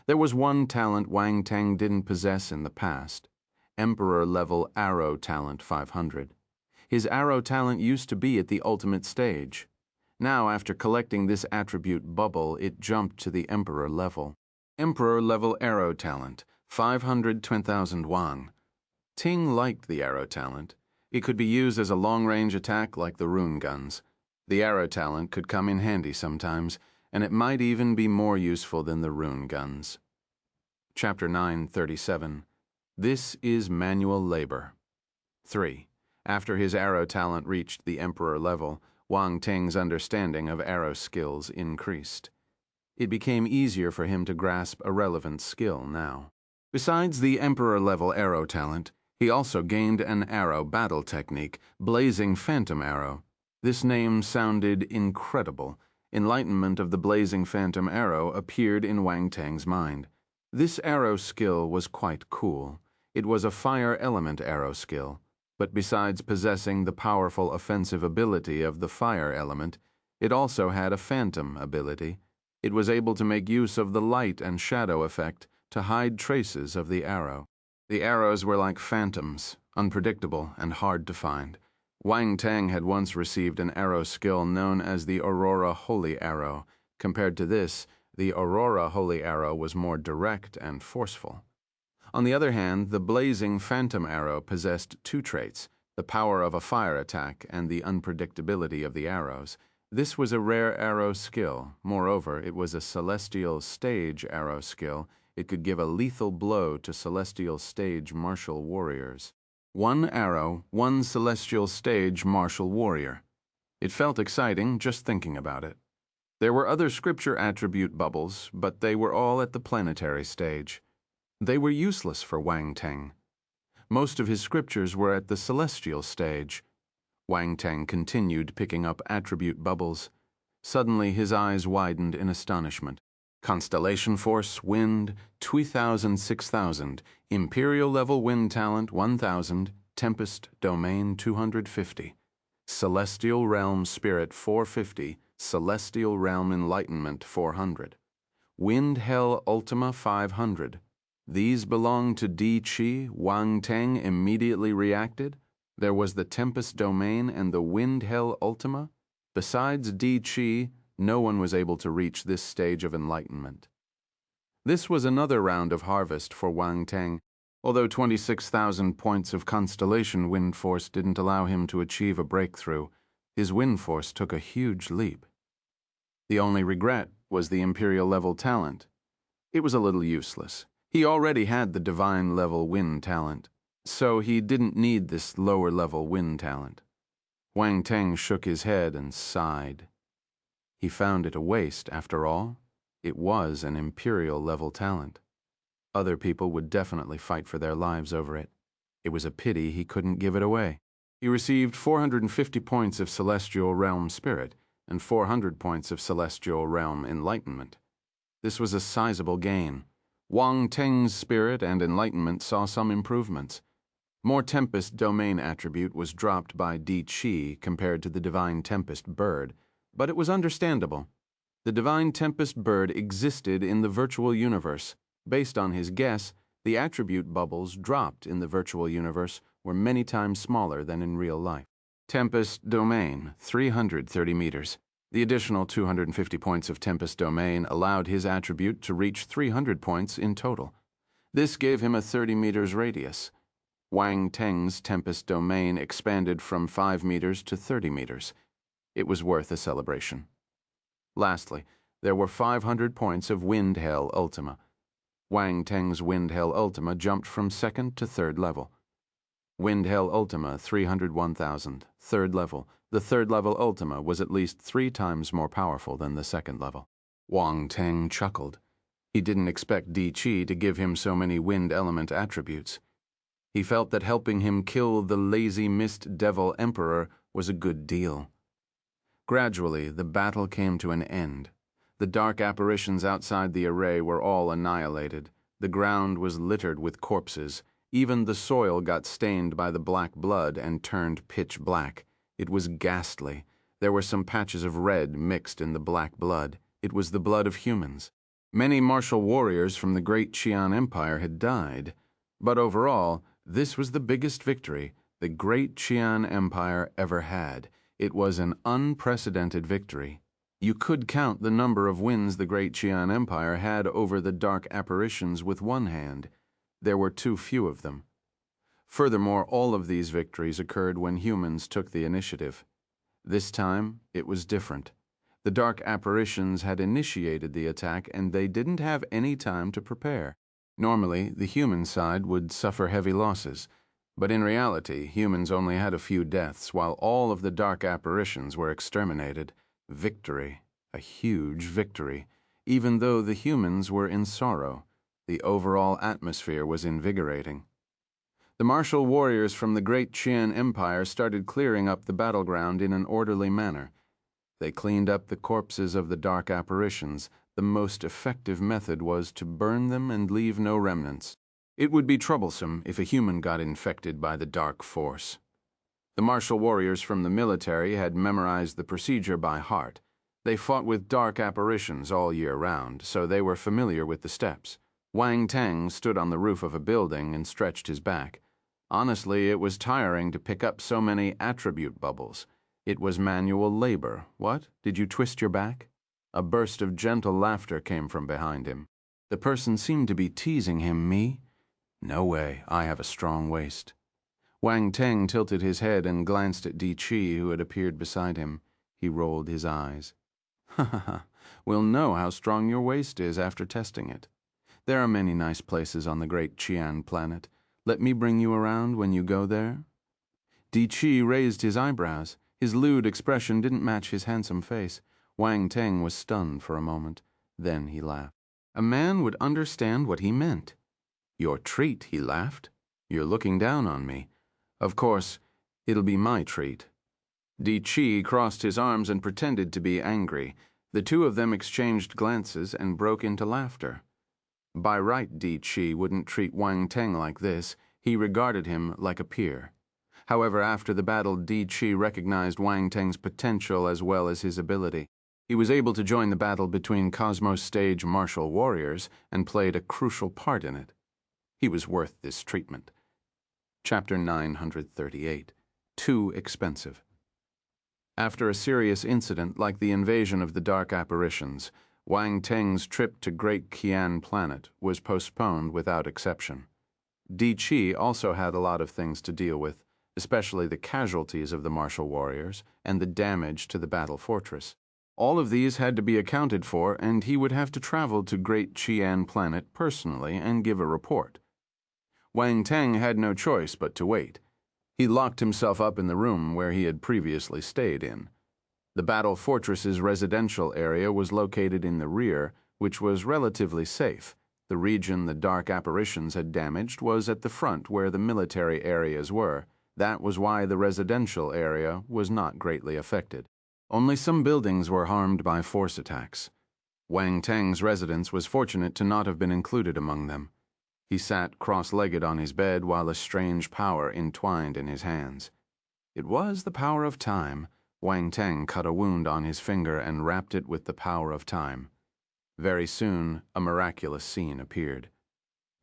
There was one talent Wang Teng didn't possess in the past, Emperor-level Arrow Talent 500. His Arrow Talent used to be at the ultimate stage. Now, after collecting this attribute bubble, it jumped to the Emperor level. Emperor-level Arrow Talent, 510,000 won. Ting liked the Arrow Talent. It could be used as a long-range attack like the rune guns. The Arrow Talent could come in handy sometimes, and it might even be more useful than the rune guns. Chapter 937. This is Manual Labor. 3. After his arrow talent reached the Emperor level, Wang Teng's understanding of arrow skills increased. It became easier for him to grasp a relevant skill now. Besides the Emperor-level arrow talent, he also gained an arrow battle technique, Blazing Phantom Arrow. This name sounded incredible. Enlightenment of the Blazing Phantom Arrow appeared in Wang Teng's mind. This arrow skill was quite cool. It was a fire element arrow skill, but besides possessing the powerful offensive ability of the fire element, it also had a phantom ability. It was able to make use of the light and shadow effect to hide traces of the arrow. The arrows were like phantoms, unpredictable and hard to find. Wang Teng had once received an arrow skill known as the Aurora Holy Arrow. Compared to this, the Aurora Holy Arrow was more direct and forceful. On the other hand, the Blazing Phantom Arrow possessed 2 traits, the power of a fire attack and the unpredictability of the arrows. This was a rare arrow skill. Moreover, it was a celestial stage arrow skill. It could give a lethal blow to celestial stage martial warriors. 1 arrow, 1 celestial stage martial warrior. It felt exciting just thinking about it. There were other scripture attribute bubbles, but they were all at the planetary stage. They were useless for Wang Teng. Most of his scriptures were at the celestial stage. Wang Teng continued picking up attribute bubbles. Suddenly his eyes widened in astonishment. Constellation Force, Wind, 2000, 6000. Imperial Level Wind Talent, 1000. Tempest Domain, 250. Celestial Realm Spirit, 450. Celestial Realm Enlightenment, 400. Wind Hell Ultima, 500. These belonged to Di Qi. Wang Teng immediately reacted. There was the Tempest Domain and the Wind Hell Ultima. Besides Di Qi, no one was able to reach this stage of enlightenment. This was another round of harvest for Wang Teng. Although 26,000 points of constellation wind force didn't allow him to achieve a breakthrough, his wind force took a huge leap. The only regret was the Imperial level talent. It was a little useless. He already had the divine level wind talent, so he didn't need this lower level wind talent. Wang Teng shook his head and sighed. He found it a waste, after all. It was an Imperial level talent. Other people would definitely fight for their lives over it. It was a pity he couldn't give it away. He received 450 points of Celestial Realm Spirit and 400 points of Celestial Realm Enlightenment. This was a sizable gain. Wang Teng's spirit and enlightenment saw some improvements. More Tempest Domain attribute was dropped by Di Qi compared to the Divine Tempest Bird, but it was understandable. The Divine Tempest Bird existed in the virtual universe. Based on his guess, the attribute bubbles dropped in the virtual universe were many times smaller than in real life. Tempest Domain, 330 meters. The additional 250 points of Tempest Domain allowed his attribute to reach 300 points in total. This gave him a 30 meters radius. Wang Teng's Tempest Domain expanded from 5 meters to 30 meters. It was worth a celebration. Lastly, there were 500 points of Wind Hell Ultima. Wang Teng's Wind Hell Ultima jumped from 2nd to 3rd level. Wind Hell Ultima, 301,000, 3rd level. The 3rd level Ultima was at least 3 times more powerful than the 2nd level. Wang Teng chuckled. He didn't expect Di Qi to give him so many wind element attributes. He felt that helping him kill the lazy mist devil emperor was a good deal. Gradually, the battle came to an end. The dark apparitions outside the array were all annihilated. The ground was littered with corpses. Even the soil got stained by the black blood and turned pitch black. It was ghastly. There were some patches of red mixed in the black blood. It was the blood of humans. Many martial warriors from the great Qian Empire had died. But overall, this was the biggest victory the great Qian Empire ever had. It was an unprecedented victory. You could count the number of wins the great Qian Empire had over the dark apparitions with one hand. There were too few of them. Furthermore, all of these victories occurred when humans took the initiative. This time, it was different. The dark apparitions had initiated the attack and they didn't have any time to prepare. Normally, the human side would suffer heavy losses, but in reality, humans only had a few deaths while all of the dark apparitions were exterminated. Victory, a huge victory, even though the humans were in sorrow. The overall atmosphere was invigorating. The martial warriors from the great Qian Empire started clearing up the battleground in an orderly manner. They cleaned up the corpses of the dark apparitions. The most effective method was to burn them and leave no remnants. It would be troublesome if a human got infected by the dark force. The martial warriors from the military had memorized the procedure by heart. They fought with dark apparitions all year round, so they were familiar with the steps. Wang Teng stood on the roof of a building and stretched his back. Honestly, it was tiring to pick up so many attribute bubbles. It was manual labor. What? Did you twist your back? A burst of gentle laughter came from behind him. The person seemed to be teasing him. Me? No way, I have a strong waist. Wang Teng tilted his head and glanced at Di Qi, who had appeared beside him. He rolled his eyes. Ha ha ha, we'll know how strong your waist is after testing it. There are many nice places on the great Qian planet. Let me bring you around when you go there? Di Qi raised his eyebrows. His lewd expression didn't match his handsome face. Wang Teng was stunned for a moment. Then he laughed. A man would understand what he meant. Your treat, he laughed. You're looking down on me. Of course, it'll be my treat. Di Chi crossed his arms and pretended to be angry. The two of them exchanged glances and broke into laughter. By right, Di Chi wouldn't treat Wang Teng like this. He regarded him like a peer. However, after the battle, Di Chi recognized Wang Teng's potential as well as his ability. He was able to join the battle between Cosmos Stage martial warriors and played a crucial part in it. He was worth this treatment. Chapter 938. Too expensive. After a serious incident like the invasion of the Dark Apparitions, Wang Teng's trip to Great Qian Planet was postponed without exception. Di Chi also had a lot of things to deal with, especially the casualties of the martial warriors and the damage to the battle fortress. All of these had to be accounted for, and he would have to travel to Great Qian Planet personally and give a report. Wang Teng had no choice but to wait. He locked himself up in the room where he had previously stayed in. The battle fortress's residential area was located in the rear, which was relatively safe. The region the Dark Apparitions had damaged was at the front where the military areas were. That was why the residential area was not greatly affected. Only some buildings were harmed by force attacks. Wang Teng's residence was fortunate to not have been included among them. He sat cross-legged on his bed while a strange power entwined in his hands. It was the power of time. Wang Teng cut a wound on his finger and wrapped it with the power of time. Very soon, a miraculous scene appeared.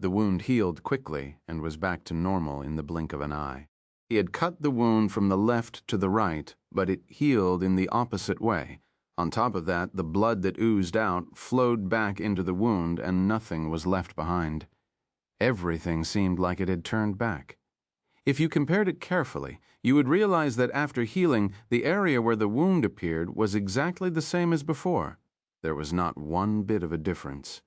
The wound healed quickly and was back to normal in the blink of an eye. He had cut the wound from the left to the right, but it healed in the opposite way. On top of that, the blood that oozed out flowed back into the wound and nothing was left behind. Everything seemed like it had turned back. If you compared it carefully, you would realize that after healing, the area where the wound appeared was exactly the same as before. There was not one bit of a difference.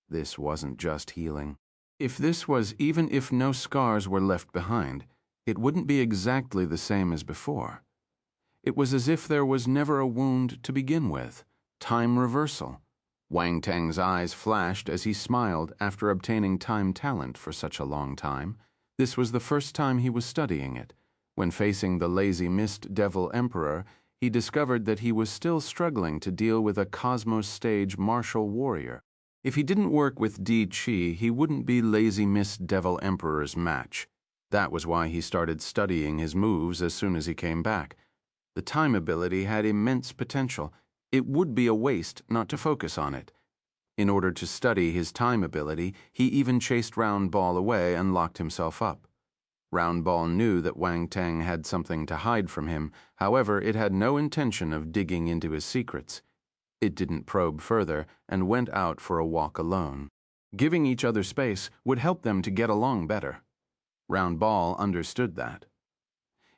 This wasn't just healing. If this was even if no scars were left behind, it wouldn't be exactly the same as before. It was as if there was never a wound to begin with. Time reversal. Wang Teng's eyes flashed as he smiled after obtaining time talent for such a long time. This was the first time he was studying it. When facing the lazy mist devil emperor, he discovered that he was still struggling to deal with a Cosmos Stage martial warrior. If he didn't work with Di Chi, he wouldn't be lazy mist devil emperor's match. That was why he started studying his moves as soon as he came back. The time ability had immense potential. It would be a waste not to focus on it. In order to study his time ability, he even chased Round Ball away and locked himself up. Round Ball knew that Wang Teng had something to hide from him. However, it had no intention of digging into his secrets. It didn't probe further and went out for a walk alone. Giving each other space would help them to get along better. Round Ball understood that.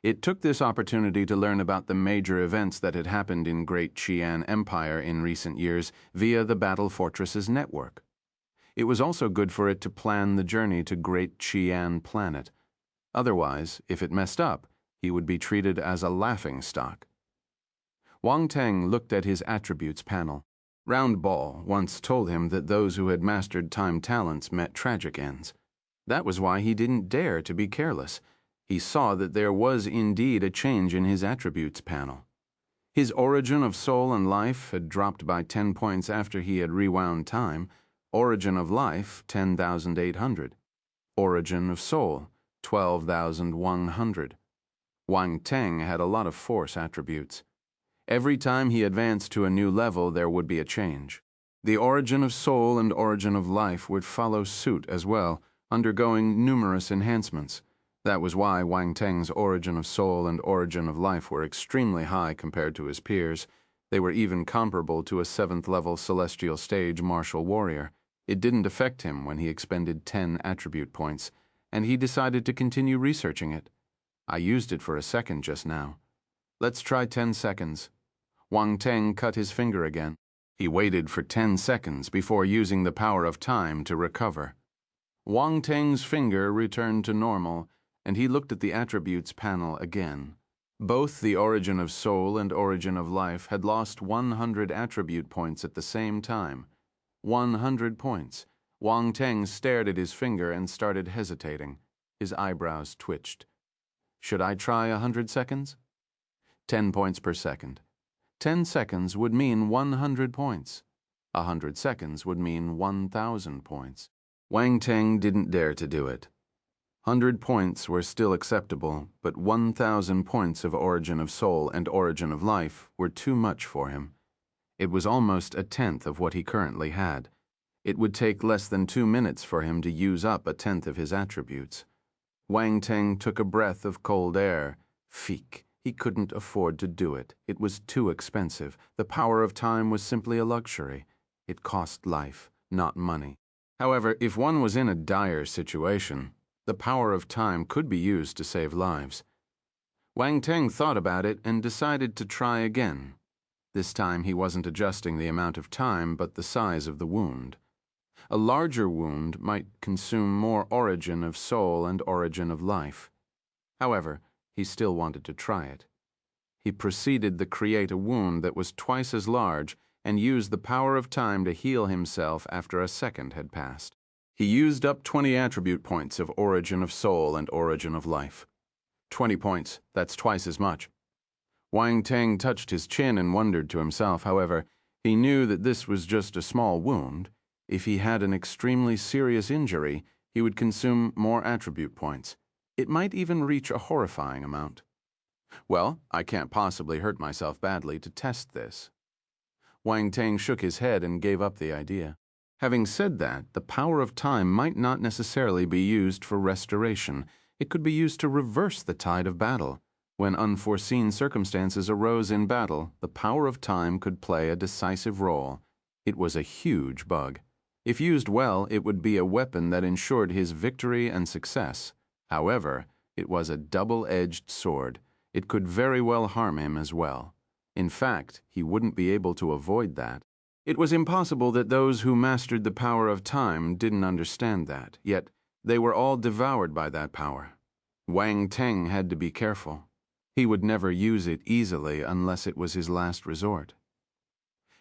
It took this opportunity to learn about the major events that had happened in Great Qian Empire in recent years via the Battle Fortress's network. It was also good for it to plan the journey to Great Qian Planet. Otherwise, if it messed up, he would be treated as a laughingstock. Wang Teng looked at his attributes panel. Round Ball once told him that those who had mastered time talents met tragic ends. That was why he didn't dare to be careless. He saw that there was indeed a change in his attributes panel. His origin of soul and life had dropped by 10 points after he had rewound time. Origin of life, 10,800. Origin of soul, 12,100. Wang Teng had a lot of force attributes. Every time he advanced to a new level, there would be a change. The origin of soul and origin of life would follow suit as well, undergoing numerous enhancements. That was why Wang Teng's origin of soul and origin of life were extremely high compared to his peers. They were even comparable to a 7th-level celestial stage martial warrior. It didn't affect him when he expended 10 attribute points, and he decided to continue researching it. I used it for a second just now. Let's try 10 seconds. Wang Teng cut his finger again. He waited for 10 seconds before using the power of time to recover. Wang Teng's finger returned to normal, and he looked at the attributes panel again. Both the origin of soul and origin of life had lost 100 attribute points at the same time. 100 points. Wang Teng stared at his finger and started hesitating. His eyebrows twitched. Should I try 100 seconds? 10 points per second. 10 seconds would mean 100 points. 100 seconds would mean 1,000 points. Wang Teng didn't dare to do it. 100 points were still acceptable, but 1,000 points of origin of soul and origin of life were too much for him. It was almost a tenth of what he currently had. It would take less than 2 minutes for him to use up a tenth of his attributes. Wang Teng took a breath of cold air. Feek. He couldn't afford to do it. It was too expensive. The power of time was simply a luxury. It cost life, not money. However, if one was in a dire situation, the power of time could be used to save lives. Wang Teng thought about it and decided to try again. This time he wasn't adjusting the amount of time, but the size of the wound. A larger wound might consume more origin of soul and origin of life. However, he still wanted to try it. He proceeded to create a wound that was twice as large and used the power of time to heal himself after a second had passed. He used up 20 attribute points of origin of soul and origin of life. 20 points, that's twice as much. Wang Teng touched his chin and wondered to himself. However, he knew that this was just a small wound. If he had an extremely serious injury, he would consume more attribute points. It might even reach a horrifying amount. Well, I can't possibly hurt myself badly to test this. Wang Teng shook his head and gave up the idea. Having said that, the power of time might not necessarily be used for restoration. It could be used to reverse the tide of battle. When unforeseen circumstances arose in battle, the power of time could play a decisive role. It was a huge bug. If used well, it would be a weapon that ensured his victory and success. However, it was a double-edged sword. It could very well harm him as well. In fact, he wouldn't be able to avoid that. It was impossible that those who mastered the power of time didn't understand that, yet they were all devoured by that power. Wang Teng had to be careful. He would never use it easily unless it was his last resort.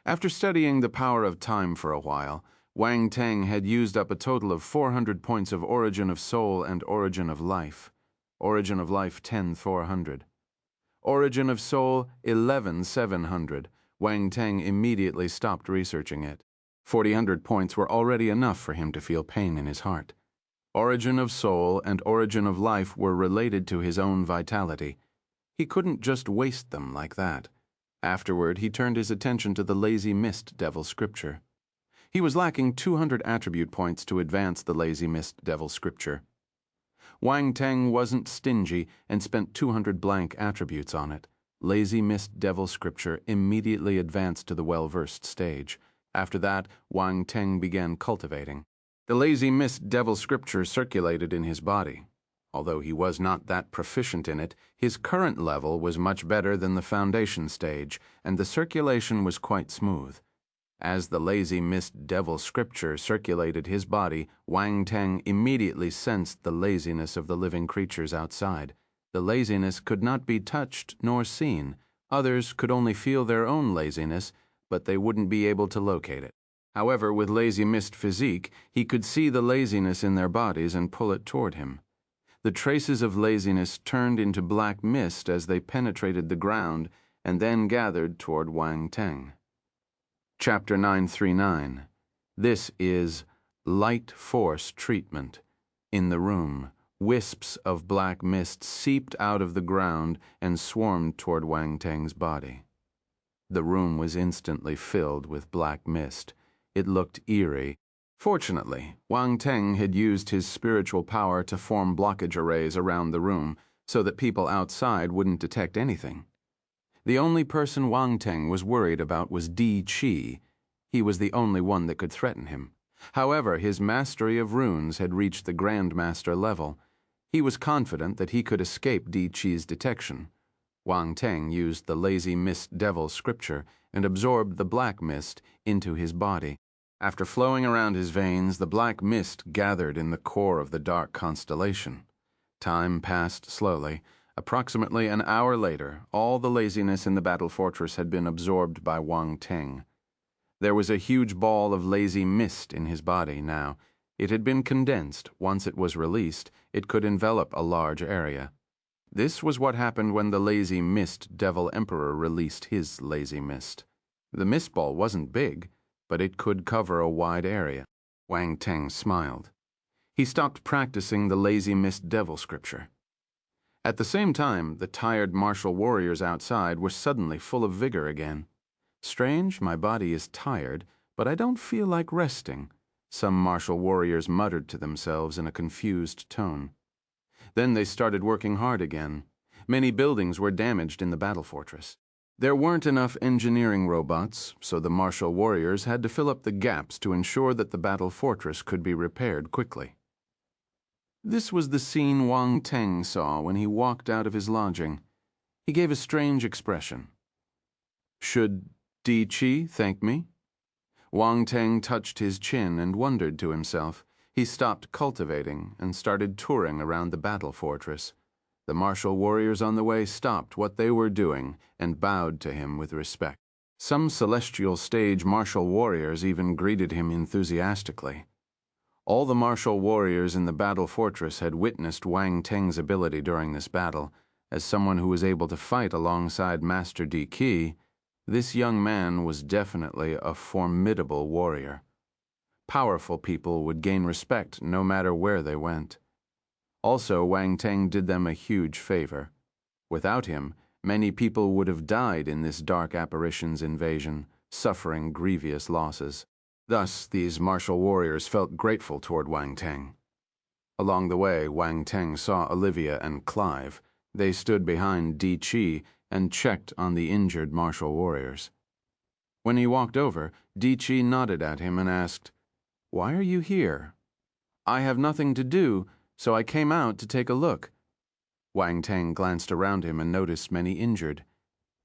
After studying the power of time for a while, Wang Teng had used up a total of 400 points of origin of soul and origin of life. Origin of life 10,400. Origin of soul 11,700. Wang Teng immediately stopped researching it. 400 points were already enough for him to feel pain in his heart. Origin of soul and origin of life were related to his own vitality. He couldn't just waste them like that. Afterward, he turned his attention to the Lazy Mist Devil Scripture. He was lacking 200 attribute points to advance the Lazy Mist Devil Scripture. Wang Teng wasn't stingy and spent 200 blank attributes on it. Lazy Mist Devil Scripture immediately advanced to the well-versed stage. After that, Wang Teng began cultivating. The Lazy Mist Devil Scripture circulated in his body. Although he was not that proficient in it, his current level was much better than the foundation stage, and the circulation was quite smooth. As the Lazy Mist Devil Scripture circulated his body, Wang Teng immediately sensed the laziness of the living creatures outside. The laziness could not be touched nor seen. Others could only feel their own laziness, but they wouldn't be able to locate it. However, with Lazy Mist Physique, he could see the laziness in their bodies and pull it toward him. The traces of laziness turned into black mist as they penetrated the ground and then gathered toward Wang Teng. Chapter 939. This is Light Force Treatment. In the room, wisps of black mist seeped out of the ground and swarmed toward Wang Teng's body. The room was instantly filled with black mist. It looked eerie. Fortunately, Wang Teng had used his spiritual power to form blockage arrays around the room so that people outside wouldn't detect anything. The only person Wang Teng was worried about was Di Qi. He was the only one that could threaten him. However, his mastery of runes had reached the Grandmaster level. He was confident that he could escape Di Qi's detection. Wang Teng used the Lazy Mist Devil Scripture and absorbed the black mist into his body. After flowing around his veins, the black mist gathered in the core of the dark constellation. Time passed slowly. Approximately an hour later, all the laziness in the battle fortress had been absorbed by Wang Teng. There was a huge ball of lazy mist in his body now. It had been condensed. Once it was released, it could envelop a large area. This was what happened when the lazy mist devil emperor released his lazy mist. The mist ball wasn't big, but it could cover a wide area. Wang Teng smiled. He stopped practicing the lazy mist devil scripture. At the same time, the tired martial warriors outside were suddenly full of vigor again. Strange, my body is tired, but I don't feel like resting, some martial warriors muttered to themselves in a confused tone. Then they started working hard again. Many buildings were damaged in the battle fortress. There weren't enough engineering robots, so the martial warriors had to fill up the gaps to ensure that the battle fortress could be repaired quickly. This was the scene Wang Teng saw when he walked out of his lodging. He gave a strange expression. Should Di Chi thank me? Wang Teng touched his chin and wondered to himself. He stopped cultivating and started touring around the battle fortress. The martial warriors on the way stopped what they were doing and bowed to him with respect. Some celestial stage martial warriors even greeted him enthusiastically. All the martial warriors in the battle fortress had witnessed Wang Teng's ability during this battle. As someone who was able to fight alongside Master Di Qi, this young man was definitely a formidable warrior. Powerful people would gain respect no matter where they went. Also, Wang Teng did them a huge favor. Without him, many people would have died in this dark apparition's invasion, suffering grievous losses. Thus, these martial warriors felt grateful toward Wang Teng. Along the way, Wang Teng saw Olivia and Clive. They stood behind Di Chi and checked on the injured martial warriors. When he walked over, Di Chi nodded at him and asked, "Why are you here?" "I have nothing to do, so I came out to take a look." Wang Teng glanced around him and noticed many injured.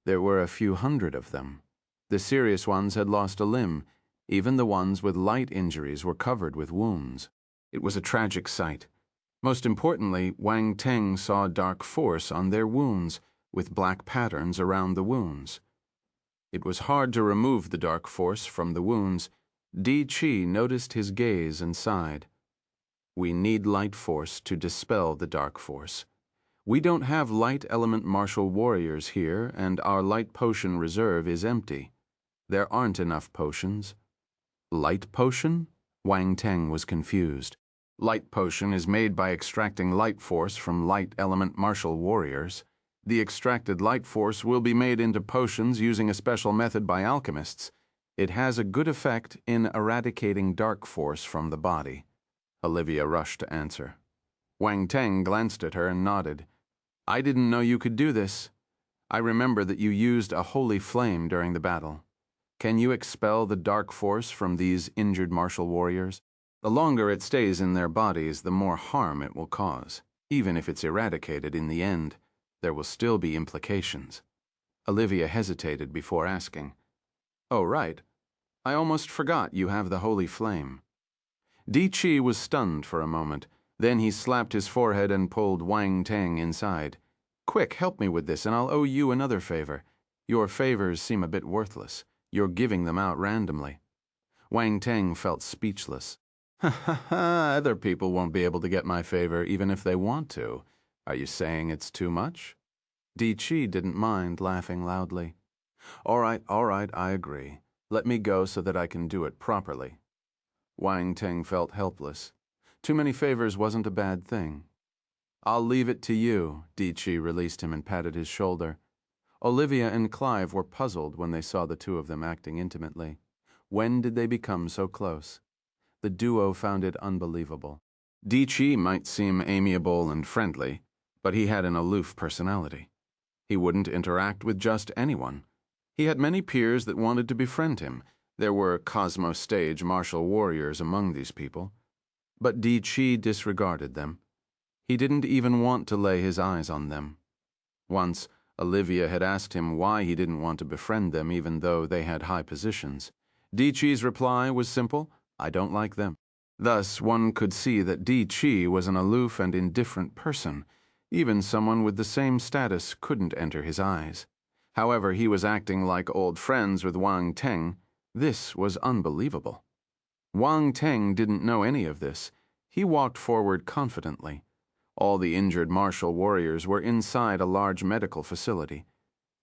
There were a few hundred of them. The serious ones had lost a limb. Even the ones with light injuries were covered with wounds. It was a tragic sight. Most importantly, Wang Teng saw dark force on their wounds, with black patterns around the wounds. It was hard to remove the dark force from the wounds. Di Chi noticed his gaze and sighed. We need light force to dispel the dark force. We don't have light element martial warriors here, and our light potion reserve is empty. There aren't enough potions. Light potion? Wang Teng was confused. Light potion is made by extracting light force from light element martial warriors. The extracted light force will be made into potions using a special method by alchemists. It has a good effect in eradicating dark force from the body. Olivia rushed to answer. Wang Teng glanced at her and nodded. I didn't know you could do this. I remember that you used a holy flame during the battle. Can you expel the dark force from these injured martial warriors? The longer it stays in their bodies, the more harm it will cause. Even if it's eradicated in the end, there will still be implications. Olivia hesitated before asking. Oh, right. I almost forgot you have the holy flame. Di Chi was stunned for a moment. Then he slapped his forehead and pulled Wang Teng inside. Quick, help me with this and I'll owe you another favor. Your favors seem a bit worthless. You're giving them out randomly. Wang Teng felt speechless. Ha ha ha, other people won't be able to get my favor even if they want to. Are you saying it's too much? Di Chi didn't mind laughing loudly. All right, I agree. Let me go so that I can do it properly. Wang Teng felt helpless. Too many favors wasn't a bad thing. I'll leave it to you. Di Chi released him and patted his shoulder. Olivia and Clive were puzzled when they saw the two of them acting intimately. When did they become so close? The duo found it unbelievable. Di Chi might seem amiable and friendly, but he had an aloof personality. He wouldn't interact with just anyone. He had many peers that wanted to befriend him. There were Cosmos Stage martial warriors among these people. But Di Chi disregarded them. He didn't even want to lay his eyes on them. Once, Olivia had asked him why he didn't want to befriend them even though they had high positions. Di Chi's reply was simple, I don't like them. Thus, one could see that Di Chi was an aloof and indifferent person. Even someone with the same status couldn't enter his eyes. However, he was acting like old friends with Wang Teng. This was unbelievable. Wang Teng didn't know any of this. He walked forward confidently. All the injured martial warriors were inside a large medical facility.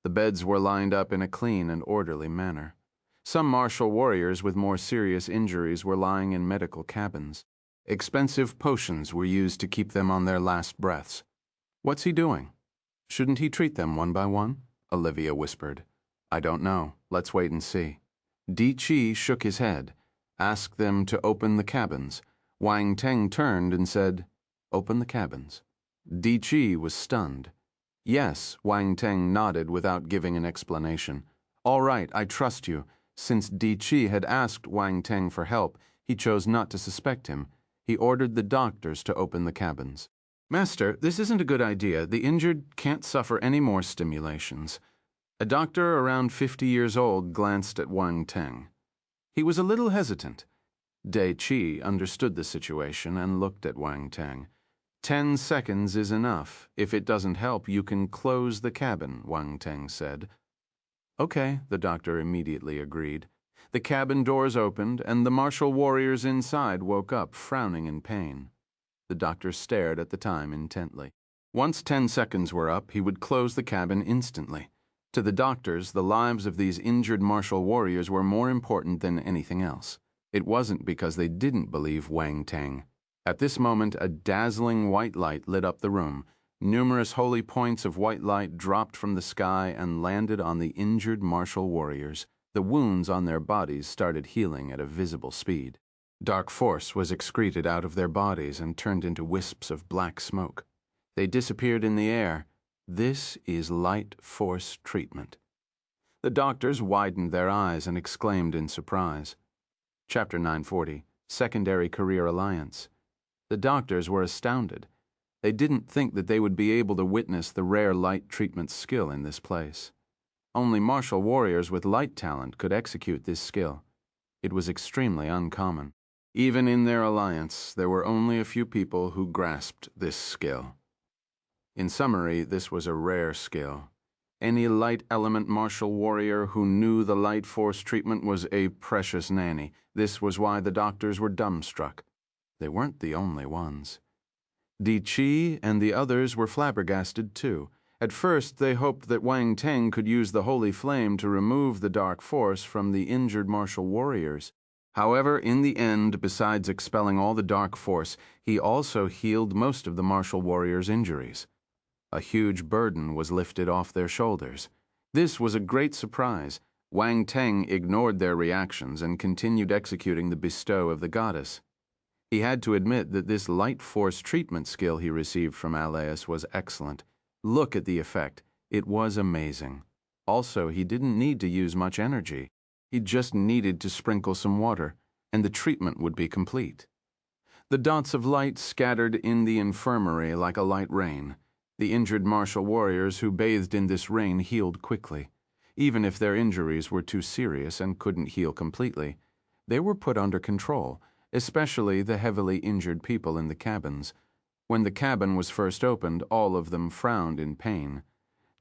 The beds were lined up in a clean and orderly manner. Some martial warriors with more serious injuries were lying in medical cabins. Expensive potions were used to keep them on their last breaths. "What's he doing? Shouldn't he treat them one by one?" Olivia whispered. "I don't know. Let's wait and see." Di Chi shook his head. "Ask them to open the cabins." Wang Teng turned and said, "Open the cabins." Di Chi was stunned. "Yes," Wang Teng nodded without giving an explanation. "All right, I trust you." Since Di Chi had asked Wang Teng for help, he chose not to suspect him. He ordered the doctors to open the cabins. "Master, this isn't a good idea. The injured can't suffer any more stimulations." A doctor around 50 years old glanced at Wang Teng. He was a little hesitant. Di Chi understood the situation and looked at Wang Teng. 10 seconds is enough. If it doesn't help, you can close the cabin, Wang Teng said. Okay, the doctor immediately agreed. The cabin doors opened, and the martial warriors inside woke up, frowning in pain. The doctor stared at the time intently. Once 10 seconds were up, he would close the cabin instantly. To the doctors, the lives of these injured martial warriors were more important than anything else. It wasn't because they didn't believe Wang Teng. At this moment, a dazzling white light lit up the room. Numerous holy points of white light dropped from the sky and landed on the injured martial warriors. The wounds on their bodies started healing at a visible speed. Dark force was excreted out of their bodies and turned into wisps of black smoke. They disappeared in the air. This is light force treatment. The doctors widened their eyes and exclaimed in surprise. Chapter 940, Secondary Career Alliance. The doctors were astounded. They didn't think that they would be able to witness the rare light treatment skill in this place. Only martial warriors with light talent could execute this skill. It was extremely uncommon. Even in their alliance, there were only a few people who grasped this skill. In summary, this was a rare skill. Any light element martial warrior who knew the light force treatment was a precious nanny. This was why the doctors were dumbstruck. They weren't the only ones. Di Chi and the others were flabbergasted too. At first, they hoped that Wang Teng could use the holy flame to remove the dark force from the injured martial warriors. However, in the end, besides expelling all the dark force, he also healed most of the martial warriors' injuries. A huge burden was lifted off their shoulders. This was a great surprise. Wang Teng ignored their reactions and continued executing the bestow of the goddess. He had to admit that this light force treatment skill he received from Alaeus was excellent. Look at the effect. It was amazing. Also, he didn't need to use much energy. He just needed to sprinkle some water, and the treatment would be complete. The dots of light scattered in the infirmary like a light rain. The injured martial warriors who bathed in this rain healed quickly. Even if their injuries were too serious and couldn't heal completely, they were put under control, especially the heavily injured people in the cabins. When the cabin was first opened, all of them frowned in pain.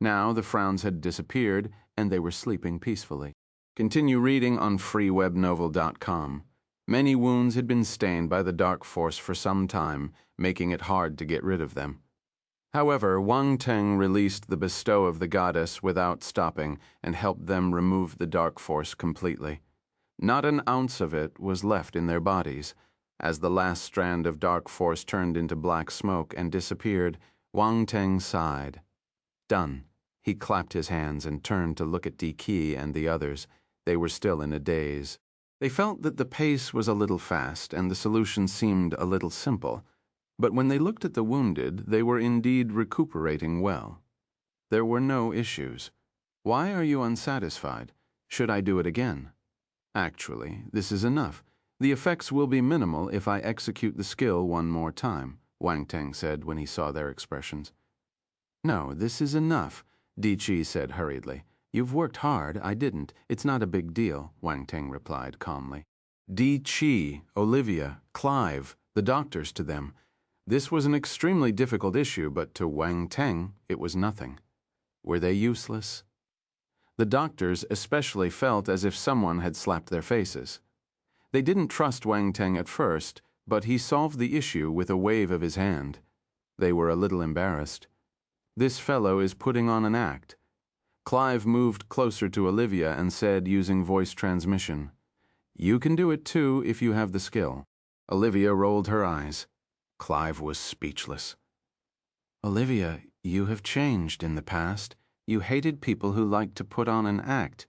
Now the frowns had disappeared, and they were sleeping peacefully. Continue reading on freewebnovel.com. Many wounds had been stained by the dark force for some time, making it hard to get rid of them. However, Wang Teng released the bestow of the goddess without stopping and helped them remove the dark force completely. Not an ounce of it was left in their bodies. As the last strand of dark force turned into black smoke and disappeared, Wang Teng sighed. Done. He clapped his hands and turned to look at Di Qi and the others. They were still in a daze. They felt that the pace was a little fast and the solution seemed a little simple. But when they looked at the wounded, they were indeed recuperating well. There were no issues. Why are you unsatisfied? Should I do it again? Actually, this is enough. The effects will be minimal if I execute the skill one more time, Wang Teng said when he saw their expressions. No, this is enough, Di Chi said hurriedly. You've worked hard, I didn't. It's not a big deal, Wang Teng replied calmly. Di Chi, Olivia, Clive, the doctors to them. This was an extremely difficult issue, but to Wang Teng, it was nothing. Were they useless? The doctors especially felt as if someone had slapped their faces. They didn't trust Wang Teng at first, but he solved the issue with a wave of his hand. They were a little embarrassed. This fellow is putting on an act. Clive moved closer to Olivia and said, using voice transmission, "You can do it too if you have the skill." Olivia rolled her eyes. Clive was speechless. "Olivia, you have changed in the past. You hated people who liked to put on an act.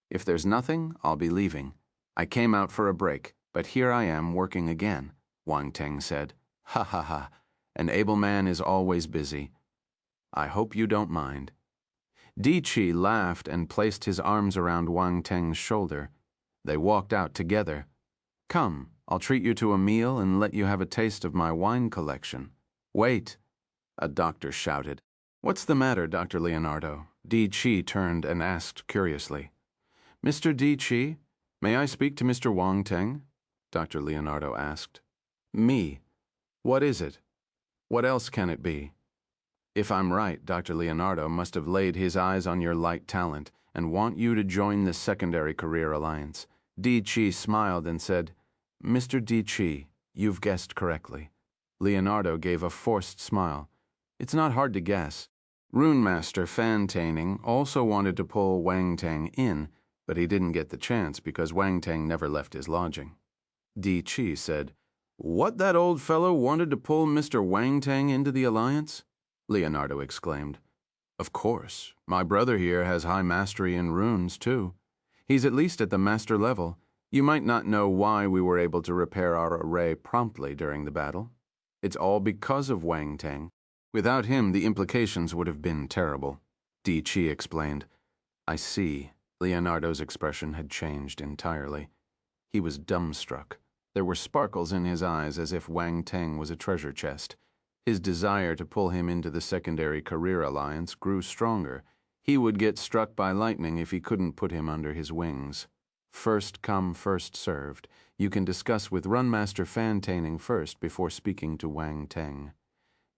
If there's nothing, I'll be leaving. I came out for a break, but here I am working again," Wang Teng said. "Ha ha ha. An able man is always busy. I hope you don't mind." Di Chi laughed and placed his arms around Wang Teng's shoulder. They walked out together. "Come, I'll treat you to a meal and let you have a taste of my wine collection." "Wait," a doctor shouted. "What's the matter, Dr. Leonardo?" Di Chi turned and asked curiously. "Mr. Di Chi, may I speak to Mr. Wang Teng?" Dr. Leonardo asked. "Me? What is it? What else can it be?" "If I'm right, Dr. Leonardo must have laid his eyes on your light talent and want you to join the Secondary Career Alliance." Di Chi smiled and said, "Mr. Di Chi, you've guessed correctly." Leonardo gave a forced smile. "It's not hard to guess. Rune Master Fan Taining also wanted to pull Wang Teng in, but he didn't get the chance because Wang Teng never left his lodging." Di Chi said, "What, that old fellow wanted to pull Mr. Wang Teng into the alliance?" Leonardo exclaimed. "Of course. My brother here has high mastery in runes, too. He's at least at the master level. You might not know why we were able to repair our array promptly during the battle. It's all because of Wang Teng. Without him, the implications would have been terrible." Di Chi explained. "I see." Leonardo's expression had changed entirely. He was dumbstruck. There were sparkles in his eyes as if Wang Teng was a treasure chest. His desire to pull him into the Secondary Career Alliance grew stronger. He would get struck by lightning if he couldn't put him under his wings. First come, first served. You can discuss with Runmaster Fan Taining first before speaking to Wang Teng.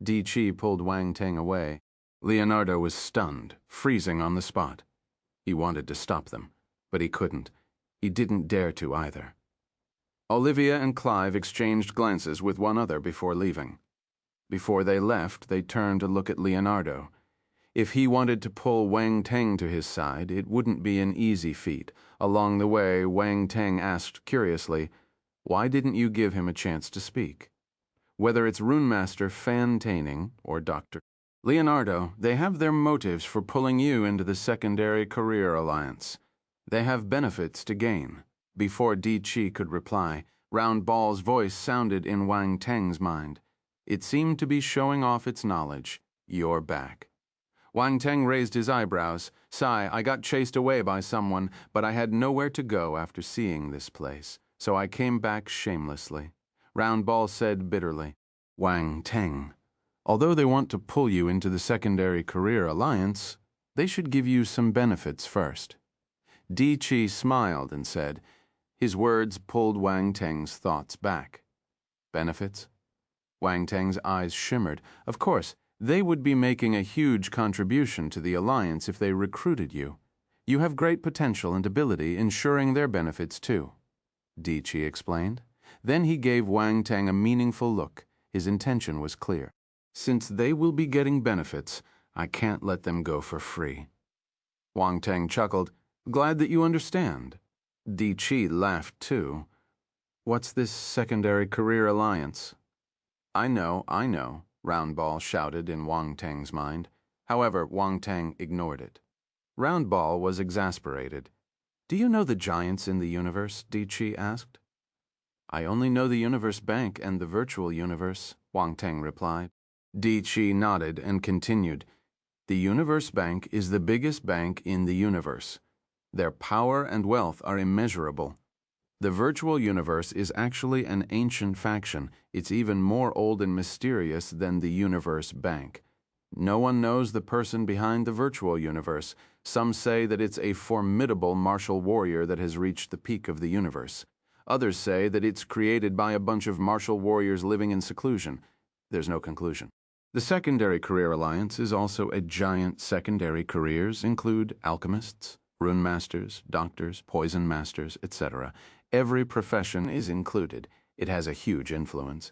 Di Chi pulled Wang Teng away. Leonardo was stunned, freezing on the spot. He wanted to stop them, but he couldn't. He didn't dare to either. Olivia and Clive exchanged glances with one another before leaving. Before they left, they turned to look at Leonardo. If he wanted to pull Wang Teng to his side, it wouldn't be an easy feat. Along the way, Wang Teng asked curiously, "Why didn't you give him a chance to speak?" Whether it's Runemaster Fan Taining or Dr. Leonardo, they have their motives for pulling you into the Secondary Career Alliance. They have benefits to gain. Before Di Chi could reply, Round Ball's voice sounded in Wang Teng's mind. It seemed to be showing off its knowledge. "You're back." Wang Teng raised his eyebrows. "Sai, I got chased away by someone, but I had nowhere to go after seeing this place, so I came back shamelessly." Round Ball said bitterly, "Wang Teng, although they want to pull you into the Secondary Career Alliance, they should give you some benefits first." Di Chi smiled and said, his words pulled Wang Teng's thoughts back. "Benefits?" Wang Teng's eyes shimmered. Of course, they would be making a huge contribution to the alliance if they recruited you. You have great potential and ability, ensuring their benefits too," Di Chi explained. Then he gave Wang Teng a meaningful look. His intention was clear. "Since they will be getting benefits, I can't let them go for free." Wang Teng chuckled. "Glad that you understand." Di Chi laughed too. "What's this Secondary Career Alliance?" I know, Round Ball shouted in Wang Teng's mind. However, Wang Teng ignored it. Round Ball was exasperated. "Do you know the giants in the universe?" Di Chi asked. "I only know the Universe Bank and the virtual universe," Wang Teng replied. Di Chi nodded and continued. "The Universe Bank is the biggest bank in the universe. Their power and wealth are immeasurable. The virtual universe is actually an ancient faction. It's even more old and mysterious than the Universe Bank. No one knows the person behind the virtual universe. Some say that it's a formidable martial warrior that has reached the peak of the universe. Others say that it's created by a bunch of martial warriors living in seclusion. there's no conclusion. The secondary career alliance is also a giant. Secondary careers include alchemists, rune masters, doctors, poison masters, etc. Every profession is included. It has a huge influence.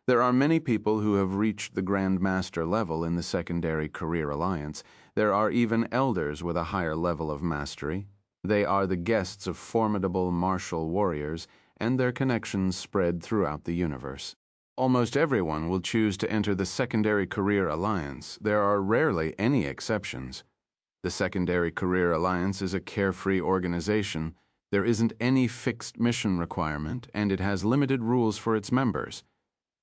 There are many people who have reached the Grand Master level in the secondary career alliance. There are even elders with a higher level of mastery. They are the guests of formidable martial warriors, and their connections spread throughout the universe. Almost everyone will choose to enter the Secondary Career Alliance. There are rarely any exceptions. The Secondary Career Alliance is a carefree organization. There isn't any fixed mission requirement, and it has limited rules for its members.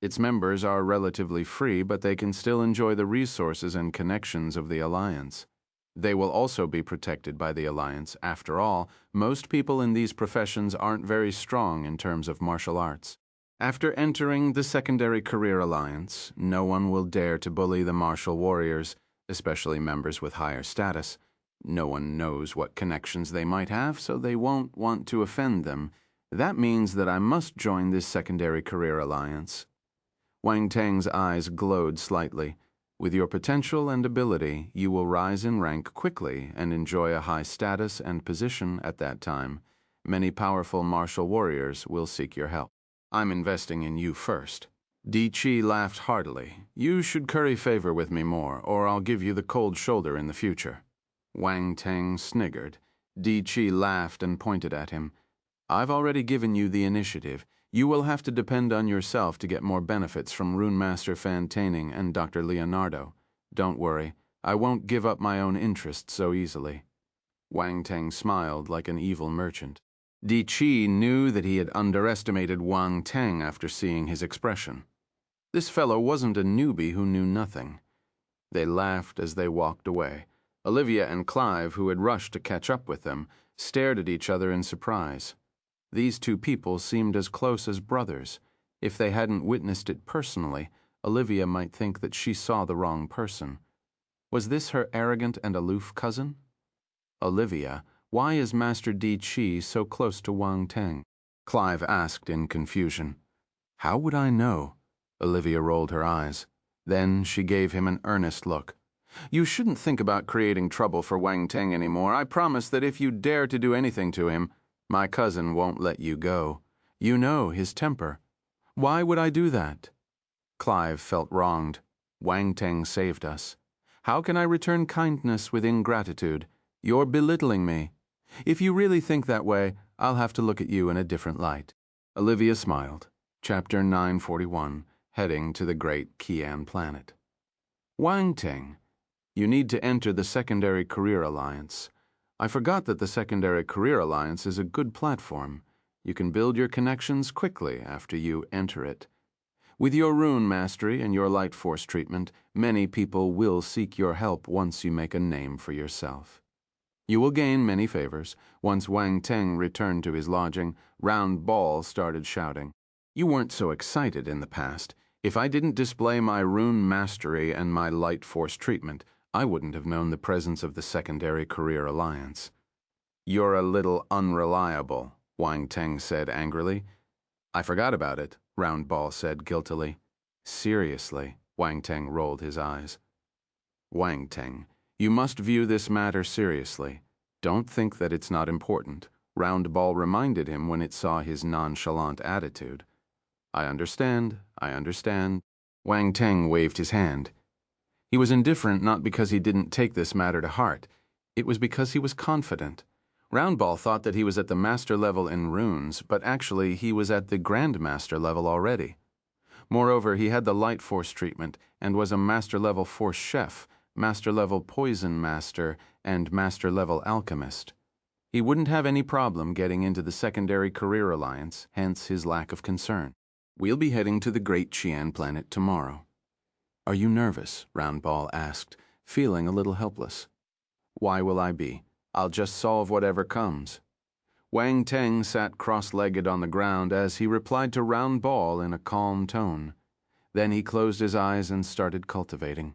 Its members are relatively free, but they can still enjoy the resources and connections of the Alliance. They will also be protected by the Alliance. After all, most people in these professions aren't very strong in terms of martial arts. After entering the Secondary Career Alliance, no one will dare to bully the martial warriors, especially members with higher status. No one knows what connections they might have, so they won't want to offend them. That means that I must join this Secondary Career Alliance. Wang Tang's eyes glowed slightly. With your potential and ability, you will rise in rank quickly and enjoy a high status and position at that time. Many powerful martial warriors will seek your help. I'm investing in you first. Di Chi laughed heartily. You should curry favor with me more, or I'll give you the cold shoulder in the future. Wang Tang sniggered. Di Chi laughed and pointed at him. I've already given you the initiative. You will have to depend on yourself to get more benefits from Rune Master Fan Taining and Dr. Leonardo. Don't worry, I won't give up my own interests so easily. Wang Tang smiled like an evil merchant. Di Chi knew that he had underestimated Wang Tang after seeing his expression. This fellow wasn't a newbie who knew nothing. They laughed as they walked away. Olivia and Clive, who had rushed to catch up with them, stared at each other in surprise. These two people seemed as close as brothers. If they hadn't witnessed it personally, Olivia might think that she saw the wrong person. Was this her arrogant and aloof cousin? Olivia, why is Master Di Chi so close to Wang Tang? Clive asked in confusion. How would I know? Olivia rolled her eyes. Then she gave him an earnest look. You shouldn't think about creating trouble for Wang Tang anymore. I promise that if you dare to do anything to him, my cousin won't let you go. You know his temper. Why would I do that? Clive felt wronged. Wang Tang saved us. How can I return kindness with ingratitude? You're belittling me. If you really think that way, I'll have to look at you in a different light. Olivia smiled. Chapter 941, Heading to the Great Qian Planet. Wang Tang, you need to enter the Secondary Career Alliance. I forgot that the Secondary Career Alliance is a good platform. You can build your connections quickly after you enter it. With your rune mastery and your light force treatment, many people will seek your help once you make a name for yourself. You will gain many favors. Once Wang Tang returned to his lodging, Round Ball started shouting. You weren't so excited in the past. If I didn't display my rune mastery and my light force treatment, I wouldn't have known the presence of the Secondary Career Alliance. You're a little unreliable, Wang Tang said angrily. I forgot about it, Round Ball said guiltily. Seriously, Wang Tang rolled his eyes. Wang Tang, you must view this matter seriously. Don't think that it's not important. Round Ball reminded him when it saw his nonchalant attitude. I understand. Wang Tang waved his hand. He was indifferent not because he didn't take this matter to heart. It was because he was confident. Roundball thought that he was at the master level in runes, but actually he was at the Grand Master level already. Moreover, he had the light force treatment and was a master level force chef, master level poison master, and master level alchemist. He wouldn't have any problem getting into the Secondary Career Alliance, hence his lack of concern. We'll be heading to the Great Qian Planet tomorrow. Are you nervous? Roundball asked, feeling a little helpless. Why will I be? I'll just solve whatever comes. Wang Tang sat cross-legged on the ground as he replied to Roundball in a calm tone. Then he closed his eyes and started cultivating.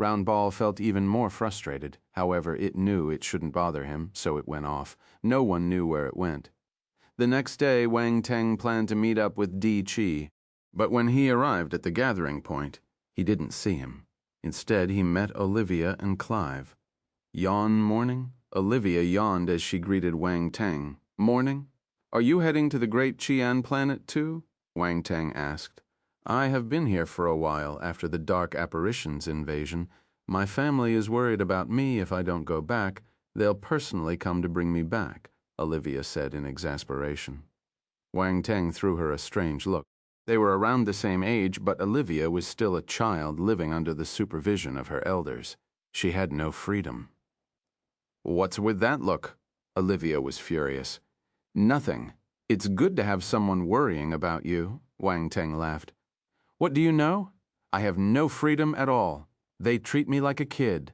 Roundball felt even more frustrated. However, it knew it shouldn't bother him, so it went off. No one knew where it went. The next day, Wang Tang planned to meet up with Di Chi. But when he arrived at the gathering point, He didn't see him. Instead, he met Olivia and Clive. Yawn morning? Olivia yawned as she greeted Wang Tang. Morning? Are you heading to the great Qian planet too? Wang Tang asked. I have been here for a while after the Dark Apparitions invasion. My family is worried about me if I don't go back. They'll personally come to bring me back, Olivia said in exasperation. Wang Tang threw her a strange look. They were around the same age, but Olivia was still a child living under the supervision of her elders. She had no freedom. What's with that look? Olivia was furious. Nothing. It's good to have someone worrying about you, Wang Tang laughed. What do you know? I have no freedom at all. They treat me like a kid.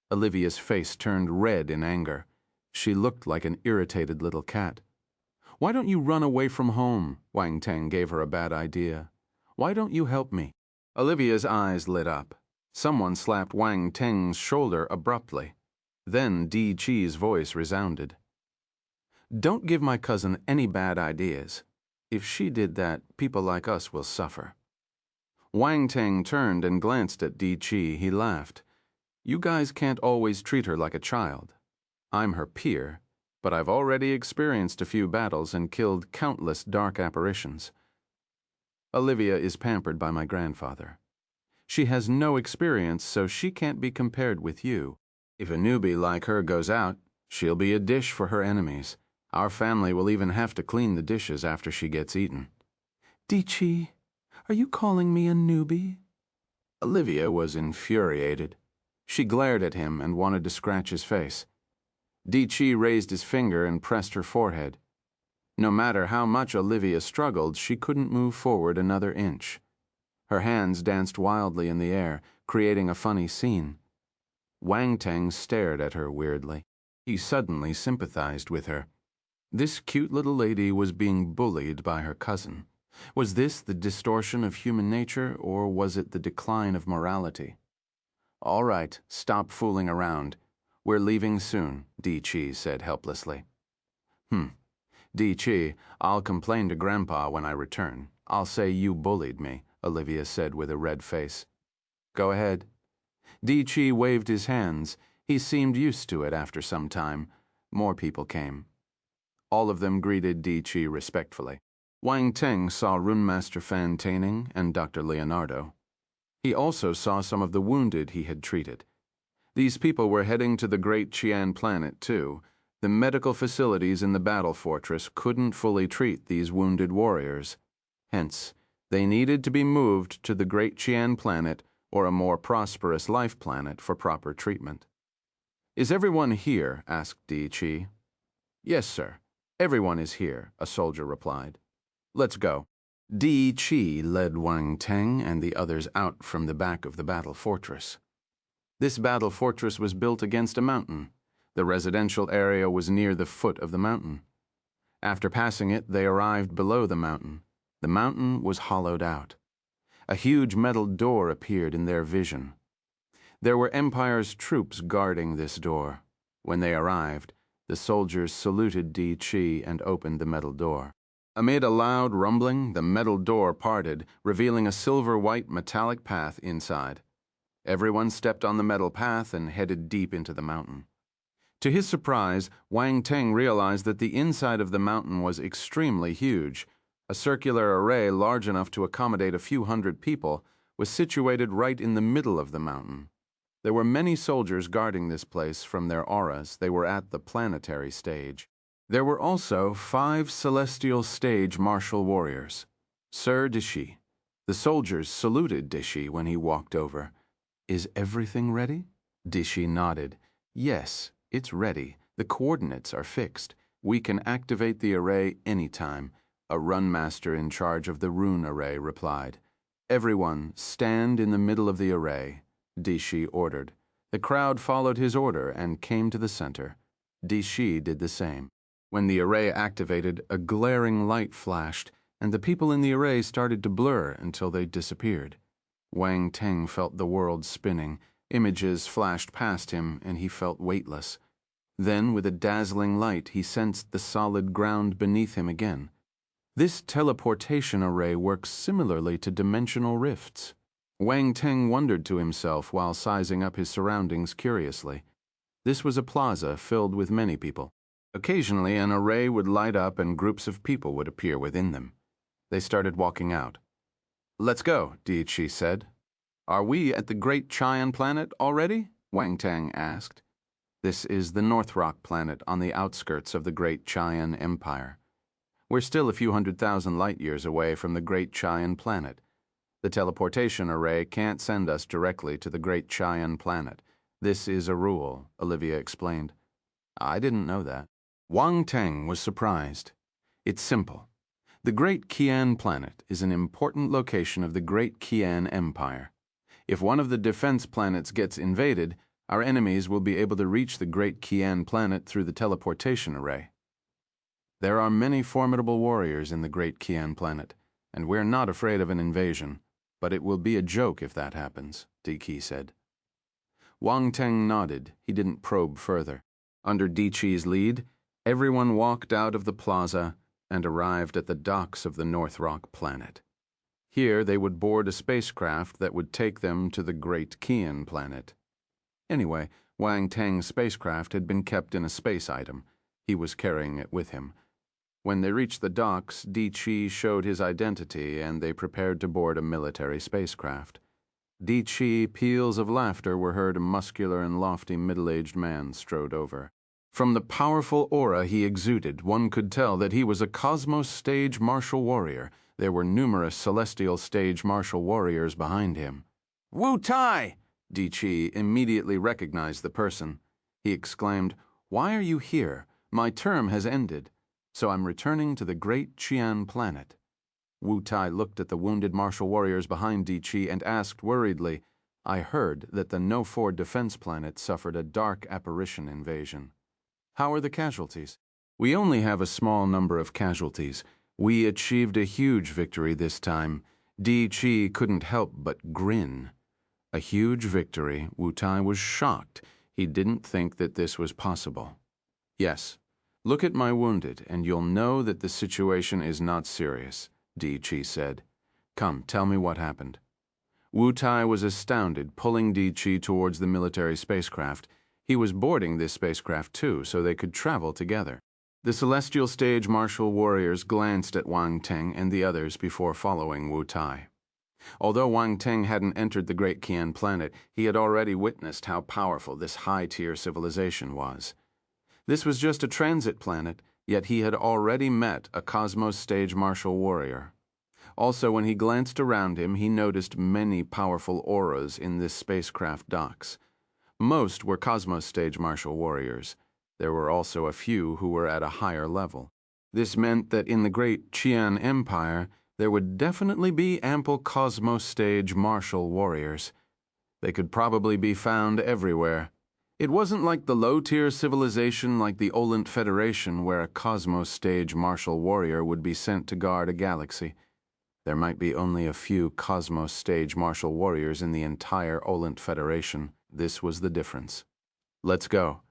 Olivia's face turned red in anger. She looked like an irritated little cat. Why don't you run away from home? Wang Tang gave her a bad idea. Why don't you help me? Olivia's eyes lit up. Someone slapped Wang Tang's shoulder abruptly. Then Di Chi's voice resounded. Don't give my cousin any bad ideas. If she did that, people like us will suffer. Wang Tang turned and glanced at Di Chi. He laughed. You guys can't always treat her like a child. I'm her peer, but I've already experienced a few battles and killed countless dark apparitions. Olivia is pampered by my grandfather. She has no experience, so she can't be compared with you. If a newbie like her goes out, she'll be a dish for her enemies. Our family will even have to clean the dishes after she gets eaten. Di Chi, are you calling me a newbie? Olivia was infuriated. She glared at him and wanted to scratch his face. Di Chi raised his finger and pressed her forehead. No matter how much Olivia struggled, she couldn't move forward another inch. Her hands danced wildly in the air, creating a funny scene. Wang Tang stared at her weirdly. He suddenly sympathized with her. This cute little lady was being bullied by her cousin. Was this the distortion of human nature, or was it the decline of morality? All right, stop fooling around. We're leaving soon, Di Chi said helplessly. Di Chi, I'll complain to Grandpa when I return. I'll say you bullied me, Olivia said with a red face. Go ahead. Di Chi waved his hands. He seemed used to it after some time. More people came. All of them greeted Di Chi respectfully. Wang Teng saw Runemaster Fan Taining and Dr. Leonardo. He also saw some of the wounded he had treated. These people were heading to the great Qian planet, too. The medical facilities in the battle fortress couldn't fully treat these wounded warriors. Hence, they needed to be moved to the great Qian planet or a more prosperous life planet for proper treatment. Is everyone here? Asked Di Chi. Yes, sir. Everyone is here, a soldier replied. Let's go. Di Chi led Wang Teng and the others out from the back of the battle fortress. This battle fortress was built against a mountain. The residential area was near the foot of the mountain. After passing it, they arrived below the mountain. The mountain was hollowed out. A huge metal door appeared in their vision. There were Empire's troops guarding this door. When they arrived, the soldiers saluted Di Chi and opened the metal door. Amid a loud rumbling, the metal door parted, revealing a silver-white metallic path inside. Everyone stepped on the metal path and headed deep into the mountain. To his surprise, Wang Teng realized that the inside of the mountain was extremely huge. A circular array large enough to accommodate a few hundred people was situated right in the middle of the mountain. There were many soldiers guarding this place from their auras. They were at the planetary stage. There were also 5 celestial stage martial warriors. Sir Dishi. The soldiers saluted Dishi when he walked over. Is everything ready? Dishi nodded. Yes, it's ready. The coordinates are fixed. We can activate the array anytime. A run master in charge of the rune array replied. Everyone, stand in the middle of the array, Dishi ordered. The crowd followed his order and came to the center. Dishi did the same. When the array activated, a glaring light flashed, and the people in the array started to blur until they disappeared. Wang Teng felt the world spinning. Images flashed past him, and he felt weightless. Then, with a dazzling light, he sensed the solid ground beneath him again. This teleportation array works similarly to dimensional rifts. Wang Teng wondered to himself while sizing up his surroundings curiously. This was a plaza filled with many people. Occasionally, an array would light up and groups of people would appear within them. They started walking out. "Let's go," Di Chi said. "Are we at the Great Chian planet already?" Wang Teng asked. This is the North Rock planet on the outskirts of the Great Chian Empire. We're still a few 100,000 light-years away from the Great Chian planet. The teleportation array can't send us directly to the Great Chian planet. This is a rule, Olivia explained. I didn't know that. Wang Teng was surprised. It's simple. The Great Qian planet is an important location of the Great Qian Empire. If one of the defense planets gets invaded, our enemies will be able to reach the Great Qian planet through the teleportation array. There are many formidable warriors in the Great Qian planet, and we're not afraid of an invasion, but it will be a joke if that happens, Di Chi said. Wang Teng nodded. He didn't probe further. Under Di Chi's lead, everyone walked out of the plaza and arrived at the docks of the North Rock planet. Here they would board a spacecraft that would take them to the Great Qian planet. Anyway, Wang Teng's spacecraft had been kept in a space item. He was carrying it with him. When they reached the docks, Di Chi showed his identity and they prepared to board a military spacecraft. Di Chi peals of laughter were heard. A muscular and lofty middle-aged man strode over. From the powerful aura he exuded, one could tell that he was a cosmos stage martial warrior. There were numerous celestial stage martial warriors behind him. "Wu Tai!" Di Chi immediately recognized the person. He exclaimed, "Why are you here? My term has ended, so I'm returning to the Great Qian planet." Wu Tai looked at the wounded martial warriors behind Di Chi and asked worriedly, "I heard that the No-4 defense planet suffered a dark apparition invasion. How are the casualties?" "We only have a small number of casualties. We achieved a huge victory this time." Di Chi couldn't help but grin. A huge victory. Wu Tai was shocked. He didn't think that this was possible. "Yes. Look at my wounded, and you'll know that the situation is not serious," Di Chi said. "Come, tell me what happened." Wu Tai was astounded, pulling Di Chi towards the military spacecraft. He was boarding this spacecraft too, so they could travel together. The celestial stage martial warriors glanced at Wang Teng and the others before following Wu Tai. Although Wang Teng hadn't entered the Great Qian planet, he had already witnessed how powerful this high-tier civilization was. This was just a transit planet, yet he had already met a cosmos stage martial warrior. Also, when he glanced around him, he noticed many powerful auras in this spacecraft docks. Most were cosmos stage martial warriors. There were also a few who were at a higher level. This meant that in the Great Qian Empire, there would definitely be ample cosmos stage martial warriors. They could probably be found everywhere. It wasn't like the low-tier civilization like the Olent Federation where a cosmos stage martial warrior would be sent to guard a galaxy. There might be only a few cosmos stage martial warriors in the entire Olent Federation. This was the difference. "Let's go."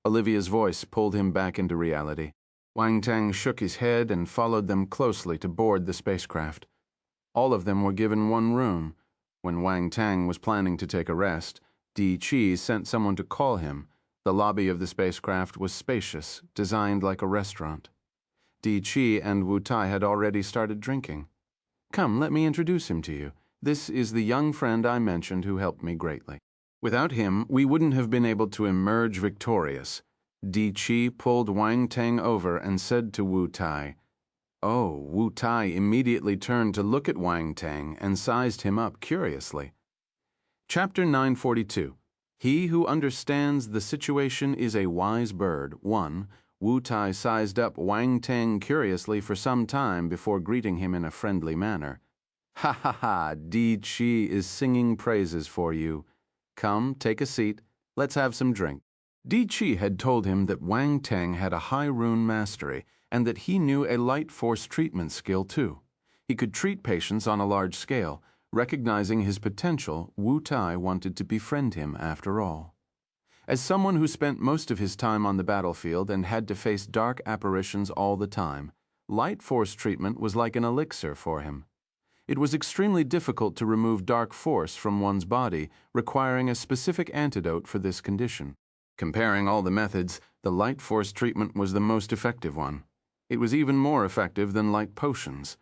Olivia's voice pulled him back into reality. Wang Teng shook his head and followed them closely to board the spacecraft. All of them were given one room. When Wang Teng was planning to take a rest, Di Chi sent someone to call him. The lobby of the spacecraft was spacious, designed like a restaurant. Di Chi and Wu Tai had already started drinking. "Come, let me introduce him to you. This is the young friend I mentioned who helped me greatly. Without him, we wouldn't have been able to emerge victorious." Di Chi pulled Wang Teng over and said to Wu Tai. Oh, Wu Tai immediately turned to look at Wang Teng and sized him up curiously. Chapter 942. He who understands the situation is a wise bird. 1. Wu Tai sized up Wang Teng curiously for some time before greeting him in a friendly manner. "Ha ha ha, Di Chi is singing praises for you. Come, take a seat. Let's have some drink." Di Chi had told him that Wang Teng had a high rune mastery and that he knew a light force treatment skill too. He could treat patients on a large scale. Recognizing his potential, Wu Tai wanted to befriend him after all. As someone who spent most of his time on the battlefield and had to face dark apparitions all the time, light force treatment was like an elixir for him. It was extremely difficult to remove dark force from one's body, requiring a specific antidote for this condition. Comparing all the methods, the light force treatment was the most effective one. It was even more effective than light potions.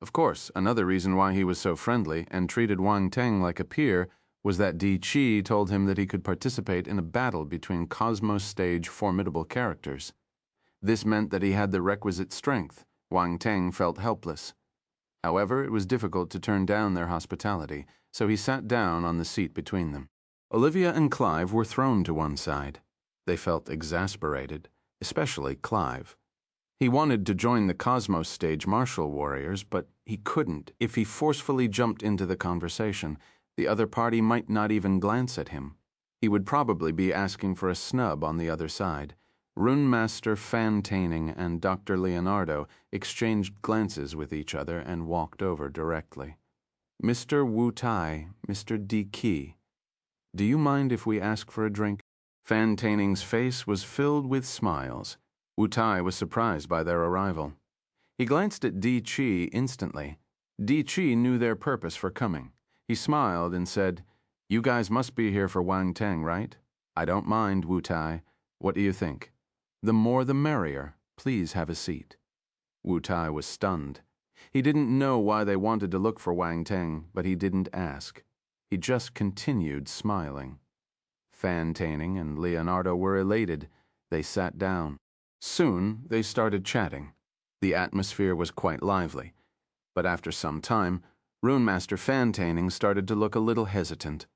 Of course, another reason why he was so friendly and treated Wang Teng like a peer was that Di Qi told him that he could participate in a battle between Cosmos Stage formidable characters. This meant that he had the requisite strength. Wang Teng felt helpless. However, it was difficult to turn down their hospitality, so he sat down on the seat between them. Olivia and Clive were thrown to one side. They felt exasperated, especially Clive. He wanted to join the Cosmos Stage martial warriors, but he couldn't. If he forcefully jumped into the conversation, the other party might not even glance at him. He would probably be asking for a snub on the other side. Rune Master Fan Taining and Dr. Leonardo exchanged glances with each other and walked over directly. Mr. Wu Tai, Mr. Di Qi, do you mind if we ask for a drink? Fan Taining's face was filled with smiles. Wu Tai was surprised by their arrival. He glanced at Di Qi instantly. Di Qi knew their purpose for coming. He smiled and said, "You guys must be here for Wang Teng, right? I don't mind, Wu Tai. What do you think? The more the merrier. Please have a seat." Wu Tai was stunned. He didn't know why they wanted to look for Wang Teng, but he didn't ask. He just continued smiling. Fan Taining and Leonardo were elated. They sat down. Soon, they started chatting. The atmosphere was quite lively. But after some time, Rune Master Fan Taining started to look a little hesitant.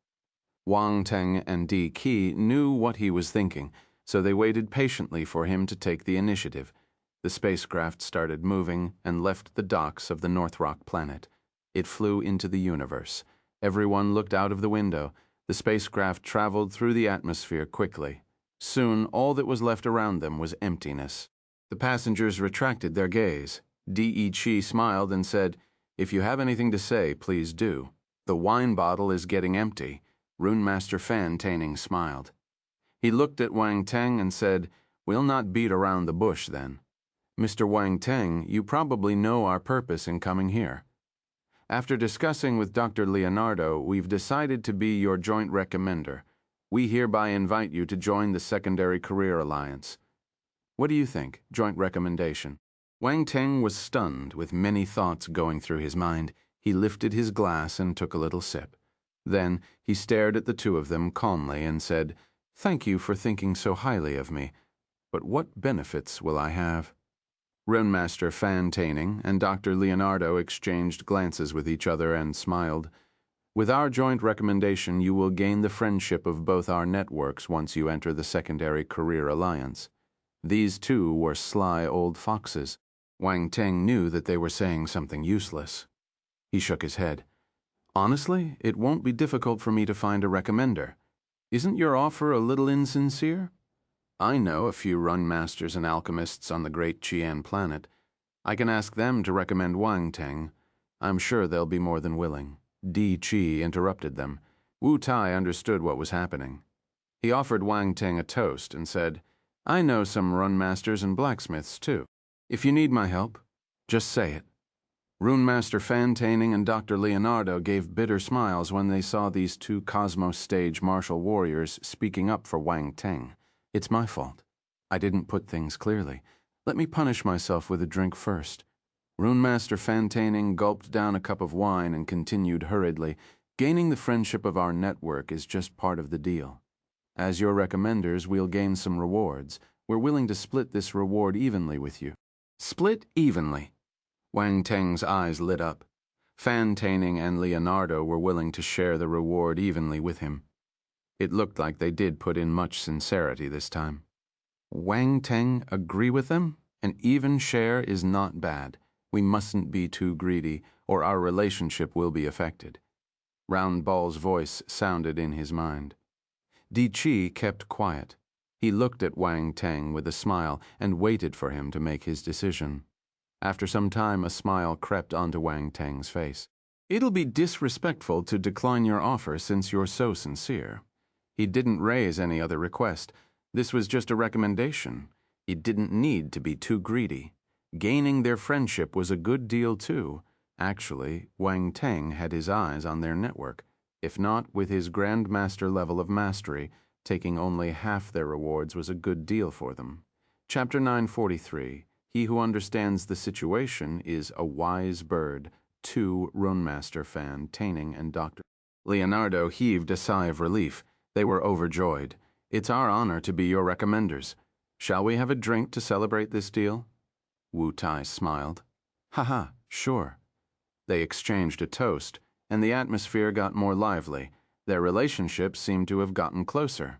Wang Teng and Di Qi knew what he was thinking, so they waited patiently for him to take the initiative. The spacecraft started moving and left the docks of the North Rock planet. It flew into the universe. Everyone looked out of the window. The spacecraft traveled through the atmosphere quickly. Soon, all that was left around them was emptiness. The passengers retracted their gaze. Di Qi smiled and said, "If you have anything to say, please do. The wine bottle is getting empty." Rune Master Fan Taining smiled. He looked at Wang Teng and said, "We'll not beat around the bush then. Mr. Wang Teng, you probably know our purpose in coming here. After discussing with Dr. Leonardo, we've decided to be your joint recommender. We hereby invite you to join the Secondary Career Alliance. What do you think, joint recommendation?" Wang Teng was stunned, with many thoughts going through his mind. He lifted his glass and took a little sip. Then he stared at the two of them calmly and said, "Thank you for thinking so highly of me, but what benefits will I have?" Rune Master Fan Taining and Dr. Leonardo exchanged glances with each other and smiled. "With our joint recommendation, you will gain the friendship of both our networks once you enter the Secondary Career Alliance." These two were sly old foxes. Wang Teng knew that they were saying something useless. He shook his head. "Honestly, it won't be difficult for me to find a recommender. Isn't your offer a little insincere? I know a few run masters and alchemists on the great Qian planet. I can ask them to recommend Wang Teng. I'm sure they'll be more than willing." Di Qi interrupted them. Wu Tai understood what was happening. He offered Wang Teng a toast and said, "I know some run masters and blacksmiths too. If you need my help, just say it." Rune Master Fan Taining and Dr. Leonardo gave bitter smiles when they saw these two Cosmos Stage martial warriors speaking up for Wang Teng. "It's my fault. I didn't put things clearly. Let me punish myself with a drink first." Rune Master Fan Taining gulped down a cup of wine and continued hurriedly, "Gaining the friendship of our network is just part of the deal. As your recommenders, we'll gain some rewards. We're willing to split this reward evenly with you." "Split evenly?" Wang Teng's eyes lit up. Fan Taining and Leonardo were willing to share the reward evenly with him. It looked like they did put in much sincerity this time. Wang Teng agree with them? An even share is not bad. We mustn't be too greedy, or our relationship will be affected. Round Ball's voice sounded in his mind. Di Qi kept quiet. He looked at Wang Teng with a smile and waited for him to make his decision. After some time, a smile crept onto Wang Teng's face. "It'll be disrespectful to decline your offer since you're so sincere." He didn't raise any other request. This was just a recommendation. He didn't need to be too greedy. Gaining their friendship was a good deal too. Actually, Wang Teng had his eyes on their network, if not with his Grandmaster level of mastery. Taking only half their rewards was a good deal for them. Chapter 943. He who understands the situation is a wise bird. 2 Runemaster fan, Taining and Dr. Leonardo heaved a sigh of relief. They were overjoyed. It's our honor to be your recommenders. Shall we have a drink to celebrate this deal? Wu Tai smiled. Haha, sure. They exchanged a toast, and the atmosphere got more lively. Their relationship seemed to have gotten closer.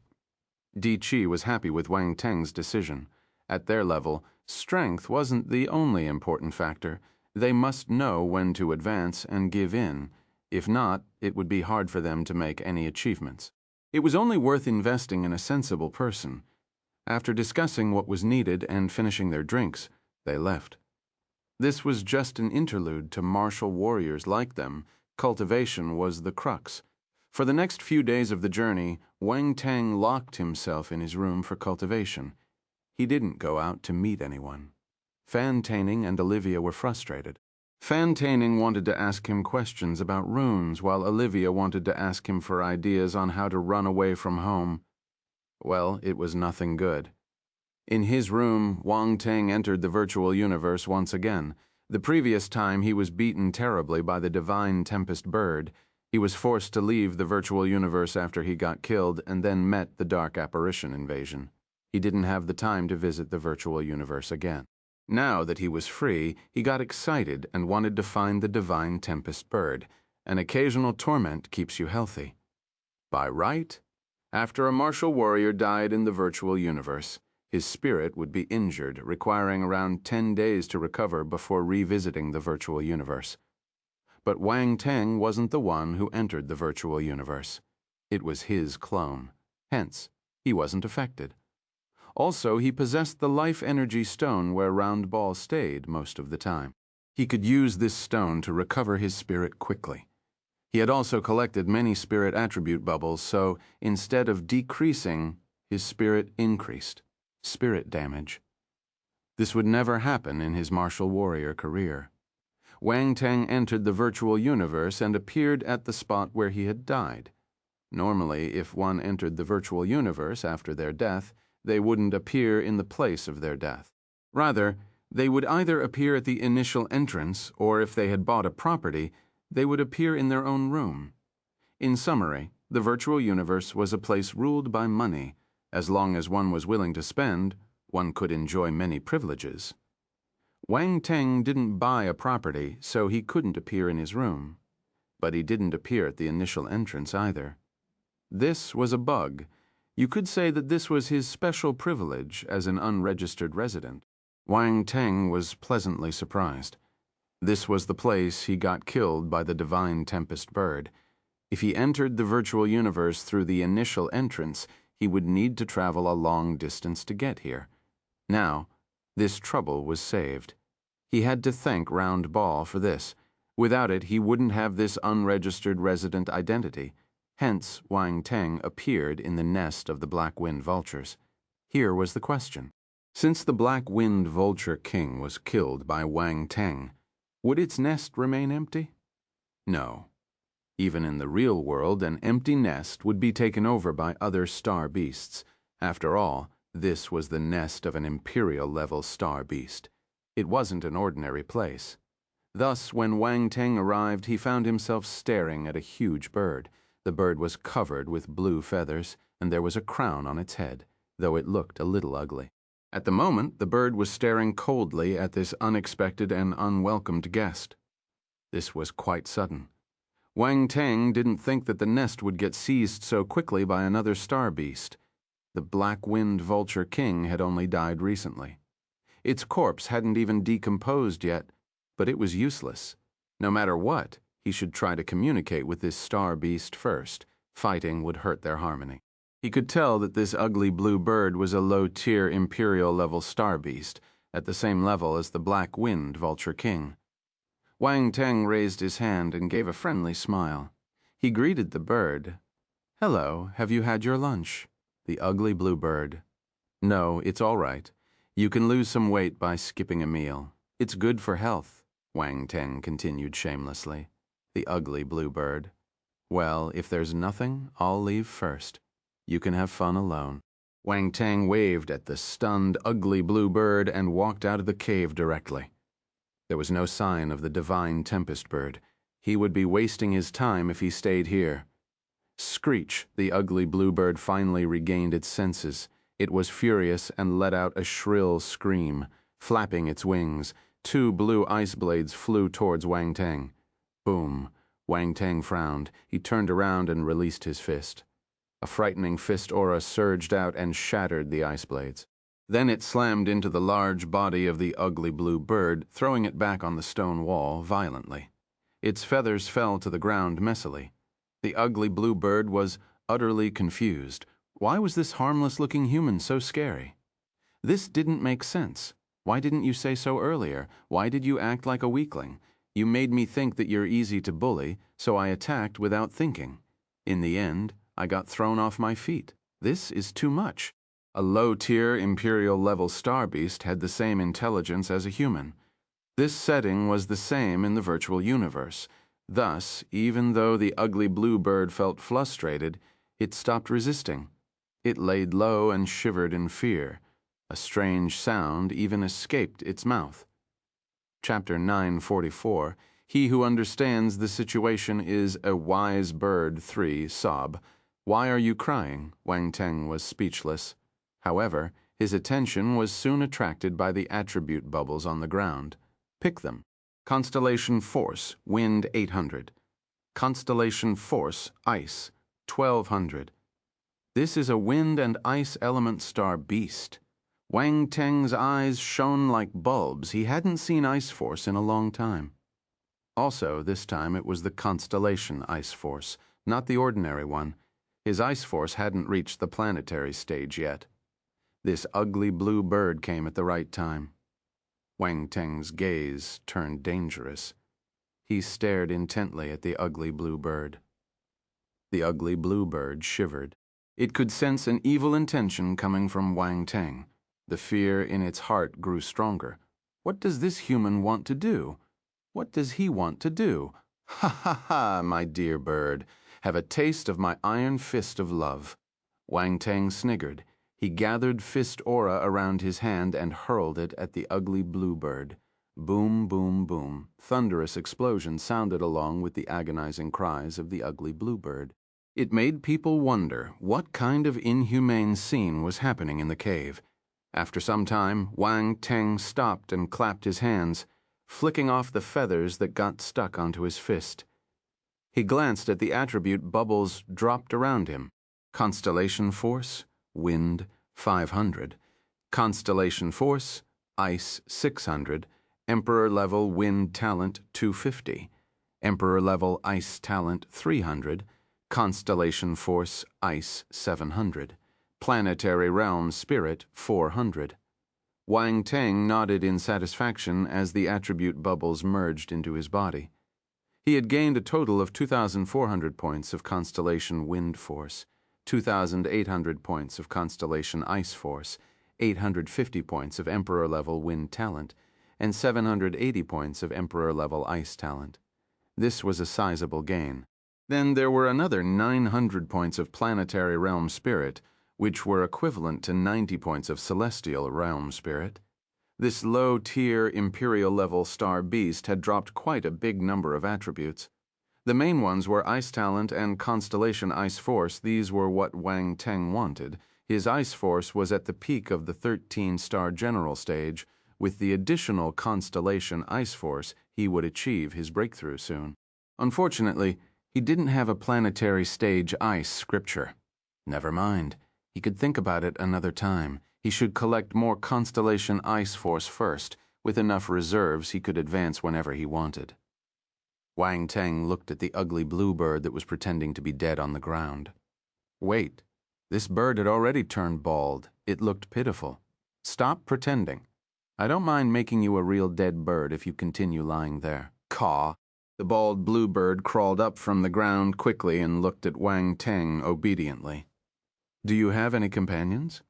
Di Chi was happy with Wang Teng's decision. At their level, strength wasn't the only important factor. They must know when to advance and give in. If not, it would be hard for them to make any achievements. It was only worth investing in a sensible person. After discussing what was needed and finishing their drinks, they left. This was just an interlude to martial warriors like them. Cultivation was the crux. For the next few days of the journey, Wang Teng locked himself in his room for cultivation. He didn't go out to meet anyone. Fan Taining and Olivia were frustrated. Fan Taining wanted to ask him questions about runes, while Olivia wanted to ask him for ideas on how to run away from home. Well, it was nothing good. In his room, Wang Teng entered the virtual universe once again. The previous time he was beaten terribly by the divine Tempest Bird. He was forced to leave the virtual universe after he got killed and then met the Dark Apparition invasion. He didn't have the time to visit the virtual universe again. Now that he was free, he got excited and wanted to find the divine Tempest Bird. An occasional torment keeps you healthy. By right, after a martial warrior died in the virtual universe, his spirit would be injured, requiring around 10 days to recover before revisiting the virtual universe. But Wang Teng wasn't the one who entered the virtual universe. It was his clone. Hence, he wasn't affected. Also, he possessed the life energy stone where Round Ball stayed most of the time. He could use this stone to recover his spirit quickly. He had also collected many spirit attribute bubbles, so instead of decreasing, his spirit increased. Spirit damage. This would never happen in his martial warrior career. Wang Teng entered the virtual universe and appeared at the spot where he had died. Normally, if one entered the virtual universe after their death, they wouldn't appear in the place of their death. Rather, they would either appear at the initial entrance, or if they had bought a property, they would appear in their own room. In summary, the virtual universe was a place ruled by money. As long as one was willing to spend, one could enjoy many privileges. Wang Teng didn't buy a property, so he couldn't appear in his room. But he didn't appear at the initial entrance either. This was a bug. You could say that this was his special privilege as an unregistered resident. Wang Teng was pleasantly surprised. This was the place he got killed by the divine Tempest Bird. If he entered the virtual universe through the initial entrance, he would need to travel a long distance to get here. Now, this trouble was saved. He had to thank Round Ball for this. Without it, he wouldn't have this unregistered resident identity. Hence, Wang Teng appeared in the nest of the Black Wind Vultures. Here was the question. Since the Black Wind Vulture King was killed by Wang Teng, would its nest remain empty? No. Even in the real world, an empty nest would be taken over by other star beasts. After all, this was the nest of an imperial-level star beast. It wasn't an ordinary place. Thus, when Wang Teng arrived, he found himself staring at a huge bird. The bird was covered with blue feathers, and there was a crown on its head, though it looked a little ugly. At the moment, the bird was staring coldly at this unexpected and unwelcomed guest. This was quite sudden. Wang Teng didn't think that the nest would get seized so quickly by another star beast. The Black Wind Vulture King had only died recently. Its corpse hadn't even decomposed yet, but it was useless. No matter what, he should try to communicate with this star beast first. Fighting would hurt their harmony. He could tell that this ugly blue bird was a low-tier imperial-level star beast, at the same level as the Black Wind Vulture King. Wang Teng raised his hand and gave a friendly smile. He greeted the bird. "Hello, have you had your lunch?" The ugly blue bird. "No, it's all right. You can lose some weight by skipping a meal. It's good for health." Wang Teng continued shamelessly. The ugly blue bird. Well, if there's nothing, I'll leave first. You can have fun alone. Wang Teng waved at the stunned, ugly blue bird and walked out of the cave directly. There was no sign of the divine tempest bird. He would be wasting his time if he stayed here. Screech, the ugly bluebird finally regained its senses. It was furious and let out a shrill scream. Flapping its wings, 2 blue ice blades flew towards Wang Teng. Boom. Wang Teng frowned. He turned around and released his fist. A frightening fist aura surged out and shattered the ice blades. Then it slammed into the large body of the ugly blue bird, throwing it back on the stone wall violently. Its feathers fell to the ground messily. The ugly blue bird was utterly confused. Why was this harmless-looking human so scary? This didn't make sense. Why didn't you say so earlier? Why did you act like a weakling? You made me think that you're easy to bully, so I attacked without thinking. In the end, I got thrown off my feet. This is too much. A low-tier Imperial-level star beast had the same intelligence as a human. This setting was the same in the virtual universe. Thus, even though the ugly blue bird felt frustrated, it stopped resisting. It laid low and shivered in fear. A strange sound even escaped its mouth. Chapter 944, He Who Understands the Situation is a Wise Bird 3, Sob. Why are you crying? Wang Teng was speechless. However, his attention was soon attracted by the attribute bubbles on the ground. Pick them. Constellation Force, Wind 800. Constellation Force, Ice, 1200. This is a wind and ice element star beast. Wang Teng's eyes shone like bulbs. He hadn't seen Ice Force in a long time. Also, this time it was the Constellation Ice Force, not the ordinary one. His Ice Force hadn't reached the planetary stage yet. This ugly blue bird came at the right time. Wang Teng's gaze turned dangerous. He stared intently at the ugly blue bird. The ugly blue bird shivered. It could sense an evil intention coming from Wang Teng. The fear in its heart grew stronger. What does this human want to do? What does he want to do? Ha ha ha, my dear bird. Have a taste of my iron fist of love. Wang Teng sniggered. He gathered fist aura around his hand and hurled it at the ugly blue bird. Boom, boom, boom. Thunderous explosions sounded along with the agonizing cries of the ugly blue bird. It made people wonder what kind of inhumane scene was happening in the cave. After some time, Wang Teng stopped and clapped his hands, flicking off the feathers that got stuck onto his fist. He glanced at the attribute bubbles dropped around him. Constellation Force, Wind 500. Constellation Force, Ice 600. Emperor-level Wind Talent 250. Emperor-level Ice Talent 300. Constellation Force, Ice 700. Planetary Realm Spirit 400. Wang Teng nodded in satisfaction as the attribute bubbles merged into his body. He had gained a total of 2,400 points of Constellation Wind Force, 2,800 points of Constellation Ice Force, 850 points of Emperor-level Wind Talent, and 780 points of Emperor-level Ice Talent. This was a sizable gain. Then there were another 900 points of Planetary Realm Spirit, which were equivalent to 90 points of Celestial Realm Spirit. This low-tier Imperial-level star beast had dropped quite a big number of attributes. The main ones were Ice Talent and Constellation Ice Force. These were what Wang Teng wanted. His Ice Force was at the peak of the 13-star general stage. With the additional Constellation Ice Force, he would achieve his breakthrough soon. Unfortunately, he didn't have a planetary stage ice scripture. Never mind. He could think about it another time. He should collect more Constellation Ice Force first. With enough reserves, he could advance whenever he wanted. Wang Teng looked at the ugly blue bird that was pretending to be dead on the ground. Wait. This bird had already turned bald. It looked pitiful. Stop pretending. I don't mind making you a real dead bird if you continue lying there. Caw. The bald blue bird crawled up from the ground quickly and looked at Wang Teng obediently. Do you have any companions?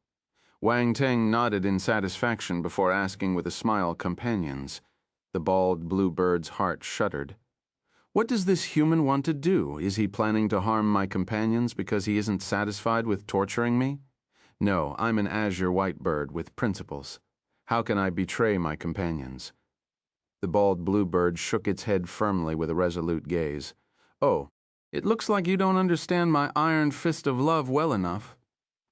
Wang Teng nodded in satisfaction before asking with a smile, companions. The bald blue bird's heart shuddered. What does this human want to do? Is he planning to harm my companions because he isn't satisfied with torturing me? No, I'm an azure white bird with principles. How can I betray my companions? The bald blue bird shook its head firmly with a resolute gaze. Oh, it looks like you don't understand my iron fist of love well enough.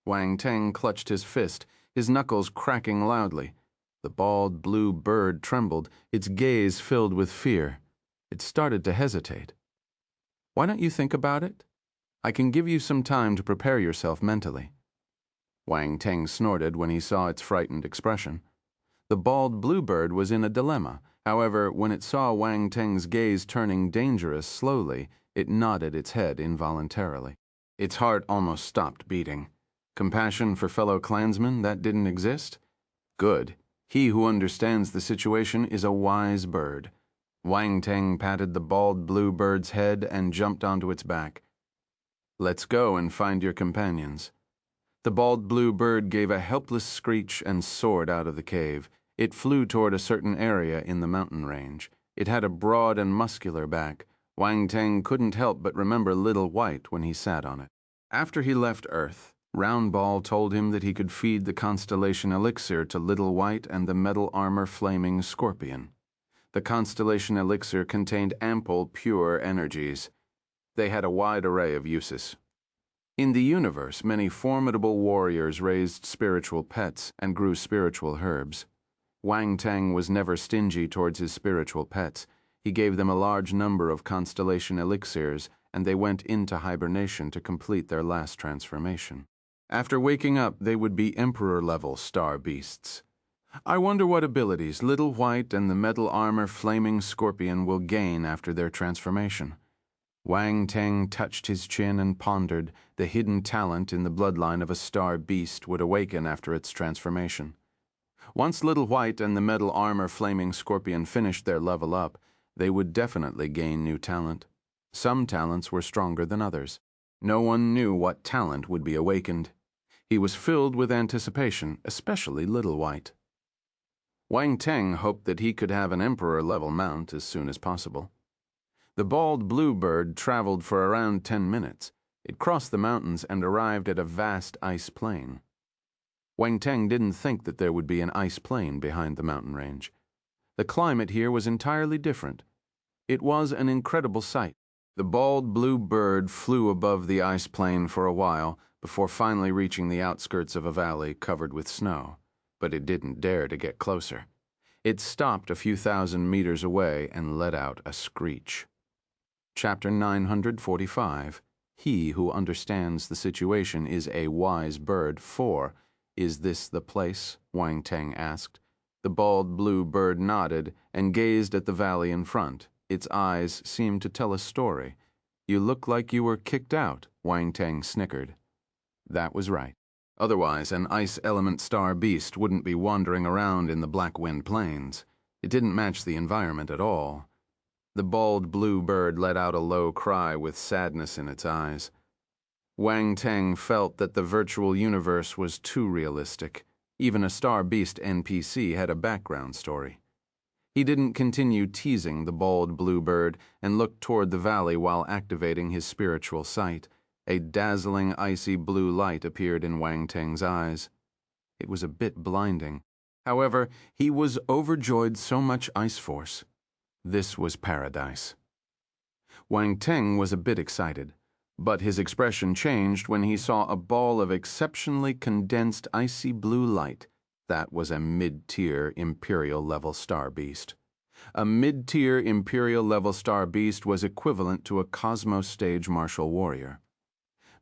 Wang Teng clutched his fist, his knuckles cracking loudly. The bald blue bird trembled, its gaze filled with fear. It started to hesitate. Why don't you think about it? I can give you some time to prepare yourself mentally. Wang Teng snorted when he saw its frightened expression. The bald bluebird was in a dilemma. However, when it saw Wang Teng's gaze turning dangerous slowly, it nodded its head involuntarily. Its heart almost stopped beating. Compassion for fellow clansmen, that didn't exist? Good. He who understands the situation is a wise bird. Wang Teng patted the bald blue bird's head and jumped onto its back. Let's go and find your companions. The bald blue bird gave a helpless screech and soared out of the cave. It flew toward a certain area in the mountain range. It had a broad and muscular back. Wang Teng couldn't help but remember Little White when he sat on it. After he left Earth, Round Ball told him that he could feed the constellation elixir to Little White and the metal armor flaming scorpion. The constellation elixir contained ample, pure energies. They had a wide array of uses. In the universe, many formidable warriors raised spiritual pets and grew spiritual herbs. Wang Teng was never stingy towards his spiritual pets. He gave them a large number of constellation elixirs, and they went into hibernation to complete their last transformation. After waking up, they would be Emperor-level star beasts. I wonder what abilities Little White and the metal armor flaming scorpion will gain after their transformation. Wang Teng touched his chin and pondered. The hidden talent in the bloodline of a star beast would awaken after its transformation. Once Little White and the metal armor flaming scorpion finished their level up, they would definitely gain new talent. Some talents were stronger than others. No one knew what talent would be awakened. He was filled with anticipation, especially Little White. Wang Teng hoped that he could have an Emperor-level mount as soon as possible. The bald blue bird traveled for around 10 minutes. It crossed the mountains and arrived at a vast ice plain. Wang Teng didn't think that there would be an ice plain behind the mountain range. The climate here was entirely different. It was an incredible sight. The bald blue bird flew above the ice plain for a while before finally reaching the outskirts of a valley covered with snow. But it didn't dare to get closer. It stopped a few thousand meters away and let out a screech. Chapter 945. He who understands the situation is a wise bird. 4. Is this the place? Wang Teng asked. The bald blue bird nodded and gazed at the valley in front. Its eyes seemed to tell a story. You look like you were kicked out, Wang Teng snickered. That was right. Otherwise, an ice element star beast wouldn't be wandering around in the Black Wind Plains. It didn't match the environment at all. The bald blue bird let out a low cry with sadness in its eyes. Wang Teng felt that the virtual universe was too realistic. Even a star beast NPC had a background story. He didn't continue teasing the bald blue bird and looked toward the valley while activating his spiritual sight. A dazzling icy blue light appeared in Wang Teng's eyes. It was a bit blinding. However, he was overjoyed so much ice force. This was paradise. Wang Teng was a bit excited, but his expression changed when he saw a ball of exceptionally condensed icy blue light. That was a mid-tier Imperial-level star beast. A mid-tier Imperial-level star beast was equivalent to a Cosmos stage martial warrior.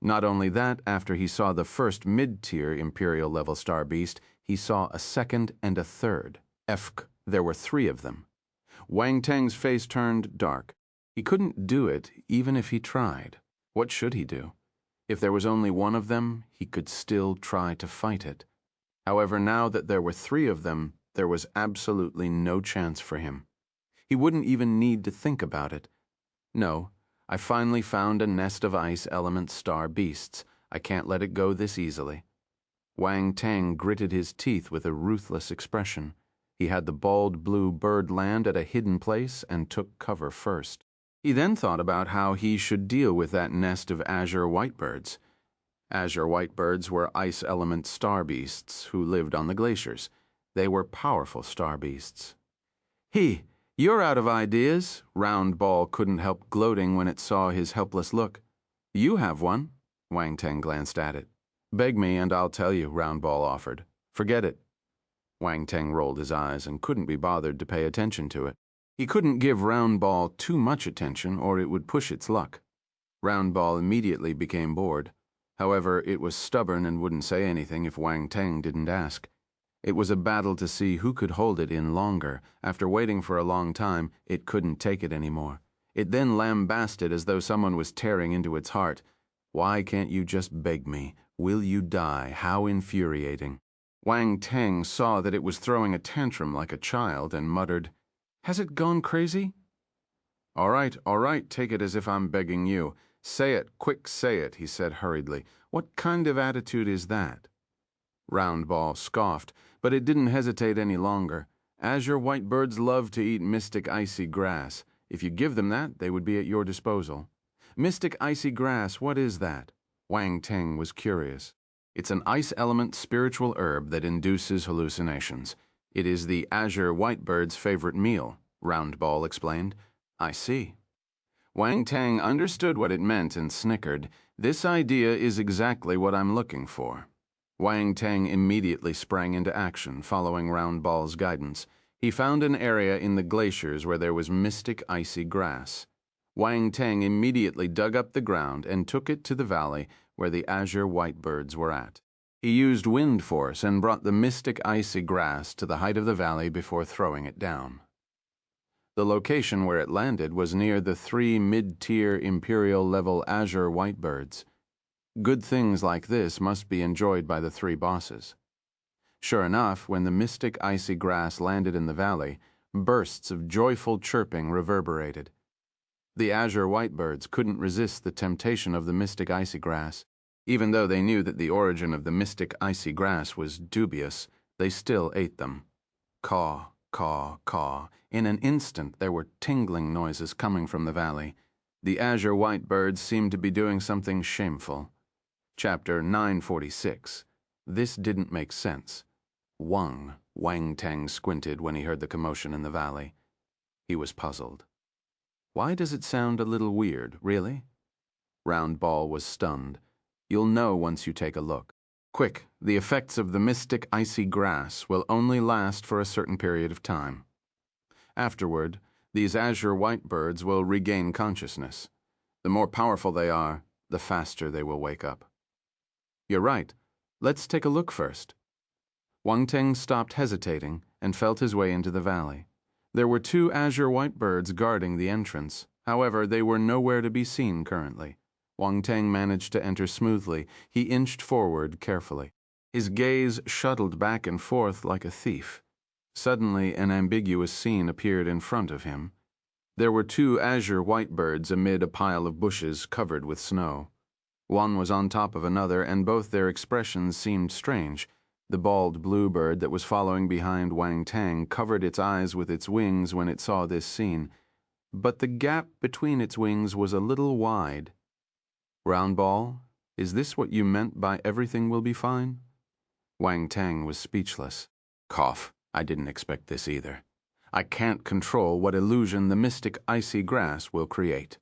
Not only that, after he saw the first mid-tier Imperial-level star beast, he saw a second and a third. There were 3 of them. Wang Teng's face turned dark. He couldn't do it even if he tried. What should he do? If there was only one of them, he could still try to fight it. However, now that there were 3 of them, there was absolutely no chance for him. He wouldn't even need to think about it. No, I finally found a nest of ice element star beasts. I can't let it go this easily. Wang Teng gritted his teeth with a ruthless expression. He had the bald blue bird land at a hidden place and took cover first. He then thought about how he should deal with that nest of azure whitebirds. Azure whitebirds were ice element star beasts who lived on the glaciers. They were powerful star beasts. You're out of ideas. Round Ball couldn't help gloating when it saw his helpless look. You have one. Wang Teng glanced at it. Beg me and I'll tell you, Round Ball offered. Forget it. Wang Teng rolled his eyes and couldn't be bothered to pay attention to it. He couldn't give Round Ball too much attention or it would push its luck. Round Ball immediately became bored. However, it was stubborn and wouldn't say anything if Wang Teng didn't ask. It was a battle to see who could hold it in longer. After waiting for a long time, it couldn't take it anymore. It then lambasted as though someone was tearing into its heart. Why can't you just beg me? Will you die? How infuriating. Wang Teng saw that it was throwing a tantrum like a child and muttered, Has it gone crazy? All right, take it as if I'm begging you. Say it, quick say it, he said hurriedly. What kind of attitude is that? Round Ball scoffed, but it didn't hesitate any longer. Azure whitebirds love to eat mystic icy grass. If you give them that, they would be at your disposal. Mystic icy grass, what is that? Wang Teng was curious. It's an ice element spiritual herb that induces hallucinations. It is the azure whitebird's favorite meal, Round Ball explained. I see. Wang Teng understood what it meant and snickered. This idea is exactly what I'm looking for. Wang Teng immediately sprang into action, following Round Ball's guidance. He found an area in the glaciers where there was mystic icy grass. Wang Teng immediately dug up the ground and took it to the valley where the azure whitebirds were at. He used wind force and brought the mystic icy grass to the height of the valley before throwing it down. The location where it landed was near the 3 mid-tier Imperial-level azure whitebirds. Good things like this must be enjoyed by the 3 bosses. Sure enough, when the mystic icy grass landed in the valley, bursts of joyful chirping reverberated. The azure whitebirds couldn't resist the temptation of the mystic icy grass. Even though they knew that the origin of the mystic icy grass was dubious, they still ate them. Caw, caw, caw. In an instant, there were tingling noises coming from the valley. The azure whitebirds seemed to be doing something shameful. Chapter 946. This didn't make sense. Wang Teng squinted when he heard the commotion in the valley. He was puzzled. Why does it sound a little weird, really? Round Ball was stunned. You'll know once you take a look. Quick, the effects of the mystic icy grass will only last for a certain period of time. Afterward, these azure whitebirds will regain consciousness. The more powerful they are, the faster they will wake up. You're right. Let's take a look first. Wang Teng stopped hesitating and felt his way into the valley. There were 2 azure whitebirds guarding the entrance. However, they were nowhere to be seen currently. Wang Teng managed to enter smoothly. He inched forward carefully. His gaze shuttled back and forth like a thief. Suddenly, an ambiguous scene appeared in front of him. There were 2 azure whitebirds amid a pile of bushes covered with snow. One was on top of another, and both their expressions seemed strange. The bald bluebird that was following behind Wang Teng covered its eyes with its wings when it saw this scene, but the gap between its wings was a little wide. Round Ball, is this what you meant by everything will be fine? Wang Teng was speechless. Cough. I didn't expect this either. I can't control what illusion the mystic icy grass will create.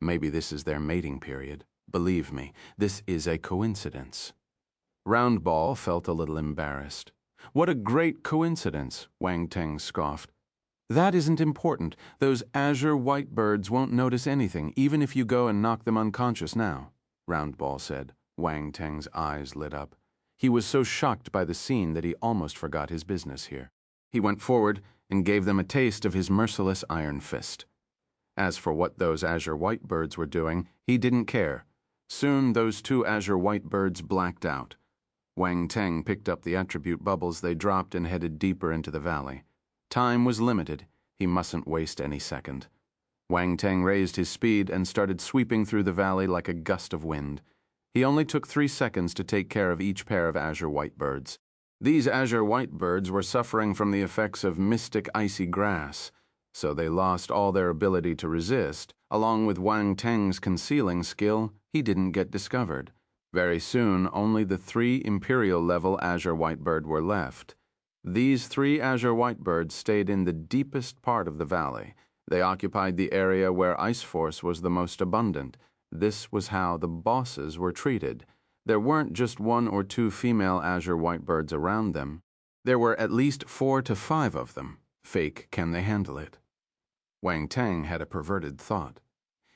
Maybe this is their mating period. Believe me, this is a coincidence. Round Ball felt a little embarrassed. What a great coincidence, Wang Teng scoffed. That isn't important. Those azure whitebirds won't notice anything, even if you go and knock them unconscious now, Round Ball said. Wang Teng's eyes lit up. He was so shocked by the scene that he almost forgot his business here. He went forward and gave them a taste of his merciless iron fist. As for what those azure whitebirds were doing, he didn't care. Soon those 2 azure whitebirds blacked out. Wang Teng picked up the attribute bubbles they dropped and headed deeper into the valley. Time was limited. He mustn't waste any second. Wang Teng raised his speed and started sweeping through the valley like a gust of wind. He only took 3 seconds to take care of each pair of azure whitebirds. These azure whitebirds were suffering from the effects of mystic icy grass, so they lost all their ability to resist. Along with Wang Teng's concealing skill, he didn't get discovered. Very soon, only the 3 Imperial-level azure whitebird were left. These 3 azure whitebirds stayed in the deepest part of the valley. They occupied the area where ice force was the most abundant. This was how the bosses were treated. There weren't just 1 or 2 female azure whitebirds around them. There were at least 4 to 5 of them. Fake, can they handle it? Wang Teng had a perverted thought.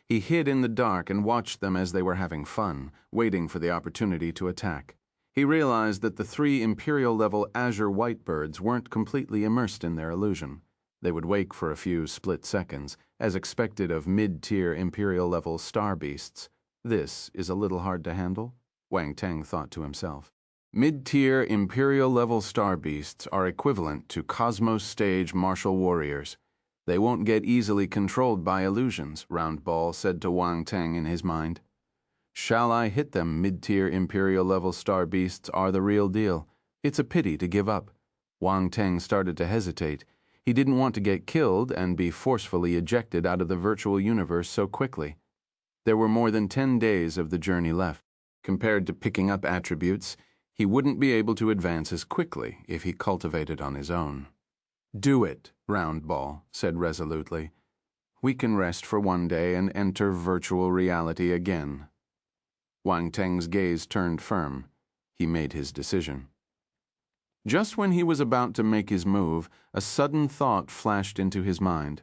He hid in the dark and watched them as they were having fun, waiting for the opportunity to attack. He realized that the 3 Imperial-level azure whitebirds weren't completely immersed in their illusion. They would wake for a few split seconds, as expected of mid-tier Imperial-level star beasts. This is a little hard to handle, Wang Teng thought to himself. Mid-tier Imperial-level star beasts are equivalent to Cosmos stage martial warriors. They won't get easily controlled by illusions, Roundball said to Wang Teng in his mind. Shall I hit them? Mid-tier Imperial-level star beasts are the real deal. It's a pity to give up. Wang Teng started to hesitate. He didn't want to get killed and be forcefully ejected out of the virtual universe so quickly. There were more than 10 days of the journey left. Compared to picking up attributes, he wouldn't be able to advance as quickly if he cultivated on his own. Do it, Roundball said resolutely. We can rest for 1 day and enter virtual reality again. Wang Teng's gaze turned firm. He made his decision. Just when he was about to make his move, a sudden thought flashed into his mind.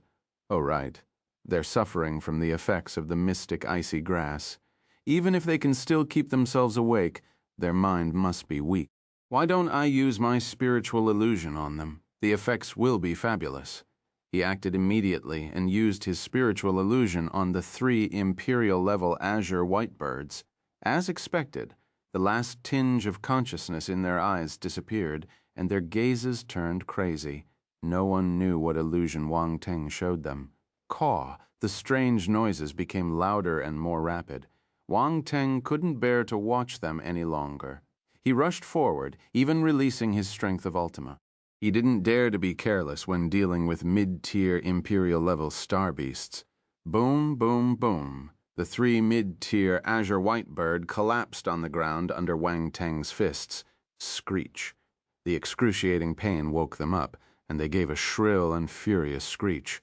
Oh, right. They're suffering from the effects of the mystic icy grass. Even if they can still keep themselves awake, their mind must be weak. Why don't I use my spiritual illusion on them? The effects will be fabulous. He acted immediately and used his spiritual illusion on the 3 Imperial-level azure whitebirds. As expected, the last tinge of consciousness in their eyes disappeared, and their gazes turned crazy. No one knew what illusion Wang Teng showed them. Caw! The strange noises became louder and more rapid. Wang Teng couldn't bear to watch them any longer. He rushed forward, even releasing his strength of Ultima. He didn't dare to be careless when dealing with mid-tier Imperial-level star beasts. Boom, boom, boom. The 3 mid-tier azure whitebird collapsed on the ground under Wang Teng's fists. Screech. The excruciating pain woke them up, and they gave a shrill and furious screech.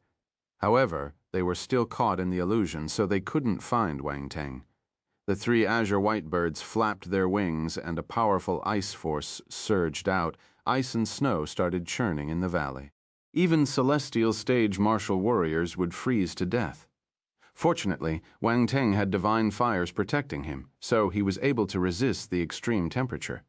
However, they were still caught in the illusion, so they couldn't find Wang Teng. The 3 azure whitebirds flapped their wings, and a powerful ice force surged out. Ice and snow started churning in the valley. Even celestial stage martial warriors would freeze to death. Fortunately, Wang Teng had divine fires protecting him, so he was able to resist the extreme temperature.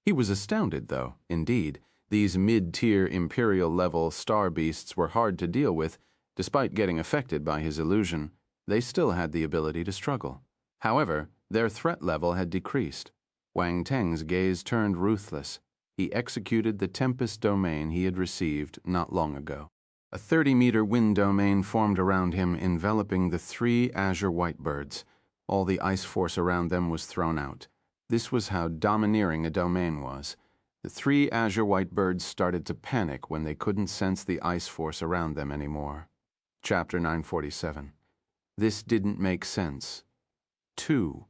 He was astounded, though. Indeed, these mid-tier Imperial-level star beasts were hard to deal with. Despite getting affected by his illusion, they still had the ability to struggle. However, their threat level had decreased. Wang Teng's gaze turned ruthless. He executed the Tempest domain he had received not long ago. A 30-meter wind domain formed around him, enveloping the 3 azure whitebirds. All the ice force around them was thrown out. This was how domineering a domain was. The 3 azure whitebirds started to panic when they couldn't sense the ice force around them anymore. Chapter 947. This didn't make sense. 2.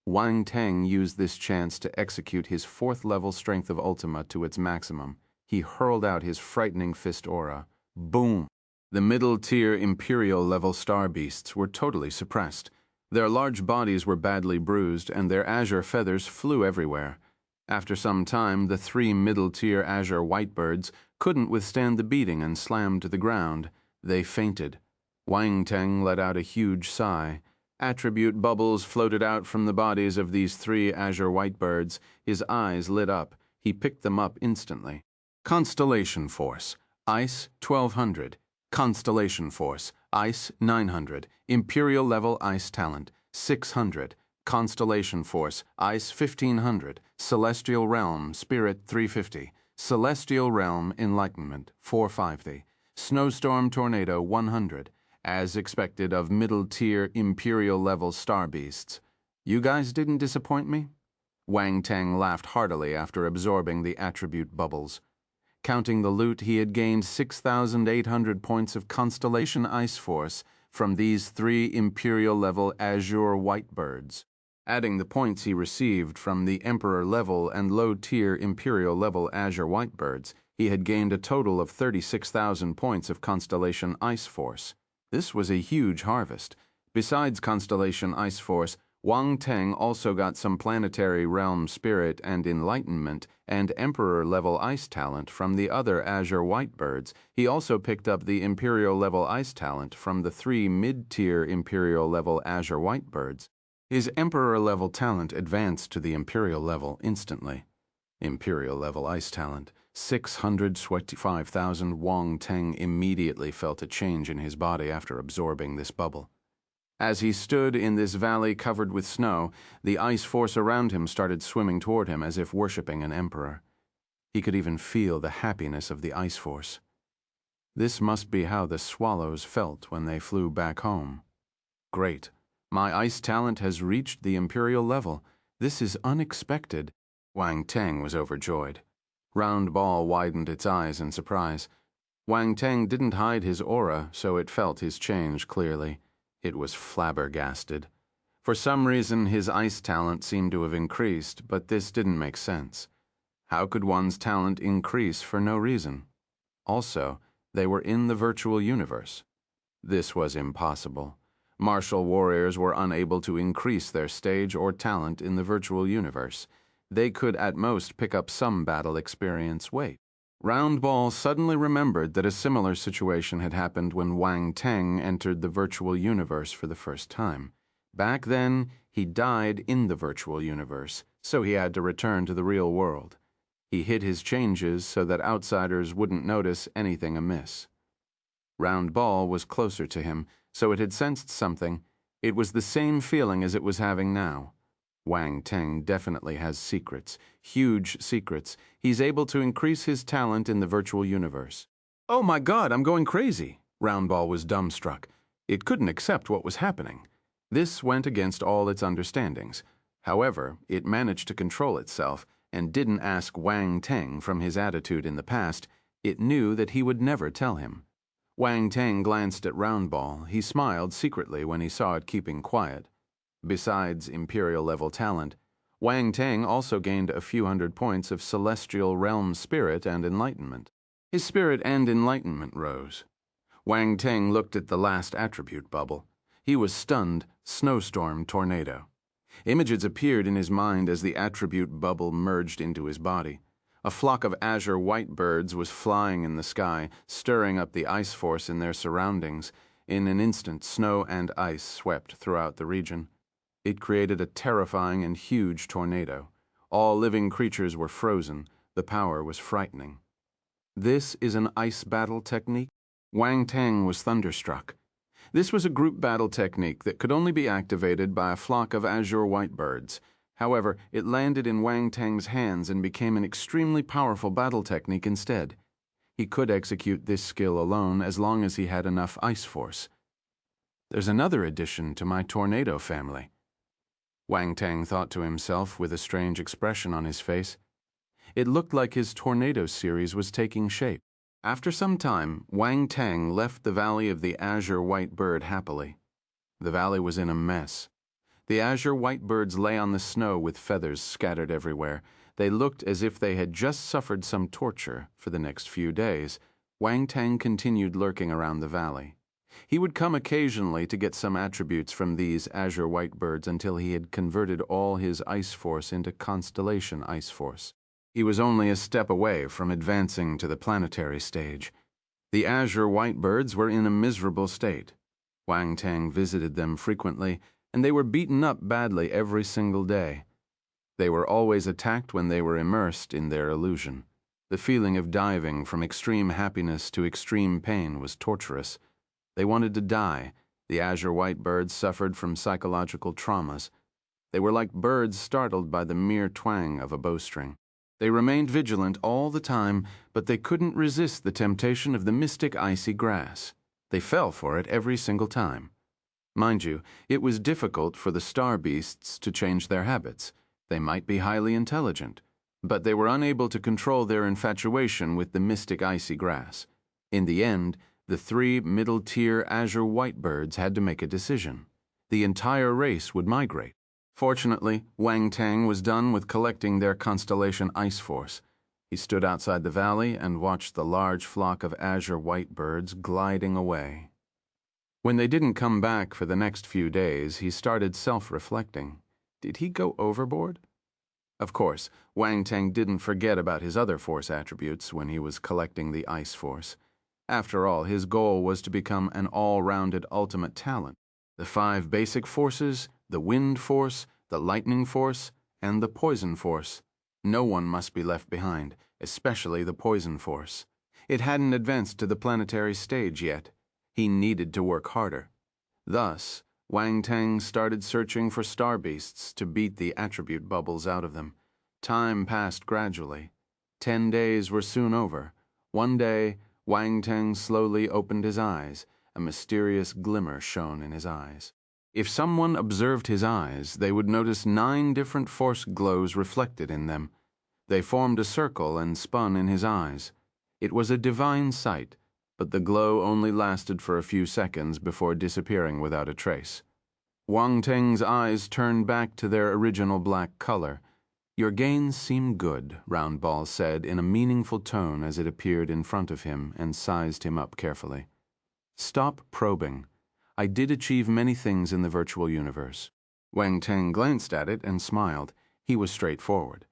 Wang Teng used this chance to execute his 4th-level strength of Ultima to its maximum. He hurled out his frightening fist aura. Boom! The middle-tier Imperial-level star beasts were totally suppressed. Their large bodies were badly bruised, and their azure feathers flew everywhere. After some time, the 3 middle-tier azure whitebirds couldn't withstand the beating and slammed to the ground. They fainted. Wang Teng let out a huge sigh. Attribute bubbles floated out from the bodies of these 3 azure whitebirds. His eyes lit up. He picked them up instantly. Constellation Force. Ice 1200. Constellation Force. Ice 900. Imperial-level Ice Talent 600. Constellation Force. Ice 1500. Celestial Realm Spirit 350. Celestial Realm Enlightenment 450. Snowstorm Tornado 100. As expected of middle-tier Imperial-level star beasts. You guys didn't disappoint me? Wang Teng laughed heartily after absorbing the attribute bubbles. Counting the loot, he had gained 6,800 points of Constellation Ice Force from these 3 Imperial-level Azure White Birds. Adding the points he received from the Emperor-level and low-tier Imperial-level Azure White Birds, he had gained a total of 36,000 points of Constellation Ice Force. This was a huge harvest. Besides Constellation Ice Force, Wang Teng also got some Planetary Realm Spirit and Enlightenment and Emperor-level Ice Talent from the other Azure White Birds. He also picked up the Imperial-level Ice Talent from the 3 mid-tier Imperial-level Azure White Birds. His Emperor-level talent advanced to the Imperial level instantly. Imperial-level Ice Talent, 625,000. Wang Teng immediately felt a change in his body after absorbing this bubble. As he stood in this valley covered with snow, the ice force around him started swimming toward him as if worshipping an emperor. He could even feel the happiness of the ice force. This must be how the swallows felt when they flew back home. Great. My ice talent has reached the Imperial level. This is unexpected. Wang Teng was overjoyed. Round Ball widened its eyes in surprise. Wang Teng didn't hide his aura, so it felt his change clearly. It was flabbergasted. For some reason, his ice talent seemed to have increased, but this didn't make sense. How could one's talent increase for no reason? Also, they were in the virtual universe. This was impossible. Martial warriors were unable to increase their stage or talent in the virtual universe. They could at most pick up some battle experience. Wait. Round Ball suddenly remembered that a similar situation had happened when Wang Teng entered the virtual universe for the first time. Back then, he died in the virtual universe, so he had to return to the real world. He hid his changes so that outsiders wouldn't notice anything amiss. Round Ball was closer to him, so it had sensed something. It was the same feeling as it was having now. Wang Teng definitely has secrets, huge secrets. He's able to increase his talent in the virtual universe. Oh my God, I'm going crazy. Round Ball was dumbstruck. It couldn't accept what was happening. This went against all its understandings. However, it managed to control itself and didn't ask Wang Teng from his attitude in the past. It knew that he would never tell him. Wang Teng glanced at Round Ball. He smiled secretly when he saw it keeping quiet. Besides Imperial-level talent, Wang Teng also gained a few hundred points of Celestial Realm Spirit and Enlightenment. His spirit and enlightenment rose. Wang Teng looked at the last attribute bubble. He was stunned. Snowstorm Tornado. Images appeared in his mind as the attribute bubble merged into his body. A flock of azure white birds was flying in the sky, stirring up the ice force in their surroundings. In an instant, snow and ice swept throughout the region. It created a terrifying and huge tornado. All living creatures were frozen. The power was frightening. This is an ice battle technique? Wang Teng was thunderstruck. This was a group battle technique that could only be activated by a flock of azure white birds. However, it landed in Wang Teng's hands and became an extremely powerful battle technique instead. He could execute this skill alone as long as he had enough ice force. There's another addition to my tornado family. Wang Teng thought to himself with a strange expression on his face. It looked like his tornado series was taking shape. After some time, Wang Teng left the Valley of the Azure White Bird happily. The valley was in a mess. The azure white birds lay on the snow with feathers scattered everywhere. They looked as if they had just suffered some torture. For the next few days, Wang Teng continued lurking around the valley. He would come occasionally to get some attributes from these azure white birds until he had converted all his ice force into Constellation Ice Force. He was only a step away from advancing to the planetary stage. The azure white birds were in a miserable state. Wang Teng visited them frequently, and they were beaten up badly every single day. They were always attacked when they were immersed in their illusion. The feeling of diving from extreme happiness to extreme pain was torturous. They wanted to die. The azure white birds suffered from psychological traumas. They were like birds startled by the mere twang of a bowstring. They remained vigilant all the time, but they couldn't resist the temptation of the mystic icy grass. They fell for it every single time. Mind you, it was difficult for the star beasts to change their habits. They might be highly intelligent, but they were unable to control their infatuation with the mystic icy grass. In the end, the 3 middle-tier azure whitebirds had to make a decision. The entire race would migrate. Fortunately, Wang Tang was done with collecting their constellation ice force. He stood outside the valley and watched the large flock of azure whitebirds gliding away. When they didn't come back for the next few days, he started self-reflecting. Did he go overboard? Of course, Wang Tang didn't forget about his other force attributes when he was collecting the ice force. After all, his goal was to become an all-rounded ultimate talent. The 5 basic forces, the wind force, the lightning force, and the poison force. No one must be left behind, especially the poison force. It hadn't advanced to the planetary stage yet. He needed to work harder. Thus, Wang Tang started searching for star beasts to beat the attribute bubbles out of them. Time passed gradually. 10 days were soon over. One day, Wang Tang slowly opened his eyes. A mysterious glimmer shone in his eyes. If someone observed his eyes, they would notice 9 different force glows reflected in them. They formed a circle and spun in his eyes. It was a divine sight, but the glow only lasted for a few seconds before disappearing without a trace. Wang Tang's eyes turned back to their original black color. "Your gains seem good," Roundball said in a meaningful tone as it appeared in front of him and sized him up carefully. "Stop probing. I did achieve many things in the virtual universe." Wang Tang glanced at it and smiled. He was straightforward.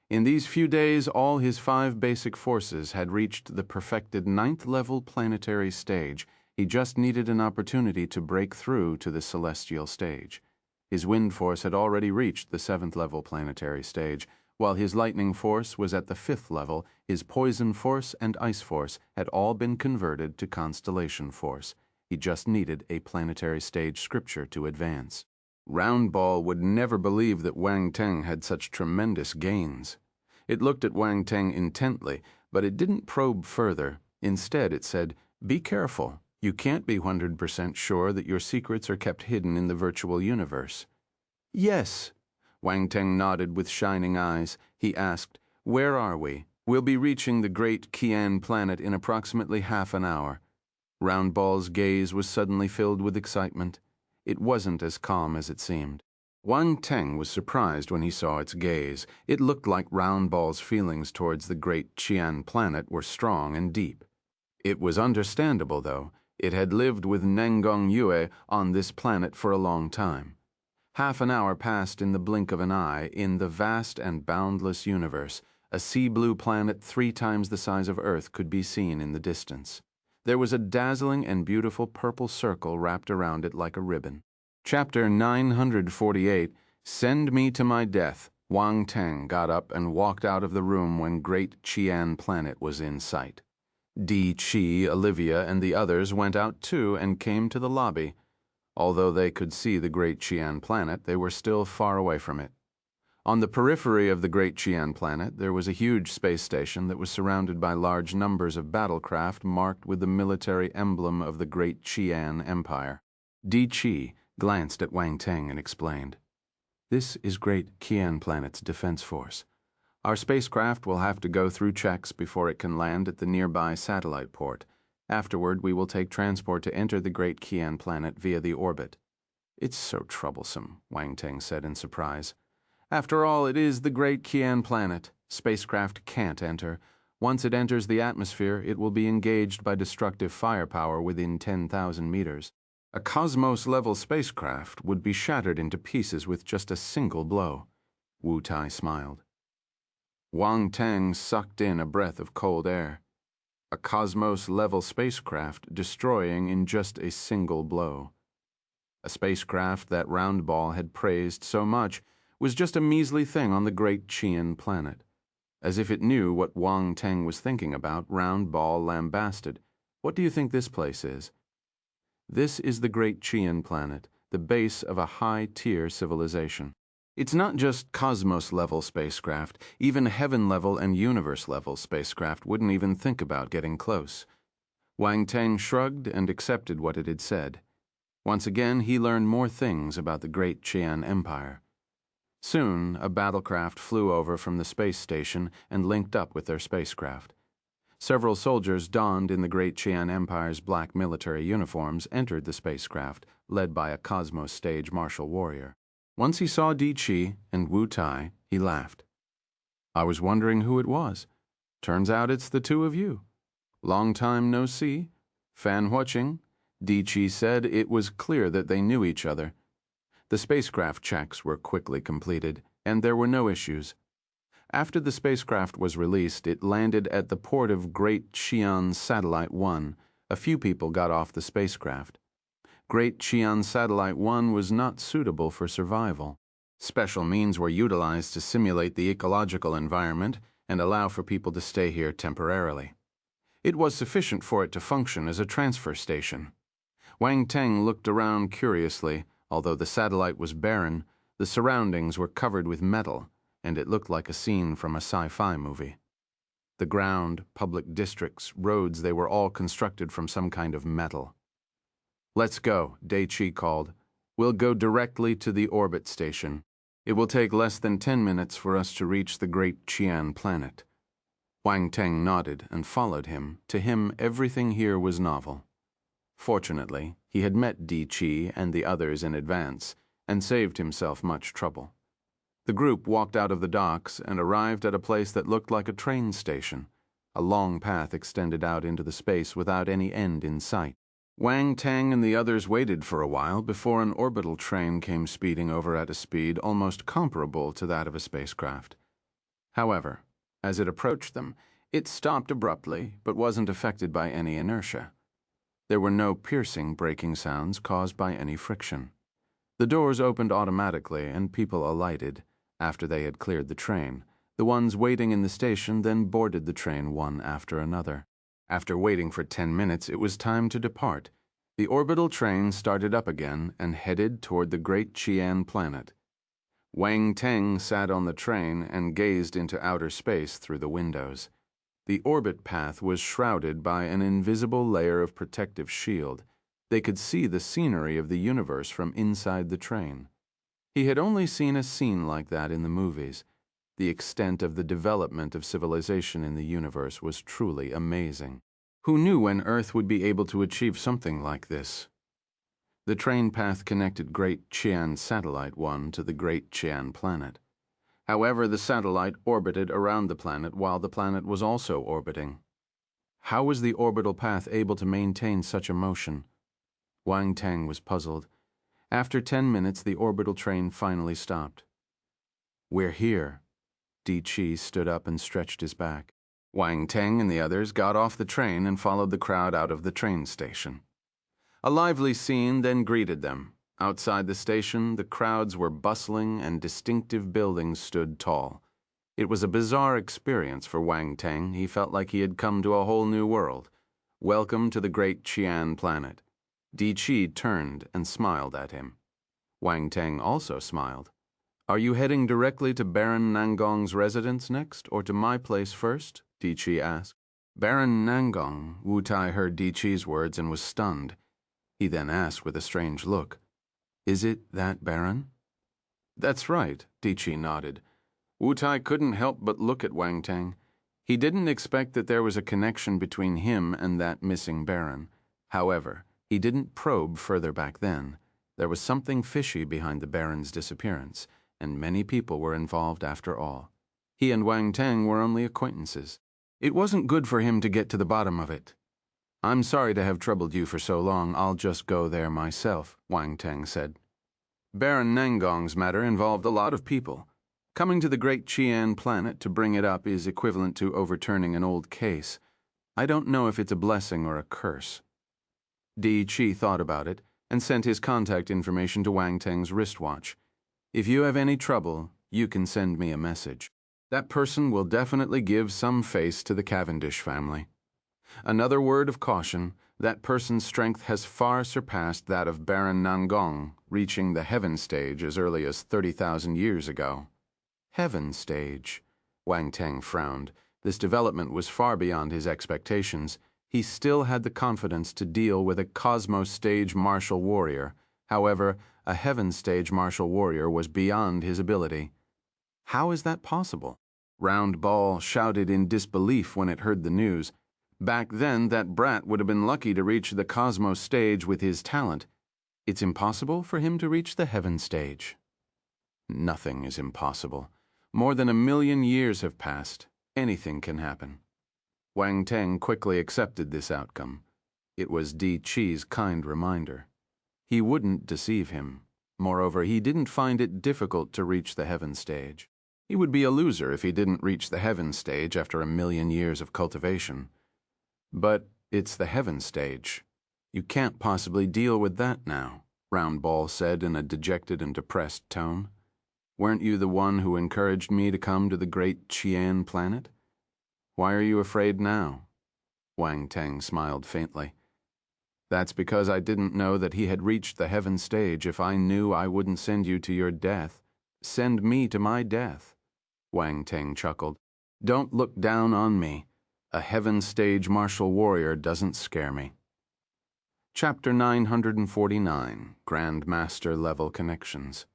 In these few days, all his 5 basic forces had reached the perfected 9th-level planetary stage. He just needed an opportunity to break through to the celestial stage. His wind force had already reached the 7th-level planetary stage. While his lightning force was at the 5th level, his poison force and ice force had all been converted to constellation force. He just needed a planetary stage scripture to advance. Roundball would never believe that Wang Tang had such tremendous gains. It looked at Wang Tang intently, but it didn't probe further. Instead, it said, "Be careful. You can't be 100% sure that your secrets are kept hidden in the virtual universe." "Yes." Wang Tang nodded with shining eyes. He asked, "Where are we?" "We'll be reaching the great Qian planet in approximately half an hour." Roundball's gaze was suddenly filled with excitement. It wasn't as calm as it seemed. Wang Tang was surprised when he saw its gaze. It looked like Roundball's feelings towards the great Qian planet were strong and deep. It was understandable, though. It had lived with Nengong Yue on this planet for a long time. Half an hour passed in the blink of an eye in the vast and boundless universe. A sea-blue planet 3 times the size of Earth could be seen in the distance. There was a dazzling and beautiful purple circle wrapped around it like a ribbon. Chapter 948, Send Me to My Death. Wang Tang got up and walked out of the room when Great Qian Planet was in sight. Di Chi, Olivia, and the others went out too and came to the lobby. Although they could see the Great Qian Planet, they were still far away from it. On the periphery of the Great Qian Planet, there was a huge space station that was surrounded by large numbers of battlecraft marked with the military emblem of the Great Qian Empire. Di Chi glanced at Wang Tang and explained, "This is Great Qian Planet's defense force. Our spacecraft will have to go through checks before it can land at the nearby satellite port. Afterward, we will take transport to enter the Great Qian Planet via the orbit." "It's so troublesome," Wang Tang said in surprise. "After all, it is the Great Qian Planet. Spacecraft can't enter. Once it enters the atmosphere, it will be engaged by destructive firepower within 10,000 meters. A Cosmos-level spacecraft would be shattered into pieces with just a single blow." Wu Tai smiled. Wang Tang sucked in a breath of cold air. A Cosmos-level spacecraft destroying in just a single blow. A spacecraft that Roundball had praised so much was just a measly thing on the Great Qian Planet. As if it knew what Wang Tang was thinking about, Roundball lambasted. "What do you think this place is?" "This is the Great Qian Planet, the base of a high-tier civilization. It's not just Cosmos-level spacecraft. Even Heaven-level and Universe-level spacecraft wouldn't even think about getting close." Wang Tang shrugged and accepted what it had said. Once again, he learned more things about the Great Qian Empire. Soon, a battlecraft flew over from the space station and linked up with their spacecraft. Several soldiers donned in the Great Qian Empire's black military uniforms entered the spacecraft, led by a Cosmos Stage martial warrior. Once he saw Di Chi and Wu Tai, he laughed. "I was wondering who it was. Turns out it's the two of you. Long time no see. Fan watching." Di Chi said it was clear that they knew each other. The spacecraft checks were quickly completed, and there were no issues. After the spacecraft was released, it landed at the port of Great Qian Satellite 1. A few people got off the spacecraft. Great Qian Satellite 1 was not suitable for survival. Special means were utilized to simulate the ecological environment and allow for people to stay here temporarily. It was sufficient for it to function as a transfer station. Wang Teng looked around curiously. Although the satellite was barren, the surroundings were covered with metal, and it looked like a scene from a sci-fi movie. The ground, public districts, roads, they were all constructed from some kind of metal. "Let's go," Dai Chi called. "We'll go directly to the orbit station. It will take less than 10 minutes for us to reach the Great Qian planet." Wang Teng nodded and followed him. To him, everything here was novel. Fortunately, he had met Di Chi and the others in advance, and saved himself much trouble. The group walked out of the docks and arrived at a place that looked like a train station. A long path extended out into the space without any end in sight. Wang Teng and the others waited for a while before an orbital train came speeding over at a speed almost comparable to that of a spacecraft. However, as it approached them, it stopped abruptly but wasn't affected by any inertia. There were no piercing braking sounds caused by any friction. The doors opened automatically and people alighted after they had cleared the train. The ones waiting in the station then boarded the train one after another. After waiting for 10 minutes, it was time to depart. The orbital train started up again and headed toward the Great Qian planet. Wang Teng sat on the train and gazed into outer space through the windows. The orbit path was shrouded by an invisible layer of protective shield. They could see the scenery of the universe from inside the train. He had only seen a scene like that in the movies. The extent of the development of civilization in the universe was truly amazing. Who knew when Earth would be able to achieve something like this? The train path connected Great Qian Satellite 1 to the Great Qian planet. However, the satellite orbited around the planet while the planet was also orbiting. How was the orbital path able to maintain such a motion? Wang Teng was puzzled. After 10 minutes, the orbital train finally stopped. "We're here." Di Chi stood up and stretched his back. Wang Teng and the others got off the train and followed the crowd out of the train station. A lively scene then greeted them. Outside the station, the crowds were bustling and distinctive buildings stood tall. It was a bizarre experience for Wang Teng. He felt like he had come to a whole new world. Welcome to the Great Qian planet. Di Chi turned and smiled at him. Wang Teng also smiled. "Are you heading directly to Baron Nangong's residence next, or to my place first?" Di Chi asked. "Baron Nangong." Wu Tai heard Di Chi's words and was stunned. He then asked with a strange look, "Is it that Baron?" "That's right," Di Chi nodded. Wu Tai couldn't help but look at Wang Teng. He didn't expect that there was a connection between him and that missing Baron. However, he didn't probe further back then. There was something fishy behind the Baron's disappearance, and many people were involved after all. He and Wang Teng were only acquaintances. It wasn't good for him to get to the bottom of it. "I'm sorry to have troubled you for so long. I'll just go there myself," Wang Teng said. Baron Nangong's matter involved a lot of people. Coming to the Great Qian planet to bring it up is equivalent to overturning an old case. I don't know if it's a blessing or a curse. Di Chi thought about it and sent his contact information to Wang Teng's wristwatch. "If you have any trouble, you can send me a message. That person will definitely give some face to the Cavendish family. Another word of caution, that person's strength has far surpassed that of Baron Nangong, reaching the heaven stage as early as 30,000 years ago." Heaven stage? Wang Teng frowned. This development was far beyond his expectations. He still had the confidence to deal with a Cosmos stage martial warrior. However, a heaven stage martial warrior was beyond his ability. How is that possible? Round Ball shouted in disbelief when it heard the news. Back then, that brat would have been lucky to reach the cosmos stage with his talent. It's impossible for him to reach the heaven stage. Nothing is impossible. More than 1,000,000 years have passed. Anything can happen. Wang Teng quickly accepted this outcome. It was Di Chi's kind reminder. He wouldn't deceive him. Moreover, he didn't find it difficult to reach the heaven stage. He would be a loser if he didn't reach the heaven stage after 1,000,000 years of cultivation. But it's the heaven stage. You can't possibly deal with that now, Round Ball said in a dejected and depressed tone. Weren't you the one who encouraged me to come to the great Qian planet? Why are you afraid now? Wang Teng smiled faintly. That's because I didn't know that he had reached the heaven stage. If I knew, I wouldn't send you to your death. Send me to my death. Wang Teng chuckled. Don't look down on me. A heaven stage martial warrior doesn't scare me. Chapter 949, Grandmaster Level Connections.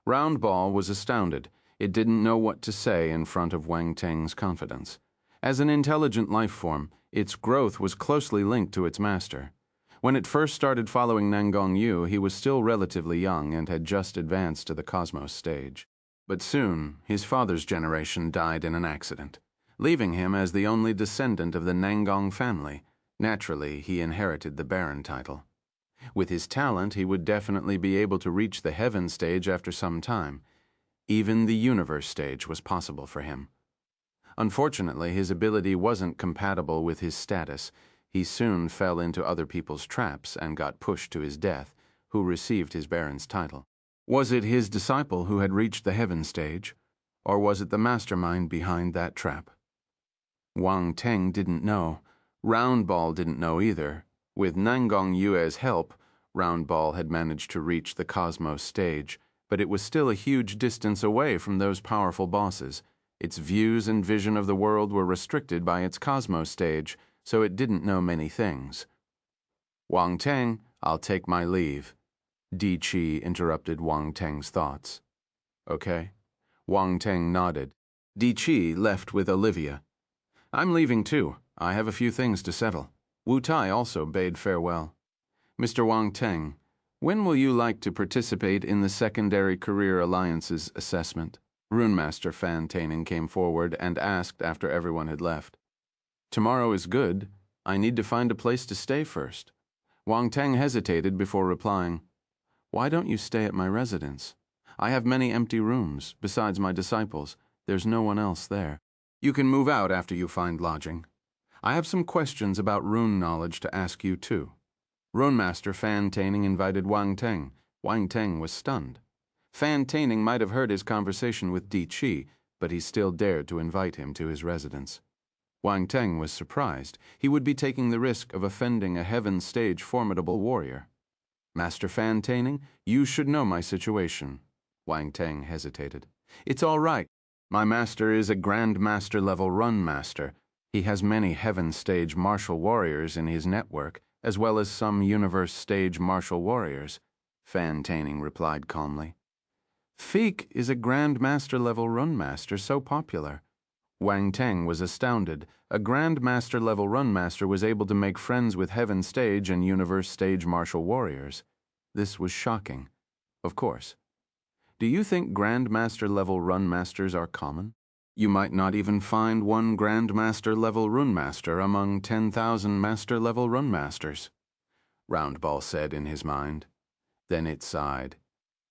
Round Ball was astounded. It didn't know what to say in front of Wang Teng's confidence. As an intelligent life form, its growth was closely linked to its master. When it first started following Nangong Yu, he was still relatively young and had just advanced to the cosmos stage. But soon, his father's generation died in an accident, leaving him as the only descendant of the Nangong family. Naturally, he inherited the Baron title. With his talent, he would definitely be able to reach the heaven stage after some time. Even the universe stage was possible for him. Unfortunately, his ability wasn't compatible with his status. He soon fell into other people's traps and got pushed to his death, who received his Baron's title. Was it his disciple who had reached the heaven stage, or was it the mastermind behind that trap? Wang Teng didn't know. Round Ball didn't know either. With Nangong Yue's help, Round Ball had managed to reach the cosmos stage, but it was still a huge distance away from those powerful bosses. Its views and vision of the world were restricted by its cosmos stage, so it didn't know many things. Wang Teng, I'll take my leave. Di Chi interrupted Wang Teng's thoughts. Okay. Wang Teng nodded. Di Chi left with Olivia. I'm leaving too. I have a few things to settle. Wu Tai also bade farewell. Mr. Wang Teng, when will you like to participate in the Secondary Career Alliance's assessment? Runemaster Fan Taining came forward and asked after everyone had left. Tomorrow is good. I need to find a place to stay first. Wang Teng hesitated before replying. Why don't you stay at my residence? I have many empty rooms. Besides my disciples, there's no one else there. You can move out after you find lodging. I have some questions about rune knowledge to ask you too. Runemaster Fan Taining invited Wang Teng. Wang Teng was stunned. Fan Taining might have heard his conversation with Di Chi, but he still dared to invite him to his residence. Wang Teng was surprised. He would be taking the risk of offending a heaven stage formidable warrior. Master Fan Taining, you should know my situation. Wang Teng hesitated. It's all right. My master is a Grandmaster level Run Master. He has many heaven stage martial warriors in his network, as well as some universe stage martial warriors, Fan Taining replied calmly. Feek is a Grandmaster level Run Master so popular. Wang Teng was astounded. A Grandmaster level Run Master was able to make friends with Heaven Stage and Universe Stage martial warriors. This was shocking. Of course. Do you think Grandmaster level Run Masters are common? You might not even find one Grandmaster level Run Master among 10,000 Master level Run Masters, Round Ball said in his mind. Then it sighed.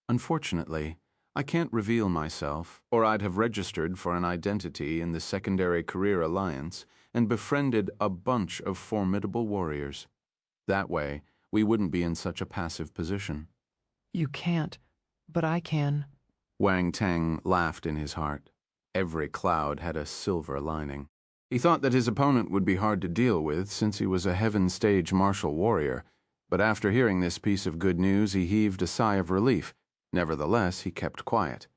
Unfortunately, I can't reveal myself, or I'd have registered for an identity in the Secondary Career Alliance and befriended a bunch of formidable warriors. That way, we wouldn't be in such a passive position. You can't, but I can. Wang Teng laughed in his heart. Every cloud had a silver lining. He thought that his opponent would be hard to deal with since he was a Heaven Stage martial warrior, but after hearing this piece of good news, he heaved a sigh of relief. Nevertheless, he kept quiet.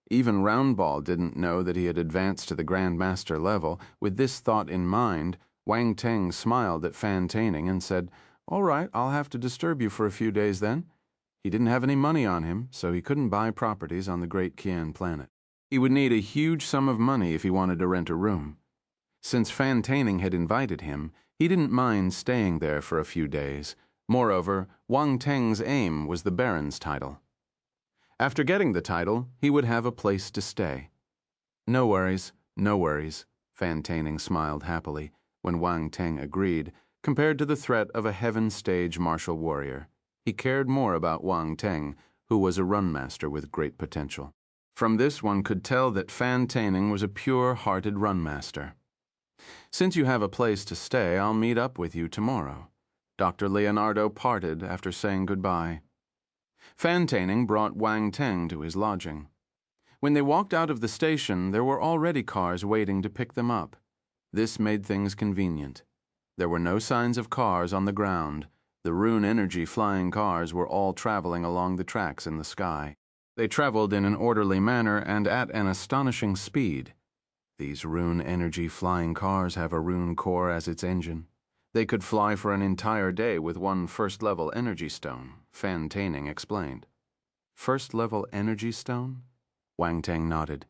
Even Round Ball didn't know that he had advanced to the Grandmaster level. With this thought in mind, Wang Teng smiled at Fan Taining and said, All right, I'll have to disturb you for a few days then. He didn't have any money on him, so he couldn't buy properties on the great Qian planet. He would need a huge sum of money if he wanted to rent a room. Since Fan Taining had invited him, he didn't mind staying there for a few days. Moreover, Wang Teng's aim was the Baron's title. After getting the title, he would have a place to stay. No worries, no worries, Fan Taining smiled happily when Wang Teng agreed, compared to the threat of a heaven stage martial warrior. He cared more about Wang Teng, who was a runmaster with great potential. From this one could tell that Fan Taining was a pure-hearted runmaster. Since you have a place to stay, I'll meet up with you tomorrow. Dr. Leonardo parted after saying goodbye. Fan Taining brought Wang Teng to his lodging. When they walked out of the station, there were already cars waiting to pick them up. This made things convenient. There were no signs of cars on the ground. The Rune Energy flying cars were all traveling along the tracks in the sky. They traveled in an orderly manner and at an astonishing speed. These Rune Energy flying cars have a Rune core as its engine. They could fly for an entire day with one first-level energy stone, Fan Taining explained. First-level energy stone? Wang Teng nodded.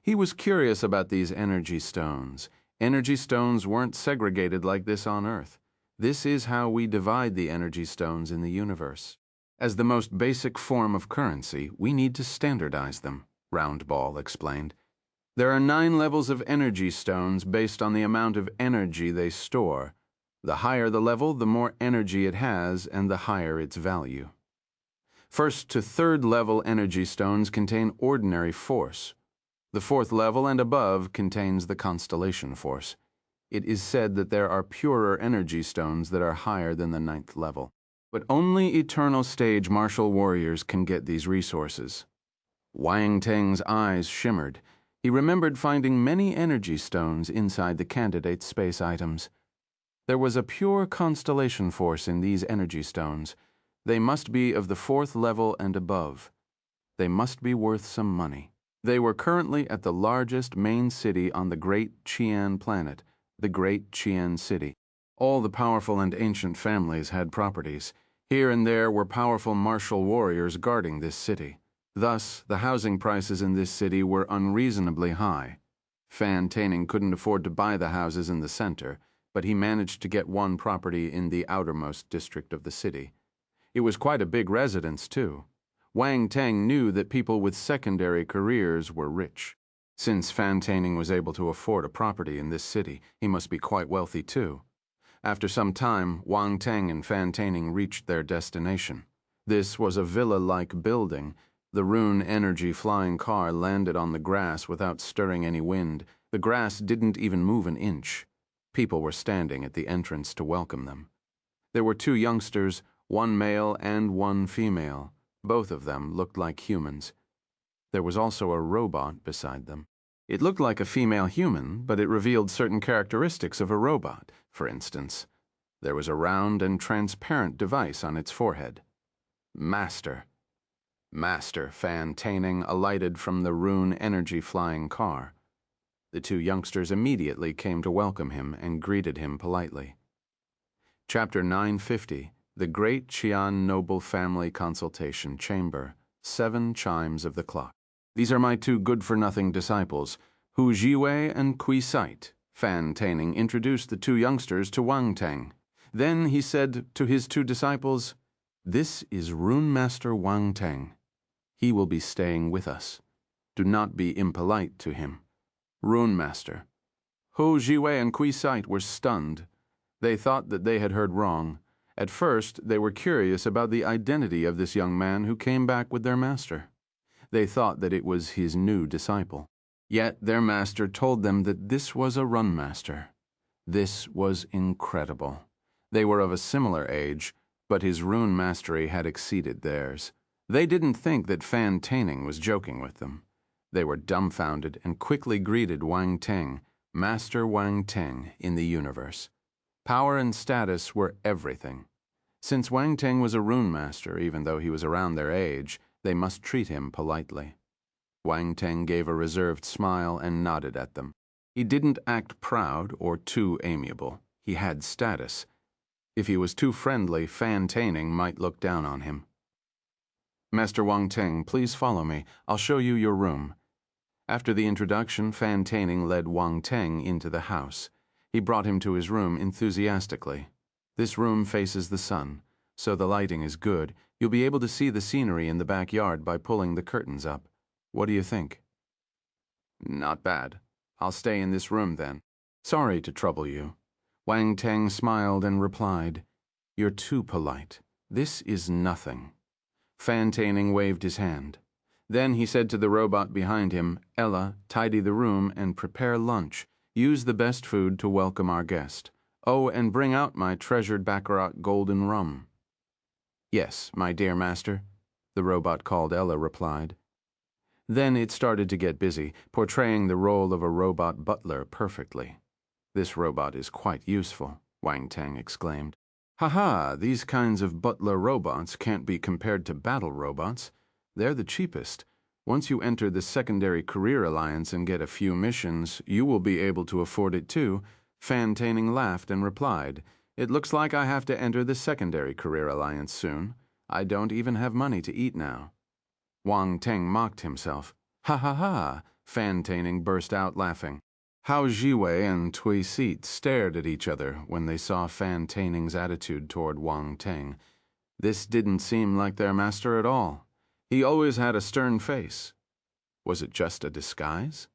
He was curious about these energy stones. Energy stones weren't segregated like this on Earth. This is how we divide the energy stones in the universe. As the most basic form of currency, we need to standardize them, Roundball explained. There are 9 levels of energy stones based on the amount of energy they store. The higher the level, the more energy it has, and the higher its value. First to third level energy stones contain ordinary force. The fourth level and above contains the constellation force. It is said that there are purer energy stones that are higher than the 9th level. But only eternal stage martial warriors can get these resources. Wang Teng's eyes shimmered. He remembered finding many energy stones inside the candidate's space items. There was a pure constellation force in these energy stones. They must be of the 4th level and above. They must be worth some money. They were currently at the largest main city on the Great Qian planet, the Great Qian City. All the powerful and ancient families had properties. Here and there were powerful martial warriors guarding this city. Thus, the housing prices in this city were unreasonably high. Fan Taining couldn't afford to buy the houses in the center, but he managed to get one property in the outermost district of the city. It was quite a big residence, too. Wang Teng knew that people with secondary careers were rich. Since Fan Taining was able to afford a property in this city, he must be quite wealthy, too. After some time, Wang Teng and Fan Taining reached their destination. This was a villa-like building. The Rune Energy flying car landed on the grass without stirring any wind. The grass didn't even move an inch. People were standing at the entrance to welcome them. There were 2 youngsters, one male and one female. Both of them looked like humans. There was also a robot beside them. It looked like a female human, but it revealed certain characteristics of a robot. For instance, there was a round and transparent device on its forehead. Master. Master Fan Taining alighted from the Rune Energy flying car. The 2 youngsters immediately came to welcome him and greeted him politely. Chapter 950, The Great Qian Noble Family Consultation Chamber, 7 chimes of the clock. These are my 2 good-for-nothing disciples, Hu Jiwei and Kui Sait. Fan Taining introduced the 2 youngsters to Wang Teng. Then he said to his 2 disciples, "This is Rune Master Wang Teng. He will be staying with us. Do not be impolite to him." Rune Master. Hu Jiwei and Kui Sait were stunned. They thought that they had heard wrong. At first, they were curious about the identity of this young man who came back with their master. They thought that it was his new disciple. Yet their master told them that this was a run master. This was incredible. They were of a similar age, but his rune mastery had exceeded theirs. They didn't think that Fan Taining was joking with them. They were dumbfounded and quickly greeted Wang Teng, Master Wang Teng, in the universe. Power and status were everything. Since Wang Teng was a rune master, even though he was around their age, they must treat him politely. Wang Teng gave a reserved smile and nodded at them. He didn't act proud or too amiable. He had status. If he was too friendly, Fan Taining might look down on him. Master Wang Teng, please follow me. I'll show you your room. After the introduction, Fan Taining led Wang Teng into the house. He brought him to his room enthusiastically. This room faces the sun, so the lighting is good. You'll be able to see the scenery in the backyard by pulling the curtains up. What do you think? Not bad. I'll stay in this room then. Sorry to trouble you. Wang Teng smiled and replied, You're too polite. This is nothing. Fan Taining waved his hand. Then he said to the robot behind him, Ella, tidy the room and prepare lunch. Use the best food to welcome our guest. Oh, and bring out my treasured Baccarat golden rum. Yes, my dear master, the robot called Ella replied. Then it started to get busy, portraying the role of a robot butler perfectly. This robot is quite useful, Wang Teng exclaimed. Ha, these kinds of butler robots can't be compared to battle robots. They're the cheapest. Once you enter the Secondary Career Alliance and get a few missions, you will be able to afford it too. Fan Taining laughed and replied, It looks like I have to enter the Secondary Career Alliance soon. I don't even have money to eat now. Wang Teng mocked himself. Ha, Fan Taining burst out laughing. Hao Jiwei and Tui Seat stared at each other when they saw Fan Taining's attitude toward Wang Teng. This didn't seem like their master at all. He always had a stern face. Was it just a disguise?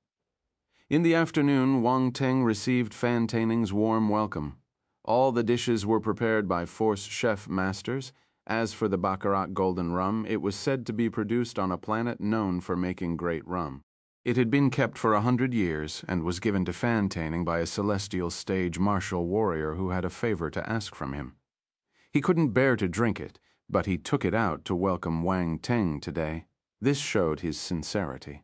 In the afternoon, Wang Teng received Fan Taining's warm welcome. All the dishes were prepared by Force Chef Masters. As for the Baccarat golden rum, it was said to be produced on a planet known for making great rum. It had been kept for 100 years and was given to Fan Taining by a celestial stage martial warrior who had a favor to ask from him. He couldn't bear to drink it, but he took it out to welcome Wang Teng today. This showed his sincerity.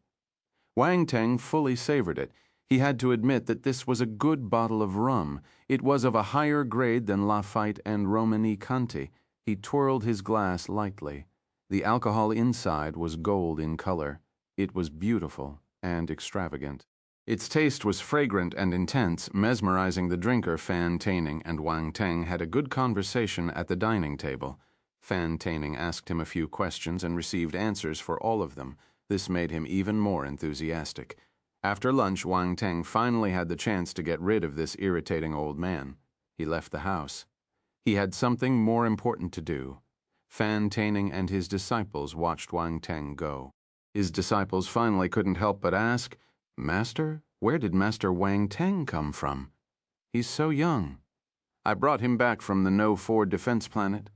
Wang Teng fully savored it. He had to admit that this was a good bottle of rum. It was of a higher grade than Lafite and Romani Conti. He twirled his glass lightly. The alcohol inside was gold in color. It was beautiful and extravagant. Its taste was fragrant and intense, mesmerizing the drinker. Fan Taining and Wang Teng had a good conversation at the dining table. Fan Taining asked him a few questions and received answers for all of them. This made him even more enthusiastic. After lunch, Wang Teng finally had the chance to get rid of this irritating old man. He left the house. He had something more important to do. Fan Taining and his disciples watched Wang Teng go. His disciples finally couldn't help but ask, Master, where did Master Wang Teng come from? He's so young. I brought him back from the No-4 defense planet.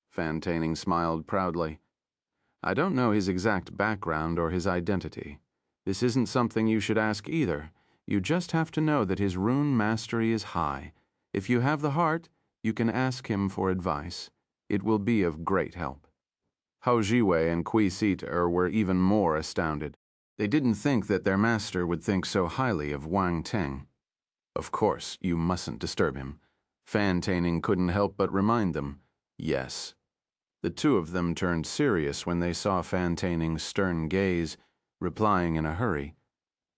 Fan Taining smiled proudly. I don't know his exact background or his identity. This isn't something you should ask either. You just have to know that his rune mastery is high. If you have the heart, you can ask him for advice. It will be of great help. Hao Jiwei and Kui Siter were even more astounded. They didn't think that their master would think so highly of Wang Teng. Of course, you mustn't disturb him. Fan Taining couldn't help but remind them. Yes. The two of them turned serious when they saw Fan Taining's stern gaze, replying in a hurry.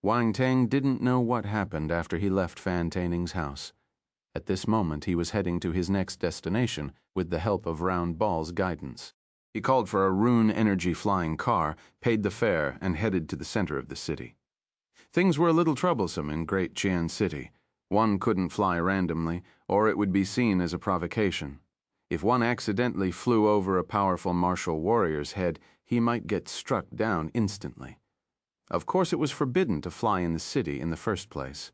Wang Teng didn't know what happened after he left Fan Taining's house. At this moment, he was heading to his next destination with the help of Round Ball's guidance. He called for a rune energy flying car, paid the fare, and headed to the center of the city. Things were a little troublesome in Great Qian City. One couldn't fly randomly, or it would be seen as a provocation. If one accidentally flew over a powerful martial warrior's head, he might get struck down instantly. Of course, it was forbidden to fly in the city in the first place.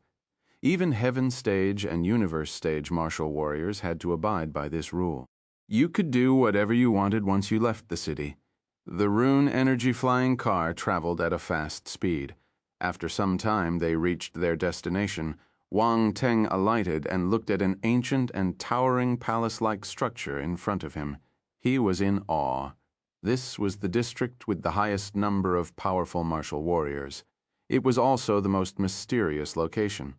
Even Heaven Stage and Universe Stage martial warriors had to abide by this rule. You could do whatever you wanted once you left the city. The rune energy flying car traveled at a fast speed. After some time, they reached their destination. Wang Teng alighted and looked at an ancient and towering palace-like structure in front of him. He was in awe. This was the district with the highest number of powerful martial warriors. It was also the most mysterious location.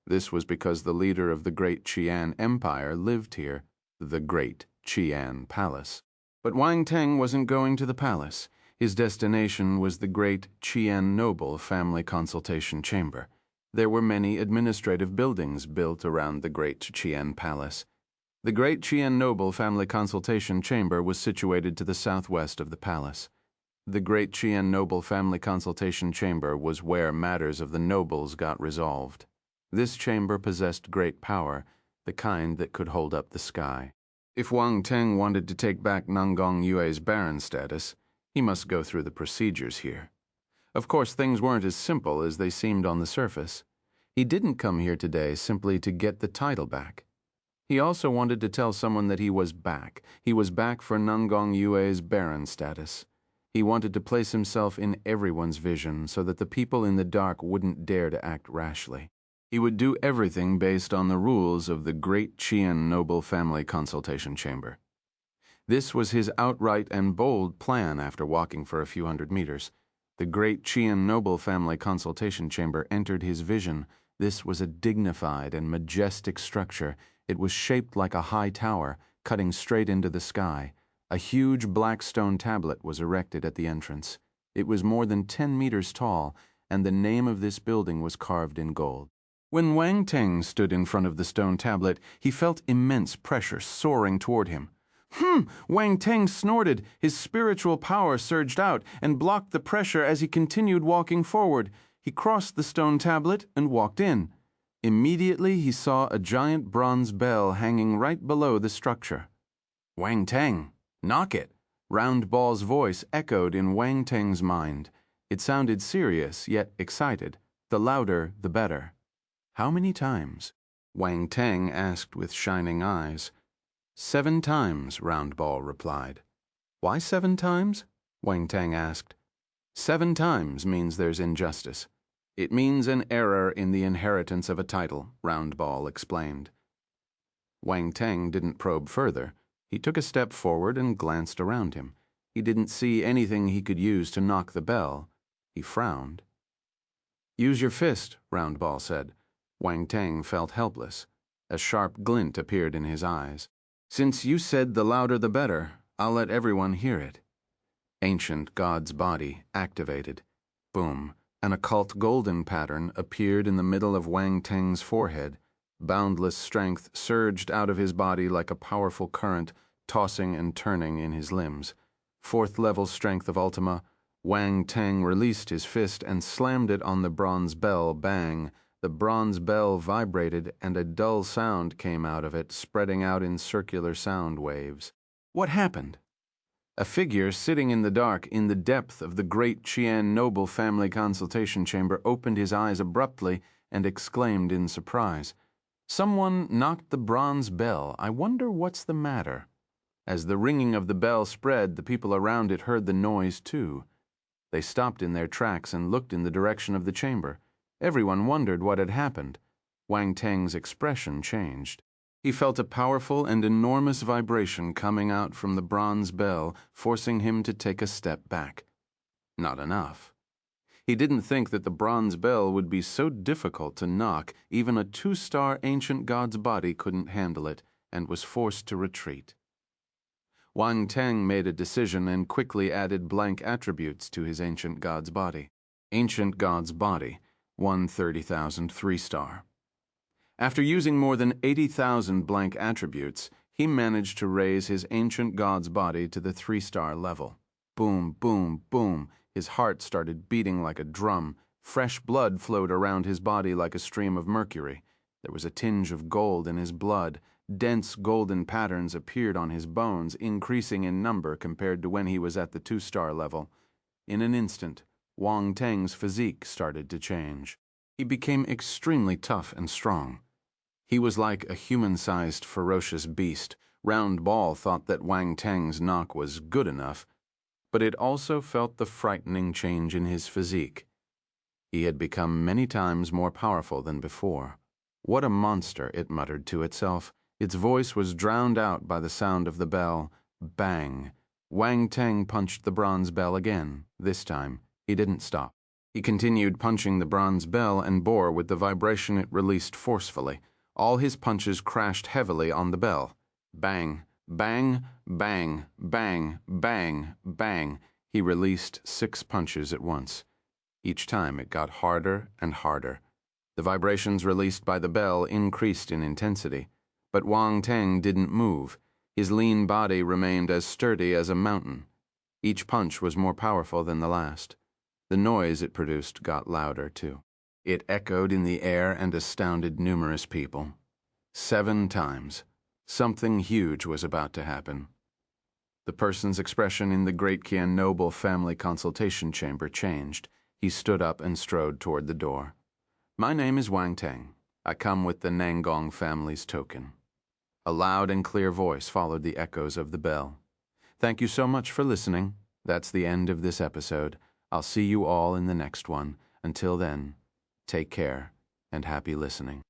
This was because the leader of the Great Qian Empire lived here, the Great Qian Palace. But Wang Teng wasn't going to the palace. His destination was the Great Qian Noble Family Consultation Chamber. There were many administrative buildings built around the Great Qian Palace. The Great Qian Noble Family Consultation Chamber was situated to the southwest of the palace. The great Qian noble family consultation chamber was where matters of the nobles got resolved. This chamber possessed great power, the kind that could hold up the sky. If Wang Teng wanted to take back Nanggong Yue's baron status, he must go through the procedures here. Of course, things weren't as simple as they seemed on the surface. He didn't come here today simply to get the title back. He also wanted to tell someone that he was back. He was back for Nanggong Yue's baron status. He wanted to place himself in everyone's vision so that the people in the dark wouldn't dare to act rashly. He would do everything based on the rules of the great Qian noble family consultation chamber. This was his outright and bold plan after walking for a few hundred meters. The great Qian noble family consultation chamber entered his vision. This was a dignified and majestic structure. It was shaped like a high tower, cutting straight into the sky. A huge black stone tablet was erected at the entrance. It was more than 10 meters tall, and the name of this building was carved in gold. When Wang Teng stood in front of the stone tablet, he felt immense pressure soaring toward him. Wang Teng snorted. His spiritual power surged out and blocked the pressure as he continued walking forward. He crossed the stone tablet and walked in. Immediately, he saw a giant bronze bell hanging right below the structure. "Wang Teng, knock it!" Round Ball's voice echoed in Wang Teng's mind. It sounded serious, yet excited. The louder, the better. "How many times?" Wang Teng asked with shining eyes. 7 times, Round Ball replied. "Why 7 times?" Wang Teng asked. 7 times means there's injustice. It means an error in the inheritance of a title, Round Ball explained. Wang Teng didn't probe further. He took a step forward and glanced around him. He didn't see anything he could use to knock the bell. He frowned. "Use your fist," Round Ball said. Wang Teng felt helpless. A sharp glint appeared in his eyes. "Since you said the louder the better, I'll let everyone hear it." Ancient God's body activated. Boom. An occult golden pattern appeared in the middle of Wang Teng's forehead. Boundless strength surged out of his body like a powerful current, tossing and turning in his limbs. 4th level strength of Ultima. Wang Teng released his fist and slammed it on the bronze bell. Bang! The bronze bell vibrated and a dull sound came out of it, spreading out in circular sound waves. What happened? A figure sitting in the dark in the depth of the great Qian noble family consultation chamber opened his eyes abruptly and exclaimed in surprise. "Someone knocked the bronze bell. I wonder what's the matter." As the ringing of the bell spread, the people around it heard the noise too. They stopped in their tracks and looked in the direction of the chamber. Everyone wondered what had happened. Wang Teng's expression changed. He felt a powerful and enormous vibration coming out from the bronze bell, forcing him to take a step back. Not enough. He didn't think that the bronze bell would be so difficult to knock. Even a 2-star ancient god's body couldn't handle it, and was forced to retreat. Wang Teng made a decision and quickly added blank attributes to his ancient god's body. Ancient god's body, 130,000 3-star. After using more than 80,000 blank attributes, he managed to raise his ancient god's body to the 3-star level. Boom, boom, boom. His heart started beating like a drum. Fresh blood flowed around his body like a stream of mercury. There was a tinge of gold in his blood. Dense golden patterns appeared on his bones, increasing in number compared to when he was at the 2-star level. In an instant, Wang Teng's physique started to change. He became extremely tough and strong. He was like a human-sized ferocious beast. Round Ball thought that Wang Teng's knock was good enough, but it also felt the frightening change in his physique. He had become many times more powerful than before. What a monster, it muttered to itself. Its voice was drowned out by the sound of the bell. Bang! Wang Teng punched the bronze bell again. This time, he didn't stop. He continued punching the bronze bell and bore with the vibration it released forcefully. All his punches crashed heavily on the bell. Bang, bang, bang, bang, bang, bang. He released 6 punches at once. Each time it got harder and harder. The vibrations released by the bell increased in intensity. But Wang Teng didn't move. His lean body remained as sturdy as a mountain. Each punch was more powerful than the last. The noise it produced got louder, too. It echoed in the air and astounded numerous people. 7 times. Something huge was about to happen. The person's expression in the Great Kian noble family consultation chamber changed. He stood up and strode toward the door. "My name is Wang Tang. I come with the Nangong family's token." A loud and clear voice followed the echoes of the bell. "Thank you so much for listening. That's the end of this episode. I'll see you all in the next one. Until then, take care and happy listening."